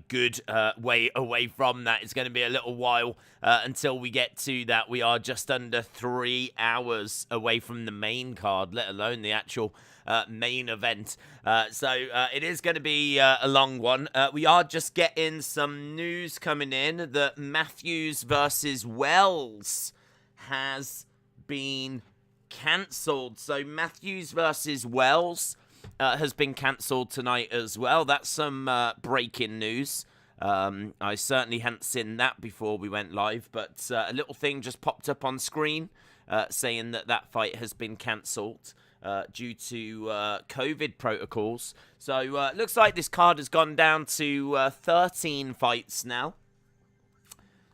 good way away from that. It's going to be a little while until we get to that. We are just under 3 hours away from the main card, let alone the actual main event. So it is going to be a long one. We are just getting some news coming in that Matthews versus Wells has been cancelled. So Matthews versus Wells has been cancelled tonight as well. That's some breaking news. I certainly hadn't seen that before we went live, but a little thing just popped up on screen saying that fight has been cancelled due to COVID protocols. So it looks like this card has gone down to 13 fights now.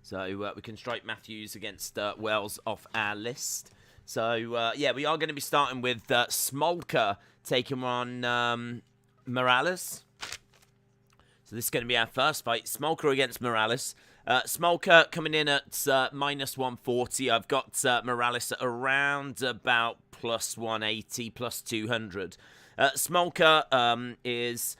So we can strike Matthews against Wells off our list. So, yeah, we are going to be starting with Smolka taking on Morales. So this is going to be our first fight. Smolka against Morales. Smolka coming in at minus 140. I've got Morales at around about plus 180, plus 200. Smolka is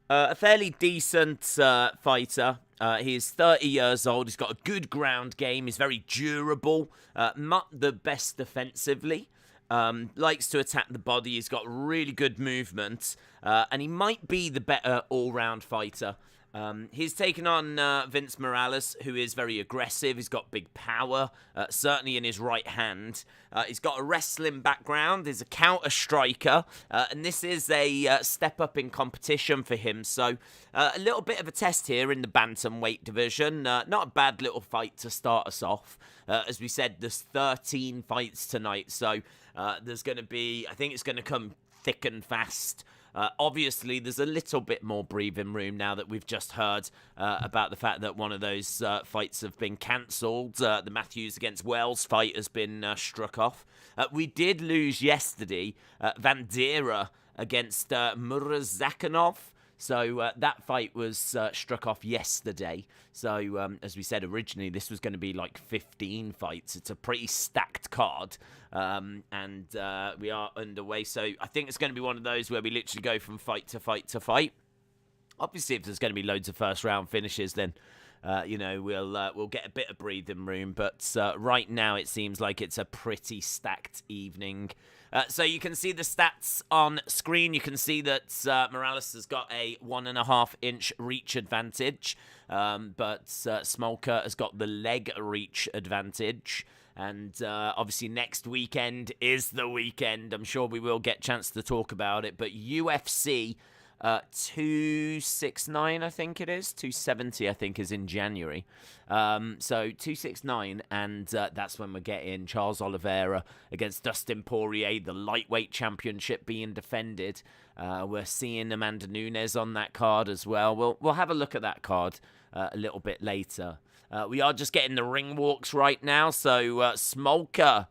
a fairly decent fighter. He's 30 years old. He's got a good ground game. He's very durable. Not the best defensively. Likes to attack the body. He's got really good movement. And he might be the better all-round fighter. He's taken on Vince Morales, who is very aggressive. He's got big power, certainly in his right hand. He's got a wrestling background. He's a counter striker, and this is a step up in competition for him. So a little bit of a test here in the bantamweight division. Not a bad little fight to start us off. As we said, there's 13 fights tonight, so there's going to be, I think it's going to come thick and fast. Obviously, there's a little bit more breathing room now that we've just heard about the fact that one of those fights have been cancelled. The Matthews against Wells fight has been struck off. We did lose yesterday, Vandera against Murazakhanov. So that fight was struck off yesterday. So as we said originally, this was going to be like 15 fights. It's a pretty stacked card. And we are underway. So I think it's going to be one of those where we literally go from fight to fight to fight. Obviously, if there's going to be loads of first round finishes, then we'll get a bit of breathing room. But right now, it seems like it's a pretty stacked evening. So you can see the stats on screen. You can see that Morales has got a 1.5-inch reach advantage, but Smolka has got the leg reach advantage. And obviously next weekend is the weekend. I'm sure we will get a chance to talk about it. But UFC 269, I think it is. 270, I think, is in January. So 269, and that's when we're getting Charles Oliveira against Dustin Poirier, the lightweight championship being defended. We're seeing Amanda Nunes on that card as well. We'll have a look at that card a little bit later. We are just getting the ring walks right now. So Smolka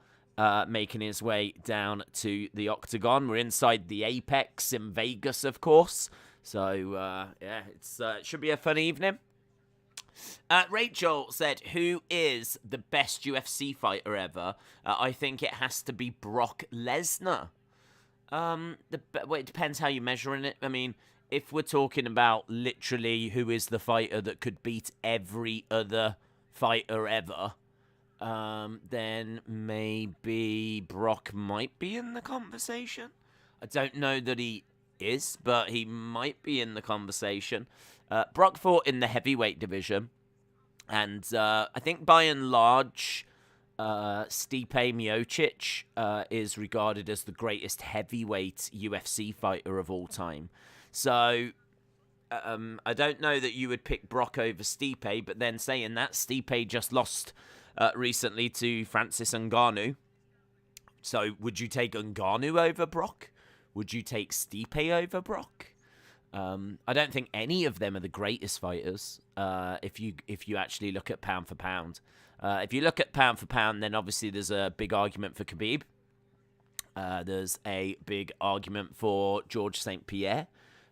making his way down to the octagon. We're inside the Apex in Vegas, of course. So, yeah, it should be a fun evening. Rachel said, who is the best UFC fighter ever? I think it has to be Brock Lesnar. It depends how you're measuring it. I mean, if we're talking about literally who is the fighter that could beat every other fighter ever, then maybe Brock might be in the conversation. I don't know that he is, but he might be in the conversation. Brock fought in the heavyweight division, and I think by and large, Stipe Miocic is regarded as the greatest heavyweight UFC fighter of all time. So I don't know that you would pick Brock over Stipe, but then saying that, Stipe just lost recently to Francis Ngannou. So would you take Ngannou over Brock? Would you take Stipe over Brock? I don't think any of them are the greatest fighters. If you actually look at pound for pound, if you look at pound for pound, then obviously there's a big argument for Khabib. There's a big argument for George St. Pierre.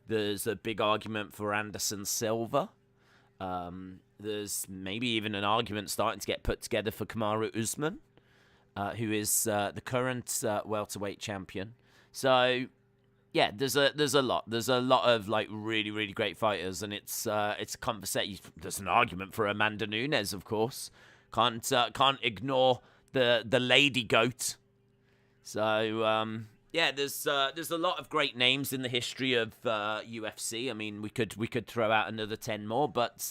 There's a big argument for Anderson Silva. There's maybe even an argument starting to get put together for Kamaru Usman, who is the current welterweight champion. So yeah, there's a lot of like really really great fighters, and it's a conversation. There's an argument for Amanda Nunes, of course. Can't ignore the lady goat. So yeah, there's a lot of great names in the history of UFC. I mean, we could throw out another 10 more, but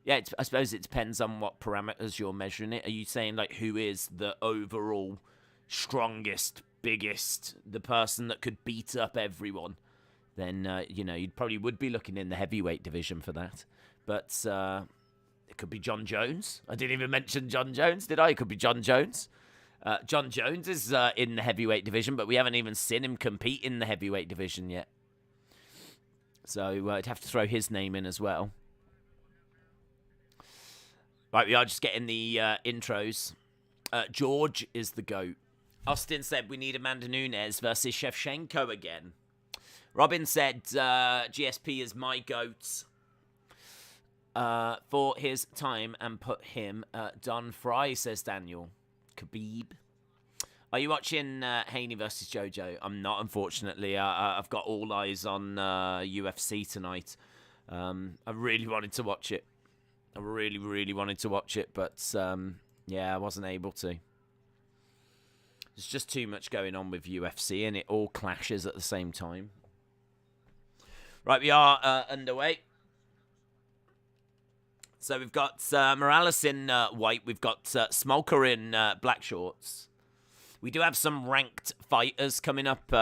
yeah, I suppose it depends on what parameters you're measuring it. Are you saying like who is the overall strongest, biggest, the person that could beat up everyone? Then you probably would be looking in the heavyweight division for that. But it could be John Jones. I didn't even mention John Jones, did I? It could be John Jones. John Jones is in the heavyweight division, but we haven't even seen him compete in the heavyweight division yet. So I'd have to throw his name in as well. Right, we are just getting the intros. George is the GOAT. Austin said we need Amanda Nunes versus Shevchenko again. Robin said GSP is my GOAT for his time and put him Don Fry, says Daniel. Khabib. Are you watching Haney versus Jojo? I'm not, unfortunately. I've got all eyes on UFC tonight. I really wanted to watch it. I really, really wanted to watch it, but yeah, I wasn't able to. There's just too much going on with UFC, and it all clashes at the same time. Right, we are underway. So we've got Morales in white. We've got Smolka in black shorts. We do have some ranked fighters coming up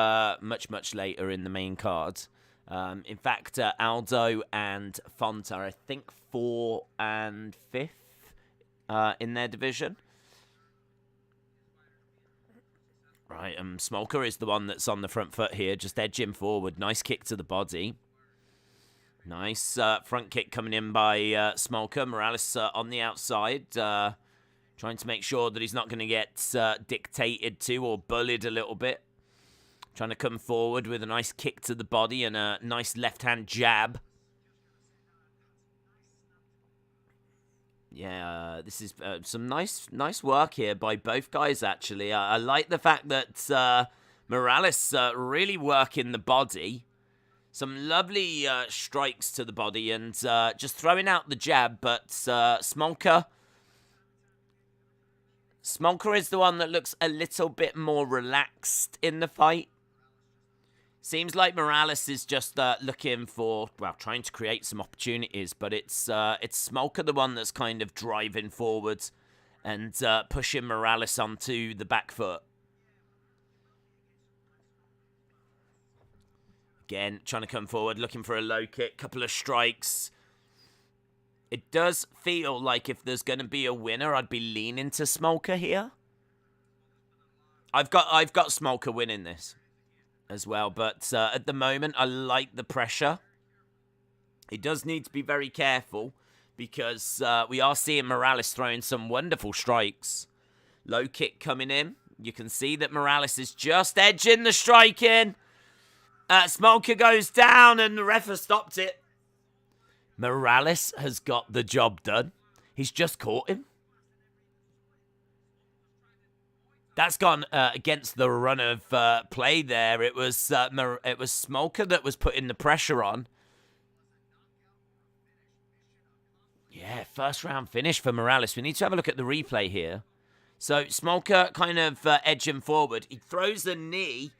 much, much later in the main card. In fact, Aldo and Font are, I think, 4th and 5th in their division. Right, Smolka is the one that's on the front foot here, just edging forward. Nice kick to the body. Nice front kick coming in by Smolka. Morales on the outside, trying to make sure that he's not going to get dictated to or bullied a little bit. Trying to come forward with a nice kick to the body and a nice left-hand jab. Yeah, this is some nice work here by both guys, actually. I like the fact that Morales really working the body. Some lovely strikes to the body and just throwing out the jab, but Smolka is the one that looks a little bit more relaxed in the fight. Seems like Morales is just looking for, well, trying to create some opportunities, but it's Smolka the one that's kind of driving forward and pushing Morales onto the back foot. Again, trying to come forward, looking for a low kick, couple of strikes. It does feel like if there's going to be a winner, I'd be leaning to Smolka here. I've got Smolka winning this as well, but at the moment, I like the pressure. He does need to be very careful because we are seeing Morales throwing some wonderful strikes. Low kick coming in. You can see that Morales is just edging the strike in. Smolka goes down and the ref has stopped it. Morales has got the job done. He's just caught him. That's gone against the run of play there. It was Smolka that was putting the pressure on. Yeah, first round finish for Morales. We need to have a look at the replay here. So Smolka kind of edging forward. He throws the knee.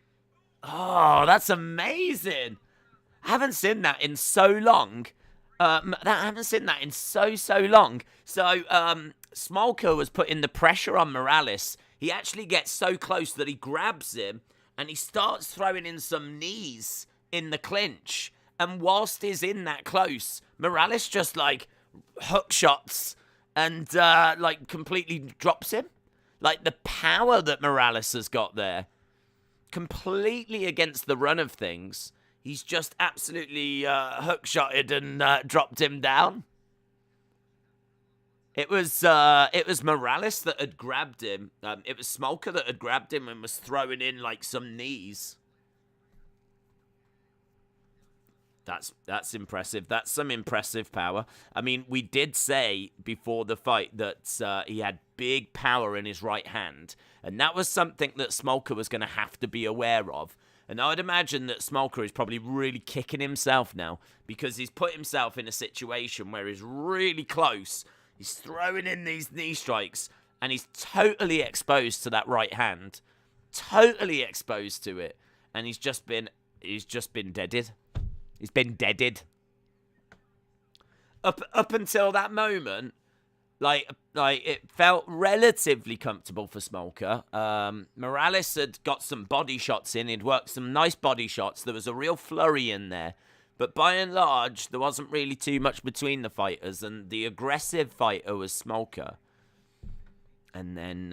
Oh, that's amazing. I haven't seen that in so long. I haven't seen that in so long. So Smolka was putting the pressure on Morales. He actually gets so close that he grabs him and he starts throwing in some knees in the clinch. And whilst he's in that close, Morales just like hook shots and like completely drops him. Like the power that Morales has got there. Completely against the run of things. He's just absolutely hook-shotted and dropped him down. It was Morales that had grabbed him. It was Smolka that had grabbed him and was throwing in like some knees. That's impressive. That's some impressive power. I mean, we did say before the fight that he had big power in his right hand. And that was something that Smolka was going to have to be aware of. And I would imagine that Smolka is probably really kicking himself now because he's put himself in a situation where he's really close. He's throwing in these knee strikes and he's totally exposed to that right hand. Totally exposed to it. And he's just been deaded. He's been deaded. Up until that moment, like it felt relatively comfortable for Smolka. Morales had got some body shots in. He'd worked some nice body shots. There was a real flurry in there. But by and large, there wasn't really too much between the fighters. And the aggressive fighter was Smolka. And then,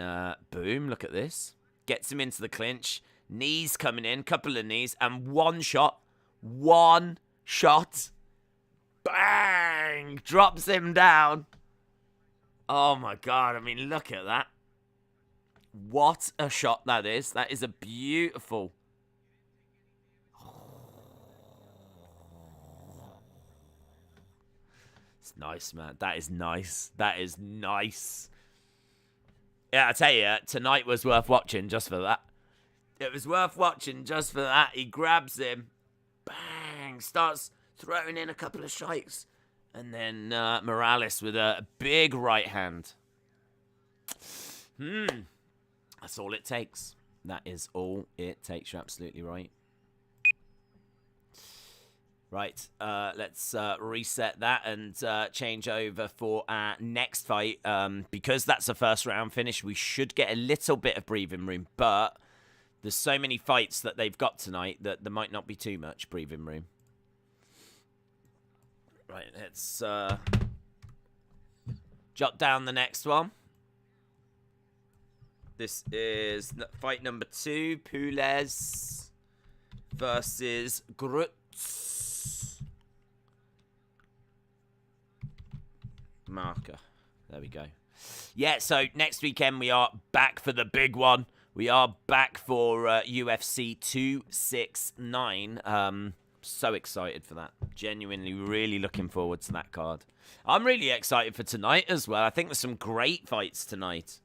boom, look at this. Gets him into the clinch. Knees coming in, couple of knees. And one shot. Bang! Drops him down. Oh my God, I mean, look at that. What a shot that is. That is a beautiful... It's nice, man. That is nice. That is nice. Yeah, I tell you, tonight was worth watching just for that. It was worth watching just for that. He grabs him. Bang! Starts throwing in a couple of strikes. And then Morales with a big right hand. That's all it takes. That is all it takes. You're absolutely right. Right, let's reset that and change over for our next fight. Because that's a first round finish, we should get a little bit of breathing room. But there's so many fights that they've got tonight that there might not be too much breathing room. Right, let's jot down the next one. This is fight number 2, Pules versus Grutz. Marker. There we go. Yeah, so next weekend we are back for the big one. We are back for UFC 269. So excited for that. Genuinely really looking forward to that card. I'm really excited for tonight as well. I think there's some great fights tonight.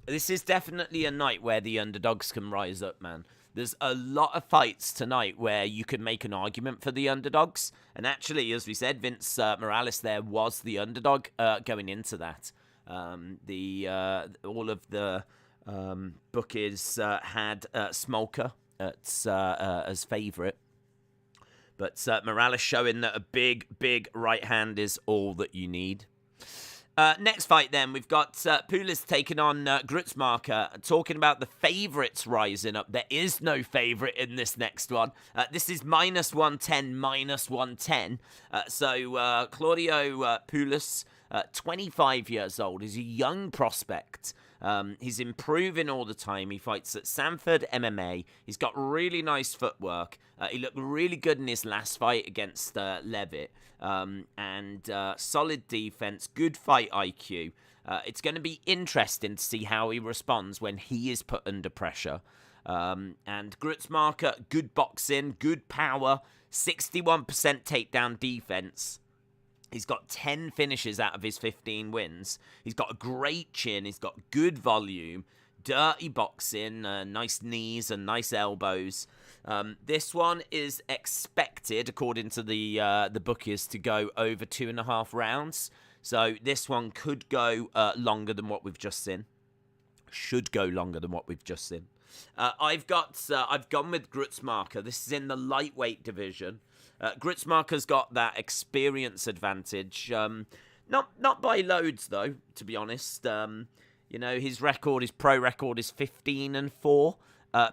This is definitely a night where the underdogs can rise up, man. There's a lot of fights tonight where you can make an argument for the underdogs. And actually, as we said, Vince Morales there was the underdog going into that. All of the bookies had Smolka as favourite. But Morales showing that a big right hand is all that you need. Next fight then, we've got Pulis taking on Grutzmarker, talking about the favourites rising up. There is no favourite in this next one. This is -110, -110. So Claudio Pulis, 25 years old, is a young prospect. He's improving all the time. He fights at Sanford MMA. He's got really nice footwork. He looked really good in his last fight against Levitt. And solid defense, good fight IQ. It's going to be interesting to see how he responds when he is put under pressure. And Grutzmarker, good boxing, good power, 61% takedown defense. He's got 10 finishes out of his 15 wins. He's got a great chin. He's got good volume, dirty boxing, nice knees and nice elbows. This one is expected, according to the bookies, to go over 2.5 rounds. So this one could go longer than what we've just seen. Should go longer than what we've just seen. I've gone with Grutzmarker. This is in the lightweight division. Grutzmarker's got that experience advantage. Not by loads though, to be honest. You know, his pro record is 15-4.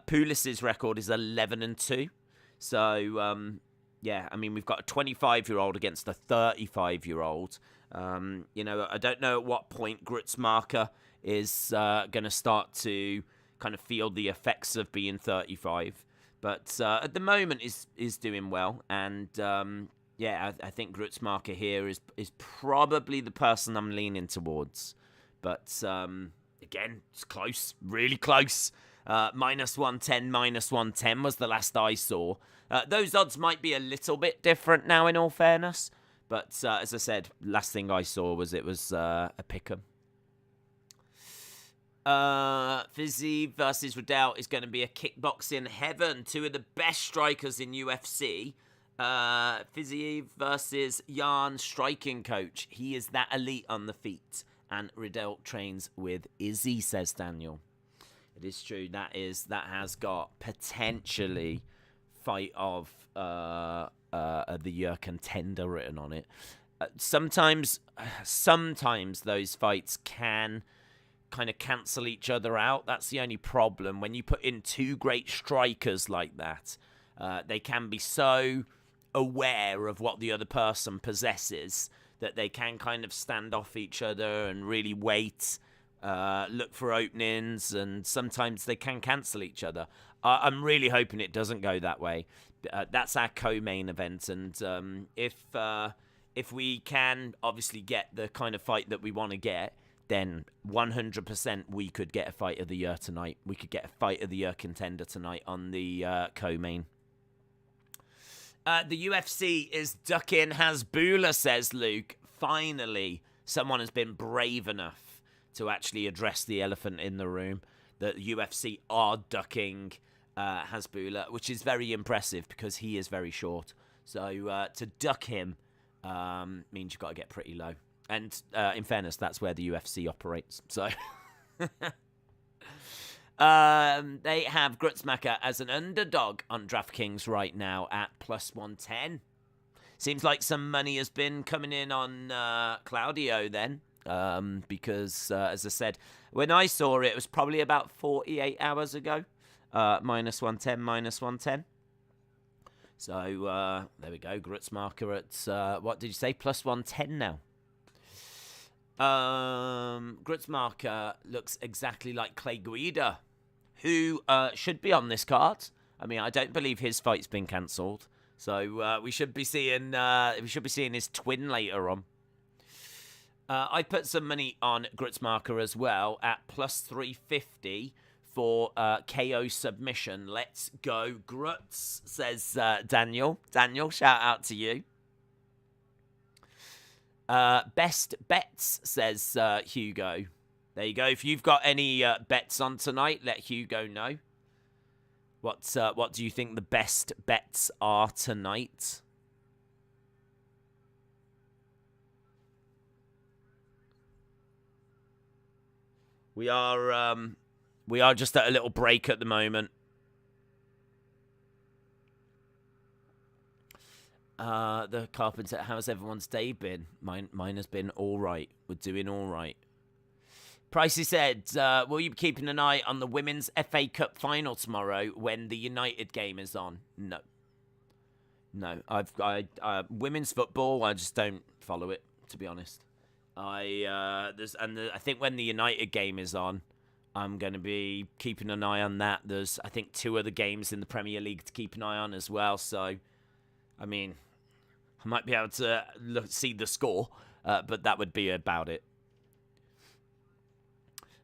Pulis's record is 11-2. So yeah, I mean, we've got a 25-year-old against a 35-year-old. You know, I don't know at what point Grutzmarker is going to start to kind of feel the effects of being 35. But at the moment is doing well. And yeah, I think Grutzmarker here is probably the person I'm leaning towards. But again, it's close, really close. -110, -110 was the last I saw. Those odds might be a little bit different now, in all fairness. But as I said, last thing I saw was a pick'em. Fiziev versus Riddell is going to be a kickboxing heaven. Two of the best strikers in UFC. Fiziev versus Jan, striking coach. He is that elite on the feet. And Riddell trains with Izzy, says Daniel. It is true. That has got potentially fight of the year contender written on it. Sometimes those fights can kind of cancel each other out. That's the only problem. When you put in two great strikers like that, they can be so aware of what the other person possesses that they can kind of stand off each other and really wait, look for openings, and sometimes they can cancel each other. I'm really hoping it doesn't go that way. That's our co-main event, and if we can obviously get the kind of fight that we want to get, then 100% we could get a fight of the year tonight. We could get a fight of the year contender tonight on the co-main. The UFC is ducking Hasbulla, says Luke. Finally, someone has been brave enough to actually address the elephant in the room. The UFC are ducking Hasbulla, which is very impressive because he is very short. So to duck him means you've got to get pretty low. And in fairness, that's where the UFC operates. So they have Grutzmacher as an underdog on DraftKings right now at +110. Seems like some money has been coming in on Claudio then. Because, as I said, when I saw it, it was probably about 48 hours ago. -110, -110. So, there we go. Grutzmacher at, what did you say? +110 now. Grutzmacher looks exactly like Clay Guida, who should be on this card. I mean, I don't believe his fight's been cancelled. So, we should be seeing his twin later on. I put some money on Grutzmacher as well at +350 for KO submission. Let's go, Grutz, says Daniel. Daniel, shout out to you. Best bets, says Hugo. There you go. If you've got any bets on tonight, let Hugo know. What do you think the best bets are tonight? We are just at a little break at the moment. The Carpenter, how's everyone's day been? Mine has been all right. We're doing all right. Pricey said, will you be keeping an eye on the Women's FA Cup final tomorrow when the United game is on? No. I women's football, I just don't follow it, to be honest. I think when the United game is on, I'm going to be keeping an eye on that. There's, I think, 2 other games in the Premier League to keep an eye on as well. So, I mean, I might be able to see the score, but that would be about it.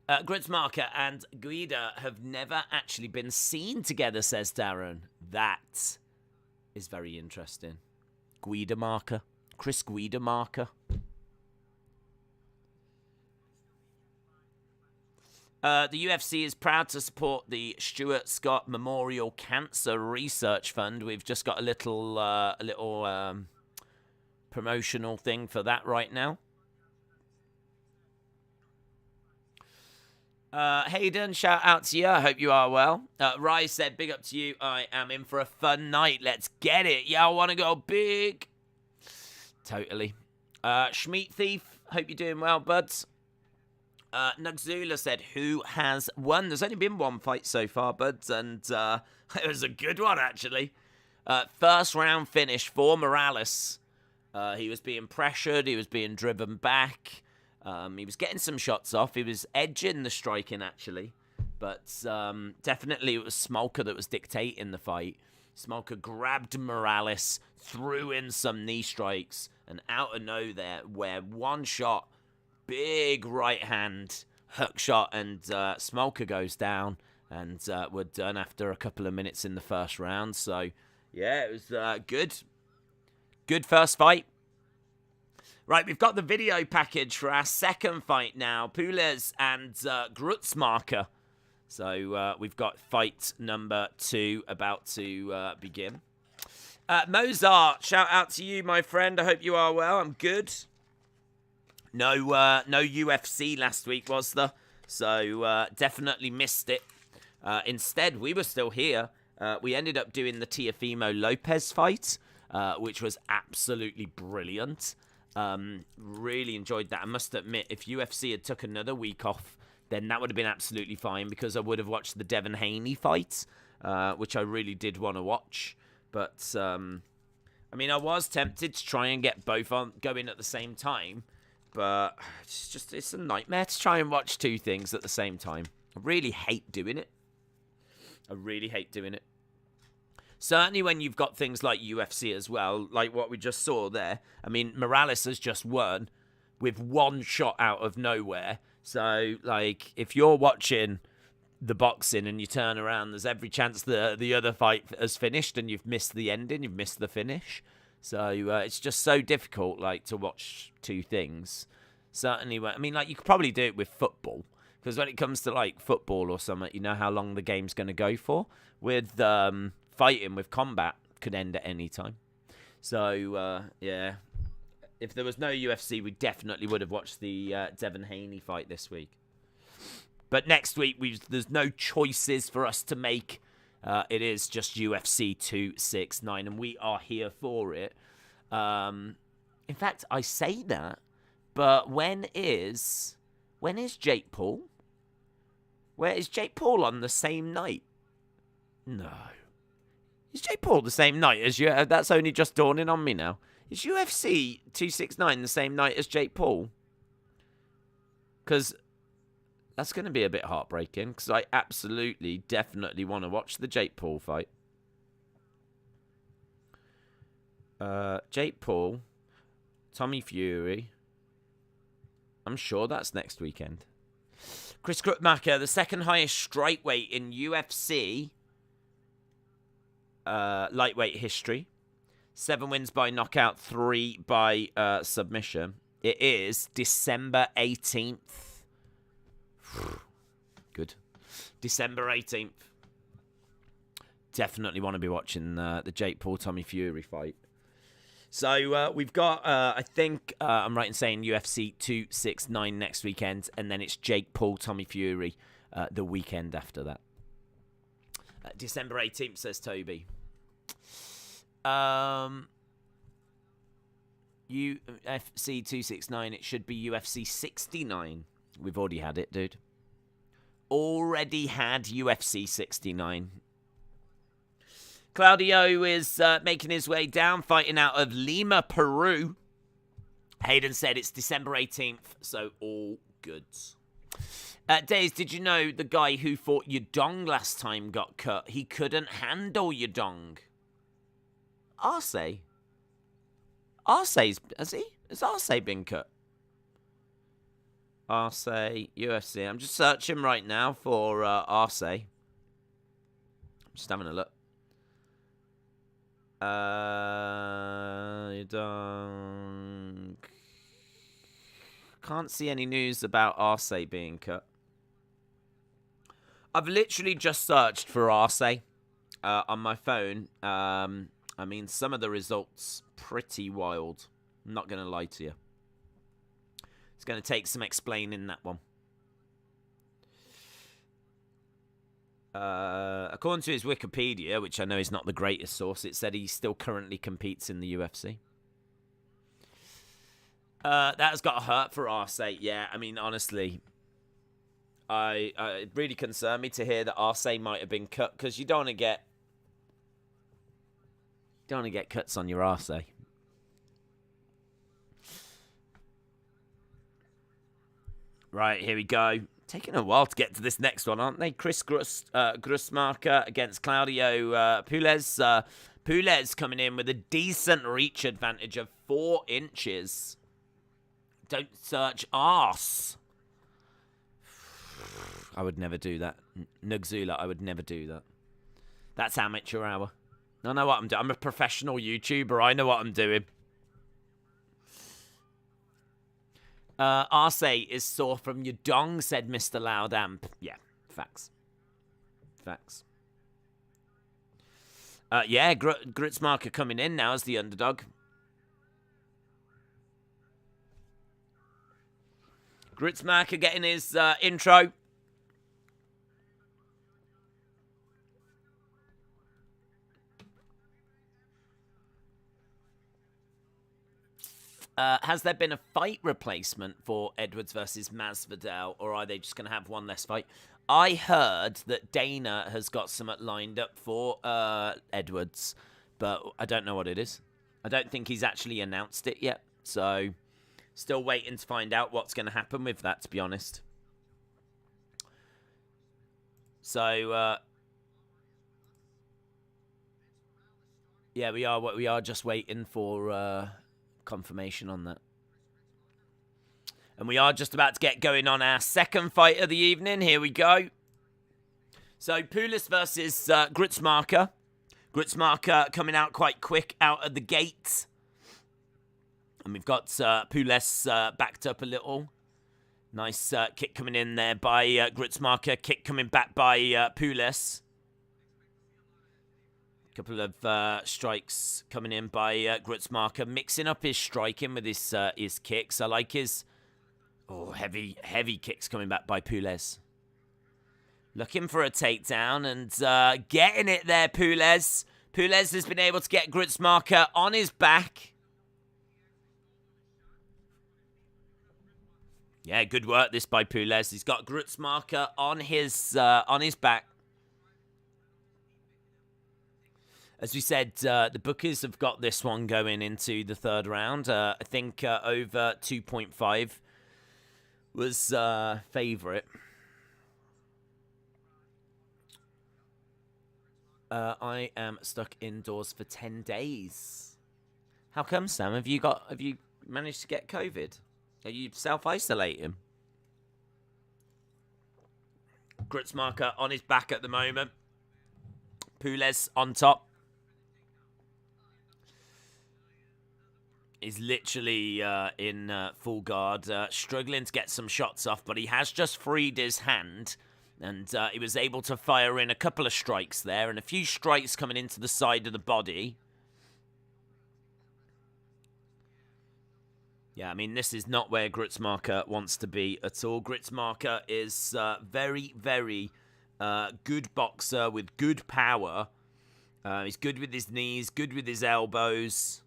Grutzmacher and Guida have never actually been seen together, says Darren. That is very interesting. Guida marker. Chris Guida marker. The UFC is proud to support the Stuart Scott Memorial Cancer Research Fund. We've just got a little promotional thing for that right now. Hayden, shout out to you. I hope you are well. Rise said, big up to you. I am in for a fun night. Let's get it. Yeah, I want to go big. Totally. Schmeat Thief, hope you're doing well, buds. Nugzula said, who has won? There's only been one fight so far, buds, and it was a good one, actually. First round finish for Morales. He was being pressured. He was being driven back. He was getting some shots off. He was edging the striking, actually. But definitely it was Smolka that was dictating the fight. Smolka grabbed Morales, threw in some knee strikes, and out of nowhere, where one shot, big right hand hook shot, and Smolka goes down, and we're done after a couple of minutes in the first round. So, yeah, it was good. Good first fight. Right, we've got the video package for our second fight now. Pules and Grutzmarker. So we've got fight number 2 about to begin. Mozart, shout out to you, my friend. I hope you are well. I'm good. No UFC last week, was there? So definitely missed it. Instead, we were still here. We ended up doing the Teofimo Lopez fight, which was absolutely brilliant. Really enjoyed that. I must admit, if UFC had took another week off, then that would have been absolutely fine, because I would have watched the Devin Haney fight, which I really did want to watch. But, I mean, I was tempted to try and get both on going at the same time, but it's a nightmare to try and watch 2 things at the same time. I really hate doing it. Certainly when you've got things like UFC as well, like what we just saw there. I mean, Morales has just won with 1 shot out of nowhere. So, like, if you're watching the boxing and you turn around, there's every chance the other fight has finished and you've missed the ending, you've missed the finish. So it's just so difficult, like, to watch 2 things. Certainly, I mean, like, you could probably do it with football, because when it comes to, like, football or something, you know how long the game's going to go for. With fighting, with combat, could end at any time. So, yeah. If there was no UFC, we definitely would have watched the Devin Haney fight this week. But next week, there's no choices for us to make. It is just UFC 269, and we are here for it. In fact, I say that, but when is Jake Paul? Where is Jake Paul on the same night? No. Is Jake Paul the same night as you? That's only just dawning on me now. Is UFC 269 the same night as Jake Paul? Because that's going to be a bit heartbreaking, because I absolutely, definitely want to watch the Jake Paul fight. Jake Paul, Tommy Fury. I'm sure that's next weekend. Chris Grutzmarker, the second highest strike weight in UFC lightweight history. 7 wins by knockout, 3 by submission. It is December 18th. Good. December 18th. Definitely want to be watching the Jake Paul Tommy Fury fight. So we've got, I think, I'm right in saying UFC 269 next weekend, and then it's Jake Paul Tommy Fury the weekend after that. December 18th, says Toby. UFC 269, it should be UFC 69. We've already had it, dude. Already had UFC 69. Claudio is making his way down, fighting out of Lima, Peru. Hayden said it's December 18th, so all good. Days, did you know the guy who fought Yudong last time got cut? He couldn't handle Yudong. Arce? Arce's, has he? Has Arce been cut? Arce, UFC. I'm just searching right now for Arce. I'm just having a look. Yudong. Can't see any news about Arce being cut. I've literally just searched for Arce on my phone. I mean, some of the results pretty wild. I'm not going to lie to you. It's going to take some explaining, that one. According to his Wikipedia, which I know is not the greatest source, it said he still currently competes in the UFC. That has got a hurt for Arce. Yeah, I mean, honestly, it really concerned me to hear that Arce might have been cut, because you don't want to get cuts on your Arce. Right, here we go. Taking a while to get to this next one, aren't they? Chris Grutzmarker against Claudio Pules. Pules coming in with a decent reach advantage of 4 inches. Don't search arse. I would never do that. Nugzula, I would never do that. That's amateur hour. I know what I'm doing. I'm a professional YouTuber. I know what I'm doing. Arce is sore from your dong, said Mr. Loudamp. Yeah, facts. Facts. Yeah, Gritzmarker coming in now as the underdog. Gritzmarker getting his intro. Has there been a fight replacement for Edwards versus Masvidal, or are they just going to have one less fight? I heard that Dana has got something lined up for Edwards, but I don't know what it is. I don't think he's actually announced it yet, so still waiting to find out what's going to happen with that, to be honest. So, yeah, we are just waiting for confirmation on that. And we are just about to get going on our second fight of the evening. Here we go. So, Pulis versus Gritzmarker. Gritzmarker coming out quite quick out of the gate. And we've got Pulis backed up a little. Nice kick coming in there by Gritzmarker. Kick coming back by Pulis. Couple of strikes coming in by Gritzmarker. Mixing up his striking with his kicks. I like his... Oh, heavy kicks coming back by Pulis. Looking for a takedown and getting it there, Pulis. Pulis has been able to get Gritzmarker on his back. Yeah, good work this by Pulis. He's got Gritzmarker on his back. As we said, the bookers have got this one going into the third round. I think over 2.5 was favourite. I am stuck indoors for 10 days. How come, Sam? Have you managed to get COVID? Are you self-isolating? Gritzmarker on his back at the moment. Pulis on top. Is literally in full guard, struggling to get some shots off, but he has just freed his hand, and he was able to fire in a couple of strikes there, and a few strikes coming into the side of the body. Yeah, I mean, this is not where Gritzmarker wants to be at all. Gritzmarker is very, very good boxer with good power. He's good with his knees, good with his elbows.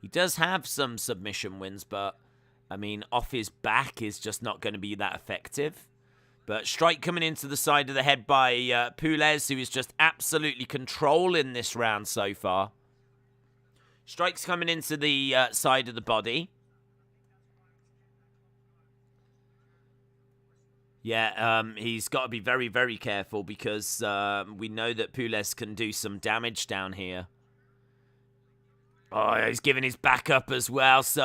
He does have some submission wins, but, I mean, off his back is just not going to be that effective. But strike coming into the side of the head by Pulis, who is just absolutely controlling this round so far. Strikes coming into the side of the body. Yeah, he's got to be very, very careful because we know that Pulis can do some damage down here. Oh, he's giving his back up as well, so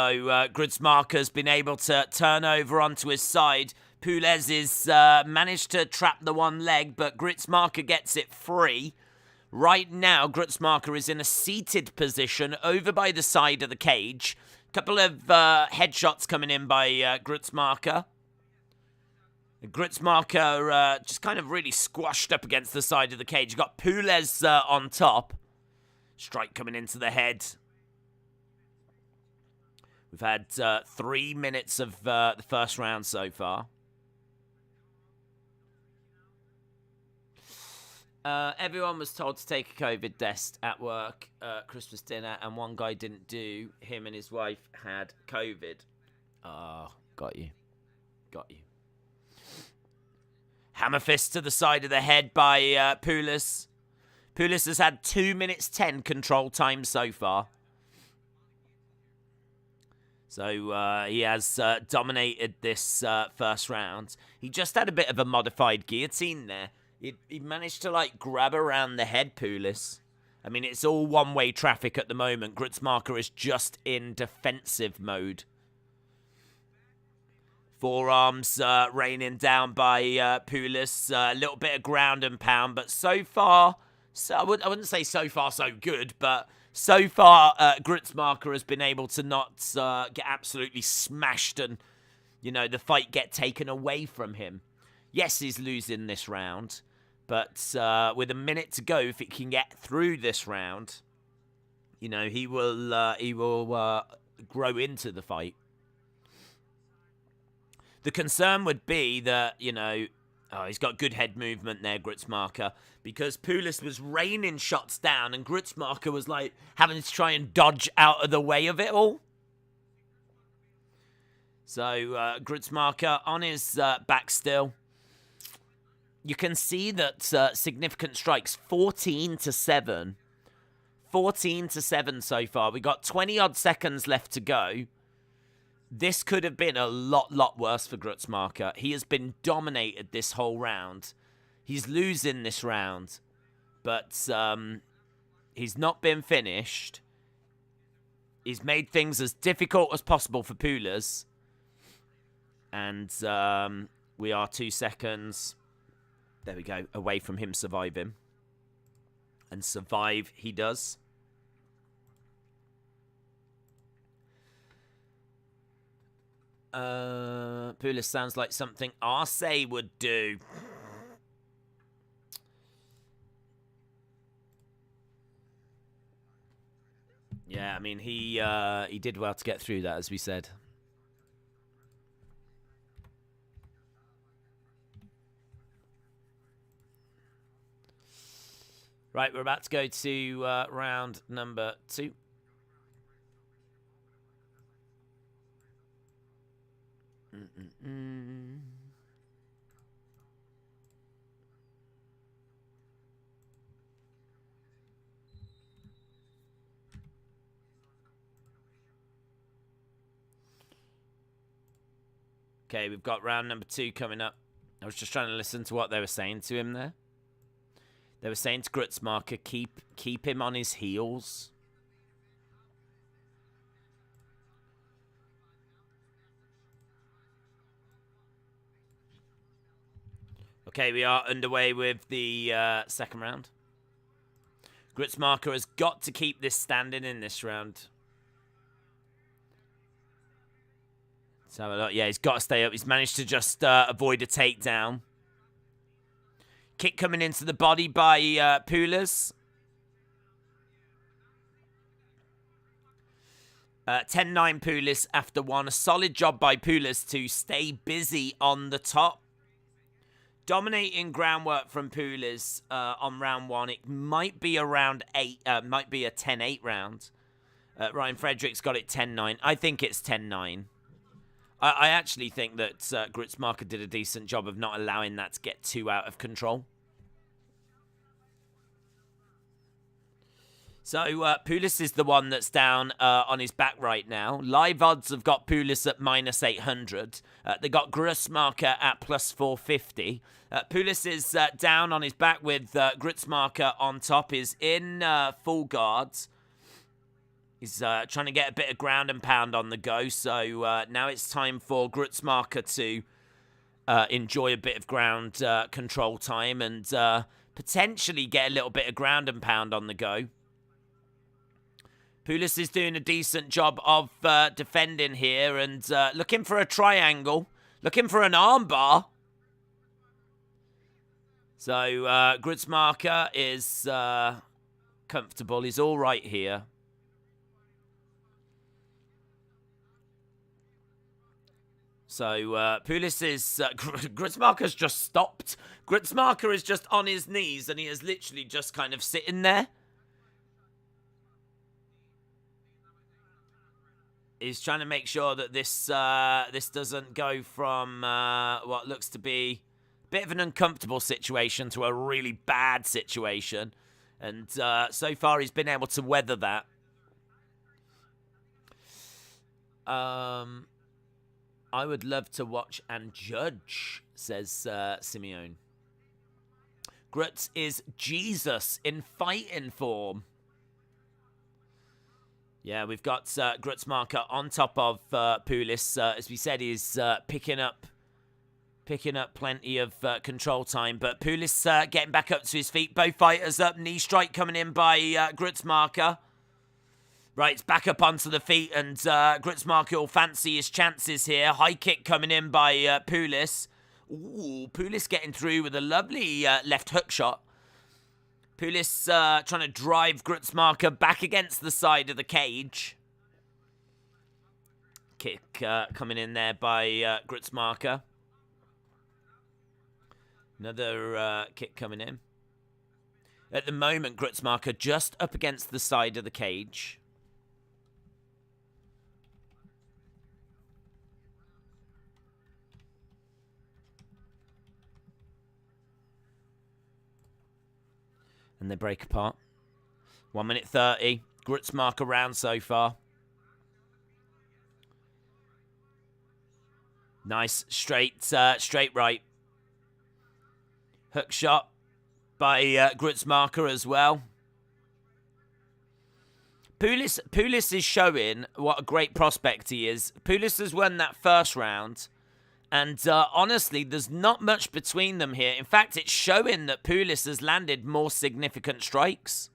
Gritzmarker's been able to turn over onto his side. Pulis is managed to trap the one leg, but Gritzmarker gets it free. Right now, Gritzmarker is in a seated position over by the side of the cage. Couple of headshots coming in by Gritzmarker. Gritzmarker just kind of really squashed up against the side of the cage. You've got Pulis on top. Strike coming into the head. We've had 3 minutes of the first round so far. Everyone was told to take a COVID test at work, Christmas dinner, and one guy didn't do. Him and his wife had COVID. Oh, got you. Got you. Hammer fist to the side of the head by Pulis. Pulis has had 2 minutes 10 control time so far. So he has dominated this first round. He just had a bit of a modified guillotine there. He managed to, like, grab around the head, Pulis. I mean, it's all one-way traffic at the moment. Gritzmarker is just in defensive mode. Forearms raining down by Pulis. A little bit of ground and pound, but so far... I wouldn't say so far so good, but so far Gritzmarker has been able to not get absolutely smashed and the fight get taken away from him. Yes, he's losing this round, but with a minute to go, if it can get through this round, he will grow into the fight. The concern would be that, he's got good head movement there, Grutzmarker, because Pulis was raining shots down and Grutzmarker was like having to try and dodge out of the way of it all. So Grutzmarker on his back still. You can see that significant strikes, 14-7. 14-7 so far. We got 20-odd seconds left to go. This could have been a lot worse for Grutzmarker. He has been dominated this whole round. He's losing this round. But he's not been finished. He's made things as difficult as possible for Pulis. And we are 2 seconds. There we go. Away from him surviving. And survive he does. Pulis sounds like something Arce would do. Yeah, I mean, he did well to get through that, as we said. Right, we're about to go to round number 2. Okay, we've got round number 2 coming up. I was just trying to listen to what they were saying to him there. They were saying to Grutzmarker, keep him on his heels. Okay, we are underway with the second round. Grutzmarker has got to keep this standing in this round. Let's have a look. Yeah, he's got to stay up. He's managed to just avoid a takedown. Kick coming into the body by Pulis. 10-9 Pulis after 1. A solid job by Pulis to stay busy on the top. Dominating groundwork from Pulis on round 1. It might be around 8. Might be a 10-8 round. Ryan Frederick's got it 10-9. I think it's 10-9. I actually think that Grutzmarker did a decent job of not allowing that to get too out of control. So Pulis is the one that's down on his back right now. Live odds have got Pulis at -800. They got Grutzmarker at +450. Pulis is down on his back with Grutzmarker on top. Is in full guards. He's trying to get a bit of ground and pound on the go. So now it's time for Grutzmarker to enjoy a bit of ground control time and potentially get a little bit of ground and pound on the go. Pulis is doing a decent job of defending here and looking for a triangle. Looking for an armbar. So Grutzmarker is comfortable. He's all right here. So Pulis is... Grutzmarker's just stopped. Grutzmarker is just on his knees and he is literally just kind of sitting there. He's trying to make sure that this doesn't go from what looks to be a bit of an uncomfortable situation to a really bad situation. And so far he's been able to weather that. I would love to watch and judge, says Simeone. Grutz is Jesus in fighting form. Yeah, we've got Grutzmarker on top of Pulis. As we said, he's picking up plenty of control time. But Pulis getting back up to his feet. Both fighters up. Knee strike coming in by Grutzmarker. Right, it's back up onto the feet, and Grutzmarker will fancy his chances here. High kick coming in by Pulis. Ooh, Pulis getting through with a lovely left hook shot. Pulis trying to drive Grutzmarker back against the side of the cage. Kick coming in there by Grutzmarker. Another kick coming in. At the moment, Grutzmarker just up against the side of the cage. And they break apart. 1 minute 30. Grutzmarker round so far. Nice. Straight right. Hook shot by Grutzmarker as well. Pulis is showing what a great prospect he is. Pulis has won that first round. And honestly, there's not much between them here. In fact, it's showing that Pulis has landed more significant strikes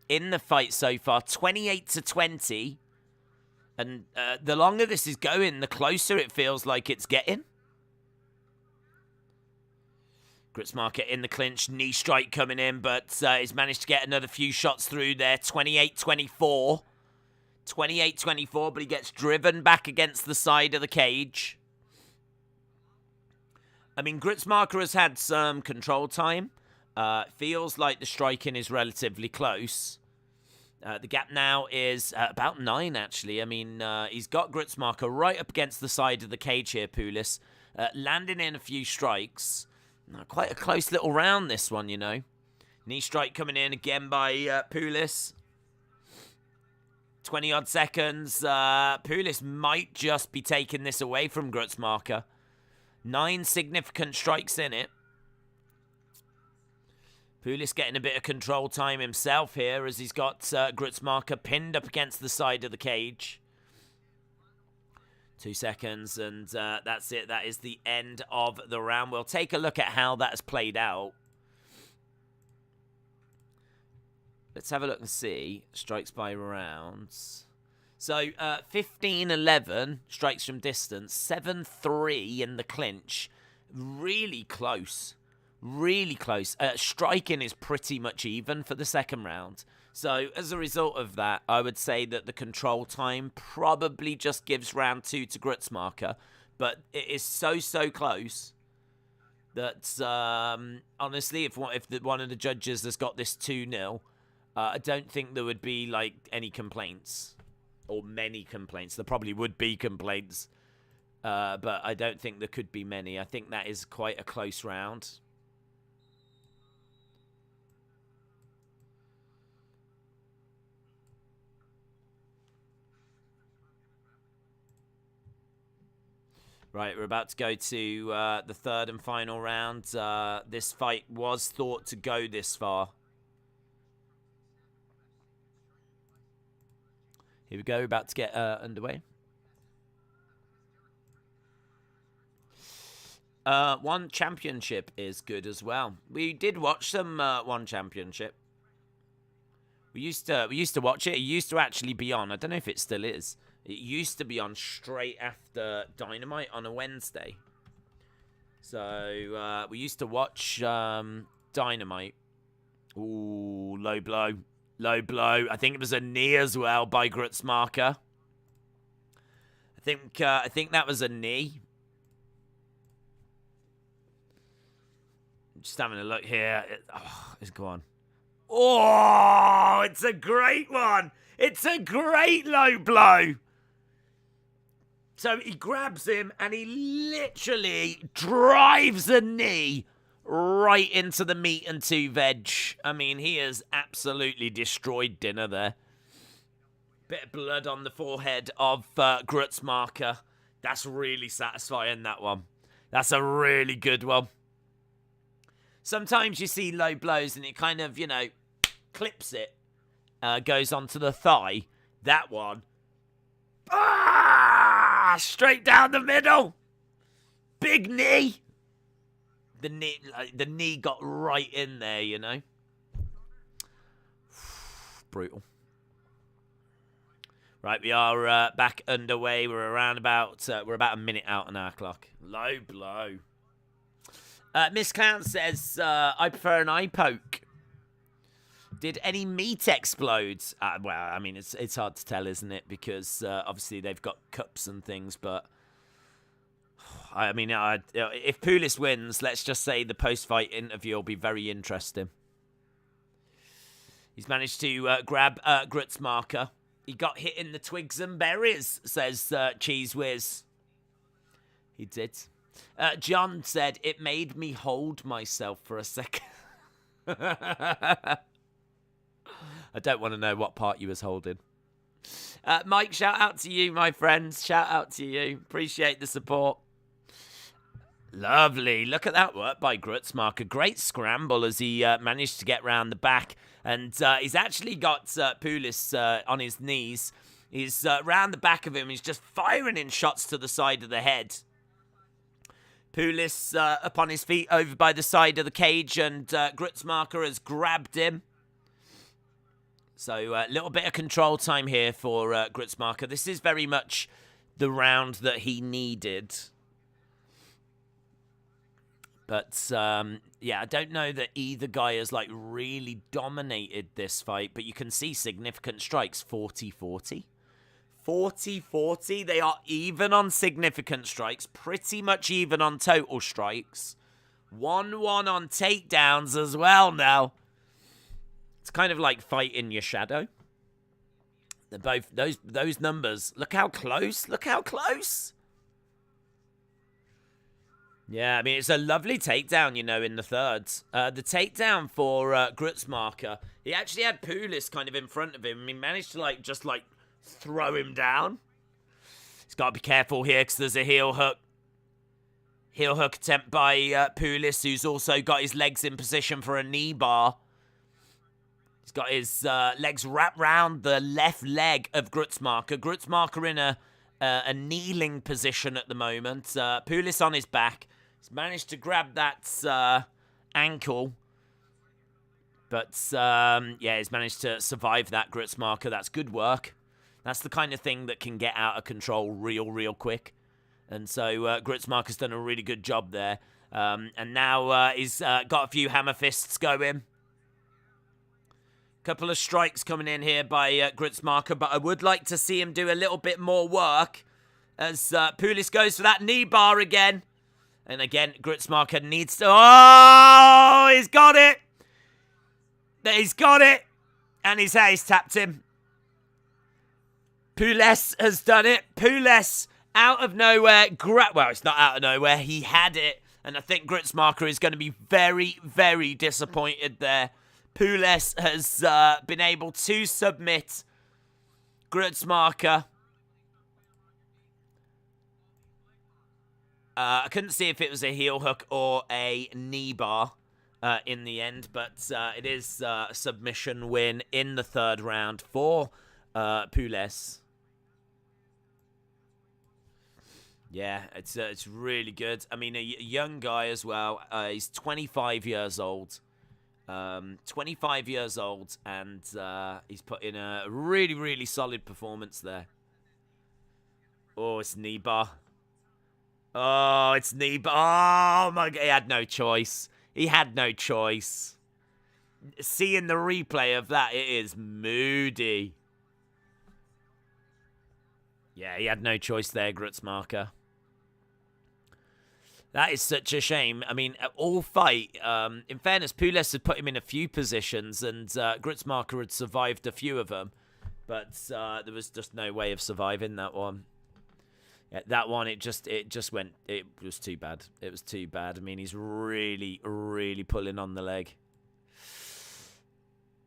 in the fight so far. 28-20. And the longer this is going, the closer it feels like it's getting. Grutzmarker in the clinch. Knee strike coming in, but he's managed to get another few shots through there. 28-24. 28-24, but he gets driven back against the side of the cage. I mean, Grutzmarker has had some control time. Feels like the striking is relatively close. The gap now is about 9, actually. I mean, he's got Grutzmarker right up against the side of the cage here, Pulis. Landing in a few strikes. Quite a close little round, this one, you know. Knee strike coming in again by Pulis. 20-odd seconds. Pulis might just be taking this away from Grutzmarker. 9 significant strikes in it. Pulis getting a bit of control time himself here as he's got Grutzmarker pinned up against the side of the cage. 2 seconds, and that's it. That is the end of the round. We'll take a look at how that has played out. Let's have a look and see. Strikes by rounds. So, 15-11 strikes from distance. 7-3 in the clinch. Really close. Really close. Striking is pretty much even for the second round. So, as a result of that, I would say that the control time probably just gives round 2 to Grutzmarker. But it is so close that, honestly, if one of the judges has got this 2-0, I don't think there would be, like, any complaints. Or many complaints. There probably would be complaints. But I don't think there could be many. I think that is quite a close round. Right, we're about to go to the third and final round. This fight was thought to go this far. Here we go, about to get underway. One Championship is good as well. We did watch some One Championship. We used to watch it. It used to actually be on. I don't know if it still is. It used to be on straight after Dynamite on a Wednesday. So we used to watch Dynamite. Ooh, low blow. Low blow. I think it was a knee as well by Grutzmarker. I think that was a knee. Just having a look here. It's gone. Oh, it's a great one. It's a great low blow. So he grabs him and he literally drives a knee right into the meat and 2 veg. I mean, he has absolutely destroyed dinner there. Bit of blood on the forehead of Grutzmarker. That's really satisfying, that one. That's a really good one. Sometimes you see low blows and it kind of, you know, clips it. Goes onto the thigh. That one. Straight down the middle. Big knee. The knee got right in there, you know. Brutal. Right, we are back underway. We're around about a minute out on our clock. Low blow. Miss Clown says, I prefer an eye poke. Did any meat explode? Well, I mean, it's hard to tell, isn't it? Because obviously they've got cups and things, but I mean, if Pulis wins, let's just say the post-fight interview will be very interesting. He's managed to grab Grutzmarker. He got hit in the twigs and berries, says Cheese Whiz. He did. John said, it made me hold myself for a second. I don't want to know what part you was holding. Mike, shout out to you, my friends. Shout out to you. Appreciate the support. Lovely. Look at that work by Grutzmarker. Great scramble as he managed to get round the back. And he's actually got Pulis on his knees. He's round the back of him. He's just firing in shots to the side of the head. Pulis up on his feet over by the side of the cage. And Grutzmarker has grabbed him. So a little bit of control time here for Grutzmarker. This is very much the round that he needed. But, yeah, I don't know that either guy has, like, really dominated this fight. But you can see significant strikes. 40-40. 40-40. They are even on significant strikes. Pretty much even on total strikes. 1-1 on takedowns as well now. It's kind of like fighting your shadow. They're both, those numbers. Look how close. Look how close. Yeah, I mean, it's a lovely takedown, you know, in the thirds. The takedown for Grutzmarker, he actually had Pulis kind of in front of him. He managed to, like, just, like, throw him down. He's got to be careful here because there's a heel hook. Heel hook attempt by Pulis, who's also got his legs in position for a knee bar. He's got his legs wrapped round the left leg of Grutzmarker. Grutzmarker in a kneeling position at the moment. Pulis on his back. He's managed to grab that ankle. But, yeah, he's managed to survive that Grutzmarker. That's good work. That's the kind of thing that can get out of control real quick. And so Grutzmarker's done a really good job there. And now he's got a few hammer fists going. Couple of strikes coming in here by Grutzmarker, but I would like to see him do a little bit more work as Pulis goes for that knee bar again. And again, Grutzmarker needs to... Oh, he's got it! He's got it! And he's tapped him. Pulis has done it. Pulis, out of nowhere... Well, it's not out of nowhere. He had it. And I think Grutzmarker is going to be very disappointed there. Pulis has been able to submit Grutzmarker. I couldn't see if it was a heel hook or a knee bar in the end, but it is a submission win in the third round for Pulis. Yeah, it's really good. I mean, a young guy as well. He's 25 years old. 25 years old, and he's put in a really solid performance there. Oh, it's knee bar. Oh, it's knee bar. Oh, my God. He had no choice. He had no choice. Seeing the replay of that, it is moody. Yeah, he had no choice there, Grutzmarker. That is such a shame. I mean, all fight, in fairness, Pulis had put him in a few positions, and Grutzmarker had survived a few of them. But there was just no way of surviving that one. Yeah, that one, it just went, it was too bad. It was too bad. I mean, he's really pulling on the leg.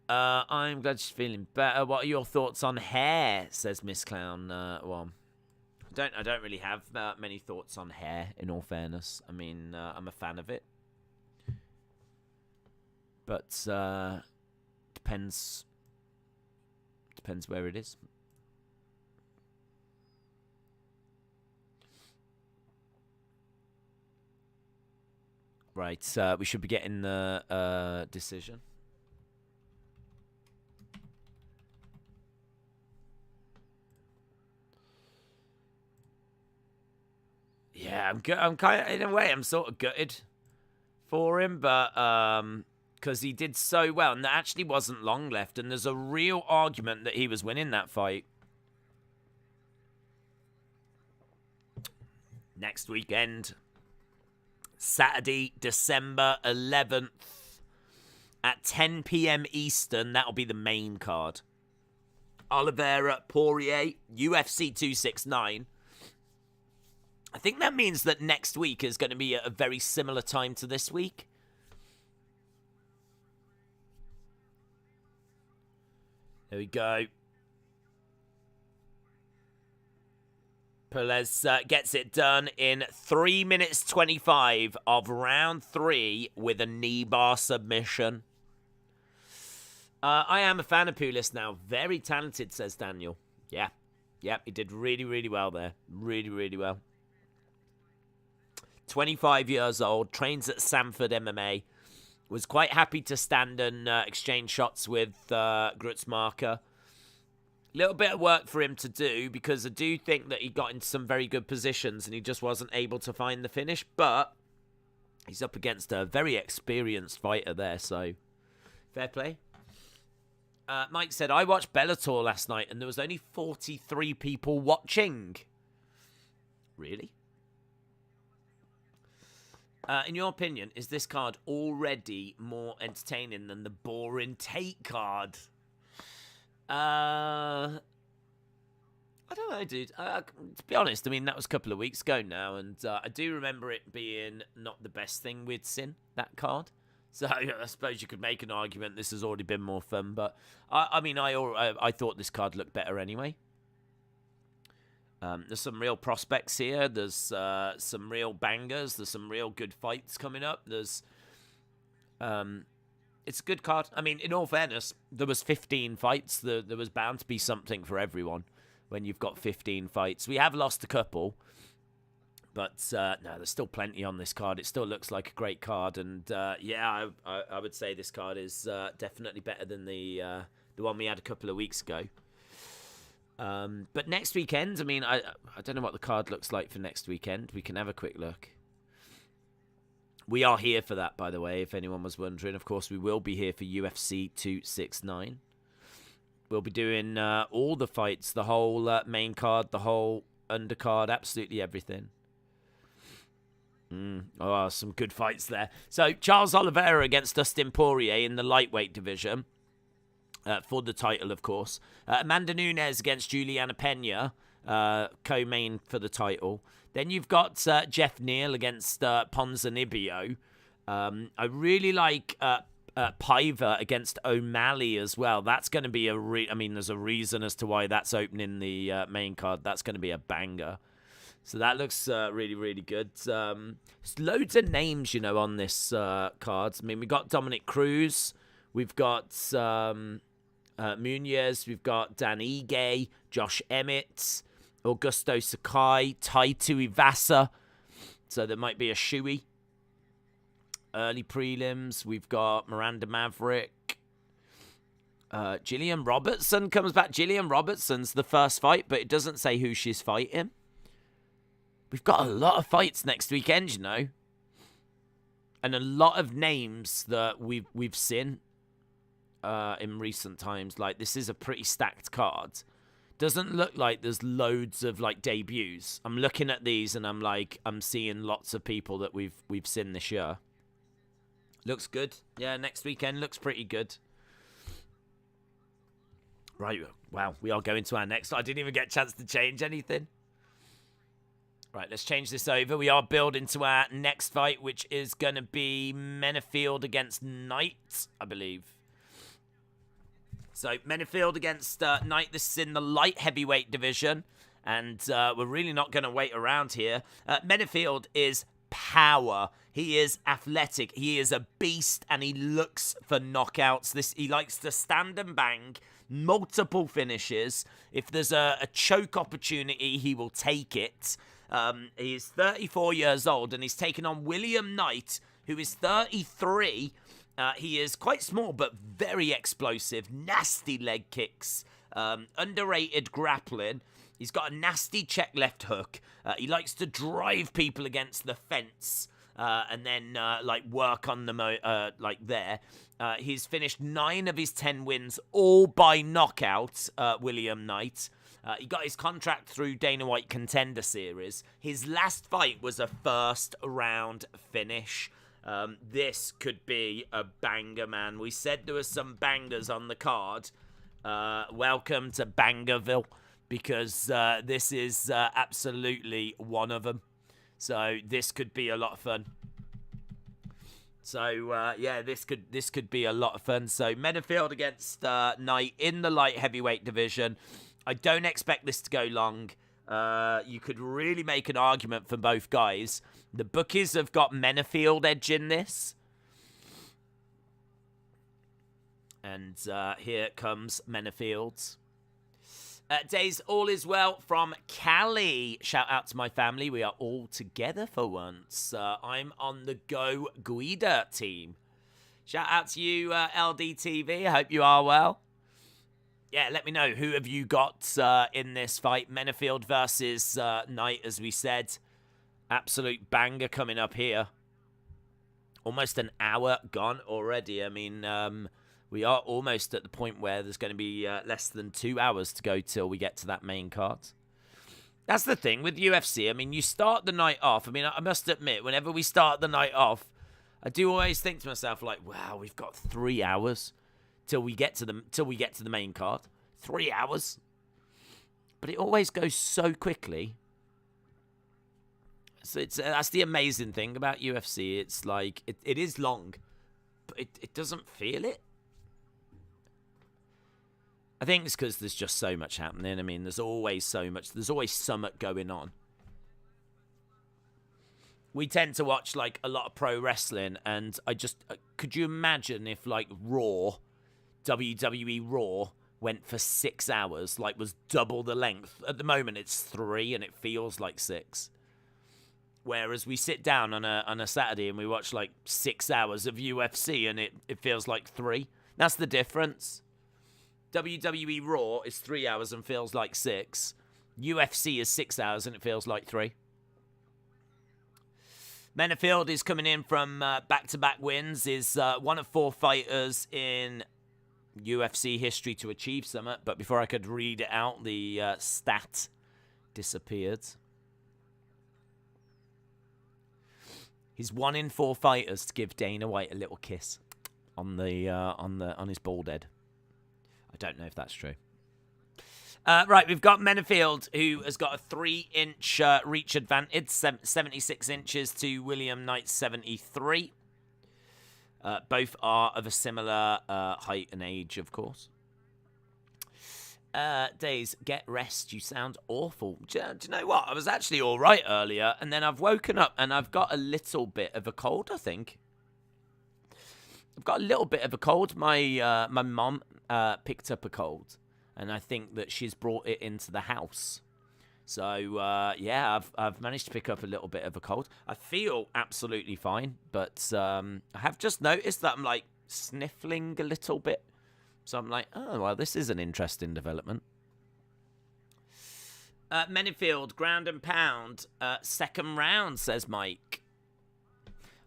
I'm glad she's feeling better. What are your thoughts on hair, says Miss Clown one. I don't really have many thoughts on hair, in all fairness. I mean, I'm a fan of it. But depends where it is. Right, we should be getting the decision. Yeah, I'm good. I'm kind of, in a way, I'm sort of gutted for him, but because he did so well, and there actually wasn't long left, and there's a real argument that he was winning that fight. Next weekend, Saturday, December 11th at 10 p.m. Eastern. That'll be the main card. Oliveira, Poirier, UFC 269. I think that means that next week is going to be at a very similar time to this week. There we go. Perez gets it done in 3 minutes 25 of round 3 with a knee bar submission. I am a fan of Pulis now. Very talented, says Daniel. Yeah. Yep, he did really, really well there. Really, really well. 25 years old, trains at Sanford MMA. Was quite happy to stand and exchange shots with Grutzmarker. Little bit of work for him to do, because I do think that he got into some very good positions and he just wasn't able to find the finish, but he's up against a very experienced fighter there, so fair play. Mike said, I watched Bellator last night and there was only 43 people watching. Really? In your opinion, is this card already more entertaining than the boring Tate card? I don't know, dude. To be honest, I mean, that was a couple of weeks ago now, and I do remember it being not the best thing we'd seen, that card. So I suppose you could make an argument this has already been more fun, but I mean, I thought this card looked better anyway. There's some real prospects here. There's some real bangers. There's some real good fights coming up. There's it's a good card. I mean, in all fairness, there was 15 fights. There was bound to be something for everyone when you've got 15 fights. We have lost a couple, but no, there's still plenty on this card. It still looks like a great card, and yeah, I would say this card is definitely better than the one we had a couple of weeks ago. But next weekend, I mean, I don't know what the card looks like for next weekend. We can have a quick look. We are here for that, by the way, if anyone was wondering. Of course, we will be here for UFC 269. We'll be doing all the fights, the whole main card, the whole undercard, absolutely everything. Oh, some good fights there. So, Charles Oliveira against Dustin Poirier in the lightweight division. For the title, of course. Amanda Nunes against Juliana Pena, co-main for the title. Then you've got Jeff Neal against Ponzinibbio. I really like Paiva against O'Malley as well. That's going to be I mean, there's a reason as to why that's opening the main card. That's going to be a banger. So that looks really, really good. There's loads of names, you know, on this card. I mean, we've got Dominic Cruz. We've got Munoz. We've got Dan Ige, Josh Emmett, Augusto Sakai, Tai Tuivasa. So there might be a shoey. Early prelims. We've got Miranda Maverick. Gillian Robertson comes back. Gillian Robertson's the first fight, but it doesn't say who she's fighting. We've got a lot of fights next weekend, you know. And a lot of names that we've seen in recent times. Like, this is a pretty stacked card. Doesn't look like there's loads of like debuts. I'm looking at these and I'm seeing lots of people that we've seen this year. Looks good. Yeah, next weekend looks pretty good. Right, wow, we are going to our next. I didn't even get a chance to change anything. Right, let's change this over. We are building to our next fight, which is going to be Menefield against Knight, I believe. So, Menefield against Knight. This is in the light heavyweight division. And we're really not going to wait around here. Menefield is power. He is athletic. He is a beast, and he looks for knockouts. He likes to stand and bang. Multiple finishes. If there's a choke opportunity, he will take it. He is 34 years old, and he's taken on William Knight, who is 33. He is quite small, but very explosive. Nasty leg kicks. Underrated grappling. He's got a nasty check left hook. He likes to drive people against the fence and then like work on them like there. He's finished 9 of his 10 wins, all by knockout, William Knight. He got his contract through Dana White Contender Series. His last fight was a first-round finish. This could be a banger, man. We said there were some bangers on the card. Welcome to Bangerville, because this is absolutely one of them. So this could be a lot of fun. So, yeah, this could be a lot of fun. So, Menafield against Knight in the light heavyweight division. I don't expect this to go long. You could really make an argument for both guys. The bookies have got Menafield edge in this. And here comes Menafield. Days, all is well from Cali. Shout out to my family. We are all together for once. I'm on the Go Guida team. Shout out to you, LDTV. I hope you are well. Yeah, let me know. Who have you got in this fight? Menafield versus Knight, as we said. Absolute banger coming up here. Almost an hour gone already. I mean, we are almost at the point where there's going to be less than 2 hours to go till we get to that main card. That's the thing with UFC. I mean, you start the night off. I mean, I must admit, whenever we start the night off, I do always think to myself, like, wow, we've got 3 hours till we get to the main card. 3 hours. But it always goes so quickly. So that's the amazing thing about UFC. It's like, it is long, but it doesn't feel it. I think it's because there's just so much happening. I mean, there's always something going on. We tend to watch, like, a lot of pro wrestling, and I just... could you imagine if, like, Raw, WWE Raw, went for 6 hours, like, was double the length? At the moment, it's 3, and it feels like 6. Whereas we sit down on a Saturday and we watch, like, 6 hours of UFC, and it feels like 3. That's the difference. WWE Raw is 3 hours and feels like 6. UFC is 6 hours and it feels like 3. Menafield is coming in from back-to-back wins. Is one of 4 fighters in UFC history to achieve something. But before I could read it out, the stat disappeared. He's 1 in 4 fighters to give Dana White a little kiss on his bald head. I don't know if that's true. Right, we've got Menafield, who has got a 3-inch reach advantage, 76 inches to William Knight's 73. Both are of a similar height and age, of course. Days, get rest. You sound awful. Do you know what? I was actually all right earlier, and then I've woken up and I've got a little bit of a cold, I think. I've got a little bit of a cold. My mum picked up a cold, and I think that she's brought it into the house. So, yeah, I've managed to pick up a little bit of a cold. I feel absolutely fine, but I have just noticed that I'm, like, sniffling a little bit. So I'm like, oh, well, this is an interesting development. Menafield, ground and pound, second round, says Mike.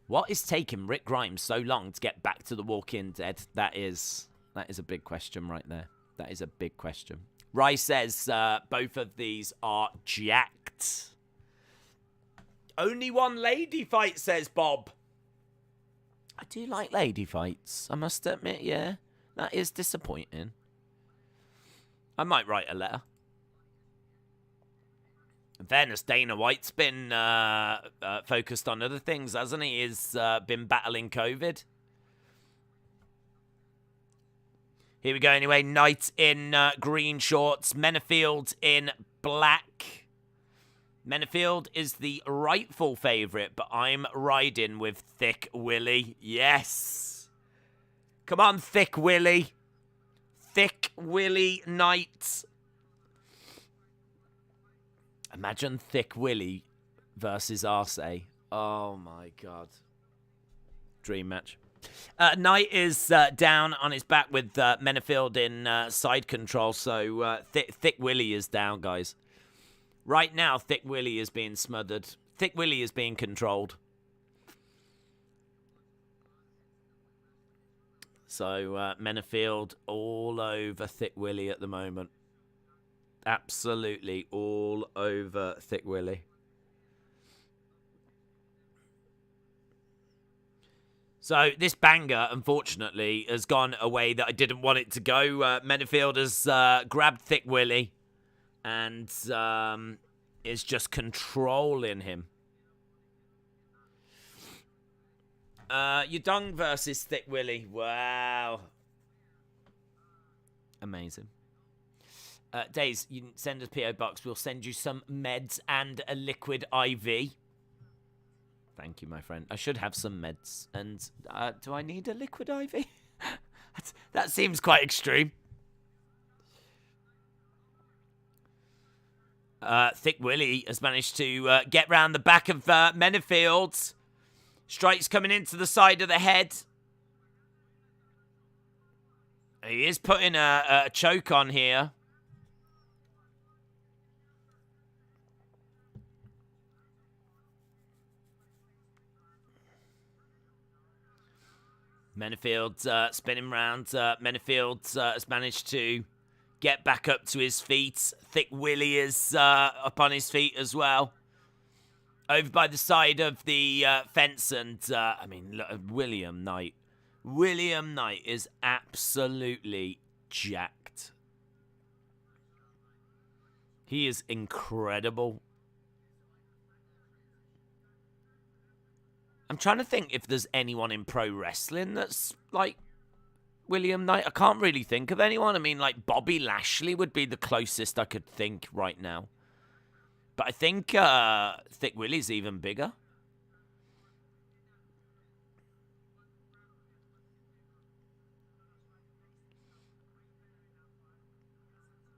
What is taking Rick Grimes so long to get back to the Walking Dead? That is a big question right there. That is a big question. Rai says both of these are jacked. Only one lady fight, says Bob. I do like lady fights, I must admit, yeah. That is disappointing. I might write a letter. In fairness, Dana White's been focused on other things, hasn't he? He's been battling COVID. Here we go anyway. Knight in green shorts. Menafield in black. Menafield is the rightful favourite, but I'm riding with Thick Willie. Yes. Come on, Thick Willie. Thick Willie Knight. Imagine Thick Willie versus Arce. Oh, my God. Dream match. Knight is down on his back with Menafield in side control. So Thick Willie is down, guys. Right now, Thick Willie is being smothered. Thick Willie is being controlled. So, Menafield all over Thick Willie at the moment. Absolutely all over Thick Willie. So, this banger, unfortunately, has gone a way that I didn't want it to go. Menafield has grabbed Thick Willie and is just controlling him. Yudong versus Thick Willie. Wow. Amazing. Days, you can send us a P.O. box. We'll send you some meds and a liquid IV. Thank you, my friend. I should have some meds. And do I need a liquid IV? That seems quite extreme. Thick Willie has managed to get round the back of Menafield. Strikes coming into the side of the head. He is putting a choke on here. Menafield spinning round. Menafield has managed to get back up to his feet. Thick Willie is up on his feet as well. Over by the side of the fence. And, I mean, look, William Knight. William Knight is absolutely jacked. He is incredible. I'm trying to think if there's anyone in pro wrestling that's like William Knight. I can't really think of anyone. I mean, like Bobby Lashley would be the closest I could think right now. But I think Thick Willie's even bigger.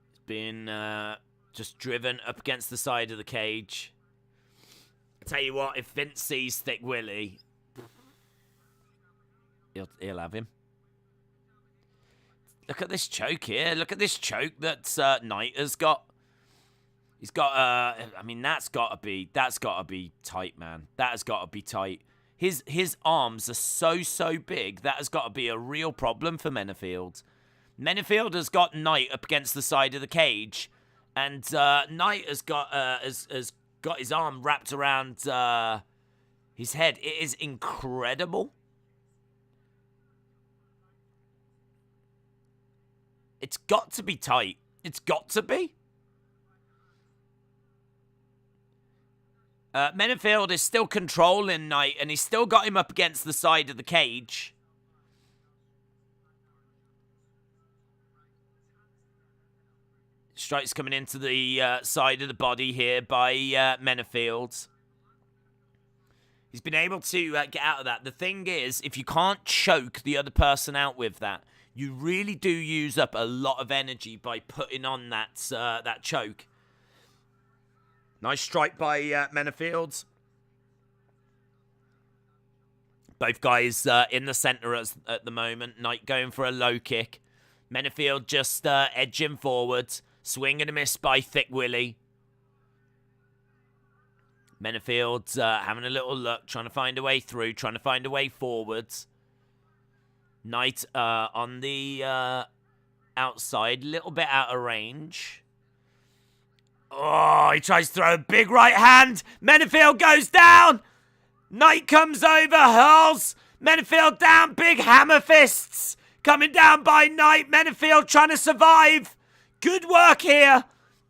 He's been just driven up against the side of the cage. Tell you what, if Vince sees Thick Willie, he'll have him. Look at this choke here. Look at this choke that Knight has got. He's got. I mean, that's got to be tight, man. That has got to be tight. His arms are so big. That has got to be a real problem for Menafield. Menafield has got Knight up against the side of the cage, and Knight has got got his arm wrapped around his head. It is incredible. It's got to be tight. It's got to be. Menafield is still controlling Knight, and he's still got him up against the side of the cage. Strikes coming into the side of the body here by Menafield. He's been able to get out of that. The thing is, if you can't choke the other person out with that, you really do use up a lot of energy by putting on that that choke. Nice strike by Menafield. Both guys in the center at the moment. Knight going for a low kick. Menafield just edging forward. Swing and a miss by Thick Willie. Menafield having a little look, trying to find a way through, trying to find a way forwards. Knight on the outside, a little bit out of range. Oh, he tries to throw a big right hand. Menafield goes down. Knight comes over, hurls. Menafield down, big hammer fists. Coming down by Knight. Menafield trying to survive. Good work here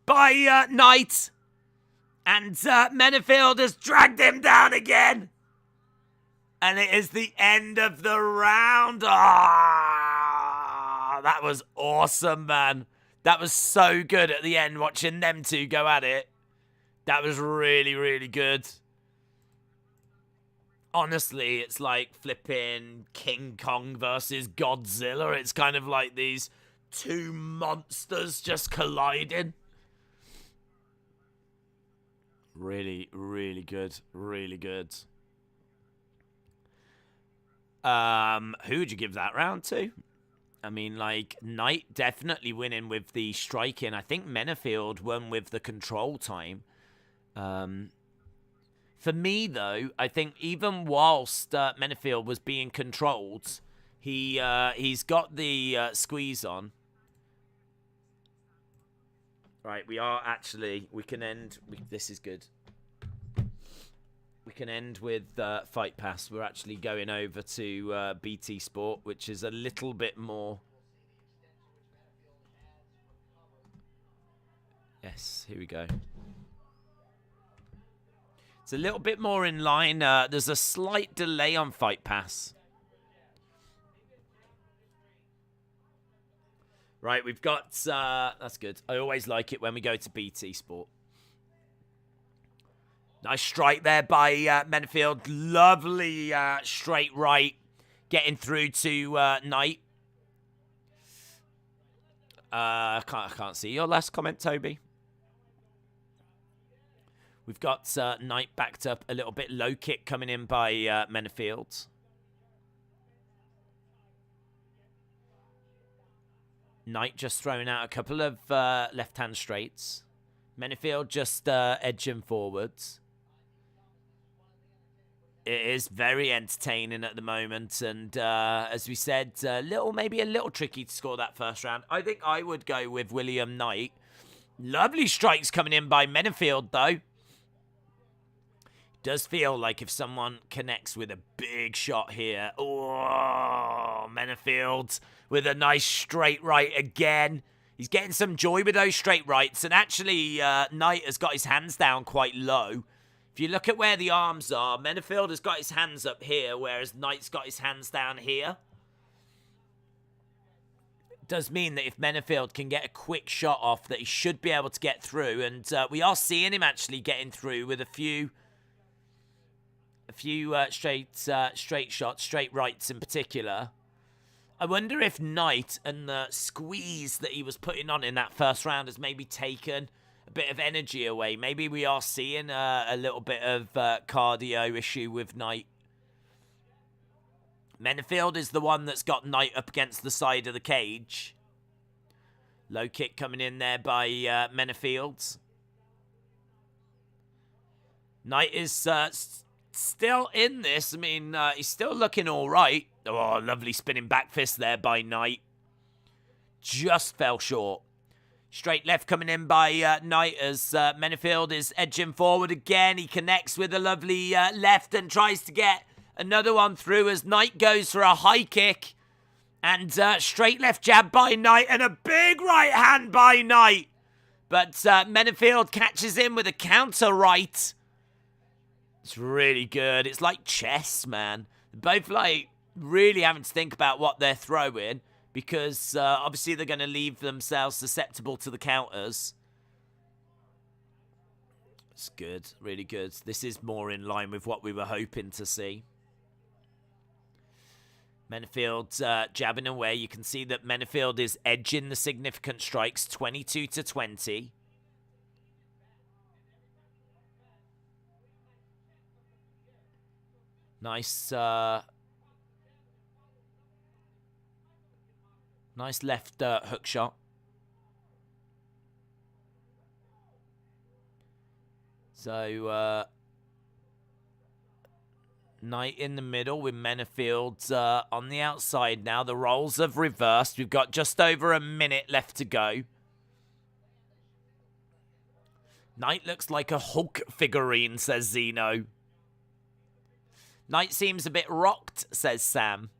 by Knight. And Menafield has dragged him down again. And it is the end of the round. Ah, that was awesome, man. That was so good at the end, watching them two go at it. That was really, really good. Honestly, it's like flipping King Kong versus Godzilla. It's kind of like these two monsters just colliding. Really, really good. Really good. Who would you give that round to? I mean, like, Knight definitely winning with the striking. I think Menafield won with the control time. For me, though, I think even whilst Menafield was being controlled, he's got the squeeze on. Right, we can end. This is good. We can end with Fight Pass. We're actually going over to BT Sport, which is a little bit more. Yes, here we go. It's a little bit more in line. There's a slight delay on Fight Pass. Right, we've got... that's good. I always like it when we go to BT Sport. Nice strike there by Menafield. Lovely straight right. Getting through to Knight. I can't see your last comment, Toby. We've got Knight backed up a little bit. Low kick coming in by Menafield. Knight just throwing out a couple of left-hand straights. Menafield just edging forwards. It is very entertaining at the moment, and as we said, maybe a little tricky to score that first round. I think I would go with William Knight. Lovely strikes coming in by Menafield, though. Does feel like if someone connects with a big shot here. Oh, Menafield with a nice straight right again. He's getting some joy with those straight rights, and actually, Knight has got his hands down quite low. If you look at where the arms are, Menafield has got his hands up here, whereas Knight's got his hands down here. It does mean that if Menafield can get a quick shot off, that he should be able to get through. And we are seeing him actually getting through with a few straight shots, straight rights in particular. I wonder if Knight and the squeeze that he was putting on in that first round has maybe taken a bit of energy away. Maybe we are seeing a little bit of cardio issue with Knight. Menafield is the one that's got Knight up against the side of the cage. Low kick coming in there by Menafield. Knight is still in this. I mean, he's still looking all right. Oh, lovely spinning back fist there by Knight. Just fell short. Straight left coming in by Knight as Menafield is edging forward again. He connects with a lovely left and tries to get another one through as Knight goes for a high kick. And straight left jab by Knight and a big right hand by Knight. But Menafield catches him with a counter right. It's really good. It's like chess, man. They're both like really having to think about what they're throwing. Because obviously they're going to leave themselves susceptible to the counters. It's good. Really good. This is more in line with what we were hoping to see. Menafield jabbing away. You can see that Menafield is edging the significant strikes. 22-20. Nice... Nice left hook shot. So, Knight in the middle with Menafield on the outside now. The roles have reversed. We've got just over a minute left to go. Knight looks like a Hulk figurine, says Zeno. Knight seems a bit rocked, says Sam.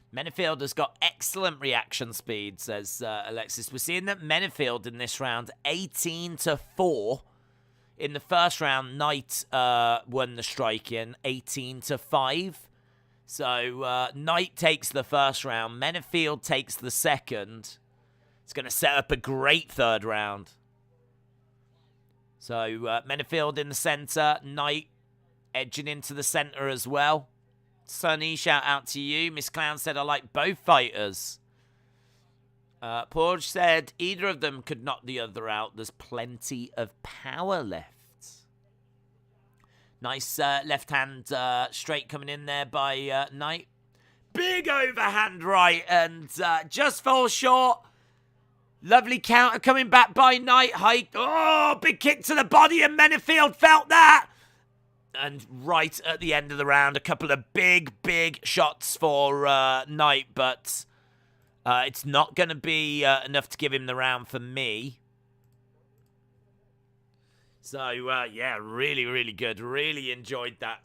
Menafield has got excellent reaction speed, says Alexis. We're seeing that Menafield in this round, 18-4. In the first round, Knight won the strike-in, 18-5. So Knight takes the first round. Menafield takes the second. It's going to set up a great third round. So Menafield in the center. Knight edging into the center as well. Sunny, shout out to you. Miss Clown said, I like both fighters. Porge said, either of them could knock the other out. There's plenty of power left. Nice left hand straight coming in there by Knight. big overhand right and just falls short. Lovely counter coming back by Knight. Oh, big kick to the body, and Menefield felt that. And right at the end of the round, a couple of big shots for Knight, but it's not going to be enough to give him the round for me. So, yeah, really good. Really enjoyed that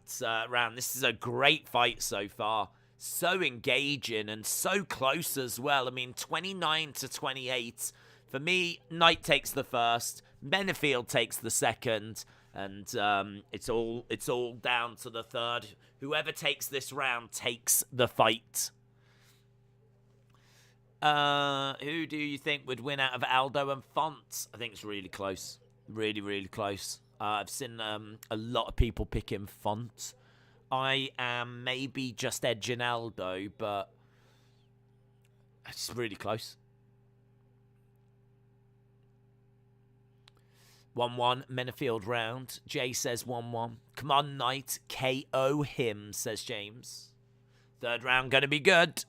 round. This is a great fight so far. So engaging and so close as well. I mean, 29-28. For me, Knight takes the first. Menefield takes the second. And it's all down to the third. Whoever takes this round takes the fight. Who do you think would win out of Aldo and Font? I think it's really close. Really close. I've seen a lot of people picking Font. I am maybe just edging Aldo, but it's really close. 1-1, Menefield round. Jay says 1-1. Come on, Knight. KO him, says James. Third round going to be good.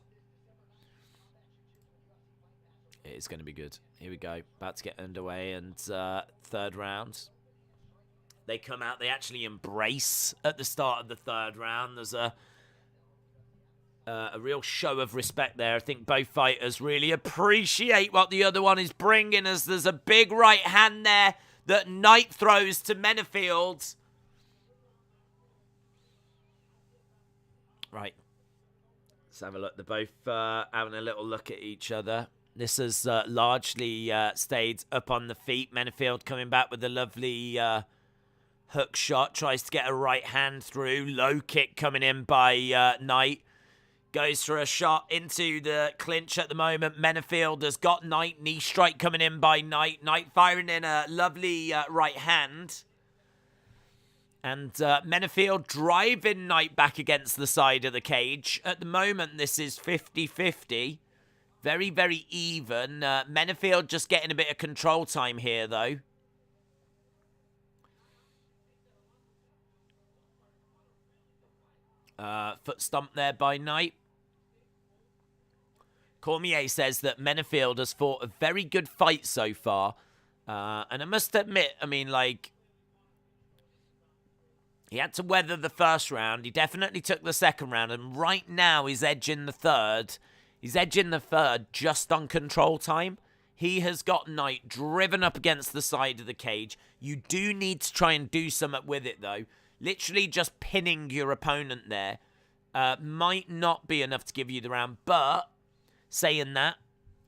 It is going to be good. Here we go. About to get underway. And third round. They come out. They actually embrace at the start of the third round. There's a real show of respect there. I think both fighters really appreciate what the other one is bringing, as there's a big right hand there that Knight throws to Menefield. Right. Let's have a look. They're both having a little look at each other. This has largely stayed up on the feet. Menefield coming back with a lovely hook shot. Tries to get a right hand through. Low kick coming in by Knight. Goes for a shot into the clinch at the moment. Menefield has got Knight. Knee strike coming in by Knight. Knight firing in a lovely right hand. And Menefield driving Knight back against the side of the cage. At the moment, this is 50-50. Very even. Menefield just getting a bit of control time here, though. Foot stomp there by Knight. Cormier says that Menefield has fought a very good fight so far. And I must admit, I mean, like, he had to weather the first round. He definitely took the second round. And right now, he's edging the third. He's edging the third just on control time. He has got Knight driven up against the side of the cage. You do need to try and do something with it, though. Literally just pinning your opponent there might not be enough to give you the round. But saying that,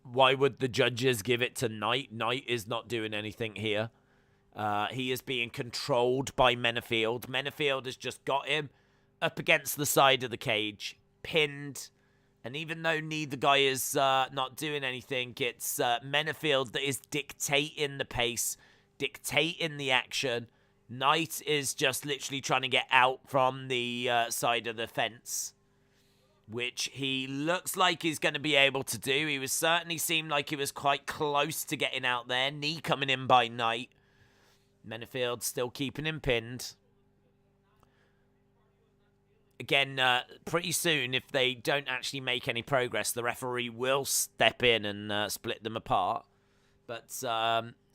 why would the judges give it to Knight? Knight is not doing anything here. He is being controlled by Menefield. Menefield has just got him up against the side of the cage, pinned. And even though neither guy is not doing anything, it's Menefield that is dictating the pace, dictating the action. Knight is just literally trying to get out from the side of the fence, which he looks like he's going to be able to do. He was certainly seemed like he was quite close to getting out there. Knee coming in by Knight. Menefield still keeping him pinned. Again, pretty soon, if they don't actually make any progress, the referee will step in and split them apart. But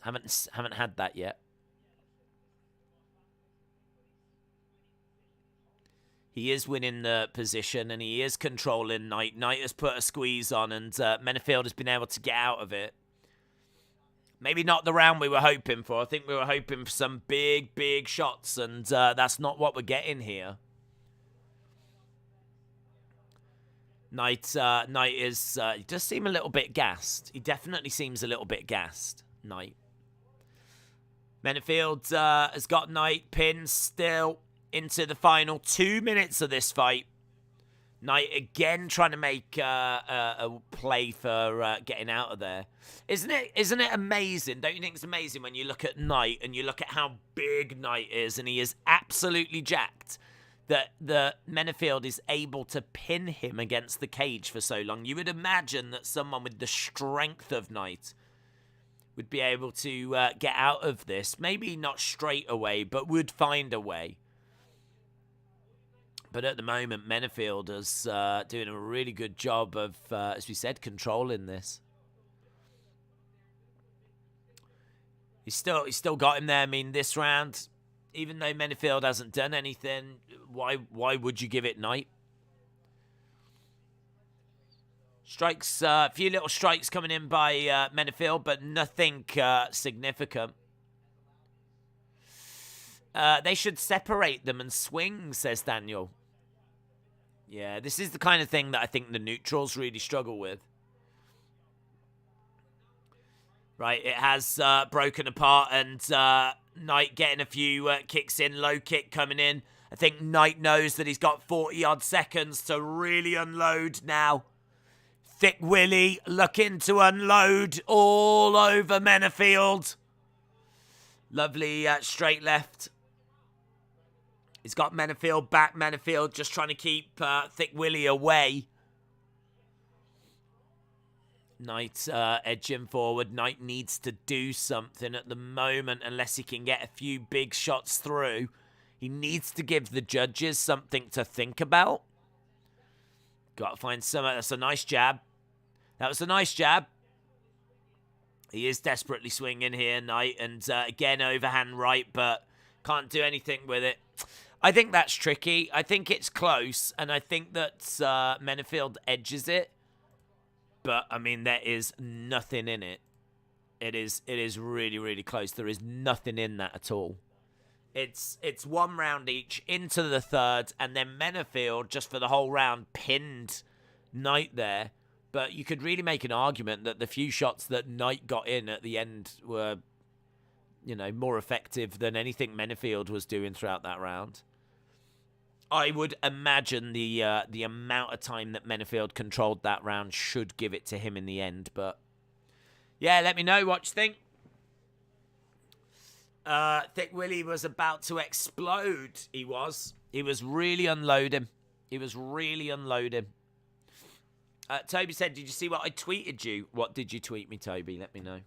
haven't had that yet. He is winning the position, and he is controlling Knight. Knight has put a squeeze on, and Menefield has been able to get out of it. Maybe not the round we were hoping for. I think we were hoping for some big shots, and that's not what we're getting here. Knight is, he does seem a little bit gassed. He definitely seems a little bit gassed, Knight. Menefield has got Knight pinned still into the final 2 minutes of this fight. Knight again trying to make a play for getting out of there. Isn't it amazing? Don't you think it's amazing when you look at Knight and you look at how big Knight is, and he is absolutely jacked, that the Menefield is able to pin him against the cage for so long? You would imagine that someone with the strength of Knight would be able to get out of this. Maybe not straight away, but would find a way. But at the moment, Menefield is doing a really good job of, as we said, controlling this. He's still got him there. I mean, this round, even though Menefield hasn't done anything, why would you give it Knight? Strikes, a few little strikes coming in by Menefield, but nothing significant. They should separate them and swing, says Daniel. Yeah, this is the kind of thing that I think the neutrals really struggle with. Right, it has broken apart, and Knight getting a few kicks in, low kick coming in. I think Knight knows that he's got 40-odd seconds to really unload now. Thick Willie looking to unload all over Menefield. Lovely straight left. He's got Menefield back. Menefield just trying to keep Thick Willie away. Knight edging forward. Knight needs to do something at the moment unless he can get a few big shots through. He needs to give the judges something to think about. Got to find some. That's a nice jab. That was a nice jab. He is desperately swinging here, Knight. And again, overhand right, but can't do anything with it. I think that's tricky. I think it's close. And I think that Menefield edges it. But, I mean, there is nothing in it. It is really, really close. There is nothing in that at all. It's one round each into the third. And then Menefield, just for the whole round, pinned Knight there. But you could really make an argument that the few shots that Knight got in at the end were, you know, more effective than anything Menefield was doing throughout that round. I would imagine the amount of time that Menefield controlled that round should give it to him in the end. But, yeah, let me know what you think. Thick Willie was about to explode. He was really unloading. He was really unloading. Toby said, did you see what I tweeted you? What did you tweet me, Toby? Let me know.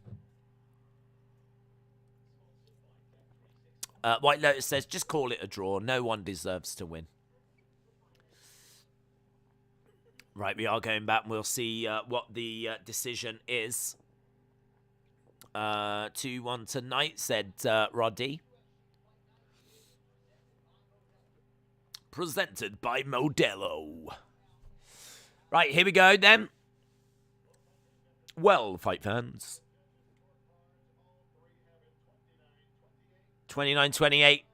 White Lotus says, just call it a draw. No one deserves to win. Right, we are going back and we'll see what the decision is. 2-1 tonight, said Roddy. Presented by Modelo. Right, here we go then. Well, fight fans. 29-28.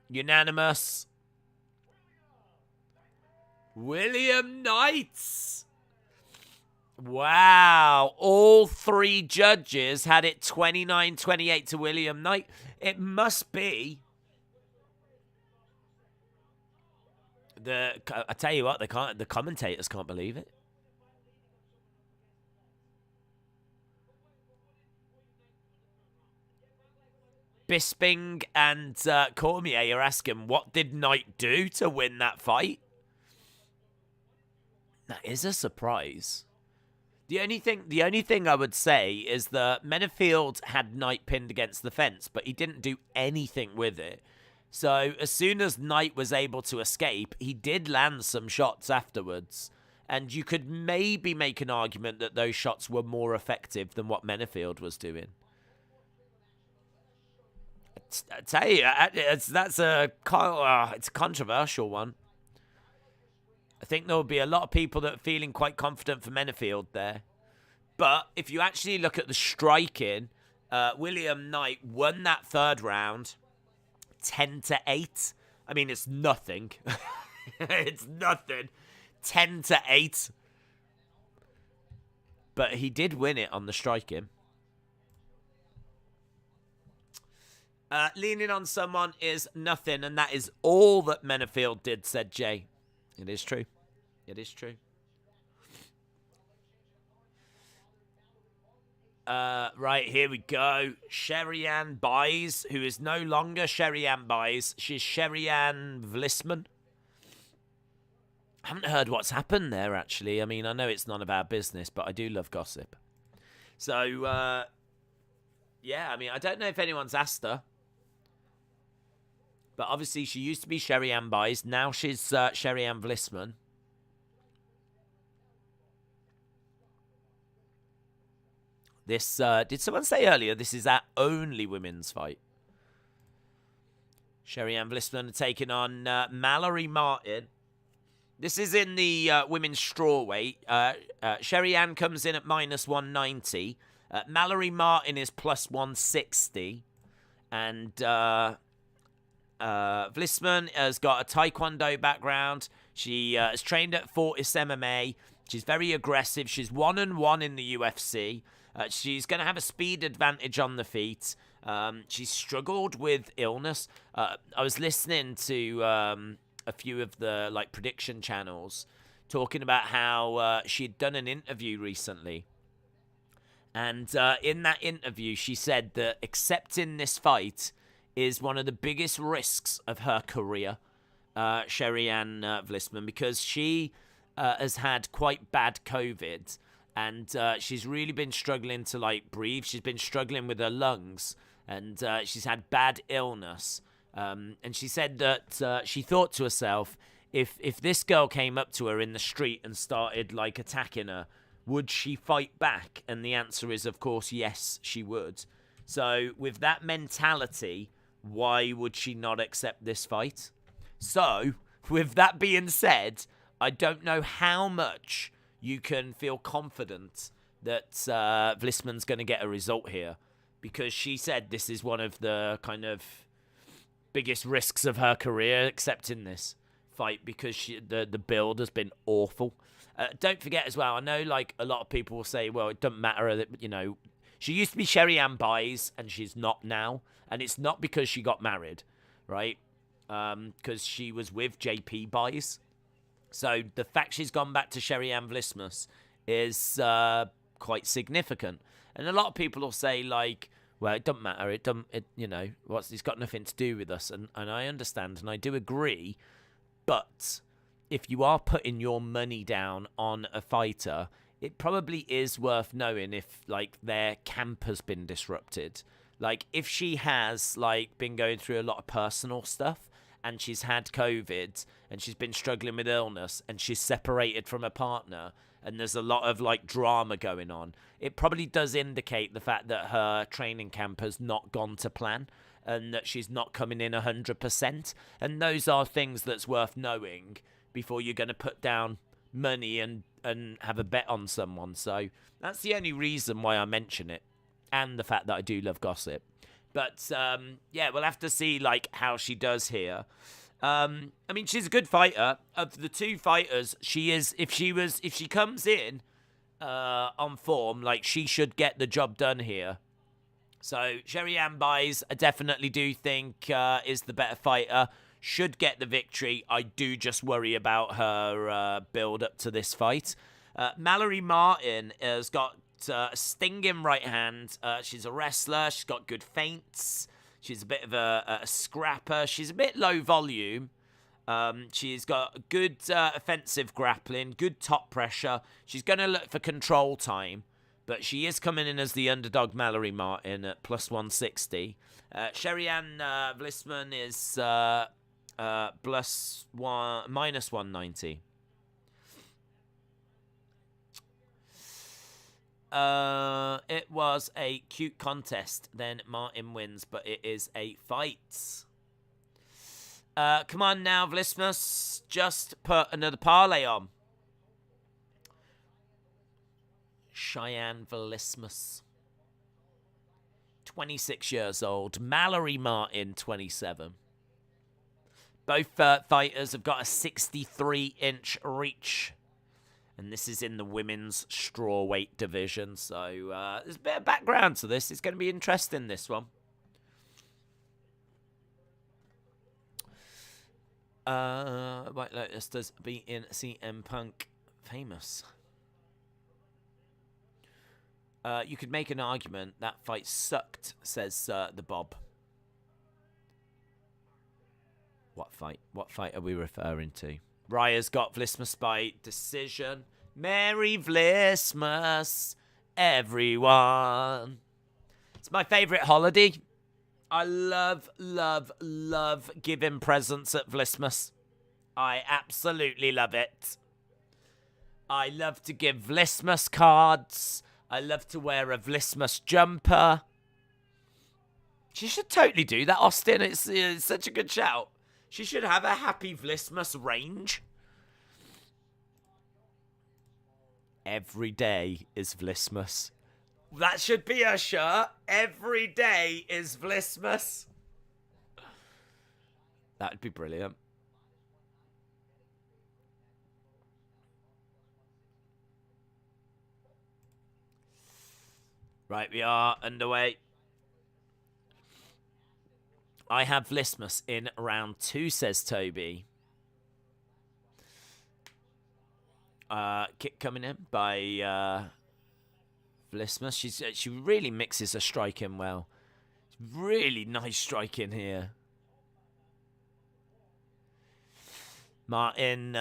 Unanimous. William Knight. Wow. All three judges had it 29-28 to William Knight. It must be. I tell you what, the commentators can't believe it. Bisping and Cormier are asking, what did Knight do to win that fight? That is a surprise. The only thing I would say is that Menefield had Knight pinned against the fence, but he didn't do anything with it. So as soon as Knight was able to escape, he did land some shots afterwards. And you could maybe make an argument that those shots were more effective than what Menefield was doing. I tell you, it's a controversial one. I think there will be a lot of people that are feeling quite confident for Menefield there. But if you actually look at the striking, William Knight won that third round 10-8. I mean, it's nothing. It's nothing. 10-8. But he did win it on the striking. Leaning on someone is nothing, and that is all that Menefield did, said Jay. It is true. It is true. Right, here we go. Sherry-Ann Buys, who is no longer Sherry-Ann Buys. She's Sherry-Ann Vlisman. I haven't heard what's happened there, actually. I mean, I know it's none of our business, but I do love gossip. So, yeah, I mean, I don't know if anyone's asked her. But obviously, she used to be Sherry Ann Baez. Now she's Sherry Ann Vlisman. This, did someone say earlier, this is our only women's fight? Sherry Ann Vlisman taking on Mallory Martin. This is in the women's strawweight. Sherry Ann comes in at -190. Mallory Martin is +160. And Vlisman has got a Taekwondo background. She has trained at Fortis MMA. She's very aggressive. She's 1-1 in the UFC. She's going to have a speed advantage on the feet. She's struggled with illness. I was listening to a few of the prediction channels talking about how she'd done an interview recently. And in that interview, she said that accepting this fight is one of the biggest risks of her career, Sherry Ann Vlisman, because she has had quite bad COVID, and she's really been struggling to breathe. She's been struggling with her lungs, and she's had bad illness. And she said that she thought to herself, if this girl came up to her in the street and started attacking her, would she fight back? And the answer is, of course, yes, she would. So with that mentality, why would she not accept this fight? So, with that being said, I don't know how much you can feel confident that Vlisman's going to get a result here, because she said this is one of the kind of biggest risks of her career, accepting this fight, because the build has been awful. Don't forget as well, I know a lot of people will say, well, it doesn't matter that, she used to be Sherry Ann Baez and she's not now. And it's not because she got married, right? Because she was with JP Baez. So the fact she's gone back to Sherry Ann Vlisman is quite significant. And a lot of people will say, well, it doesn't matter. It's got nothing to do with us. And I understand and I do agree. But if you are putting your money down on a fighter, it probably is worth knowing if their camp has been disrupted. If she has been going through a lot of personal stuff and she's had COVID and she's been struggling with illness and she's separated from her partner and there's a lot of drama going on, it probably does indicate the fact that her training camp has not gone to plan and that she's not coming in 100%. And those are things that's worth knowing before you're going to put down money and have a bet on someone. So that's the only reason why I mention it, and the fact that I do love gossip. But yeah, we'll have to see how she does here. I mean, she's a good fighter. Of the two fighters, she is. If she comes in on form, she should get the job done here. So Sherry Ann Baez, I definitely do think is the better fighter. Should get the victory. I do just worry about her build up to this fight. Mallory Martin has got a stinging right hand. She's a wrestler. She's got good feints. She's a bit of a scrapper. She's a bit low volume. She's got good offensive grappling, good top pressure. She's going to look for control time, but she is coming in as the underdog, Mallory Martin, at +160. Sherry Ann Vlisman is -190. It was a cute contest. Then Martin wins, but it is a fight. Come on now, Vlismus. Just put another parlay on. Cheyenne Vlismus. 26 years old. Mallory Martin, 27. Both fighters have got a 63-inch reach. And this is in the women's strawweight division. So there's a bit of background to this. It's going to be interesting, this one. White Lotus does beat in CM Punk famous. You could make an argument that fight sucked, says the Bob. What fight? What fight are we referring to? Raya's got Vlismus by decision. Merry Vlismus, everyone. It's my favourite holiday. I love, love, love giving presents at Vlismus. I absolutely love it. I love to give Vlismus cards. I love to wear a Vlismus jumper. She should totally do that, Austin. It's such a good shout. She should have a Happy Vlismus range. Every day is Vlismus. That should be her shirt. Every day is Vlismus. That would be brilliant. Right, we are underway. I have Vlismus in round 2, says Toby. Kick coming in by Vlismus. She really mixes her striking well. Really nice striking here. Martin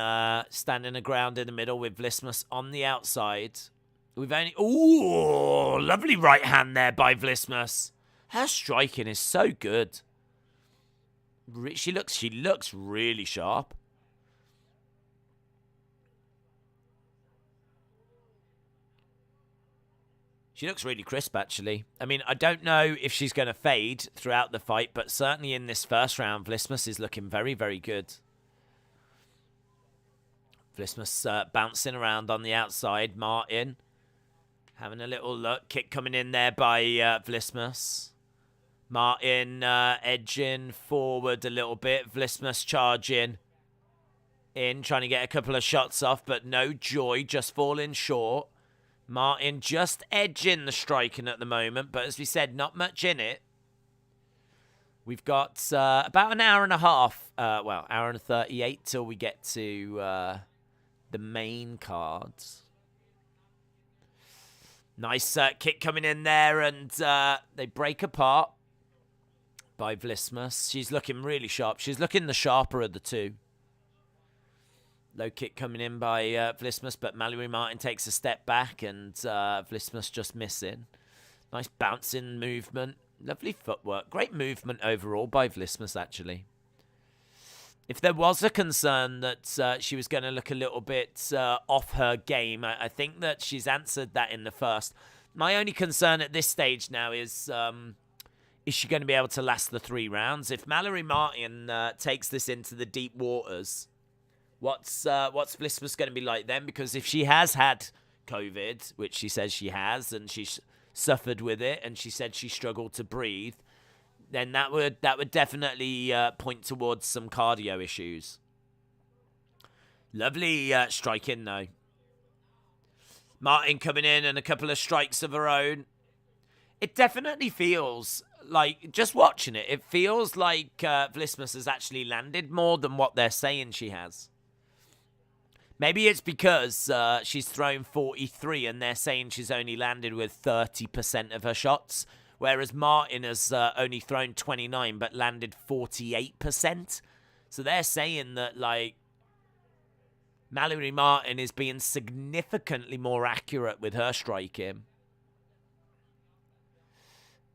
standing the ground in the middle with Vlismus on the outside. We've only... Ooh, lovely right hand there by Vlismus. Her striking is so good. She looks really sharp. She looks really crisp, actually. I mean, I don't know if she's going to fade throughout the fight, but certainly in this first round, Vlismus is looking very, very good. Vlismus bouncing around on the outside. Martin having a little look. Kick coming in there by Vlismus. Martin edging forward a little bit. Vlismus charging in, trying to get a couple of shots off, but no joy, just falling short. Martin just edging the striking at the moment, but as we said, not much in it. We've got about an hour and a half, well, hour and 38 till we get to the main cards. Nice kick coming in there, and they break apart by Vlismus. She's looking really sharp. She's looking the sharper of the two. Low kick coming in by Vlismus, but Mallory Martin takes a step back, and Vlismus just missing. Nice bouncing movement. Lovely footwork. Great movement overall by Vlismus, actually. If there was a concern that she was going to look a little bit off her game, I think that she's answered that in the first. My only concern at this stage now is she going to be able to last the 3 rounds? If Mallory Martin takes this into the deep waters, what's Vlismus going to be like then? Because if she has had COVID, which she says she has, and she's suffered with it, and she said she struggled to breathe, then that would definitely point towards some cardio issues. Lovely striking, though. Martin coming in and a couple of strikes of her own. It definitely feels like, just watching it, it feels like Vlismus has actually landed more than what they're saying she has. Maybe it's because she's thrown 43 and they're saying she's only landed with 30% of her shots, whereas Martin has only thrown 29 but landed 48%. So they're saying that, like, Mallory Martin is being significantly more accurate with her striking.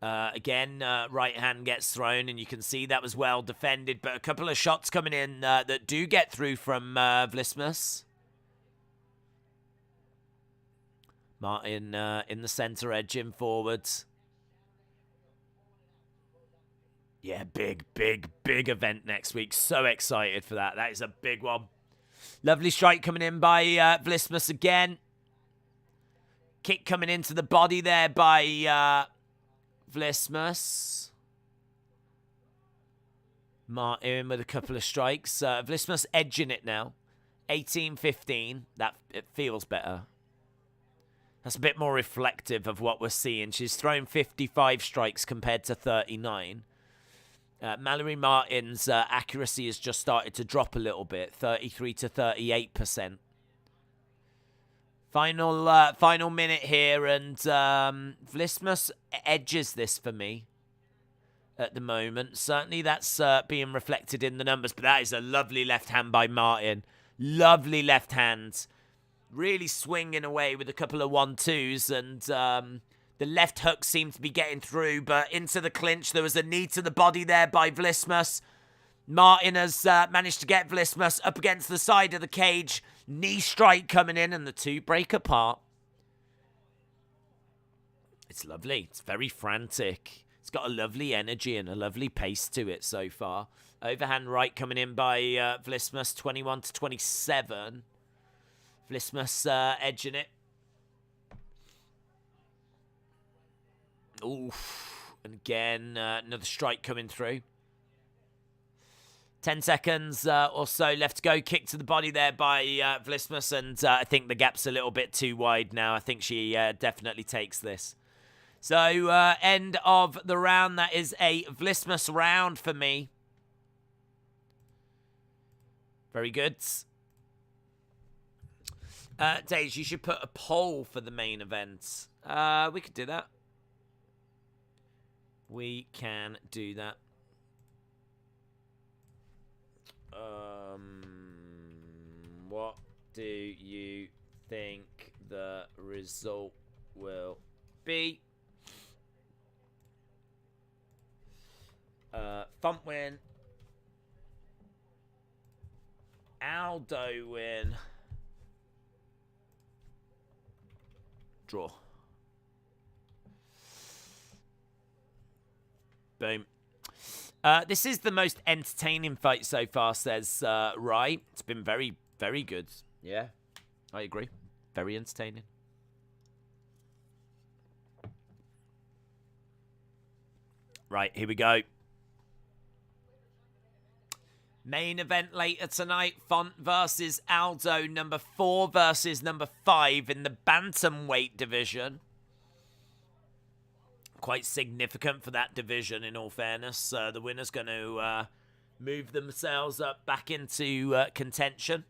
Again, right hand gets thrown, and you can see that was well defended, but a couple of shots coming in that do get through from Vlismus. Martin in the center, edging forwards. Yeah, big event next week. So excited for that. That is a big one. Lovely strike coming in by Vlismus again. Kick coming into the body there by Vlismus. Martin with a couple of strikes. Vlismus edging it now. 18-15. It feels better. That's a bit more reflective of what we're seeing. She's thrown 55 strikes compared to 39. Mallory Martin's accuracy has just started to drop a little bit. 33 to 38%. Final minute here, and Vlismus edges this for me at the moment. Certainly that's being reflected in the numbers, but that is a lovely left hand by Martin. Lovely left hand. Really swinging away with a couple of 1-2s, and The left hook seemed to be getting through, but into the clinch. There was a knee to the body there by Vlismas. Martin has managed to get Vlismas up against the side of the cage. Knee strike coming in, and the two break apart. It's lovely. It's very frantic. It's got a lovely energy and a lovely pace to it so far. Overhand right coming in by Vlismas, 21-27. Vlismas edging it. Oof. And again, another strike coming through. 10 seconds or so left to go. Kick to the body there by Vlismas. And I think the gap's a little bit too wide now. I think she definitely takes this. So, end of the round. That is a Vlismas round for me. Very good. Days, you should put a poll for the main event. We could do that. We can do that. What do you think the result will be? Thump win. Aldo win. Draw. Boom. This is the most entertaining fight so far, says Rye. It's been very, very good. Yeah, I agree. Very entertaining. Right, here we go. Main event later tonight. Font versus Aldo. Number 4 versus number 5 in the bantamweight division. Quite significant for that division, in all fairness. The winner's going to move themselves up back into contention.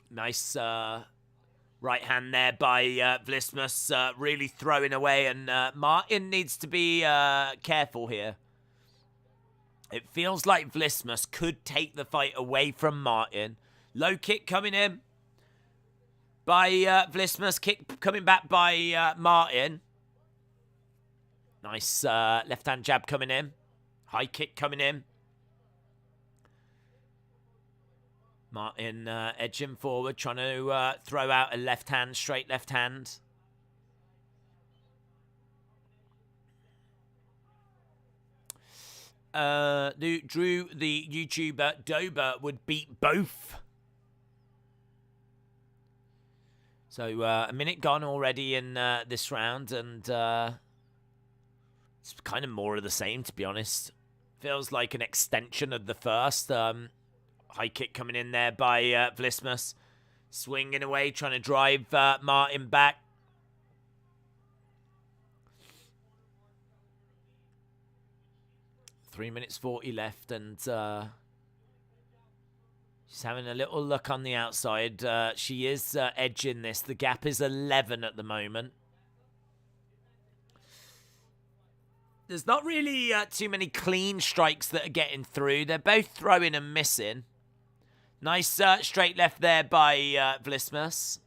Nice right hand there by Vlismas, really throwing away. And Martin needs to be careful here. It feels like Vlismas could take the fight away from Martin. Low kick coming in by Vlismas. Kick coming back by Martin. Nice left-hand jab coming in. High kick coming in. Martin edging forward, trying to throw out a left hand, straight left hand. Drew, the YouTuber Dober, would beat both. So a minute gone already in this round, and it's kind of more of the same, to be honest. Feels like an extension of the first. High kick coming in there by Vlismas. Swinging away, trying to drive Martin back. Three minutes 40 left, and she's having a little look on the outside. She is edging this. The gap is 11 at the moment. There's not really too many clean strikes that are getting through. They're both throwing and missing. Nice straight left there by Vlismas.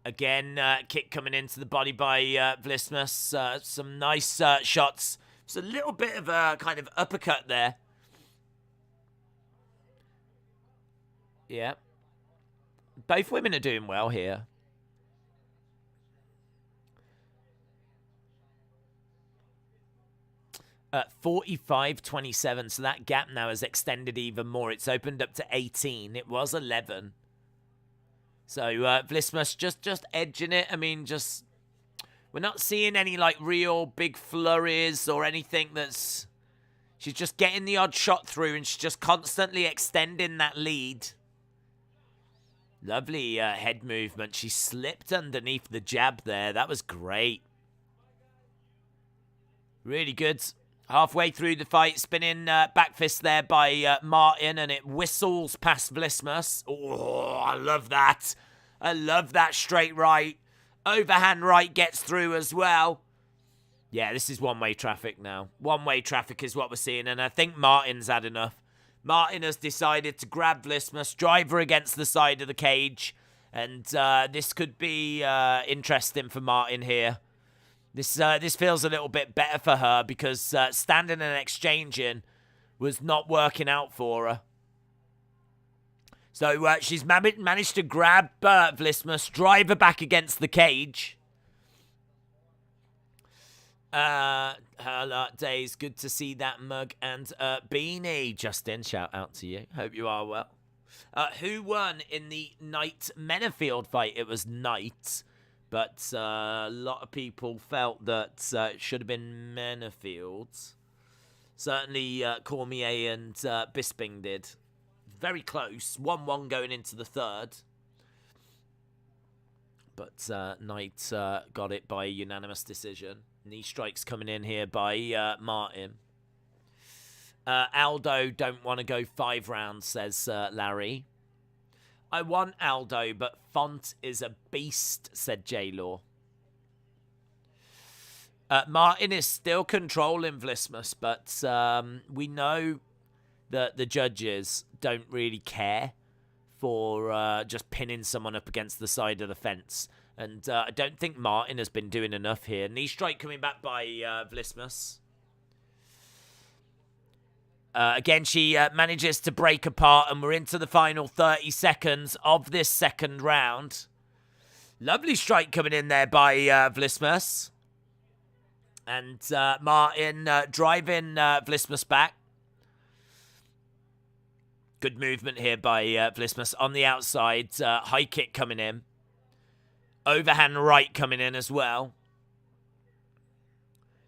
Again, kick coming into the body by Vlismas. Some nice shots. It's a little bit of a kind of uppercut there. Yeah. Both women are doing well here. At 45-27, so that gap now has extended even more. It's opened up to 18. It was 11. So Vlismas just edging it. I mean, just we're not seeing any like real big flurries or anything that's. She's just getting the odd shot through, and she's just constantly extending that lead. Lovely head movement. She slipped underneath the jab there. That was great. Really good. Halfway through the fight, spinning back fist there by Martin, and it whistles past Vlismas. Oh, I love that. I love that straight right. Overhand right gets through as well. Yeah, this is one-way traffic now. One-way traffic is what we're seeing, and I think Martin's had enough. Martin has decided to grab Vlismas, drive her against the side of the cage, And this could be interesting for Martin here. This feels a little bit better for her because standing and exchanging was not working out for her. So she's managed to grab Vlismas, drive her back against the cage. Hello, Days. Good to see that mug and beanie. Justin, shout out to you. Hope you are well. Who won in the Knight Menafield fight? It was Knight, but a lot of people felt that it should have been Menafield. Certainly Cormier and Bisping did. Very close. 1-1 going into the third. But Knight got it by unanimous decision. Knee strikes coming in here by Martin. Aldo don't want to go 5 rounds, says Larry. I want Aldo, but Font is a beast, said J-Law. Martin is still controlling Vlismas, but we know that the judges don't really care for just pinning someone up against the side of the fence. And I don't think Martin has been doing enough here. Knee strike coming back by Vlismas. Again, she manages to break apart, and we're into the final 30 seconds of this second round. Lovely strike coming in there by Vlismas. And Martin driving Vlismas back. Good movement here by Vlismas on the outside. High kick coming in. Overhand right coming in as well.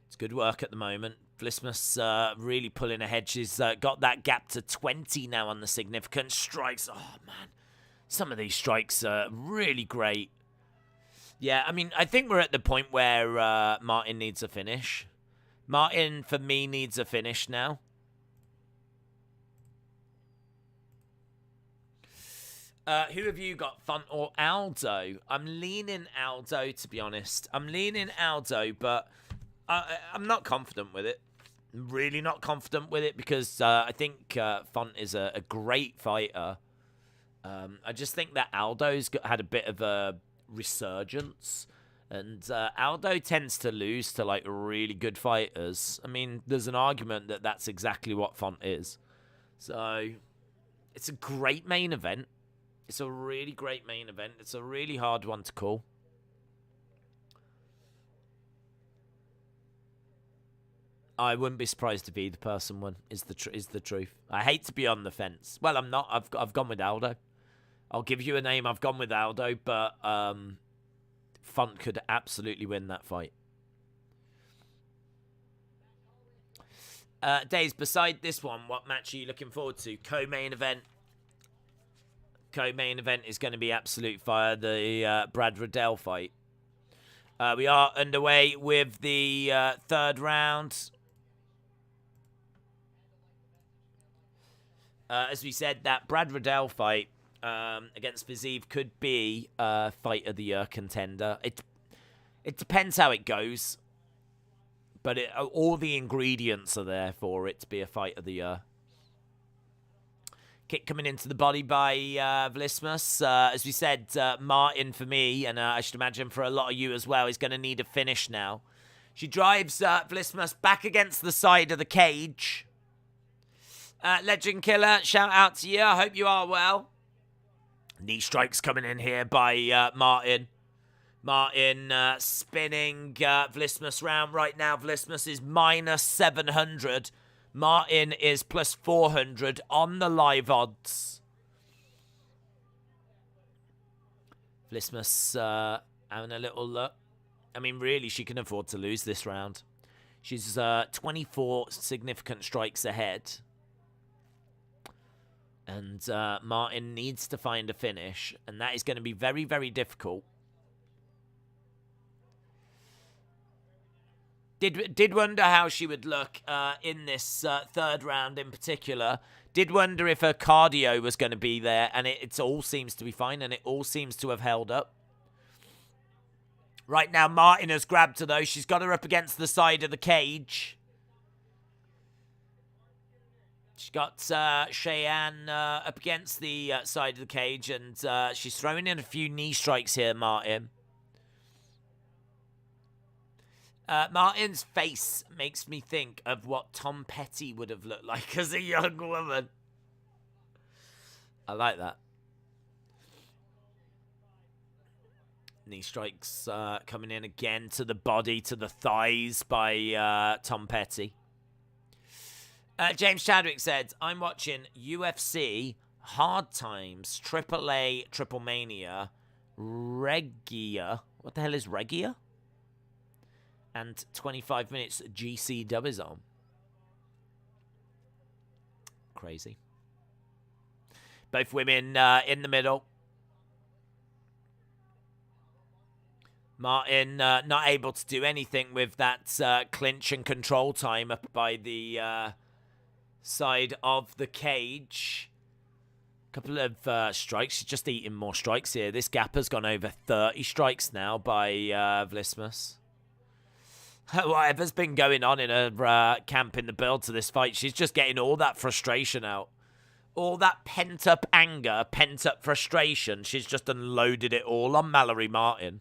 It's good work at the moment. Vlismas really pulling ahead. She's got that gap to 20 now on the significant strikes. Oh, man. Some of these strikes are really great. Yeah, I mean, I think we're at the point where Martin needs a finish. Martin, for me, needs a finish now. Who have you got, Font or Aldo? I'm leaning Aldo, to be honest. I'm leaning Aldo, but I'm not confident with it. I'm really not confident with it because I think Font is a great fighter. I just think that Aldo's had a bit of a resurgence. And Aldo tends to lose to, like, really good fighters. I mean, there's an argument that that's exactly what Font is. So, it's a great main event. It's a really great main event. It's a really hard one to call. I wouldn't be surprised if either person won. Is the truth. I hate to be on the fence. Well, I'm not. I've gone with Aldo. I'll give you a name. I've gone with Aldo, but Font could absolutely win that fight. Days, beside this one, what match are you looking forward to? Co-main event. Co-main event is going to be absolute fire. The Brad Riddell fight. We are underway with the third round. As we said, that Brad Riddell fight against Fiziev could be a fight of the year contender. It depends how it goes, but all the ingredients are there for it to be a fight of the year. Kick coming into the body by Vlismas. As we said, Martin for me, and I should imagine for a lot of you as well, is going to need a finish now. She drives Vlismas back against the side of the cage. Legend Killer, shout out to you. I hope you are well. Knee strikes coming in here by Martin. Martin spinning Vlismas round. Right now, Vlismas is minus 700. Martin is plus 400 on the live odds. Vlismas having a little look. I mean, really, she can afford to lose this round. She's 24 significant strikes ahead. And Martin needs to find a finish. And that is going to be very, very difficult. Did wonder how she would look in this third round in particular. Did wonder if her cardio was going to be there. And it all seems to be fine. And it all seems to have held up. Right now, Martin has grabbed her, though. She's got her up against the side of the cage. She's got Cheyenne up against the side of the cage, and she's throwing in a few knee strikes here, Martin. Martin's face makes me think of what Tom Petty would have looked like as a young woman. I like that. Knee strikes coming in again to the body, to the thighs by Tom Petty. James Chadwick said, I'm watching UFC, Hard Times, AAA, Triple Mania, Regia. What the hell is Regia? And 25 minutes GC dub is on. Crazy. Both women in the middle. Martin not able to do anything with that clinch and control time up by the side of the cage. Couple of strikes. She's just eating more strikes here. This gap has gone over 30 strikes now by Vlismas. Whatever's been going on in her camp in the build to this fight, she's just getting all that frustration out. All that pent-up anger, pent-up frustration. She's just unloaded it all on Mallory Martin.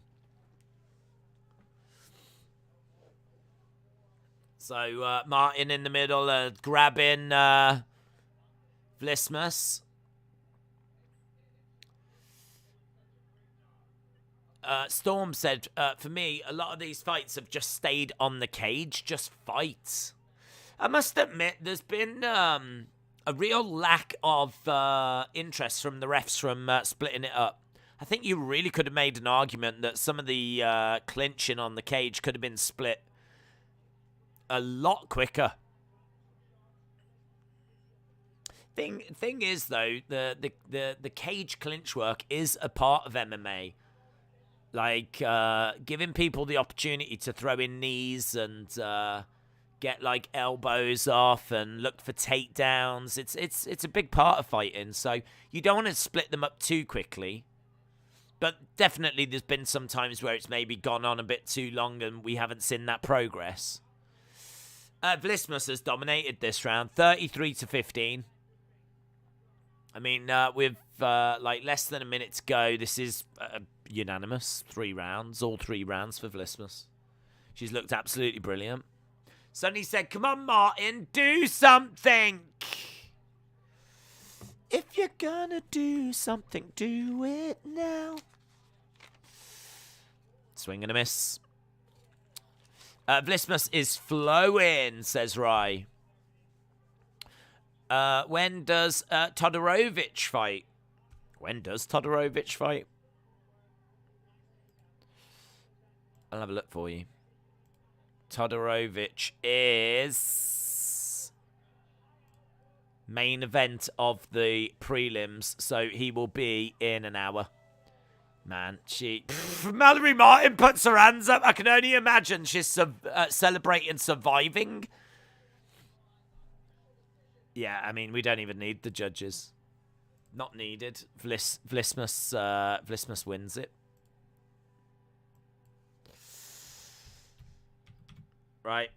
So, Martin in the middle, grabbing Vlismas. Storm said, for me, a lot of these fights have just stayed on the cage, just fights. I must admit, there's been a real lack of interest from the refs from splitting it up. I think you really could have made an argument that some of the clinching on the cage could have been split a lot quicker. Thing is, though, the cage clinch work is a part of MMA. Like, giving people the opportunity to throw in knees and get, like, elbows off and look for takedowns. It's a big part of fighting, so you don't want to split them up too quickly. But definitely there's been some times where it's maybe gone on a bit too long and we haven't seen that progress. Vlismas has dominated this round, 33-15. I mean, with like less than a minute to go, this is unanimous. 3 rounds, all 3 rounds for Vlismas. She's looked absolutely brilliant. Sonny said, come on, Martin, do something. If you're gonna do something, do it now. Swing and a miss. Vlismas is flowing, says Rye. When does Todorovic fight? When does Todorovic fight? I'll have a look for you. Todorovic is main event of the prelims, so he will be in an hour. Man, Mallory Martin puts her hands up. I can only imagine she's celebrating surviving. Yeah, I mean, we don't even need the judges. Not needed. Vlismas wins it. Right.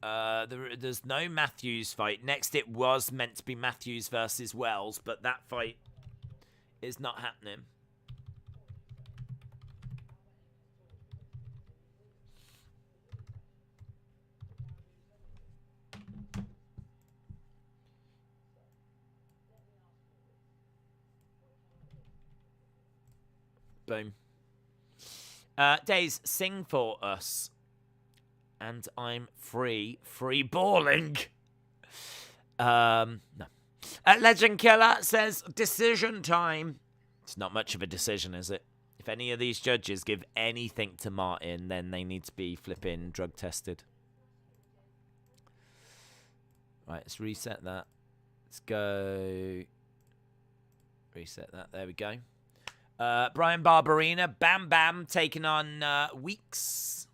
There's no Matthews fight. Next, it was meant to be Matthews versus Wells, but that fight is not happening. Boom. Days, sing for us. And I'm free balling. No. Legend Killer says, decision time. It's not much of a decision, is it? If any of these judges give anything to Martin, then they need to be flipping drug tested. Right, let's reset that. Let's go. Reset that. There we go. Brian Barberina, Bam Bam, taking on Weeks.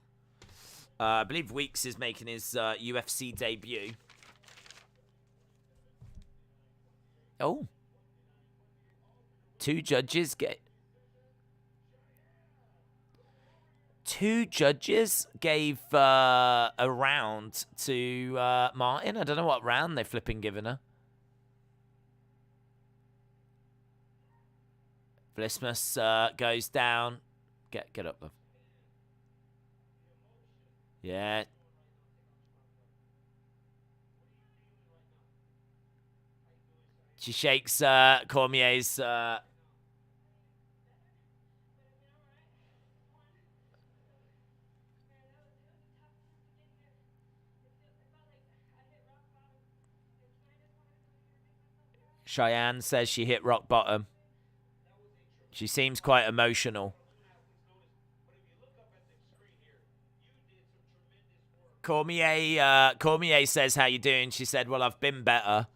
I believe Weeks is making his UFC debut. Oh. 2 2 judges gave a round to Martin. I don't know what round they're flipping giving her. Vlismas goes down. Get up, love. Yeah. She shakes Cormier's... Cheyenne says she hit rock bottom. She seems quite emotional. Cormier says, how you doing? She said, well, I've been better,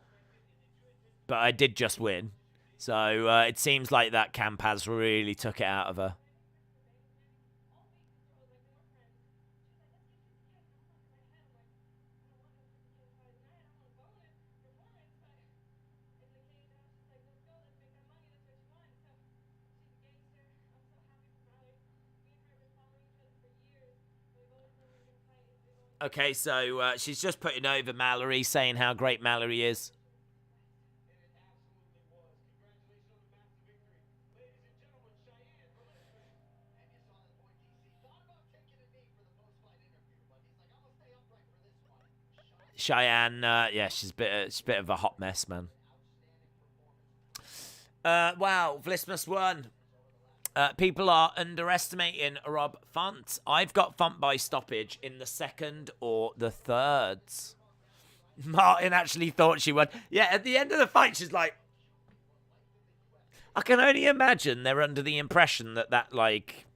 but I did just win. So it seems like that camp has really took it out of her. Okay, so she's just putting over Mallory, saying how great Mallory is. Cheyenne, yeah, she's a bit of a hot mess, man. Wow, Vlismas won. People are underestimating Rob Font. I've got Font by stoppage in the 2nd or the 3rd. Martin actually thought she won. Yeah, at the end of the fight, she's like... I can only imagine they're under the impression that like,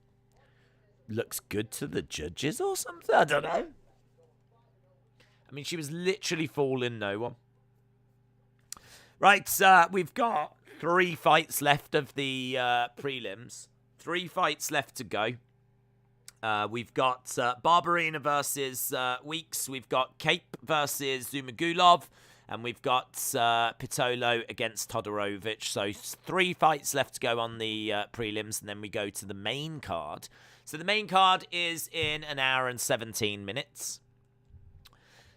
looks good to the judges or something. I don't know. I mean, she was literally fooling no one. Right, we've got 3 fights left of the prelims. 3 fights left to go. We've got Barbarina versus Weeks. We've got Cape versus Zumagulov. And we've got Pitolo against Todorovic. So 3 fights left to go on the prelims. And then we go to the main card. So the main card is in 1 hour and 17 minutes.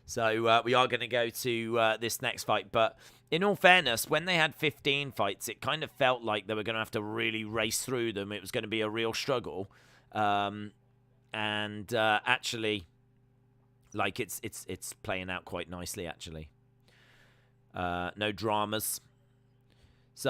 So we are going to go to this next fight. But in all fairness, when they had 15 fights, it kind of felt like they were going to have to really race through them. It was going to be a real struggle. Actually, like, it's playing out quite nicely, actually. No dramas. So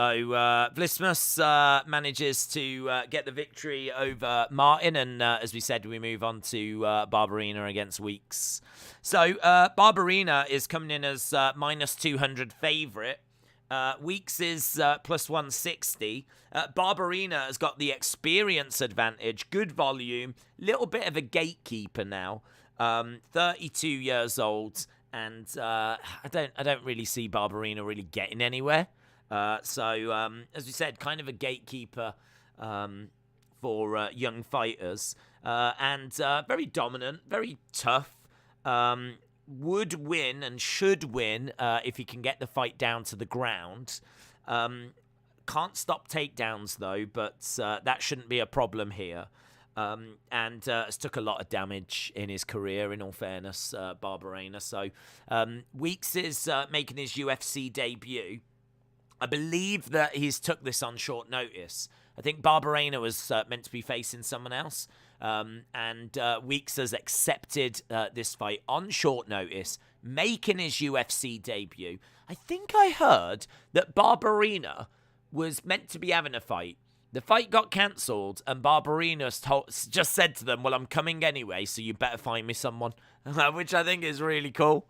Vlismas manages to get the victory over Martin, and as we said, we move on to Barbarina against Weeks. So Barbarina is coming in as minus 200 favorite. Weeks is plus 160. Barbarina has got the experience advantage, good volume, little bit of a gatekeeper now. 32 years old, and I don't really see Barbarina really getting anywhere. So as we said, kind of a gatekeeper for young fighters, and very dominant, very tough. Would win and should win if he can get the fight down to the ground. Can't stop takedowns though, but that shouldn't be a problem here. And has took a lot of damage in his career, in all fairness, Barbarina. So Weeks is making his UFC debut. I believe that he's took this on short notice. I think Barbarina was meant to be facing someone else. And Weeks has accepted this fight on short notice, making his UFC debut. I think I heard that Barbarina was meant to be having a fight. The fight got cancelled, and Barbarina just said to them, well, I'm coming anyway, so you better find me someone, which I think is really cool.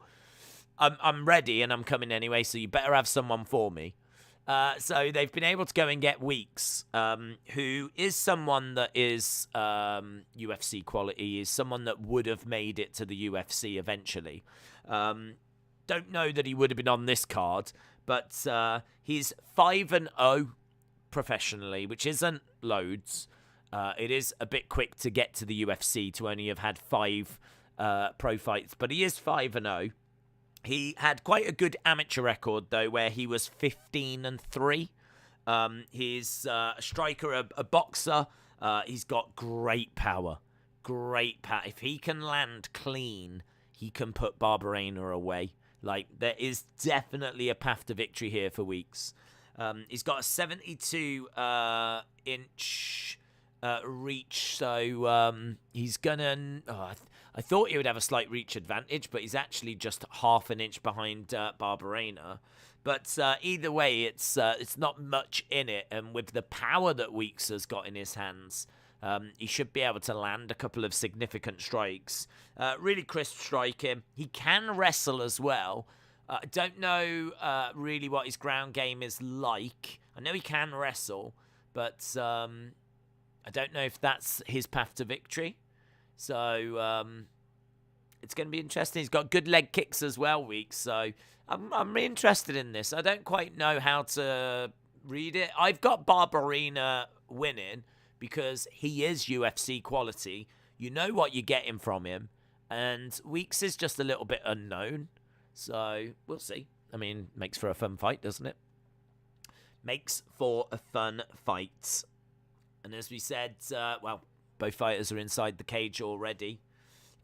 I'm ready, and I'm coming anyway, so you better have someone for me. So they've been able to go and get Weeks, who is someone that is UFC quality, is someone that would have made it to the UFC eventually. Don't know that he would have been on this card, but he's 5-0 professionally, which isn't loads. It is a bit quick to get to the UFC to only have had 5 pro fights, but he is 5-0. He had quite a good amateur record, though, where he was 15-3. He's a striker, a boxer. He's got great power. great pat. If he can land clean, he can put Barberena away. Like, there is definitely a path to victory here for Weeks. He's got a 72-inch reach, so he's gonna... I thought he would have a slight reach advantage, but he's actually just half an inch behind Barberena. But either way, it's not much in it, and with the power that Weeks has got in his hands, he should be able to land a couple of significant strikes. Really crisp striking. He can wrestle as well. I don't know really what his ground game is like. I know he can wrestle, but I don't know if that's his path to victory. So it's going to be interesting. He's got good leg kicks as well, Weeks. So I'm really interested in this. I don't quite know how to read it. I've got Barberena winning because he is UFC quality. You know what you're getting from him. And Weeks is just a little bit unknown. So we'll see. I mean, makes for a fun fight, doesn't it? Makes for a fun fight. And as we said, well, both fighters are inside the cage already.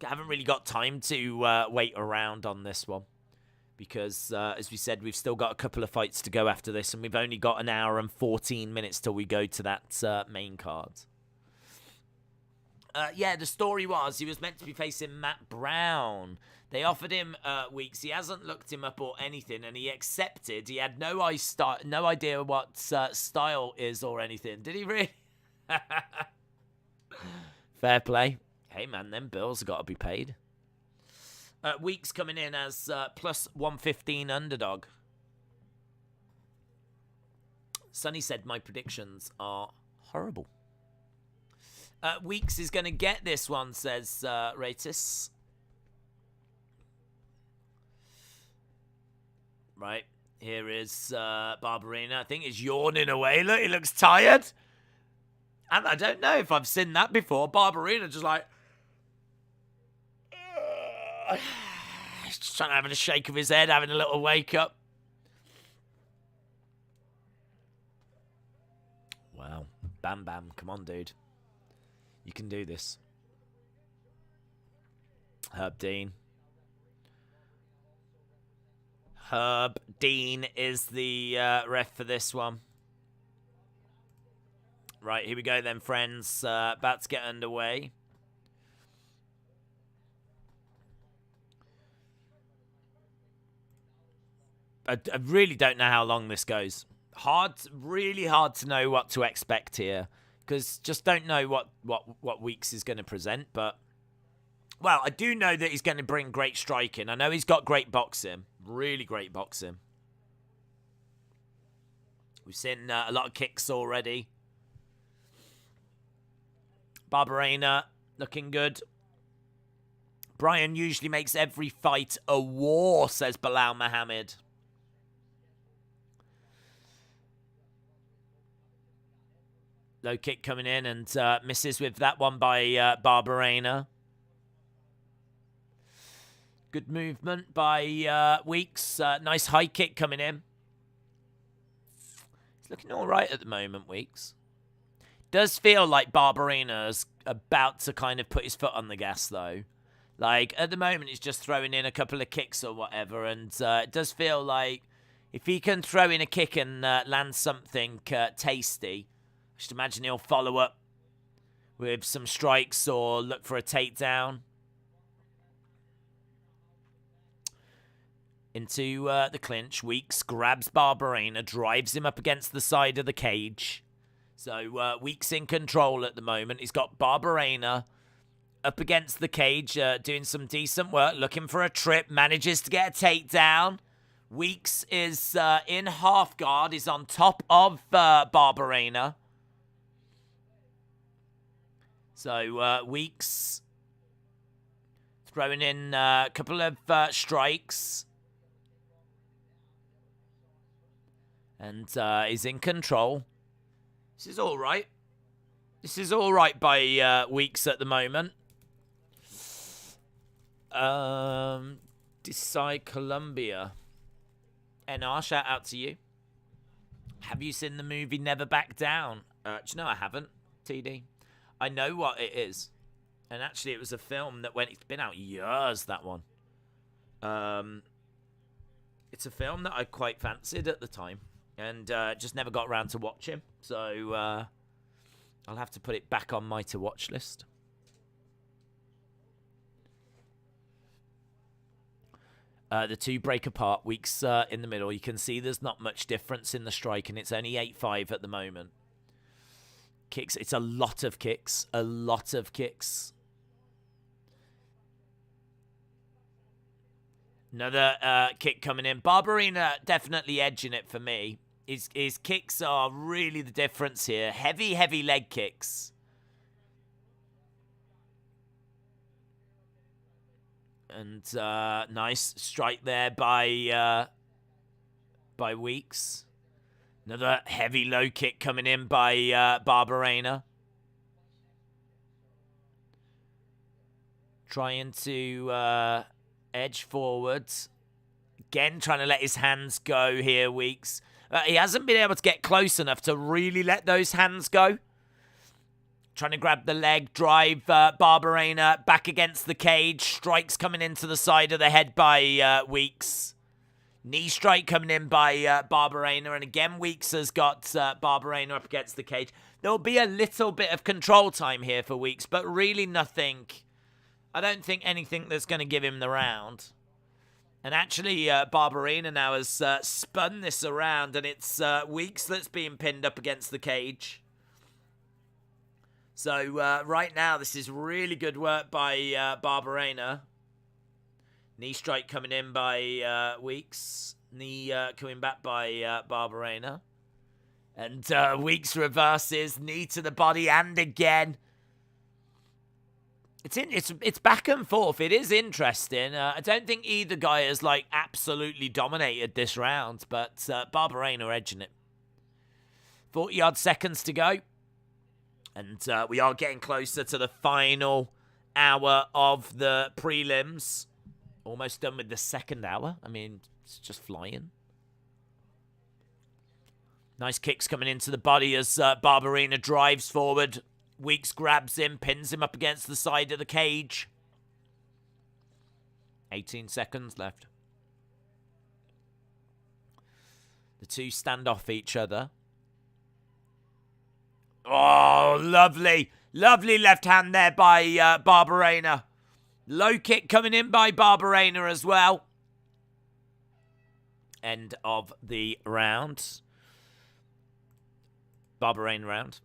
I haven't really got time to wait around on this one. Because, as we said, we've still got a couple of fights to go after this. And we've only got an hour and 14 minutes till we go to that main card. Yeah, the story was he was meant to be facing Matt Brown. They offered him Weeks. He hasn't looked him up or anything, and he accepted. He had no idea what style is or anything. Did he really? Fair play. Hey, man, them bills have got to be paid. Weeks coming in as plus 115 underdog. Sonny said my predictions are horrible. Weeks is going to get this one, says Ratis. Right, here is Barberena. I think he's yawning away. Look, he looks tired. And I don't know if I've seen that before. Barberena just like... he's just trying to have a shake of his head, having a little wake up. Wow. Bam, bam. Come on, dude. You can do this. Herb Dean. Herb Dean is the ref for this one. Right, here we go then, friends. About to get underway. I really don't know how long this goes. Really hard to know what to expect here. Because just don't know what Weeks is going to present. But, well, I do know that he's going to bring great striking. I know he's got great boxing. Really great boxing. We've seen a lot of kicks already. Barberena looking good. Brian usually makes every fight a war, says Bilal Muhammad. Low kick coming in and misses with that one by Barberena. Good movement by Weeks. Nice high kick coming in. He's looking all right at the moment, Weeks. Does feel like Barberena's about to kind of put his foot on the gas, though. Like, at the moment, he's just throwing in a couple of kicks or whatever, and it does feel like if he can throw in a kick and land something tasty, I should imagine he'll follow up with some strikes or look for a takedown. Into the clinch, Weeks grabs Barberena, drives him up against the side of the cage. So Weeks in control at the moment. He's got Barberena up against the cage, doing some decent work, looking for a trip, manages to get a takedown. Weeks is in half guard, is on top of Barberena. So Weeks throwing in a couple of strikes. And he's in control. This is all right. This is all right by Weeks at the moment. Decide Columbia. NR, shout out to you. Have you seen the movie Never Back Down? Do you know I haven't, TD? I know what it is. And actually, it was a film that it's been out years, that one. It's a film that I quite fancied at the time. And just never got around to watching. So I'll have to put it back on my to-watch list. The two break apart, Weeks in the middle. You can see there's not much difference in the strike, and it's only 8-5 at the moment. Kicks, it's a lot of kicks. A lot of kicks. Another kick coming in. Barberina definitely edging it for me. His kicks are really the difference here. Heavy, heavy leg kicks. And nice strike there by Weeks. Another heavy low kick coming in by Barberena. Trying to edge forwards. Again, trying to let his hands go here, Weeks. He hasn't been able to get close enough to really let those hands go. Trying to grab the leg, drive Barberena back against the cage. Strikes coming into the side of the head by Weeks. Knee strike coming in by Barberena. And again, Weeks has got Barberena up against the cage. There'll be a little bit of control time here for Weeks, but really nothing. I don't think anything that's going to give him the round. And actually, Barberena now has spun this around, and it's Weeks that's being pinned up against the cage. So right now, this is really good work by Barberena. Knee strike coming in by Weeks. Knee coming back by Barberena. And Weeks reverses. Knee to the body, and again. It's back and forth. It is interesting. I don't think either guy has absolutely dominated this round, but Barberena edging it. 40-odd seconds to go. And we are getting closer to the final hour of the prelims. Almost done with the second hour. I mean, it's just flying. Nice kicks coming into the body as Barberena drives forward. Weeks grabs him, pins him up against the side of the cage. 18 seconds left. The two stand off each other. Oh, lovely. Lovely left hand there by Barberena. Low kick coming in by Barberena as well. End of the round. Barberena round.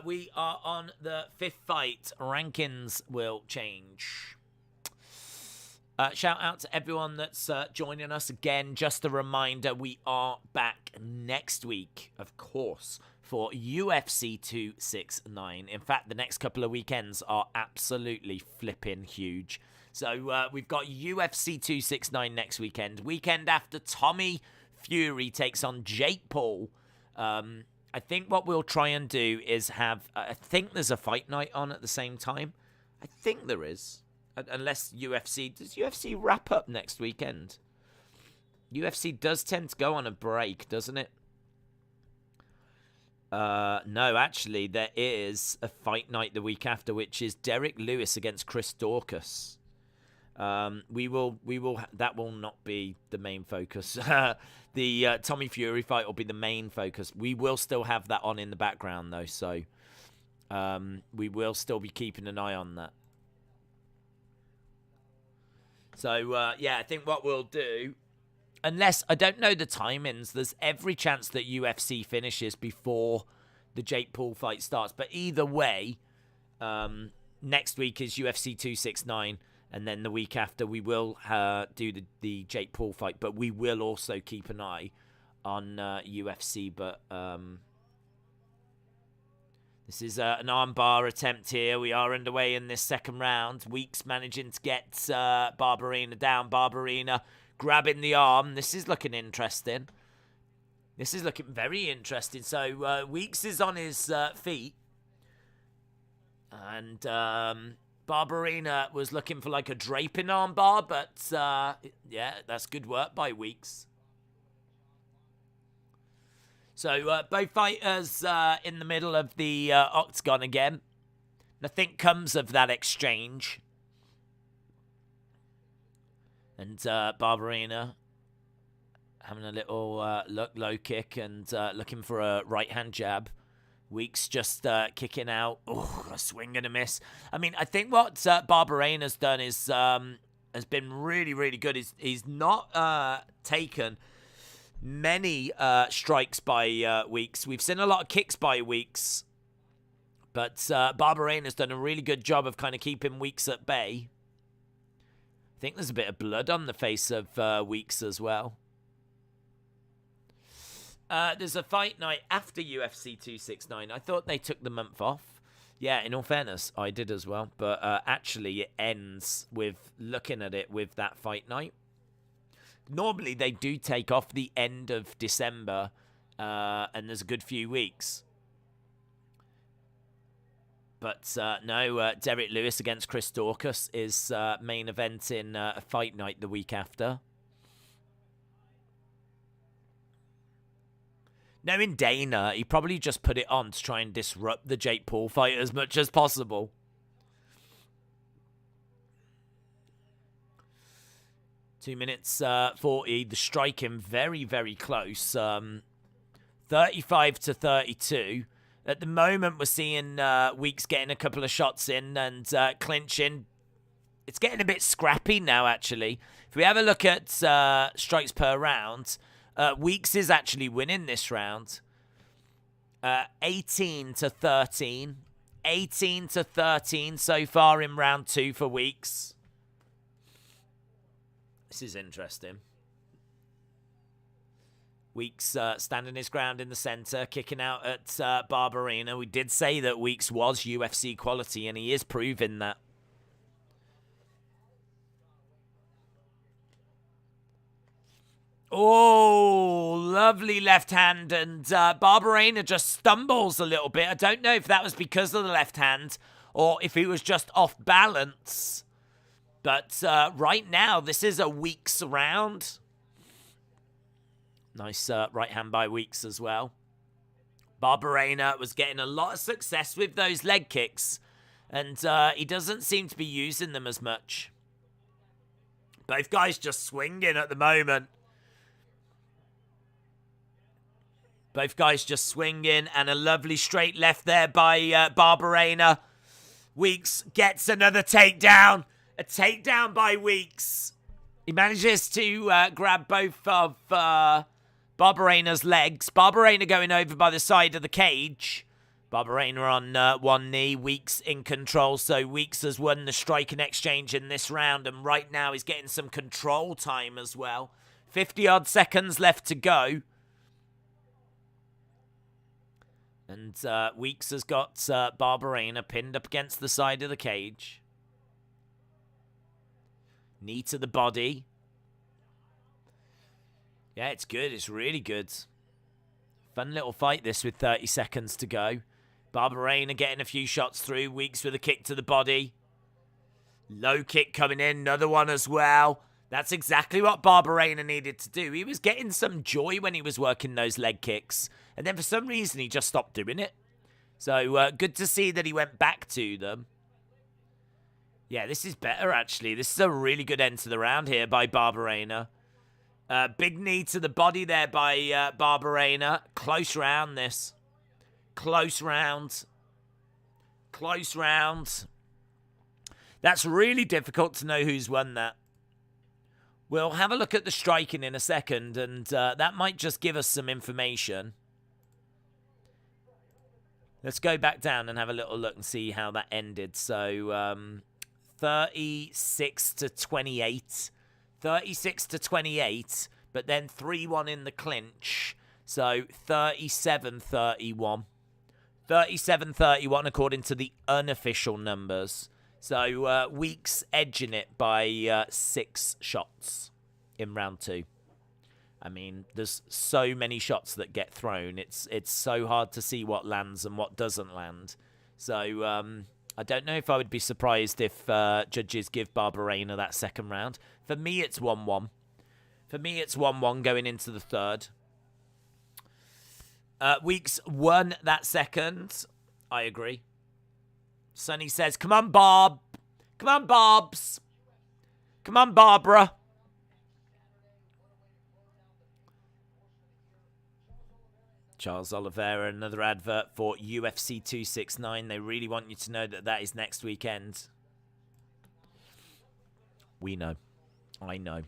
We are on the fifth fight. Rankings will change. Shout out to everyone that's joining us again. Just a reminder, we are back next week, of course, for UFC 269. In fact, the next couple of weekends are absolutely flipping huge. So we've got UFC 269 next weekend. Weekend after, Tommy Fury takes on Jake Paul. I think what we'll try and do is have... I think there's a fight night on at the same time. I think there is. Unless UFC... Does UFC wrap up next weekend? UFC does tend to go on a break, doesn't it? No, actually, there is a fight night the week after, which is Derek Lewis against Chris Daukaus. We will. That will not be the main focus. The Tommy Fury fight will be the main focus. We will still have that on in the background, though, so we will still be keeping an eye on that. So, yeah, I think what we'll do, unless, I don't know the timings, there's every chance that UFC finishes before the Jake Paul fight starts. But either way, next week is UFC 269, and then the week after we will do the Jake Paul fight. But we will also keep an eye on UFC. But this is an armbar attempt here. We are underway in this second round. Weeks managing to get Barberena down. Barberena grabbing the arm. This is looking interesting. This is looking very interesting. So Weeks is on his feet. And Barberena was looking for like a draping armbar. But yeah, that's good work by Weeks. So both fighters in the middle of the octagon again. Nothing comes of that exchange. And Barberena having a little low kick and looking for a right-hand jab. Weeks just kicking out. Oh, a swing and a miss. I mean, I think what Barberena's done is has been really, really good. He's not taken many strikes by Weeks. We've seen a lot of kicks by Weeks. But Barberena's done a really good job of kind of keeping Weeks at bay. I think there's a bit of blood on the face of Weeks as well. There's a fight night after UFC 269. I thought they took the month off. Yeah, in all fairness, I did as well. But actually, it ends with looking at it with that fight night. Normally, they do take off the end of December, and there's a good few weeks. But no, Derek Lewis against Chris Daukaus is main event in a fight night the week after. Knowing Dana, he probably just put it on to try and disrupt the Jake Paul fight as much as possible. Two minutes 40. The striking very, very close. 35 to 32. At the moment, we're seeing Weeks getting a couple of shots in and clinching. It's getting a bit scrappy now, actually. If we have a look at strikes per round, Weeks is actually winning this round. 18 to 13. 18 to 13 so far in round 2 for Weeks. This is interesting. Weeks standing his ground in the center, kicking out at Barberena. We did say that Weeks was UFC quality, and he is proving that. Oh, lovely left hand, and Barberena just stumbles a little bit. I don't know if that was because of the left hand or if he was just off balance. But right now, this is a Weeks round. Nice right hand by Weeks as well. Barberena was getting a lot of success with those leg kicks, and he doesn't seem to be using them as much. Both guys just swinging at the moment. Both guys just swinging, and a lovely straight left there by Barberena. Weeks gets another takedown. A takedown by Weeks. He manages to grab both of Barberena's legs. Barberena going over by the side of the cage. Barberena on one knee. Weeks in control. So Weeks has won the striking exchange in this round. And right now he's getting some control time as well. 50-odd seconds left to go. And Weeks has got Barberena pinned up against the side of the cage. Knee to the body. Yeah, it's good. It's really good. Fun little fight this with 30 seconds to go. Barberena getting a few shots through. Weeks with a kick to the body. Low kick coming in. Another one as well. That's exactly what Barberena needed to do. He was getting some joy when he was working those leg kicks. And then for some reason, he just stopped doing it. So good to see that he went back to them. Yeah, this is better, actually. This is a really good end to the round here by Barberena. Big knee to the body there by Barberena. Close round, this. Close round. Close round. That's really difficult to know who's won that. We'll have a look at the striking in a second, and that might just give us some information. Let's go back down and have a little look and see how that ended. So, 36 to 28. 36 to 28, but then 3-1 in the clinch. So, 37-31. 37-31 according to the unofficial numbers. So, Weeks edging it by 6 shots in round 2. I mean, there's so many shots that get thrown. It's so hard to see what lands and what doesn't land. So, I don't know if I would be surprised if judges give Barberena that second round. For me, it's 1-1. For me, it's 1-1 going into the third. Weeks won that second. I agree. Sonny says, come on, Bob. Come on, Bobs. Come on, Barbara. Charles Oliveira, another advert for UFC 269. They really want you to know that that is next weekend. We know. I know.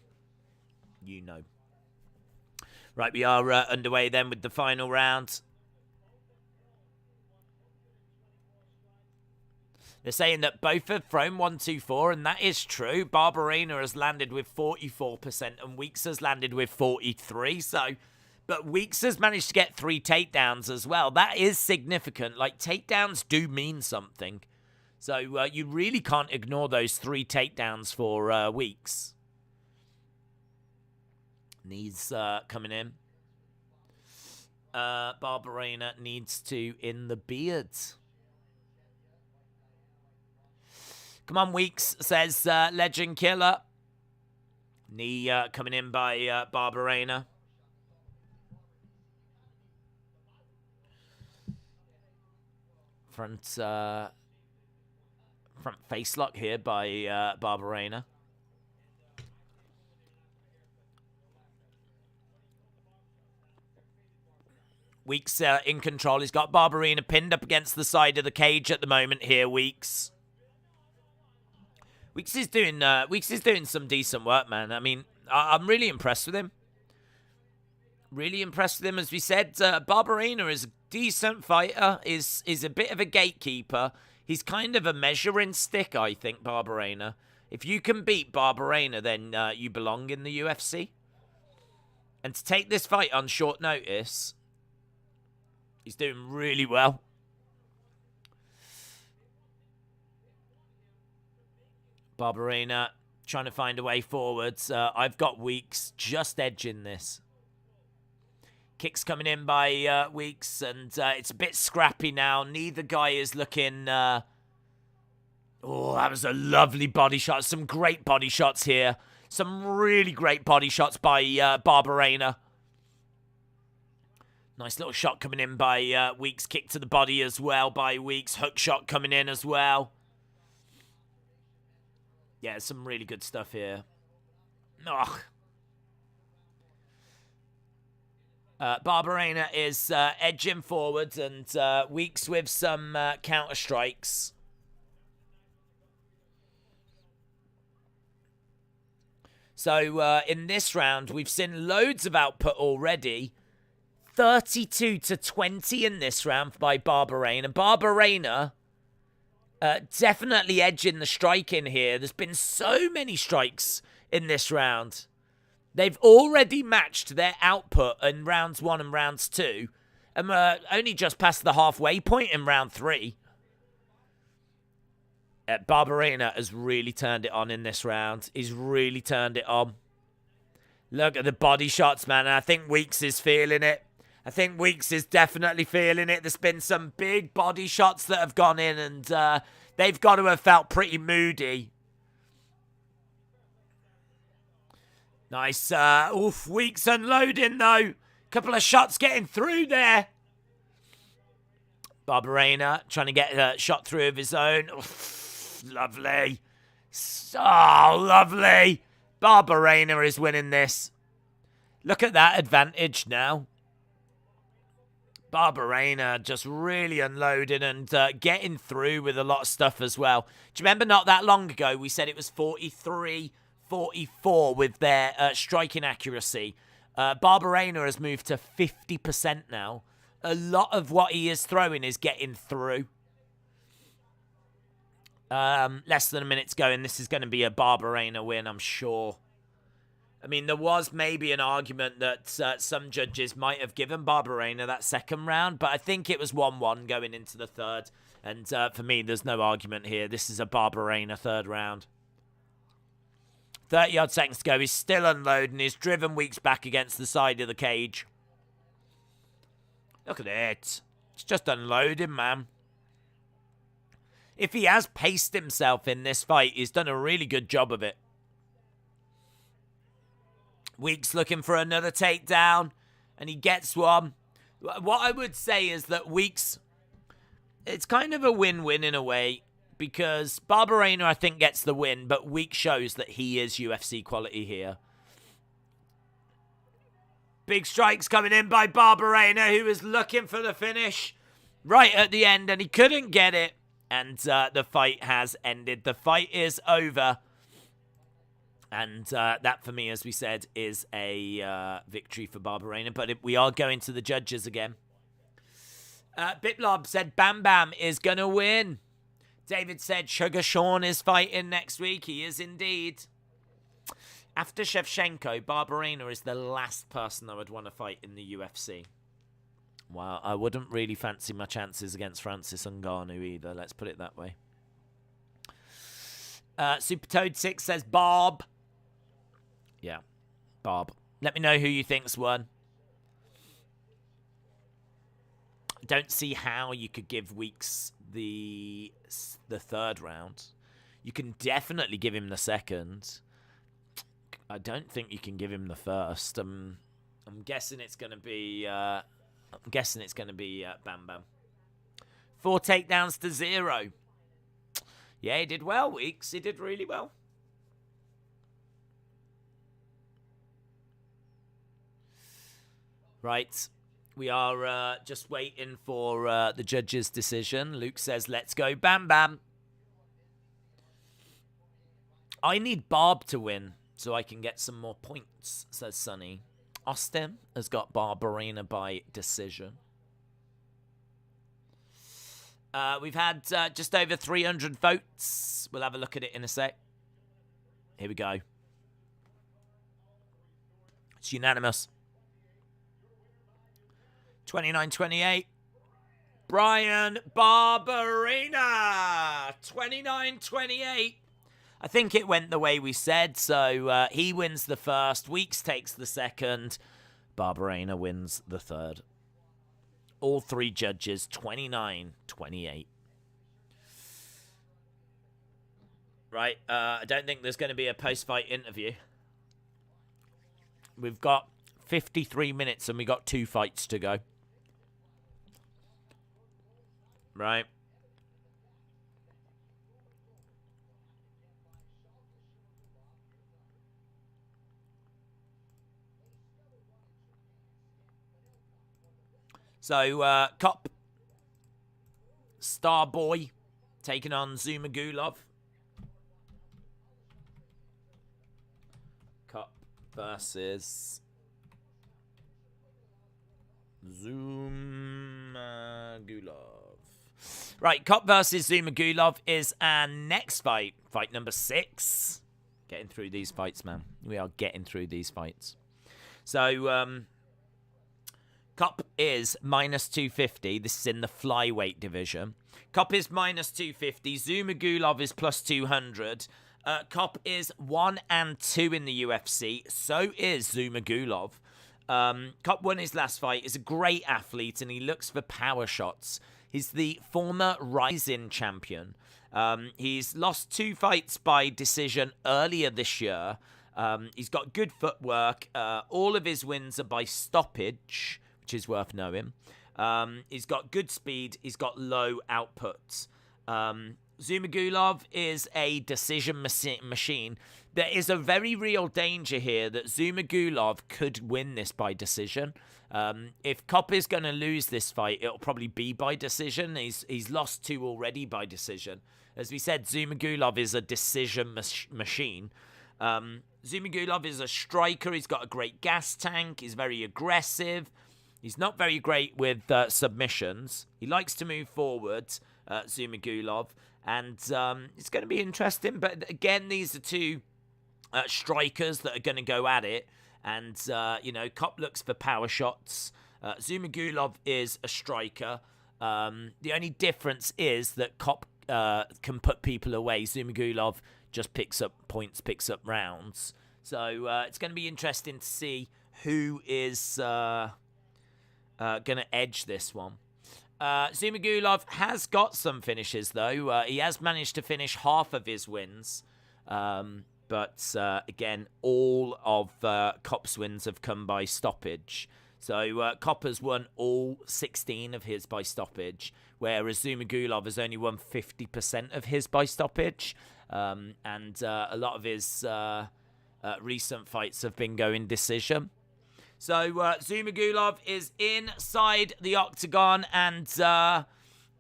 You know. Right, we are underway then with the final round. They're saying that both have thrown 1-2-4, and that is true. Barberena has landed with 44%, and Weeks has landed with 43%. But Weeks has managed to get 3 takedowns as well. That is significant. Like, takedowns do mean something. So you really can't ignore those 3 takedowns for Weeks. Knees coming in. Barberena needs to in the beards. Come on, Weeks, says Legend Killer. Knee coming in by Barberena. Front face lock here by Barberena. Weeks in control. He's got Barberena pinned up against the side of the cage at the moment here, Weeks. Weeks is doing some decent work, man. I mean, I'm really impressed with him. Really impressed with him, as we said. Barberena is a decent fighter, is a bit of a gatekeeper. He's kind of a measuring stick, I think, Barberena. If you can beat Barberena, then you belong in the UFC. And to take this fight on short notice, he's doing really well. Barberena trying to find a way forwards. I've got Weeks just edging this. Kicks coming in by Weeks, and it's a bit scrappy now. Neither guy is looking... Oh, that was a lovely body shot. Some great body shots here. Some really great body shots by Barberena. Nice little shot coming in by Weeks. Kick to the body as well by Weeks. Hook shot coming in as well. Yeah, some really good stuff here. Ugh. Barberena is edging forward, and Weeks with some counter strikes. So in this round, we've seen loads of output already. 32-20 in this round by Barberena. Barberena definitely edging the striking here. There's been so many strikes in this round. They've already matched their output in rounds 1 and rounds 2. And we're only just past the halfway point in round 3. Barberena has really turned it on in this round. He's really turned it on. Look at the body shots, man. And I think Weeks is feeling it. I think Weeks is definitely feeling it. There's been some big body shots that have gone in, and they've got to have felt pretty moody. Nice. Weeks unloading, though. Couple of shots getting through there. Barberena trying to get a shot through of his own. Oof, lovely. So lovely. Barberena is winning this. Look at that advantage now. Barberena just really unloading and getting through with a lot of stuff as well. Do you remember not that long ago we said it was 43-44 with their striking accuracy? Barberena has moved to 50% now. A lot of what he is throwing is getting through. Less than a minute to go, and this is going to be a Barberena win, I'm sure. I mean, there was maybe an argument that some judges might have given Barberena that second round, but I think it was 1-1 going into the third. And for me, there's no argument here. This is a Barberena third round. 30-odd seconds to go. He's still unloading. He's driven Weeks back against the side of the cage. Look at it. It's just unloading, man. If he has paced himself in this fight, he's done a really good job of it. Weeks looking for another takedown, and he gets one. What I would say is that Weeks, it's kind of a win-win in a way, because Barberena, I think, gets the win, but Weeks shows that he is UFC quality here. Big strikes coming in by Barberena, who was looking for the finish right at the end, and he couldn't get it. And the fight has ended. The fight is over. And that, for me, as we said, is a victory for Barberena. But we are going to the judges again. Bitlob said Bam Bam is going to win. David said Sugar Sean is fighting next week. He is indeed. After Shevchenko, Barberena is the last person I would want to fight in the UFC. Well, I wouldn't really fancy my chances against Francis Ngannou either. Let's put it that way. Super Toad 6 says Bob. Yeah, Bob. Let me know who you think's won. I don't see how you could give Weeks the third round. You can definitely give him the second. I don't think you can give him the first. I'm guessing it's going to be. I'm guessing it's going to be Bam Bam. 4 takedowns to 0. Yeah, he did well, Weeks. He did really well. Right. We are just waiting for the judge's decision. Luke says, let's go Bam Bam. I need Barb to win so I can get some more points, says Sonny. Austin has got Barberena by decision. We've had just over 300 votes. We'll have a look at it in a sec. Here we go. It's unanimous. 29-28. Brian Barberena. 29-28. I think it went the way we said, so he wins the first. Weeks takes the second. Barberena wins the third. All 3 judges, 29-28. Right, I don't think there's going to be a post-fight interview. We've got 53 minutes and we got 2 fights to go. Right. So, Cop, Starboy, taking on Zumagulov. Cop versus Zumagulov. Right, Cop versus Zumagulov is our next fight. Fight number 6. Getting through these fights, man. We are getting through these fights. So, Cop is minus 250. This is in the flyweight division. Cop is minus 250. Zumagulov is plus 200. Cop is 1-2 in the UFC. So is Zumagulov. Cop won his last fight. He's a great athlete and he looks for power shots. He's the former Rising champion. He's lost 2 fights by decision earlier this year. He's got good footwork. All of his wins are by stoppage, which is worth knowing. He's got good speed. He's got low output. Zumagulov is a decision machine. There is a very real danger here that Zumagulov could win this by decision. If Cop is going to lose this fight, it'll probably be by decision. He's lost 2 already by decision. As we said, Zumagulov is a decision machine. Zumagulov is a striker. He's got a great gas tank. He's very aggressive. He's not very great with submissions. He likes to move forwards, Zumagulov. And it's going to be interesting. But again, these are 2 strikers that are going to go at it. And, Cop looks for power shots. Zumagulov is a striker. The only difference is that Cop can put people away. Zumagulov just picks up points, picks up rounds. So it's going to be interesting to see who is going to edge this one. Zumagulov has got some finishes, though. He has managed to finish half of his wins. But, again, all of Cop's wins have come by stoppage. So Copper's won all 16 of his by stoppage, whereas Zumagulov has only won 50% of his by stoppage. And a lot of his recent fights have been going decision. So Zumagulov is inside the octagon, and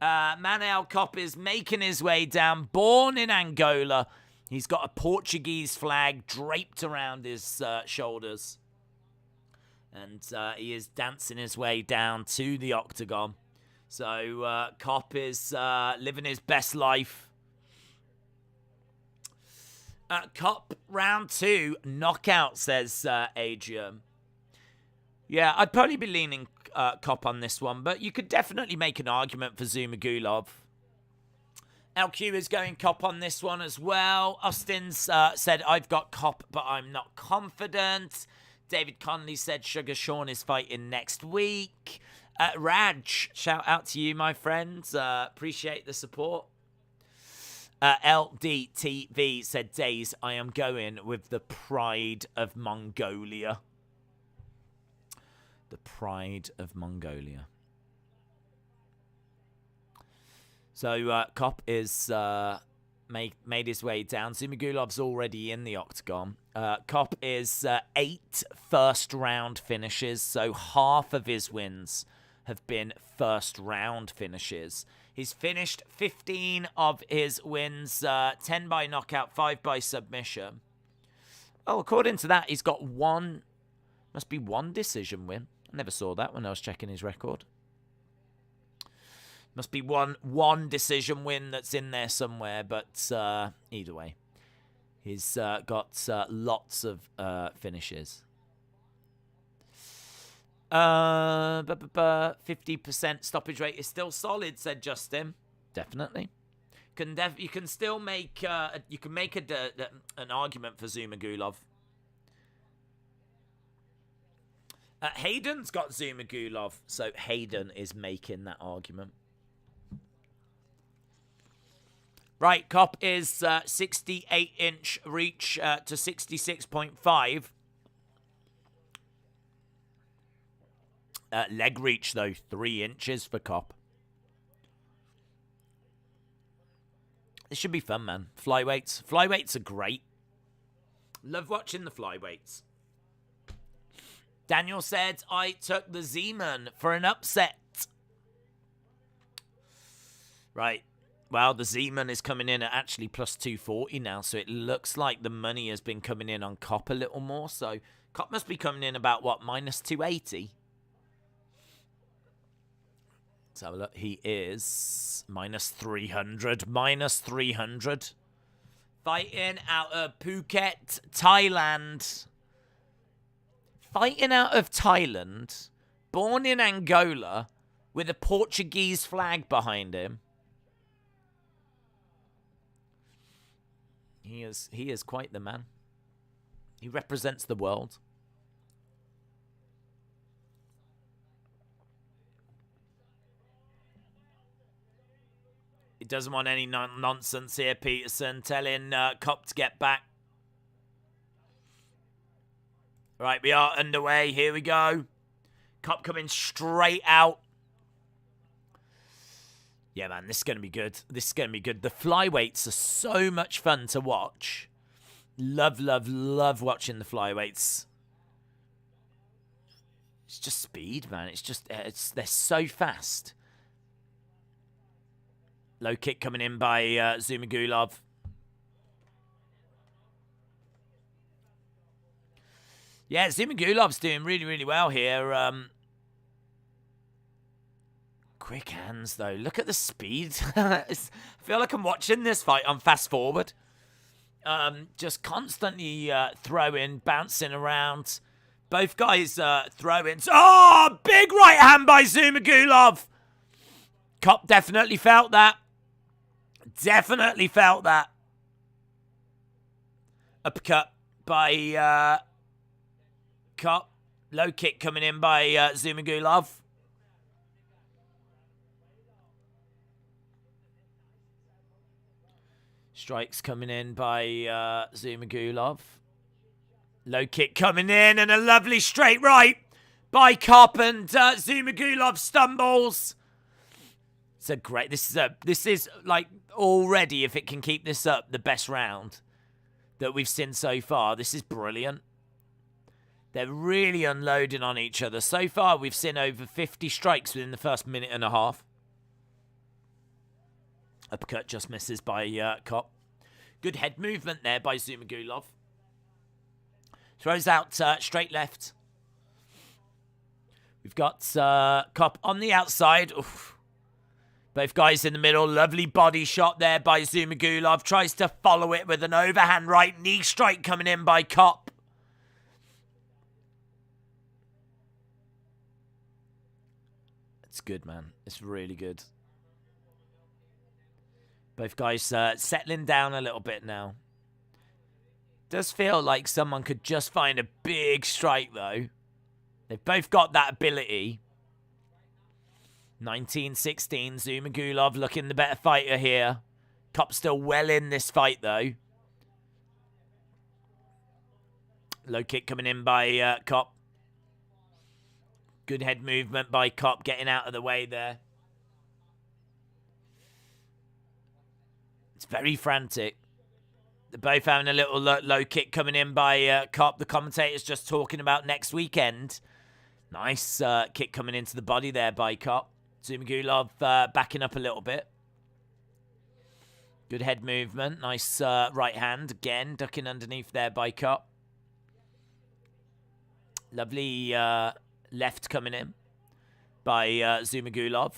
Manel Cop is making his way down. Born in Angola, he's got a Portuguese flag draped around his shoulders. And he is dancing his way down to the octagon. So Cop is living his best life. Cop round 2, knockout, says Adrian. Yeah, I'd probably be leaning Cop on this one, but you could definitely make an argument for Zumagulov. LQ is going Cop on this one as well. Austin's said, I've got Cop, but I'm not confident. David Conley said Sugar Sean is fighting next week. Raj, shout out to you, my friends. Appreciate the support. LDTV said, Days, I am going with the Pride of Mongolia. The Pride of Mongolia. So Cop is made his way down. Zumagulov's already in the octagon. Cop is 8 first-round finishes, so half of his wins have been first-round finishes. He's finished 15 of his wins, 10 by knockout, 5 by submission. Oh, according to that, he's got one decision win. I never saw that when I was checking his record. Must be one decision win that's in there somewhere, but either way. He's got lots of finishes. 50% stoppage rate is still solid, said Justin. Definitely. You can still make an argument for Zumagulov. Hayden's got Zumagulov, so Hayden is making that argument. Right, Cop is 68-inch reach to 66.5. Leg reach, though, 3 inches for Cop. This should be fun, man. Flyweights. Flyweights are great. Love watching the flyweights. Daniel said, I took the Z-Man for an upset. Right. Well, the Z-Man is coming in at actually plus 240 now, so it looks like the money has been coming in on Cop a little more. So Cop must be coming in about, what, minus 280? So look, he is minus 300. Minus 300. Fighting out of Phuket, Thailand. Fighting out of Thailand, born in Angola, with a Portuguese flag behind him. He is quite the man. He represents the world. He doesn't want any nonsense here, Peterson, telling Cop to get back. Right, we are underway. Here we go. Cop coming straight out. Yeah, man, this is going to be good. This is going to be good. The flyweights are so much fun to watch. Love, love, love watching the flyweights. It's just speed, man. They're so fast. Low kick coming in by Zumagulov. Yeah, Zumagulov's doing really, really well here. Quick hands, though. Look at the speed. I feel like I'm watching this fight on fast forward. Just constantly throwing, bouncing around. Both guys throwing. Oh, big right hand by Zumagulov. Cop definitely felt that. Definitely felt that. Uppercut by Cop. Low kick coming in by Zumagulov. Strikes coming in by Zumagulov. Low kick coming in and a lovely straight right by Cop, and Zumagulov stumbles. It's a great. This is like already, if it can keep this up, the best round that we've seen so far. This is brilliant. They're really unloading on each other. So far, we've seen over 50 strikes within the first minute and a half. Uppercut just misses by Cop. Good head movement there by Zumagulov. Throws out straight left. We've got Cop on the outside. Oof. Both guys in the middle. Lovely body shot there by Zumagulov. Tries to follow it with an overhand right knee strike coming in by Cop. It's good, man. It's really good. Both guys settling down a little bit now. Does feel like someone could just find a big strike, though. They've both got that ability. 19-16, Zumagulov looking the better fighter here. Cop's still well in this fight, though. Low kick coming in by Cop. Good head movement by Cop, getting out of the way there. It's very frantic. They're both having a little low kick coming in by Cop. The commentator's just talking about next weekend. Nice kick coming into the body there by Cop. Zumagulov backing up a little bit. Good head movement. Nice right hand. Again, ducking underneath there by Cop. Lovely left coming in by Zumagulov.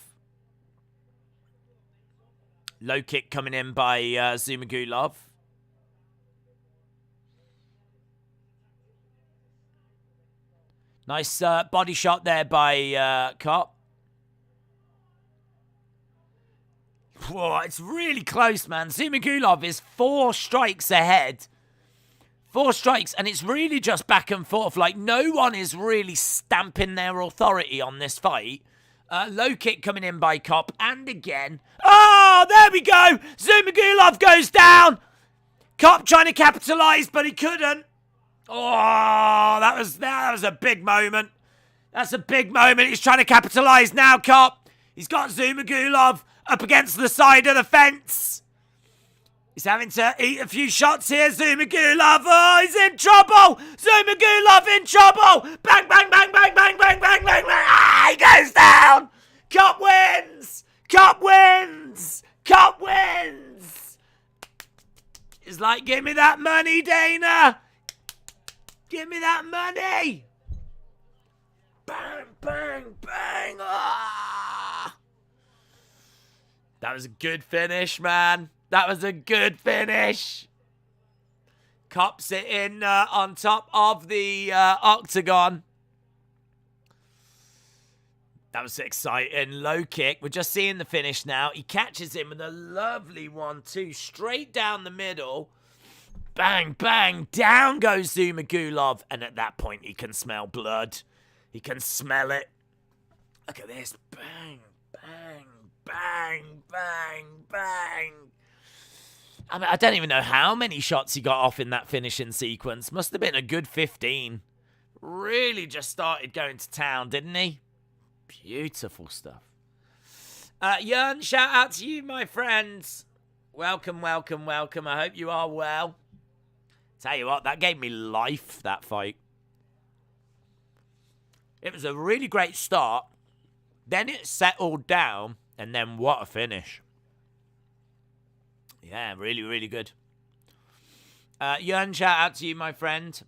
Low kick coming in by Zumagulov. Nice body shot there by Cop. Whoa, it's really close, man. Zumagulov is 4 strikes ahead. 4 strikes, and it's really just back and forth. Like, no one is really stamping their authority on this fight. Low kick coming in by Cop, and again. Oh, there we go. Zumagulov goes down. Cop trying to capitalize, but he couldn't. Oh, that was a big moment. That's a big moment. He's trying to capitalize now, Cop. He's got Zumagulov up against the side of the fence. He's having to eat a few shots here, Zumagulov. Oh, he's in trouble. Zumagulov in trouble. Bang, bang, bang, bang, bang, bang, bang, bang, bang. Ah, he goes down. Cop wins. Cop wins. Cop wins. It's like, give me that money, Dana. Give me that money. Bang, bang, bang. Ah. That was a good finish, man. That was a good finish. Cop sitting on top of the octagon. That was exciting. Low kick. We're just seeing the finish now. He catches him with a lovely 1-2 straight down the middle. Bang, bang. Down goes Zumagulov. And at that point, he can smell blood. He can smell it. Look at this. Bang, bang, bang, bang, bang. I mean, I don't even know how many shots he got off in that finishing sequence. Must have been a good 15. Really just started going to town, didn't he? Beautiful stuff. Jörn, shout out to you, my friends. Welcome, welcome, welcome. I hope you are well. Tell you what, that gave me life, that fight. It was a really great start. Then it settled down. And then what a finish. Yeah, really, really good. Jörn, shout out to you, my friend.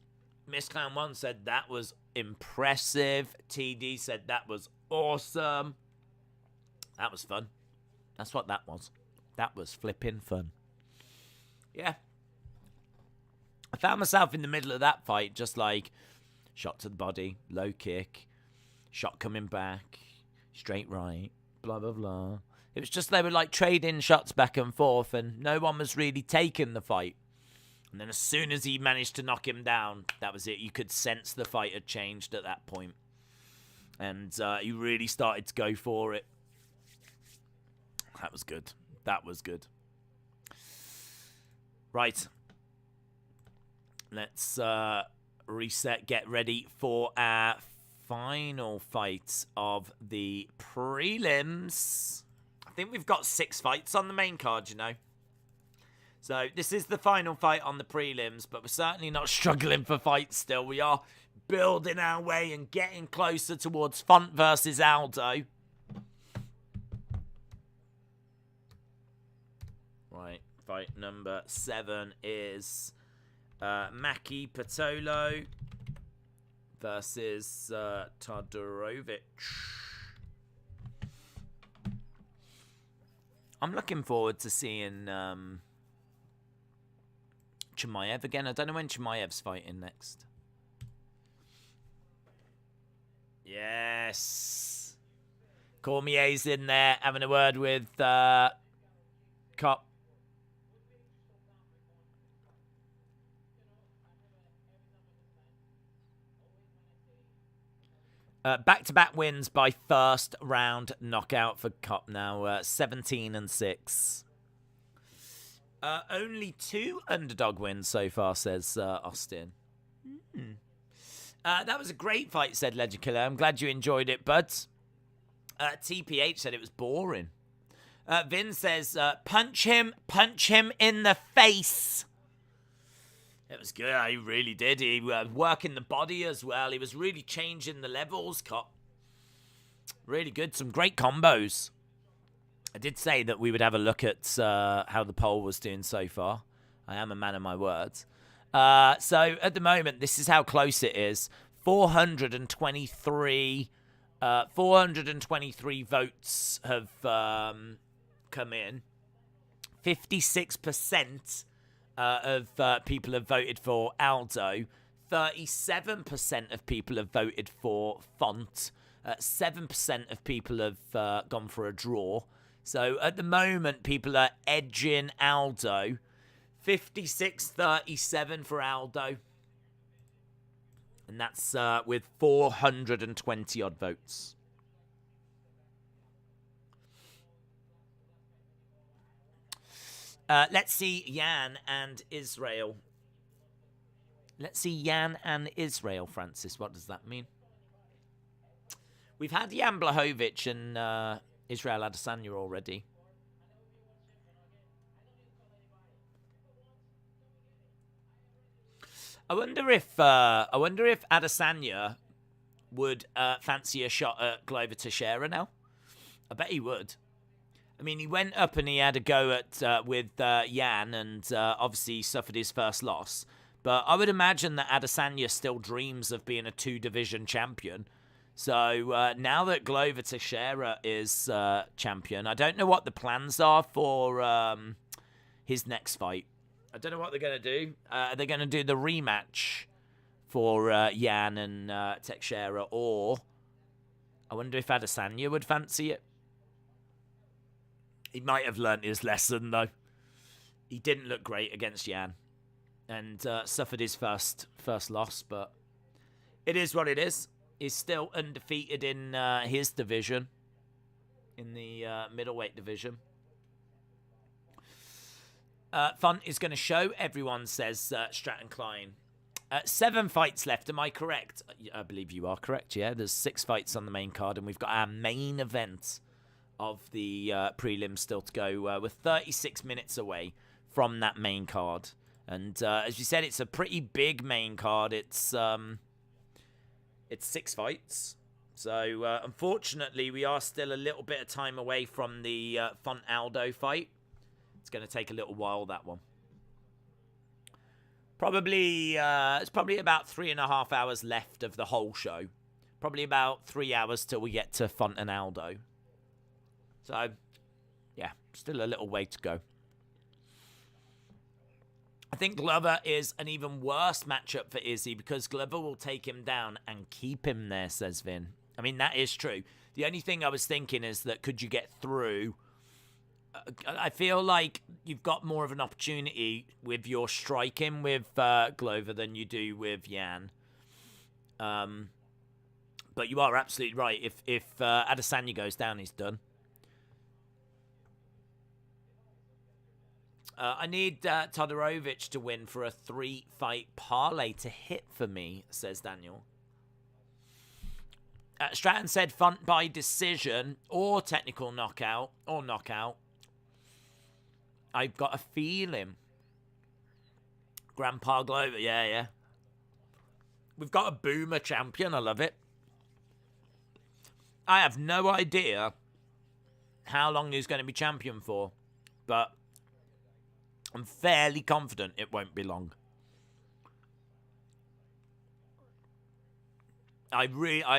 Miss Clown 1 said that was impressive. TD said that was awesome. That was fun. That's what that was. That was flipping fun. Yeah. I found myself in the middle of that fight, just like shot to the body, low kick, shot coming back, straight right, blah, blah, blah. It was just they were like trading shots back and forth, and no one was really taking the fight. And then as soon as he managed to knock him down, that was it. You could sense the fight had changed at that point. And he really started to go for it. That was good. That was good. Right. Let's reset, get ready for our final fight of the prelims. I think we've got 6 fights on the main card, you know. So this is the final fight on the prelims, but we're certainly not struggling for fights still. We are building our way and getting closer towards Font versus Aldo. Right, fight number 7 is Maki Patolo versus Todorovic. I'm looking forward to seeing Chimaev again. I don't know when Chimaev's fighting next. Yes. Cormier's in there having a word with Cop. Back-to-back wins by first round knockout for Cop now. 17-6. Only 2 underdog wins so far, says Austin. That was a great fight, said Legend Killer. I'm glad you enjoyed it, bud. TPH said it was boring. Vin says, punch him in the face. It was good. He really did. He was working the body as well. He was really changing the levels, Cop. Really good. Some great combos. I did say that we would have a look at how the poll was doing so far. I am a man of my words. So at the moment, this is how close it is. 423 votes have come in. 56% of people have voted for Aldo. 37% of people have voted for Font. 7% of people have gone for a draw. So at the moment, people are edging Aldo. 56-37 for Aldo. And that's with 420 odd votes. Let's see Yan and Israel. Let's see Yan and Israel, Francis. What does that mean? We've had Jan Blachowicz and Israel Adesanya already. I wonder if Adesanya would fancy a shot at Glover Teixeira now. I bet he would. I mean, he went up and he had a go at with Yan and obviously suffered his first loss. But I would imagine that Adesanya still dreams of being a 2-division champion. So now that Glover Teixeira is champion, I don't know what the plans are for his next fight. I don't know what they're going to do. Are they going to do the rematch for Yan and Teixeira? Or I wonder if Adesanya would fancy it. He might have learnt his lesson, though. He didn't look great against Yan. And suffered his first loss. But it is what it is. He's still undefeated in his division. In the middleweight division. Fun is going to show. Everyone says Stratton Klein. 7 fights left. Am I correct? I believe you are correct, yeah. There's 6 fights on the main card, and we've got our main event of the prelims still to go. We're 36 minutes away from that main card. And as you said, it's a pretty big main card. It's 6 fights. So, unfortunately, we are still a little bit of time away from the Font Aldo fight. It's going to take a little while, that one. It's probably about 3.5 hours left of the whole show. Probably about 3 hours till we get to Font and Aldo. So, yeah, still a little way to go. I think Glover is an even worse matchup for Izzy because Glover will take him down and keep him there, says Vin. I mean, that is true. The only thing I was thinking is that could you get through? I feel like you've got more of an opportunity with your striking with Glover than you do with Yan. But you are absolutely right. If Adesanya goes down, he's done. I need Todorovic to win for a 3-fight parlay to hit for me, says Daniel. Stratton said fun by decision or technical knockout or knockout. I've got a feeling. Grandpa Glover, yeah. We've got a boomer champion. I love it. I have no idea how long he's going to be champion for, but I'm fairly confident it won't be long. I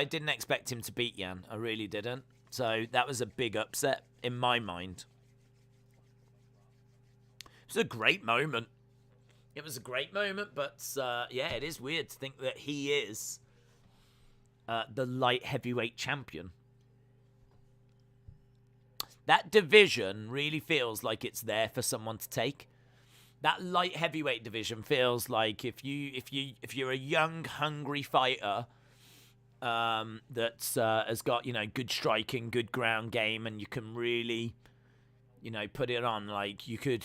didn't expect him to beat Jan. I really didn't. So that was a big upset in my mind. It was a great moment. It was a great moment, but yeah, it is weird to think that he is the light heavyweight champion. That division really feels like it's there for someone to take. That light heavyweight division feels like if you're a young, hungry fighter that has got, you know, good striking, good ground game, and you can really, you know, put it on, like you could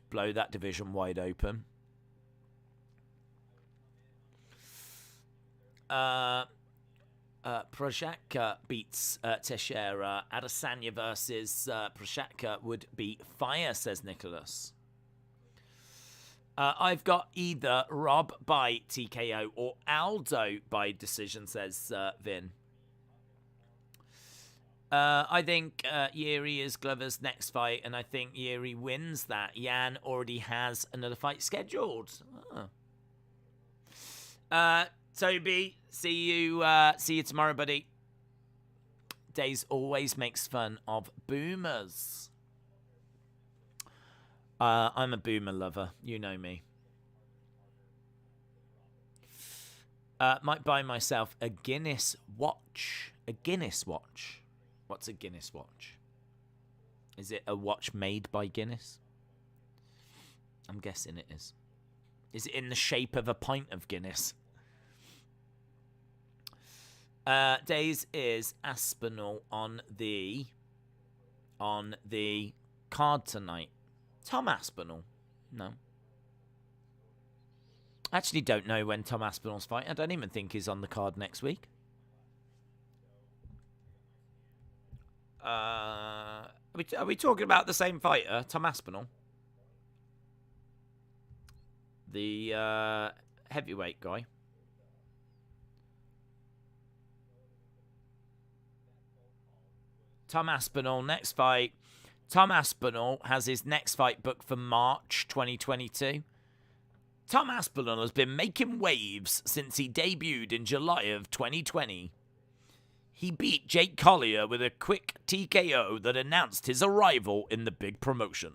blow that division wide open. Prochazka beats Teixeira. Adesanya versus Prochazka would be fire, says Nicholas. I've got either Rob by TKO or Aldo by decision, says Vin. I think Yuri is Glover's next fight, and I think Yuri wins that. Jan already has another fight scheduled. Toby, see you tomorrow, buddy. Days always makes fun of boomers. I'm a boomer lover. You know me. Might buy myself a Guinness watch. A Guinness watch. What's a Guinness watch? Is it a watch made by Guinness? I'm guessing it is. Is it in the shape of a pint of Guinness? Days is Aspinall on the card tonight. Tom Aspinall? No. I actually don't know when Tom Aspinall's fight. I don't even think he's on the card next week. Are we talking about the same fighter, Tom Aspinall? The heavyweight guy. Tom Aspinall, next fight. Tom Aspinall has his next fight booked for March 2022. Tom Aspinall has been making waves since he debuted in July of 2020. He beat Jake Collier with a quick TKO that announced his arrival in the big promotion.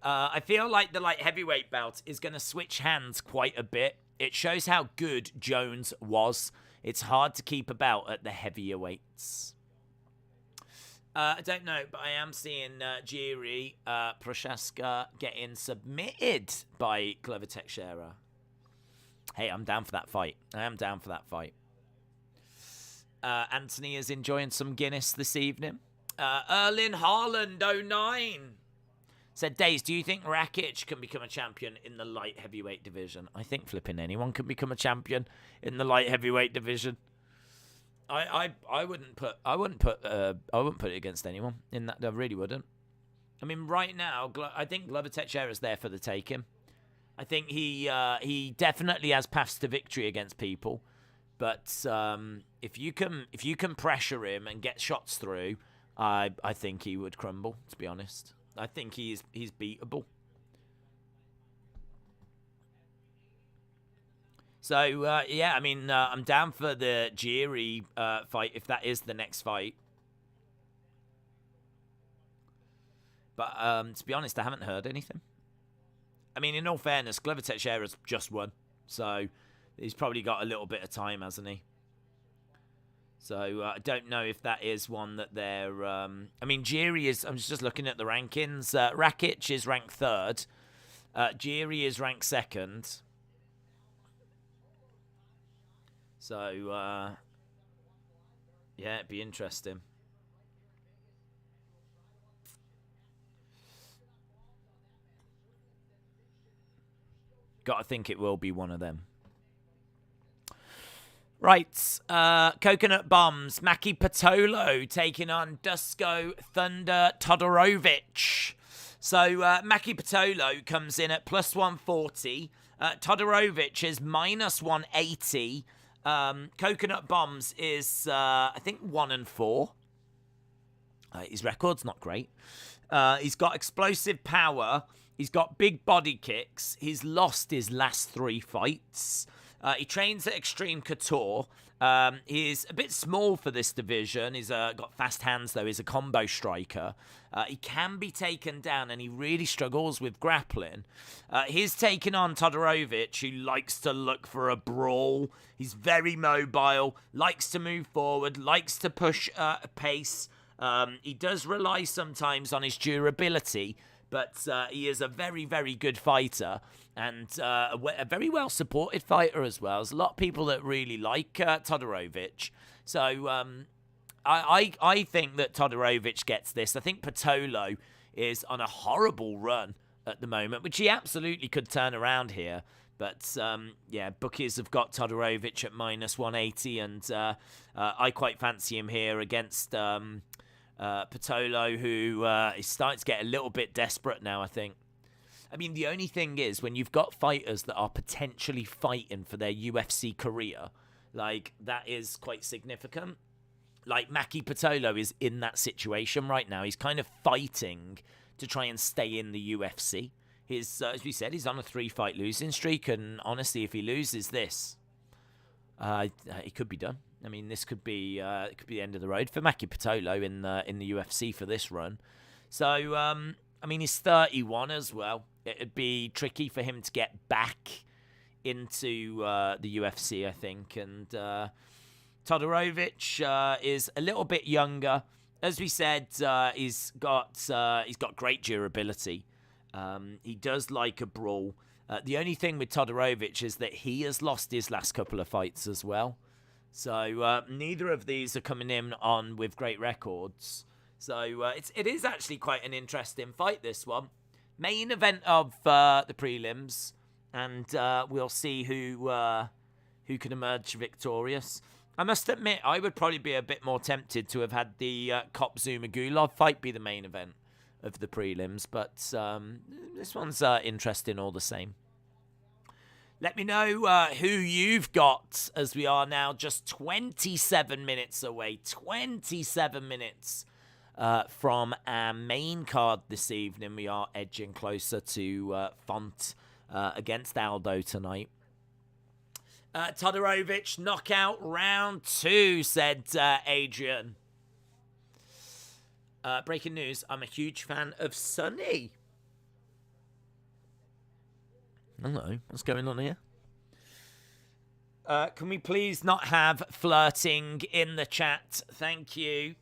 I feel like the light heavyweight belt is going to switch hands quite a bit. It shows how good Jones was. It's hard to keep a belt at the heavier weights. I don't know, but I am seeing Jiri Prochazka getting submitted by Glover Teixeira. Hey, I'm down for that fight. I am down for that fight. Anthony is enjoying some Guinness this evening. Erling Haaland 09 said, Days, do you think Rakic can become a champion in the light heavyweight division? I think flipping anyone can become a champion in the light heavyweight division. I wouldn't put it against anyone in that. I really wouldn't. I mean, right now, I think Glover Teixeira is there for the taking. I think he definitely has paths to victory against people, but if you can pressure him and get shots through, I think he would crumble. To be honest, I think he's beatable. So, yeah, I mean, I'm down for the Jiri fight if that is the next fight. But, to be honest, I haven't heard anything. I mean, in all fairness, Glover Teixeira's just won. So, he's probably got a little bit of time, hasn't he? So, I don't know if that is one that they're... I mean, Jiri is... I'm just looking at the rankings. Rakic is ranked 3rd. Jiri is ranked 2nd. So, yeah, it'd be interesting. Got to think it will be one of them. Right, Coconut Bombs, Maki Patolo taking on Dusko Thunder Todorovic. So Maki Patolo comes in at plus 140. Todorovic is minus 180. Coconut Bombs is, I think, 1-4. His record's not great. He's got explosive power. He's got big body kicks. He's lost his last 3 fights. He trains at Extreme Couture. He's a bit small for this division. He's got fast hands, though. He's a combo striker. He can be taken down, and he really struggles with grappling. He's taking on Todorovic, who likes to look for a brawl. He's very mobile, likes to move forward, likes to push a pace. He does rely sometimes on his durability, but he is a very, very good fighter and a very well-supported fighter as well. There's a lot of people that really like Todorovic. So I think that Todorovic gets this. I think Patolo is on a horrible run at the moment, which he absolutely could turn around here. But, yeah, bookies have got Todorovic at minus 180, and I quite fancy him here against Patolo, who is starting to get a little bit desperate now, I think. I mean, the only thing is, when you've got fighters that are potentially fighting for their UFC career, like, that is quite significant. Like, Maki Patolo is in that situation right now. He's kind of fighting to try and stay in the UFC. His, as we said, he's on a 3-fight losing streak, and honestly, if he loses this, it could be done. I mean, this could be the end of the road for Maki Patolo in the UFC for this run. So, I mean, he's 31 as well. It'd be tricky for him to get back into the UFC, I think. And Todorovic is a little bit younger. As we said, he's got great durability. He does like a brawl. The only thing with Todorovic is that he has lost his last couple of fights as well. So neither of these are coming in on with great records. So it is actually quite an interesting fight, this one. Main event of the prelims, and we'll see who can emerge victorious. I must admit, I would probably be a bit more tempted to have had the Kop Zumagulov fight be the main event of the prelims, but this one's interesting all the same. Let me know who you've got, as we are now just 27 minutes away. 27 minutes from our main card this evening. We are edging closer to Font against Aldo tonight. Todorovic, knockout round 2, said Adrian. Breaking news, I'm a huge fan of Sonny. Hello, what's going on here? Can we please not have flirting in the chat? Thank you.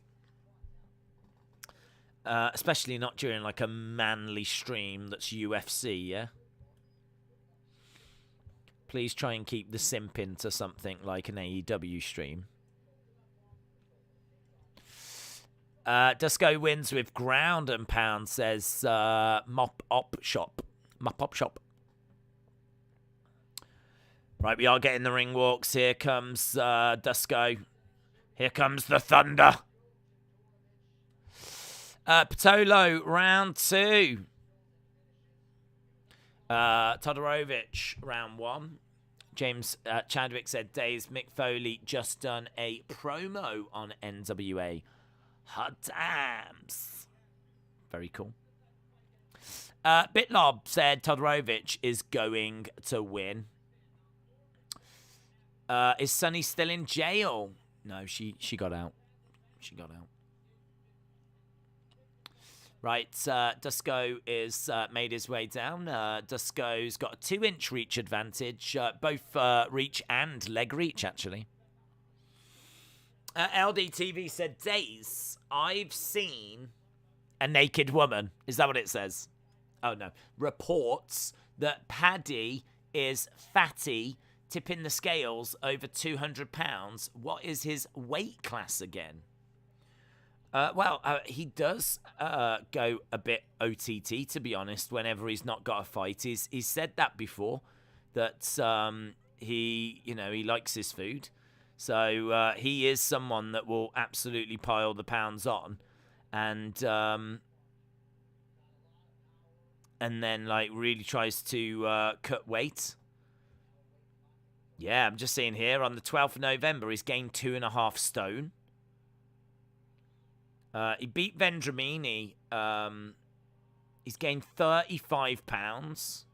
Especially not during like a manly stream that's UFC, yeah? Please try and keep the simp into something like an AEW stream. Dusko wins with ground and pound, says Mop Op Shop. Mop Op Shop. Right, we are getting the ring walks. Here comes Dusko. Here comes the thunder. Patolo, round 2. Todorovic, round 1. James Chadwick said, Days Mick Foley just done a promo on NWA. Hot times. Very cool. Bitlob said Todorovic is going to win. Is Sunny still in jail? No, she got out. She got out. Right, Dusko is made his way down. Dusko's got a 2-inch reach advantage, both reach and leg reach, actually. LDTV said, Days, I've seen a naked woman. Is that what it says? Oh, no. Reports that Paddy is fatty, tipping the scales over 200 pounds. What is his weight class again? He does go a bit OTT, to be honest, whenever he's not got a fight. He's said that before, that he likes his food. So he is someone that will absolutely pile the pounds on, and then like really tries to cut weight. Yeah, I'm just seeing here on the 12th of November, he's gained 2.5 stone. He beat Vendramini. He's gained 35 pounds.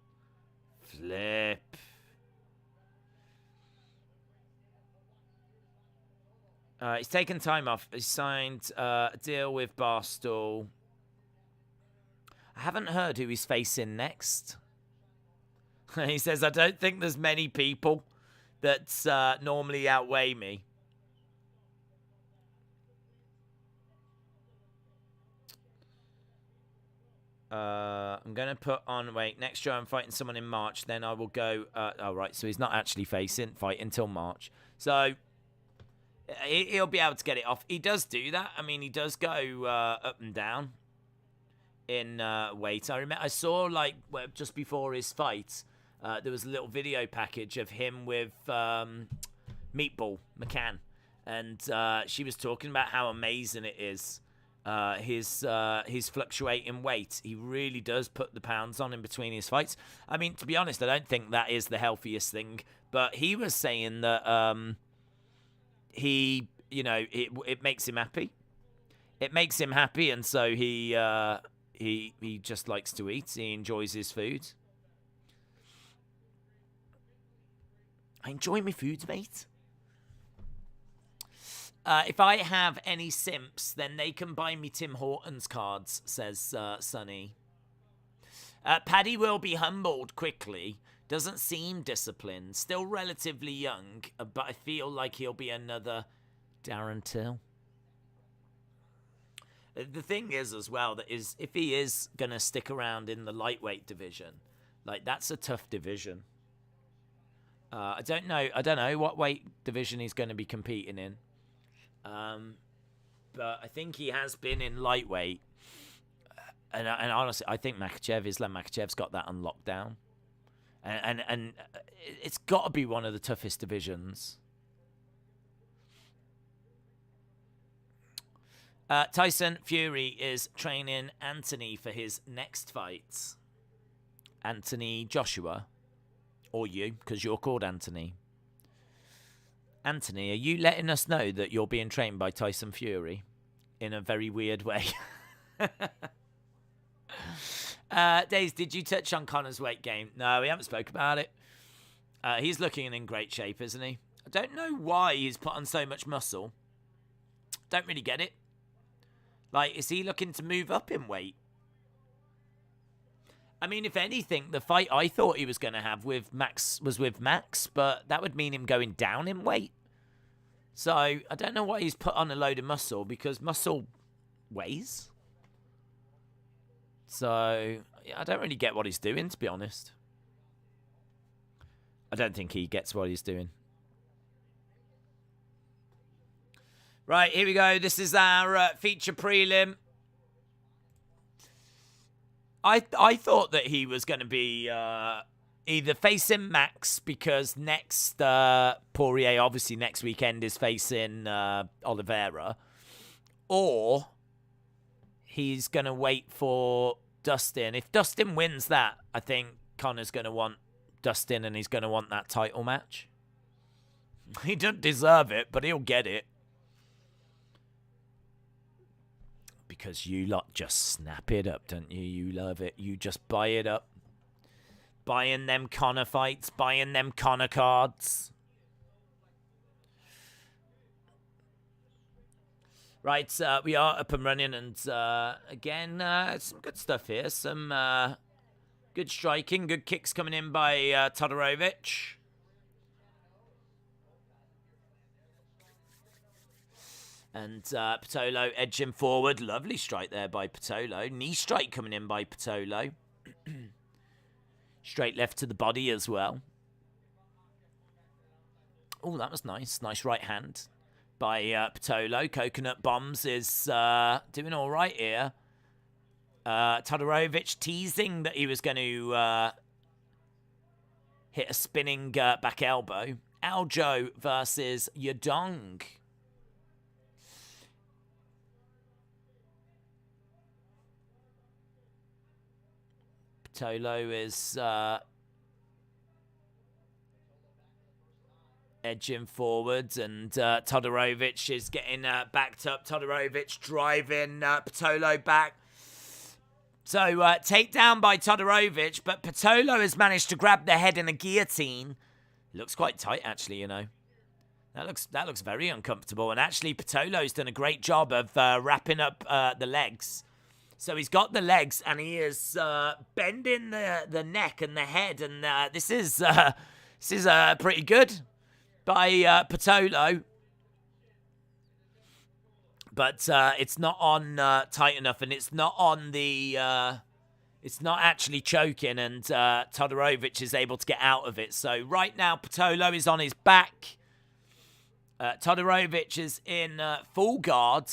Flip. He's taken time off. He signed a deal with Barstool. I haven't heard who he's facing next. He says, I don't think there's many people that normally outweigh me. I'm going to put on, wait, next year I'm fighting someone in March, then I will go, oh, right, so he's not actually fighting until March. So he'll be able to get it off. He does do that. I mean, he does go up and down in weight. I saw, like, just before his fight, there was a little video package of him with Meatball McCann, and she was talking about how amazing it is. His fluctuating weight. He really does put the pounds on in between his fights. I mean, to be honest, I don't think that is the healthiest thing, but he was saying that he, you know, it makes him happy. It makes him happy, and so he just likes to eat. He enjoys his food. I enjoy my food, mate. If I have any simps, then they can buy me Tim Hortons cards, says Sonny. Paddy will be humbled quickly. Doesn't seem disciplined. Still relatively young, but I feel like he'll be another Darren Till. The thing is, as well, that is, if he is going to stick around in the lightweight division, like, that's a tough division. I don't know what weight division he's going to be competing in. But I think he has been in lightweight, and honestly, I think Islam Makhachev's got that on lockdown, and it's got to be one of the toughest divisions. Tyson Fury is training Anthony for his next fight. Anthony Joshua, or you, because you're called Anthony. Anthony, are you letting us know that you're being trained by Tyson Fury in a very weird way? Daze, did you touch on Conor's weight gain? No, we haven't spoke about it. He's looking in great shape, isn't he? I don't know why he's put on so much muscle. Don't really get it. Like, is he looking to move up in weight? I mean, if anything, the fight I thought he was going to have with Max was with Max, but that would mean him going down in weight. So, I don't know why he's put on a load of muscle, because muscle weighs. So, I don't really get what he's doing, to be honest. I don't think he gets what he's doing. Right, here we go. This is our feature prelim. I thought that he was going to be either facing Max, because next Poirier, obviously next weekend, is facing Oliveira, or he's going to wait for Dustin. If Dustin wins that, I think Conor's going to want Dustin, and he's going to want that title match. He doesn't deserve it, but he'll get it. Because you lot just snap it up, don't you? You love it. You just buy it up. Buying them Conor fights. Buying them Conor cards. Right, we are up and running. And again, some good stuff here. Some good striking. Good kicks coming in by Todorovic. And Patolo edging forward. Lovely strike there by Patolo. Knee strike coming in by Patolo. Straight left to the body as well. Oh, that was nice. Nice right hand by Patolo. Coconut Bombs is doing all right here. Todorovic teasing that he was going to hit a spinning back elbow. Aljo versus Yadong. Tolo is edging forwards, and Todorovic is getting backed up. Todorovic driving Patolo back. So takedown by Todorovic, but Patolo has managed to grab the head in a guillotine. Looks quite tight, actually, you know. That looks very uncomfortable, and actually Patolo's done a great job of wrapping up the legs. So he's got the legs, and he is bending the neck and the head, and this is pretty good by Patolo. But it's not on tight enough, and it's not on the... it's not actually choking, and Todorovic is able to get out of it. So right now, Patolo is on his back. Todorovic is in full guard.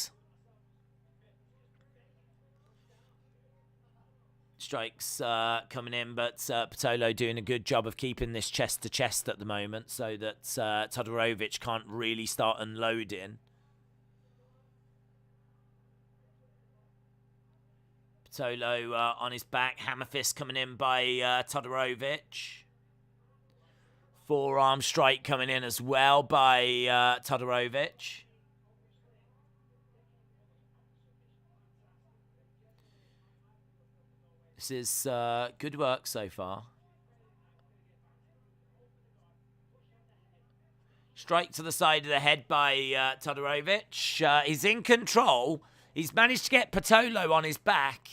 Strikes coming in, but Patolo doing a good job of keeping this chest to chest at the moment, so that Todorovic can't really start unloading. Patolo on his back, hammer fist coming in by Todorovic. Forearm strike coming in as well by Todorovic. This is good work so far. Strike to the side of the head by Todorovic. He's in control. He's managed to get Patolo on his back.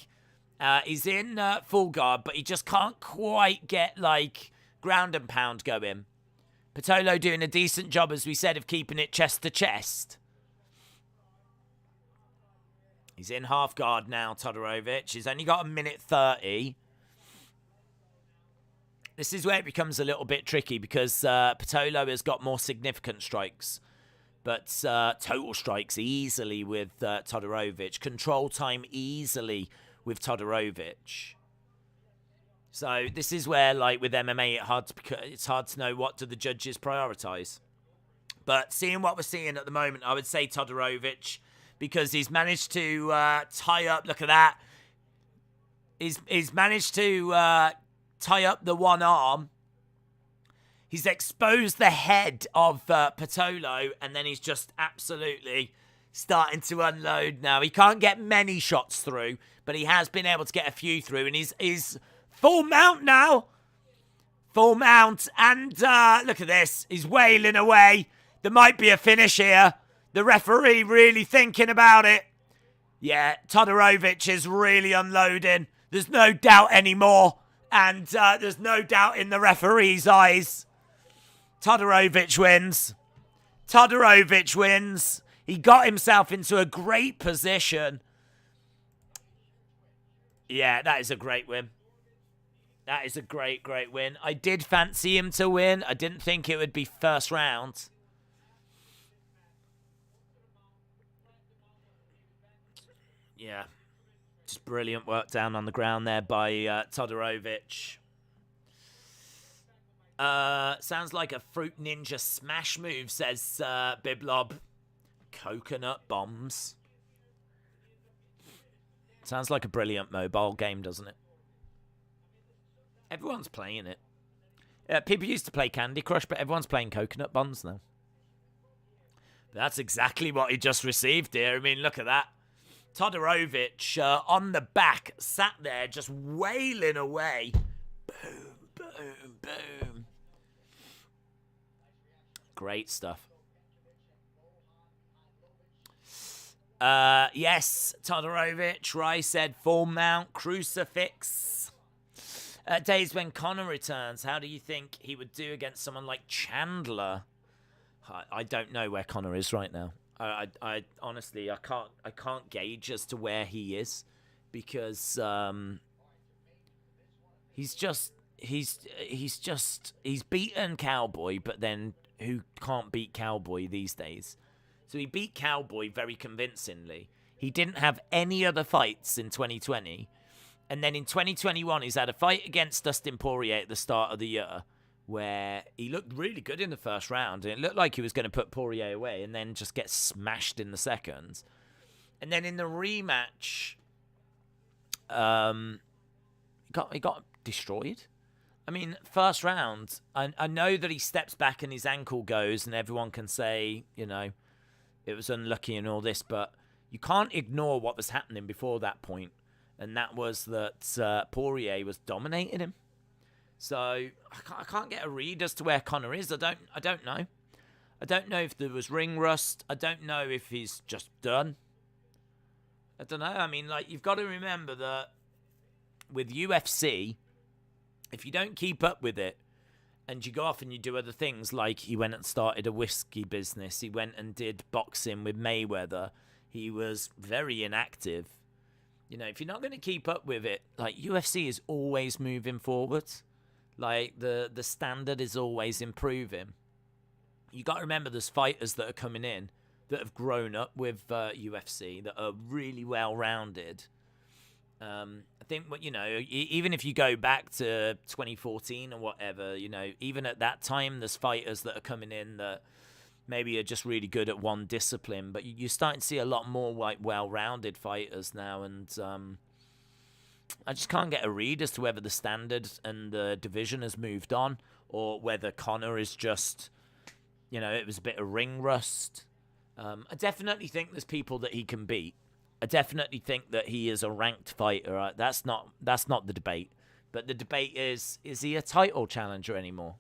He's in full guard, but he just can't quite get, like, ground and pound going. Patolo doing a decent job, as we said, of keeping it chest to chest. He's in half guard now, Todorovic. He's only got 1:30. This is where it becomes a little bit tricky, because Patolo has got more significant strikes. But total strikes easily with Todorovic. Control time easily with Todorovic. So this is where, like with MMA, it's hard to know what do the judges prioritise. But seeing what we're seeing at the moment, I would say Todorovic, because he's managed to tie up. Look at that. He's managed to tie up the one arm. He's exposed the head of Patolo, and then he's just absolutely starting to unload now. He can't get many shots through, but he has been able to get a few through, and he's full mount now. Full mount, and look at this. He's wailing away. There might be a finish here. The referee really thinking about it. Yeah, Todorovic is really unloading. There's no doubt anymore, and there's no doubt in the referee's eyes. Todorovic wins. Todorovic wins. He got himself into a great position. Yeah, that is a great win. That is a great, great win. I did fancy him to win. I didn't think it would be first round. Yeah. Just brilliant work down on the ground there by Todorovic. Sounds like a Fruit Ninja smash move, says Biblob. Coconut bombs. Sounds like a brilliant mobile game, doesn't it? Everyone's playing it. People used to play Candy Crush, but everyone's playing Coconut Bombs now. But that's exactly what he just received here. I mean, look at that. Todorovic on the back, sat there just wailing away. Boom, boom, boom. Great stuff. Yes, Todorovic, Rai said full mount, crucifix. Days when Conor returns, how do you think he would do against someone like Chandler? I don't know where Conor is right now. I honestly, I can't gauge as to where he is, because he's beaten Cowboy, but then who can't beat Cowboy these days? So he beat Cowboy very convincingly. He didn't have any other fights in 2020. And then in 2021, he's had a fight against Dustin Poirier at the start of the year. where he looked really good in the first round, and it looked like he was going to put Poirier away and then just get smashed in the second. And then in the rematch, he got destroyed. I mean, first round, I know that he steps back and his ankle goes, and everyone can say, you know, it was unlucky and all this, but you can't ignore what was happening before that point, and that was that Poirier was dominating him. So I can't get a read as to where Conor is. I don't know. I don't know if there was ring rust. I don't know if he's just done. I don't know. I mean, like, you've got to remember that with UFC, if you don't keep up with it and you go off and you do other things, like he went and started a whiskey business, he went and did boxing with Mayweather, he was very inactive. You know, if you're not going to keep up with it, like, UFC is always moving forwards. Like, the standard is always improving. You got to remember there's fighters that are coming in that have grown up with UFC, that are really well-rounded. I think, you know, even if you go back to 2014 or whatever, you know, even at that time, there's fighters that are coming in that maybe are just really good at one discipline, but you're starting to see a lot more like well-rounded fighters now, and I just can't get a read as to whether the standard and the division has moved on, or whether Conor is just, you know, it was a bit of ring rust. I definitely think there's people that he can beat. I definitely think that he is a ranked fighter. Right? That's not the debate. But the debate is he a title challenger anymore?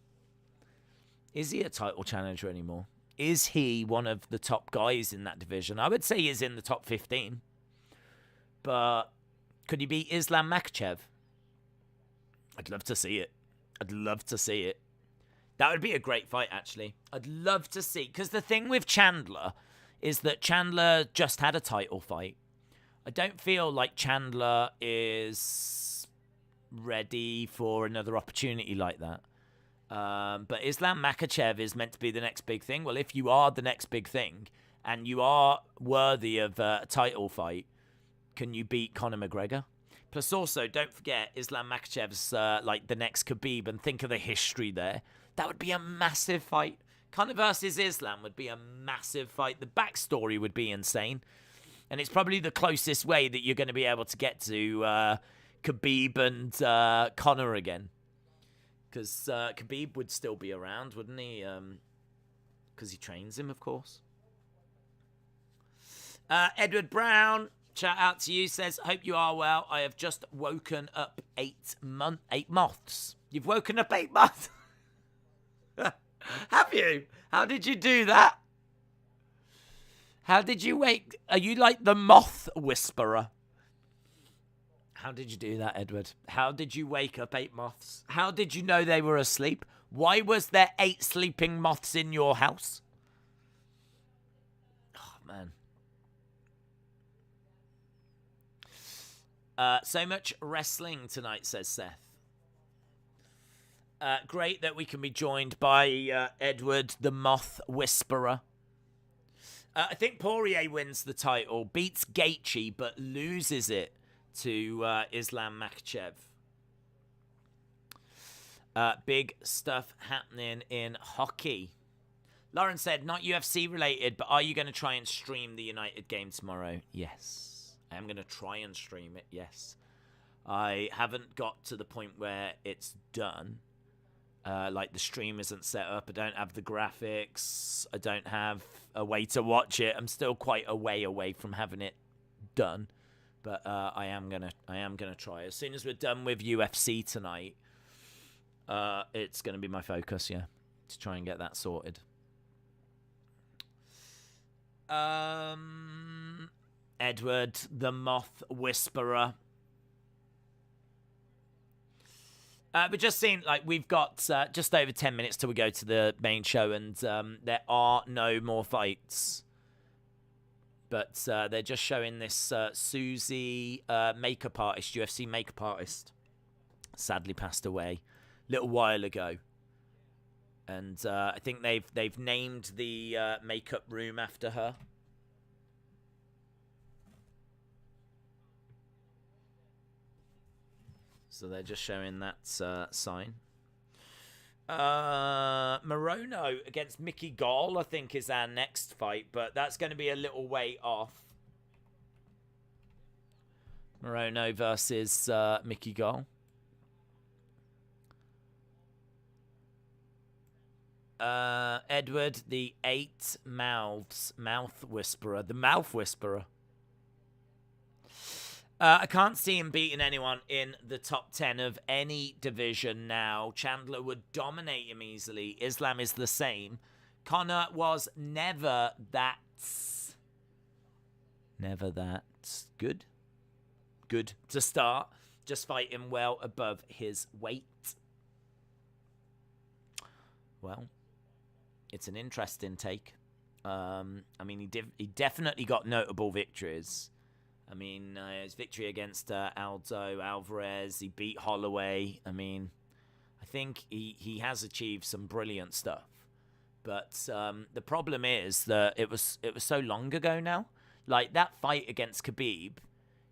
Is he a title challenger anymore? Is he one of the top guys in that division? I would say he's in the top 15. But could he beat Islam Makhachev? I'd love to see it. I'd love to see it. That would be a great fight, actually. I'd love to see. Because the thing with Chandler is that Chandler just had a title fight. I don't feel like Chandler is ready for another opportunity like that. But Islam Makhachev is meant to be the next big thing. Well, if you are the next big thing and you are worthy of a title fight, can you beat Conor McGregor? Plus, also, don't forget, Islam Makhachev's like the next Khabib, and think of the history there. That would be a massive fight. Conor versus Islam would be a massive fight. The backstory would be insane. And it's probably the closest way that you're going to be able to get to Khabib and Conor again. Because Khabib would still be around, wouldn't he? Because he trains him, of course. Edward Brown, shout out to you, says, hope you are well. I have just woken up 8 moths. You've woken up 8 moths? Have you? How did you do that? How did you wake? Are you like the moth whisperer? How did you do that, Edward? How did you wake up 8 moths? How did you know they were asleep? Why was there 8 sleeping moths in your house? Oh, man. So much wrestling tonight, says Seth. Great that we can be joined by Edward, the Moth Whisperer. I think Poirier wins the title, beats Gaethje, but loses it to Islam Makhachev. Big stuff happening in hockey. Lauren said, not UFC related, but are you going to try and stream the United game tomorrow? Yes. I am going to try and stream it, yes. I haven't got to the point where it's done. Like, the stream isn't set up. I don't have the graphics. I don't have a way to watch it. I'm still quite a way away from having it done. But I am gonna try. As soon as we're done with UFC tonight, it's gonna be my focus, yeah, to try and get that sorted. Edward, the Moth Whisperer. But just seeing, like, we've got just over 10 minutes till we go to the main show, and there are no more fights. But they're just showing this Susie makeup artist, UFC makeup artist. Sadly passed away a little while ago. And I think they've named the makeup room after her. So they're just showing that sign. Morono against Mickey Gall, I think, is our next fight, but that's going to be a little way off. Morono versus Mickey Gall. Edward, the mouth whisperer. The mouth whisperer. I can't see him beating anyone in the top 10 of any division now. Chandler would dominate him easily. Islam is the same. Conor was never that good. Good to start. Just fighting well above his weight. Well, it's an interesting take. I mean, he definitely got notable victories. I mean, his victory against Aldo, Alvarez, he beat Holloway. I mean, I think he has achieved some brilliant stuff. But the problem is that it was so long ago now. Like, that fight against Khabib,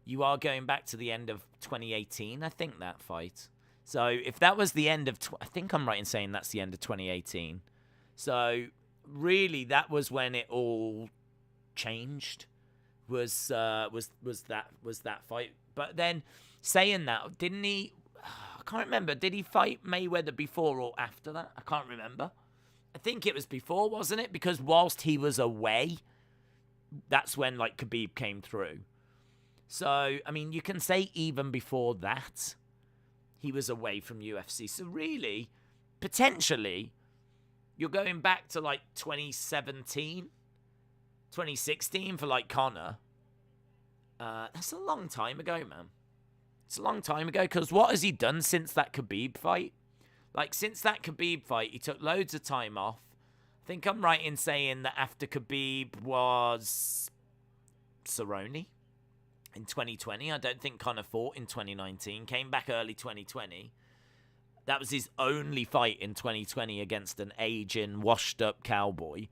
you are going back to the end of 2018, I think, that fight. So if that was the end of... I think I'm right in saying that's the end of 2018. So really, that was when it all changed. Was that fight? But then, saying that, didn't he? I can't remember. Did he fight Mayweather before or after that? I can't remember. I think it was before, wasn't it? Because whilst he was away, that's when like Khabib came through. So I mean, you can say even before that, he was away from UFC. So really, potentially, you're going back to like 2017. 2016 for like Conor. That's a long time ago, man. It's a long time ago, because what has he done since that Khabib fight? Like, since that Khabib fight, he took loads of time off. I think I'm right in saying that after Khabib was Cerrone in 2020. I don't think Conor fought in 2019. Came back early 2020. That was his only fight in 2020 against an aging, washed-up cowboy.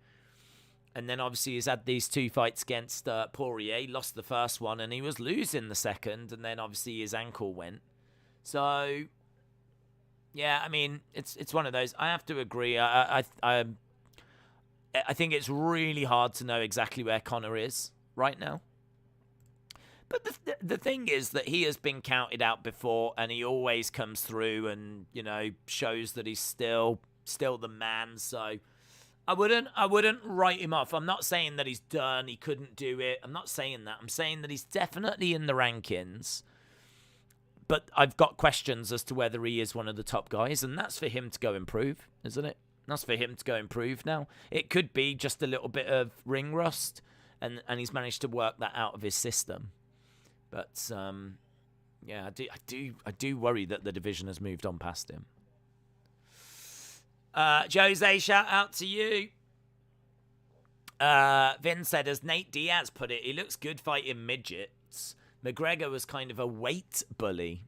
And then obviously he's had these two fights against Poirier. He lost the first one and he was losing the second. And then obviously his ankle went. So, yeah, I mean, it's one of those. I have to agree. I think it's really hard to know exactly where Conor is right now. But the thing is that he has been counted out before and he always comes through and, you know, shows that he's still the man. So I wouldn't write him off. I'm not saying that he's done, he couldn't do it. I'm not saying that. I'm saying that he's definitely in the rankings. But I've got questions as to whether he is one of the top guys, and that's for him to go improve, isn't it? That's for him to go improve now. It could be just a little bit of ring rust, and he's managed to work that out of his system. But yeah, I do worry that the division has moved on past him. Jose, shout out to you. Vin said, as Nate Diaz put it, he looks good fighting midgets. McGregor was kind of a weight bully.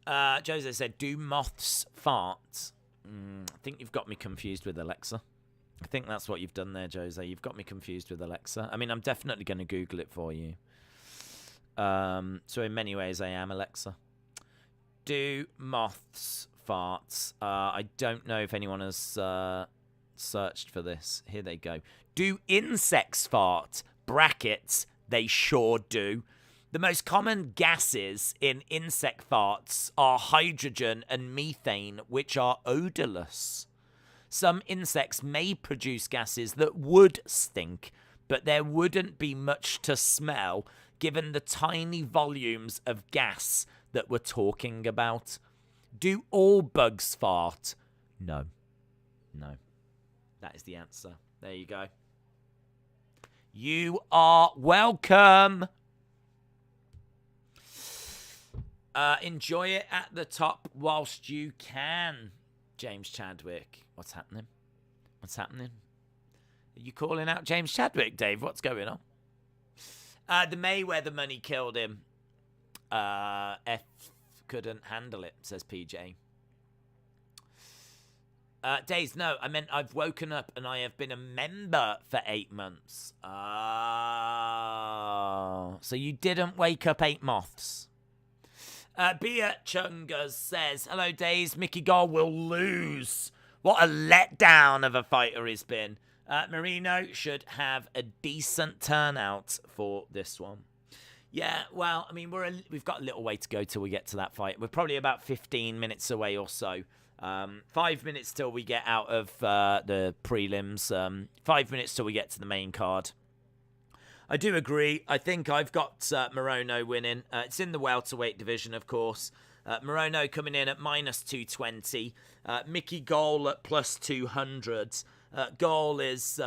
Jose said, do moths fart? I think you've got me confused with Alexa. I think that's what you've done there, Jose. You've got me confused with Alexa. I mean, I'm definitely going to Google it for you. So in many ways, I am Alexa. Do moths farts? I don't know if anyone has searched for this. Here they go. Do insects fart? Brackets, they sure do. The most common gases in insect farts are hydrogen and methane, which are odorless. Some insects may produce gases that would stink, but there wouldn't be much to smell given the tiny volumes of gas that we're talking about. Do all bugs fart? No. No. That is the answer. There you go. You are welcome. Enjoy it at the top whilst you can. James Chadwick. What's happening? What's happening? Are you calling out James Chadwick, Dave? What's going on? The Mayweather money killed him. F couldn't handle it, says PJ. Days, no, I meant I've woken up and I have been a member for 8 months. So you didn't wake up 8 moths. Bia Chunga says, hello, Days. Mickey Gall will lose. What a letdown of a fighter he's been. Marino should have a decent turnout for this one. Yeah, well, I mean, we've got a little way to go till we get to that fight. We're probably about 15 minutes away or so. 5 minutes till we get out of the prelims. 5 minutes till we get to the main card. I do agree. I think I've got Morono winning. It's in the welterweight division, of course. Morono coming in at -220. Mickey Gall at +200. Gall is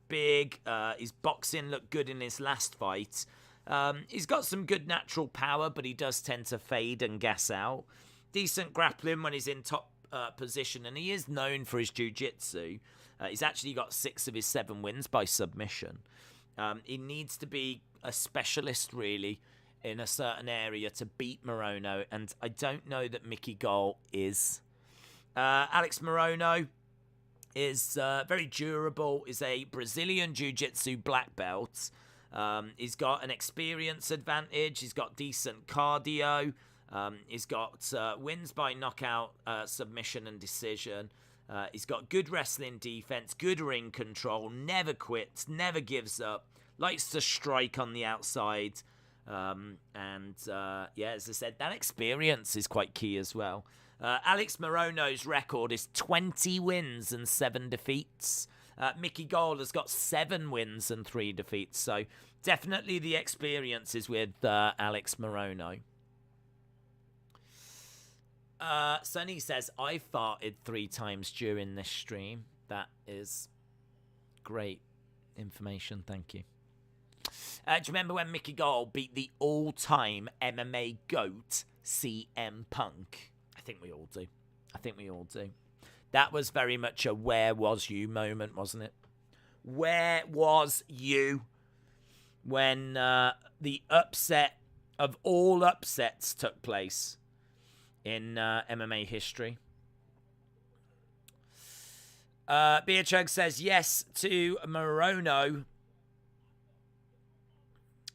big. His boxing looked good in his last fight. He's got some good natural power, but he does tend to fade and gas out. Decent grappling when he's in top position, and he is known for his jiu-jitsu. He's actually got 6 of his 7 wins by submission. He needs to be a specialist, really, in a certain area to beat Morono, and I don't know that Mickey Gall is. Alex Morono is very durable, is a Brazilian Jiu-Jitsu black belt. He's got an experience advantage, he's got decent cardio, he's got wins by knockout, submission and decision. He's got good wrestling defense, good ring control, never quits, never gives up, likes to strike on the outside. Yeah, as I said, that experience is quite key as well. Alex Morono's record is 20 wins and 7 defeats. Mickey Gall has got 7 wins and 3 defeats. So definitely the experience is with Alex Morono. Sonny says, I farted 3 times during this stream. That is great information. Thank you. Do you remember when Mickey Gall beat the all-time MMA GOAT, CM Punk? I think we all do. That was very much a where was you moment, wasn't it? Where was you when the upset of all upsets took place in MMA history? Beer Chug says yes to Morono.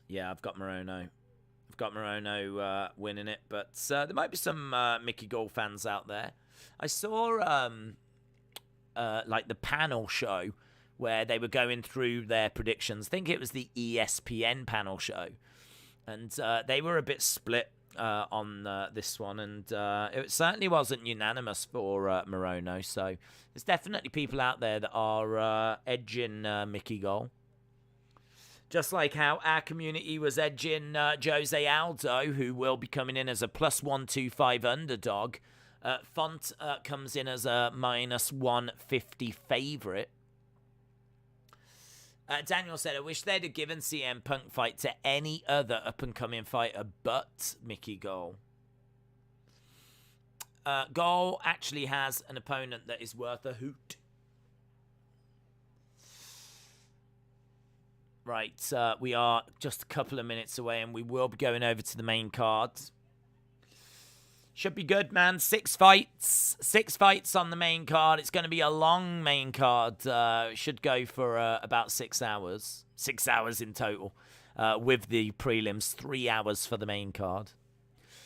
Yeah, I've got Morono. Winning it, but there might be some Mickey Gall fans out there. I saw like the panel show where they were going through their predictions. I think it was the ESPN panel show, and they were a bit split on this one, and it certainly wasn't unanimous for Morono. So there's definitely people out there that are edging Mickey Gall. Just like how our community was edging Jose Aldo, who will be coming in as a +125 underdog. Font comes in as a -150 favourite. Daniel said, I wish they'd have given CM Punk fight to any other up-and-coming fighter but Mickey Gall. Gall actually has an opponent that is worth a hoot. Right, we are just a couple of minutes away, and we will be going over to the main card. Should be good, man. 6 fights. 6 fights on the main card. It's going to be a long main card. It should go for about 6 hours. 6 hours in total. With the prelims, 3 hours for the main card.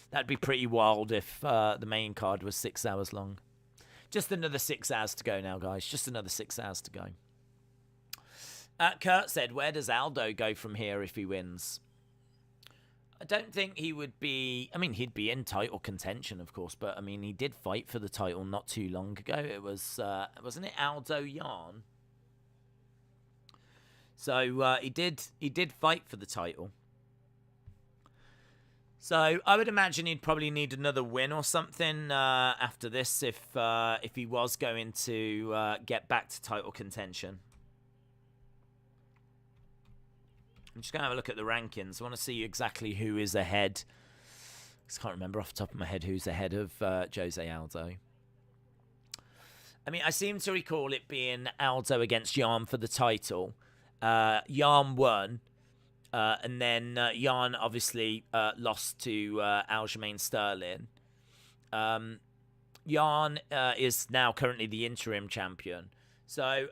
That'd be pretty wild if the main card was 6 hours long. Just another 6 hours to go now, guys. Just another 6 hours to go. Kurt said, where does Aldo go from here if he wins? I don't think he would be... I mean, he'd be in title contention, of course, but, I mean, he did fight for the title not too long ago. It was, wasn't it Aldo Yarn? So, he did fight for the title. So, I would imagine he'd probably need another win or something after this if he was going to get back to title contention. I'm just going to have a look at the rankings. I want to see exactly who is ahead. I just can't remember off the top of my head who's ahead of Jose Aldo. I mean, I seem to recall it being Aldo against Yarn for the title. Yarn won. And then Yarn obviously lost to Aljamain Sterling. Yarn is now currently the interim champion. So...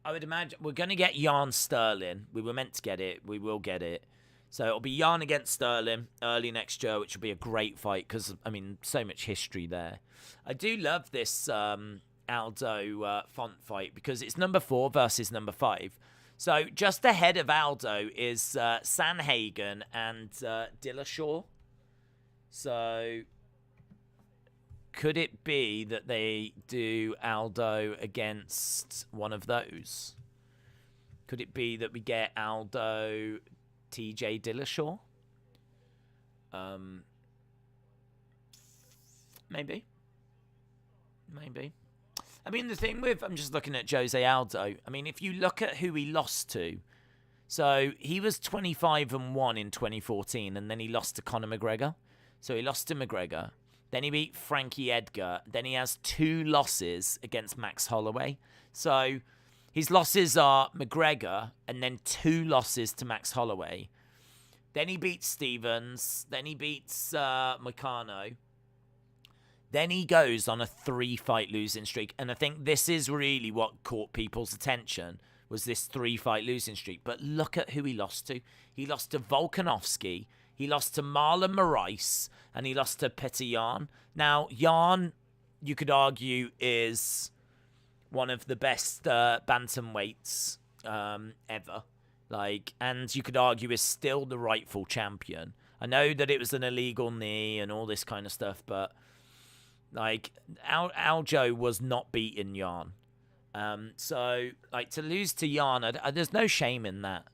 I would imagine we're going to get Yarn Sterling. We were meant to get it. We will get it. So it'll be Jan against Sterling early next year, which will be a great fight because, I mean, so much history there. I do love this Aldo Font fight because it's number 4 versus number 5. So just ahead of Aldo is Sanhagen and Dillashaw. So could it be that they do Aldo against one of those? Could it be that we get Aldo, TJ Dillashaw? Maybe. I mean, the thing with, I'm just looking at Jose Aldo. I mean, if you look at who he lost to, so he was 25-1 in 2014, and then he lost to Conor McGregor. So he lost to McGregor. Then he beat Frankie Edgar. Then he has 2 losses against Max Holloway. So his losses are McGregor and then 2 losses to Max Holloway. Then he beats Stevens. Then he beats Moicano. Then he goes on a 3-fight losing streak. And I think this is really what caught people's attention, was this 3-fight losing streak. But look at who he lost to. He lost to Volkanovski. He lost to Marlon Moraes. And he lost to Petr Yan. Now, Yan, you could argue, is one of the best bantamweights ever. And you could argue is still the rightful champion. I know that it was an illegal knee and all this kind of stuff, but Aljo was not beating Yan. So to lose to Yan, there's no shame in that.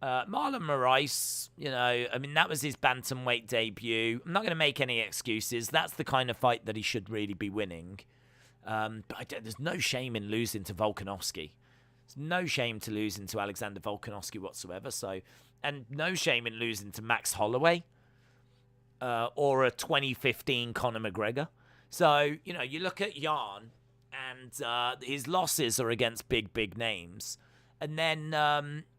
Marlon Moraes, I mean, that was his bantamweight debut. I'm not going to make any excuses. That's the kind of fight that he should really be winning. But there's no shame in losing to Volkanovski. There's no shame to losing to Alexander Volkanovski whatsoever. And no shame in losing to Max Holloway or a 2015 Conor McGregor. So, you look at Yan, and his losses are against big names. And then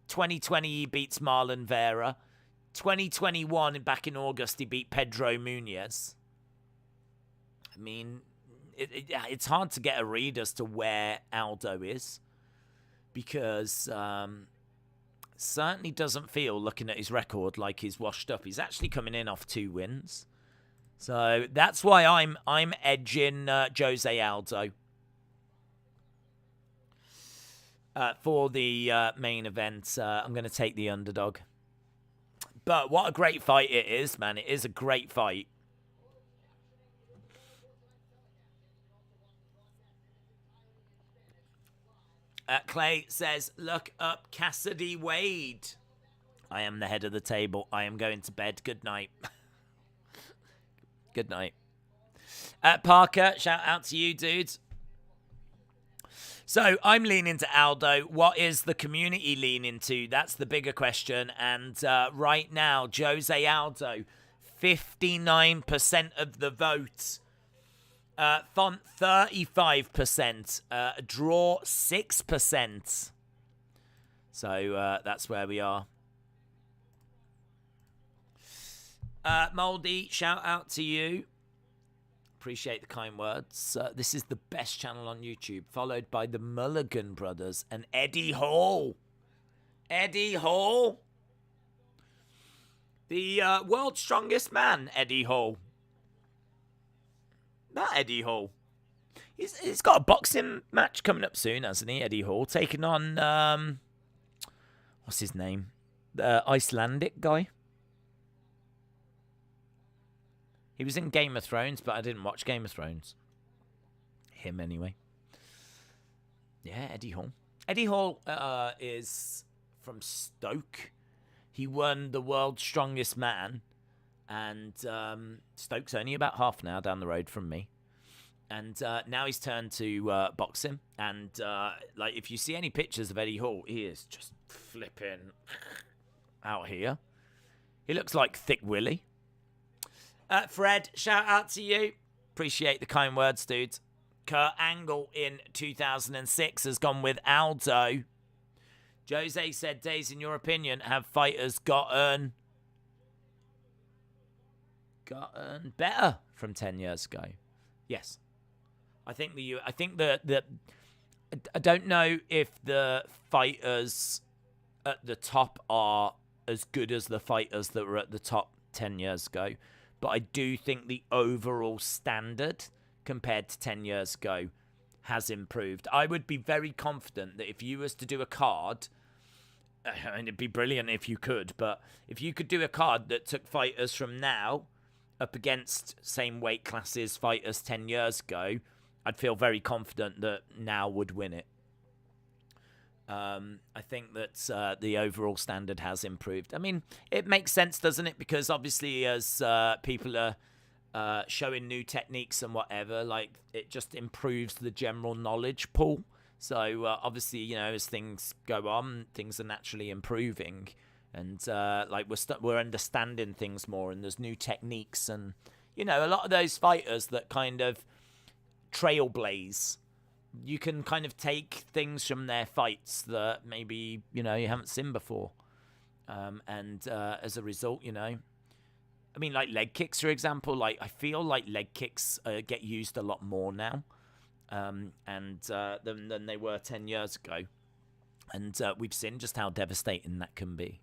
2020, he beats Marlon Vera. 2021, back in August, he beat Pedro Munez. I mean, it's hard to get a read as to where Aldo is, because certainly doesn't feel, looking at his record, like he's washed up. He's actually coming in off 2 wins. So that's why I'm edging Jose Aldo for the main event. I'm going to take the underdog. But what a great fight it is, man. It is a great fight. Clay says, look up Cassidy Wade. I am the head of the table. I am going to bed. Good night. Good night. Parker, shout out to you, dudes. So I'm leaning to Aldo. What is the community leaning to? That's the bigger question. And right now, Jose Aldo, 59% of the vote. Font, 35%. Draw, 6%. So that's where we are. Moldy, shout out to you. Appreciate the kind words. This is the best channel on YouTube, followed by the Mulligan brothers and Eddie Hall. Eddie Hall. The world's strongest man, Eddie Hall. Not Eddie Hall. He's got a boxing match coming up soon, hasn't he, Eddie Hall? Taking on, what's his name? The Icelandic guy. He was in Game of Thrones, but I didn't watch Game of Thrones. Him, anyway. Yeah, Eddie Hall. Eddie Hall is from Stoke. He won the World's Strongest Man. And Stoke's only about half an hour down the road from me. And now he's turned to boxing. And if you see any pictures of Eddie Hall, he is just flipping out here. He looks like Thick Willie. Fred, shout out to you. Appreciate the kind words, dude. Kurt Angle in 2006 has gone with Aldo. Jose said, Days, in your opinion, have fighters gotten better from 10 years ago? Yes. I think I don't know if the fighters at the top are as good as the fighters that were at the top 10 years ago. But I do think the overall standard compared to 10 years ago has improved. I would be very confident that if you was to do a card, and it'd be brilliant if you could, but if you could do a card that took fighters from now up against same weight classes fighters 10 years ago, I'd feel very confident that now would win it. I think that the overall standard has improved. I mean, it makes sense, doesn't it? Because obviously as people are showing new techniques and whatever, like, it just improves the general knowledge pool. So obviously, you know, as things go on, things are naturally improving, and like we're understanding things more, and there's new techniques, and you know, a lot of those fighters that kind of trailblaze, you can kind of take things from their fights that maybe, you know, you haven't seen before, and as a result, you know, I mean, like leg kicks, for example, like I feel like leg kicks get used a lot more now. Than they were 10 years ago. And we've seen just how devastating that can be.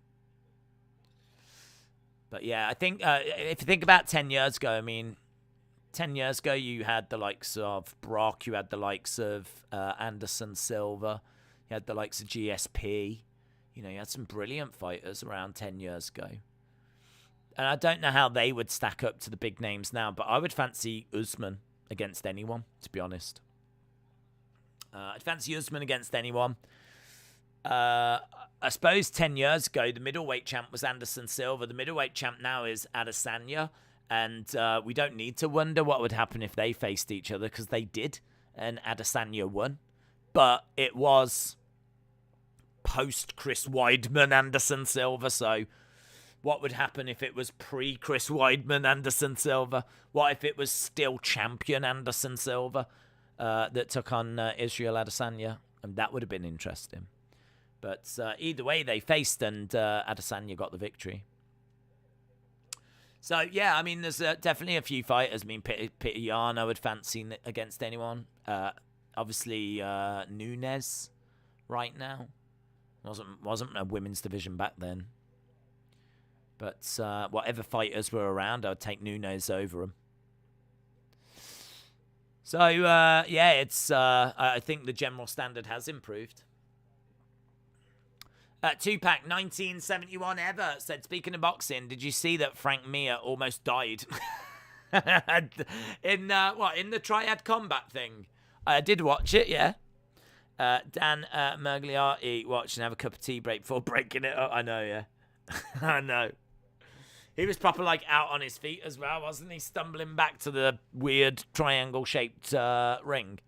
But yeah, I think if you think about 10 years ago, I mean, 10 years ago you had the likes of Brock, you had the likes of Anderson Silva, you had the likes of GSP. You know, you had some brilliant fighters around 10 years ago. And I don't know how they would stack up to the big names now, but I would fancy Usman against anyone, to be honest. I'd fancy Usman against anyone. I suppose 10 years ago, the middleweight champ was Anderson Silva. The middleweight champ now is Adesanya. And we don't need to wonder what would happen if they faced each other, because they did. And Adesanya won. But it was post-Chris Weidman, Anderson Silva. So what would happen if it was pre-Chris Weidman, Anderson Silva? What if it was still champion Anderson Silva? That took on Israel Adesanya, and that would have been interesting. But either way, they faced, and Adesanya got the victory. So, yeah, I mean, there's definitely a few fighters. I mean, Peter Yan, I would fancy against anyone. Obviously, Nunes right now. Wasn't a women's division back then. But whatever fighters were around, I would take Nunes over them. So, yeah, it's. I think the general standard has improved. Tupac, 1971 ever, said, speaking of boxing, did you see that Frank Mir almost died? in the Triad Combat thing? I did watch it, yeah. Dan Mergliati, watch and have a cup of tea break before breaking it up. I know, yeah. I know. He was proper, like, out on his feet as well, wasn't he? Stumbling back to the weird triangle-shaped ring.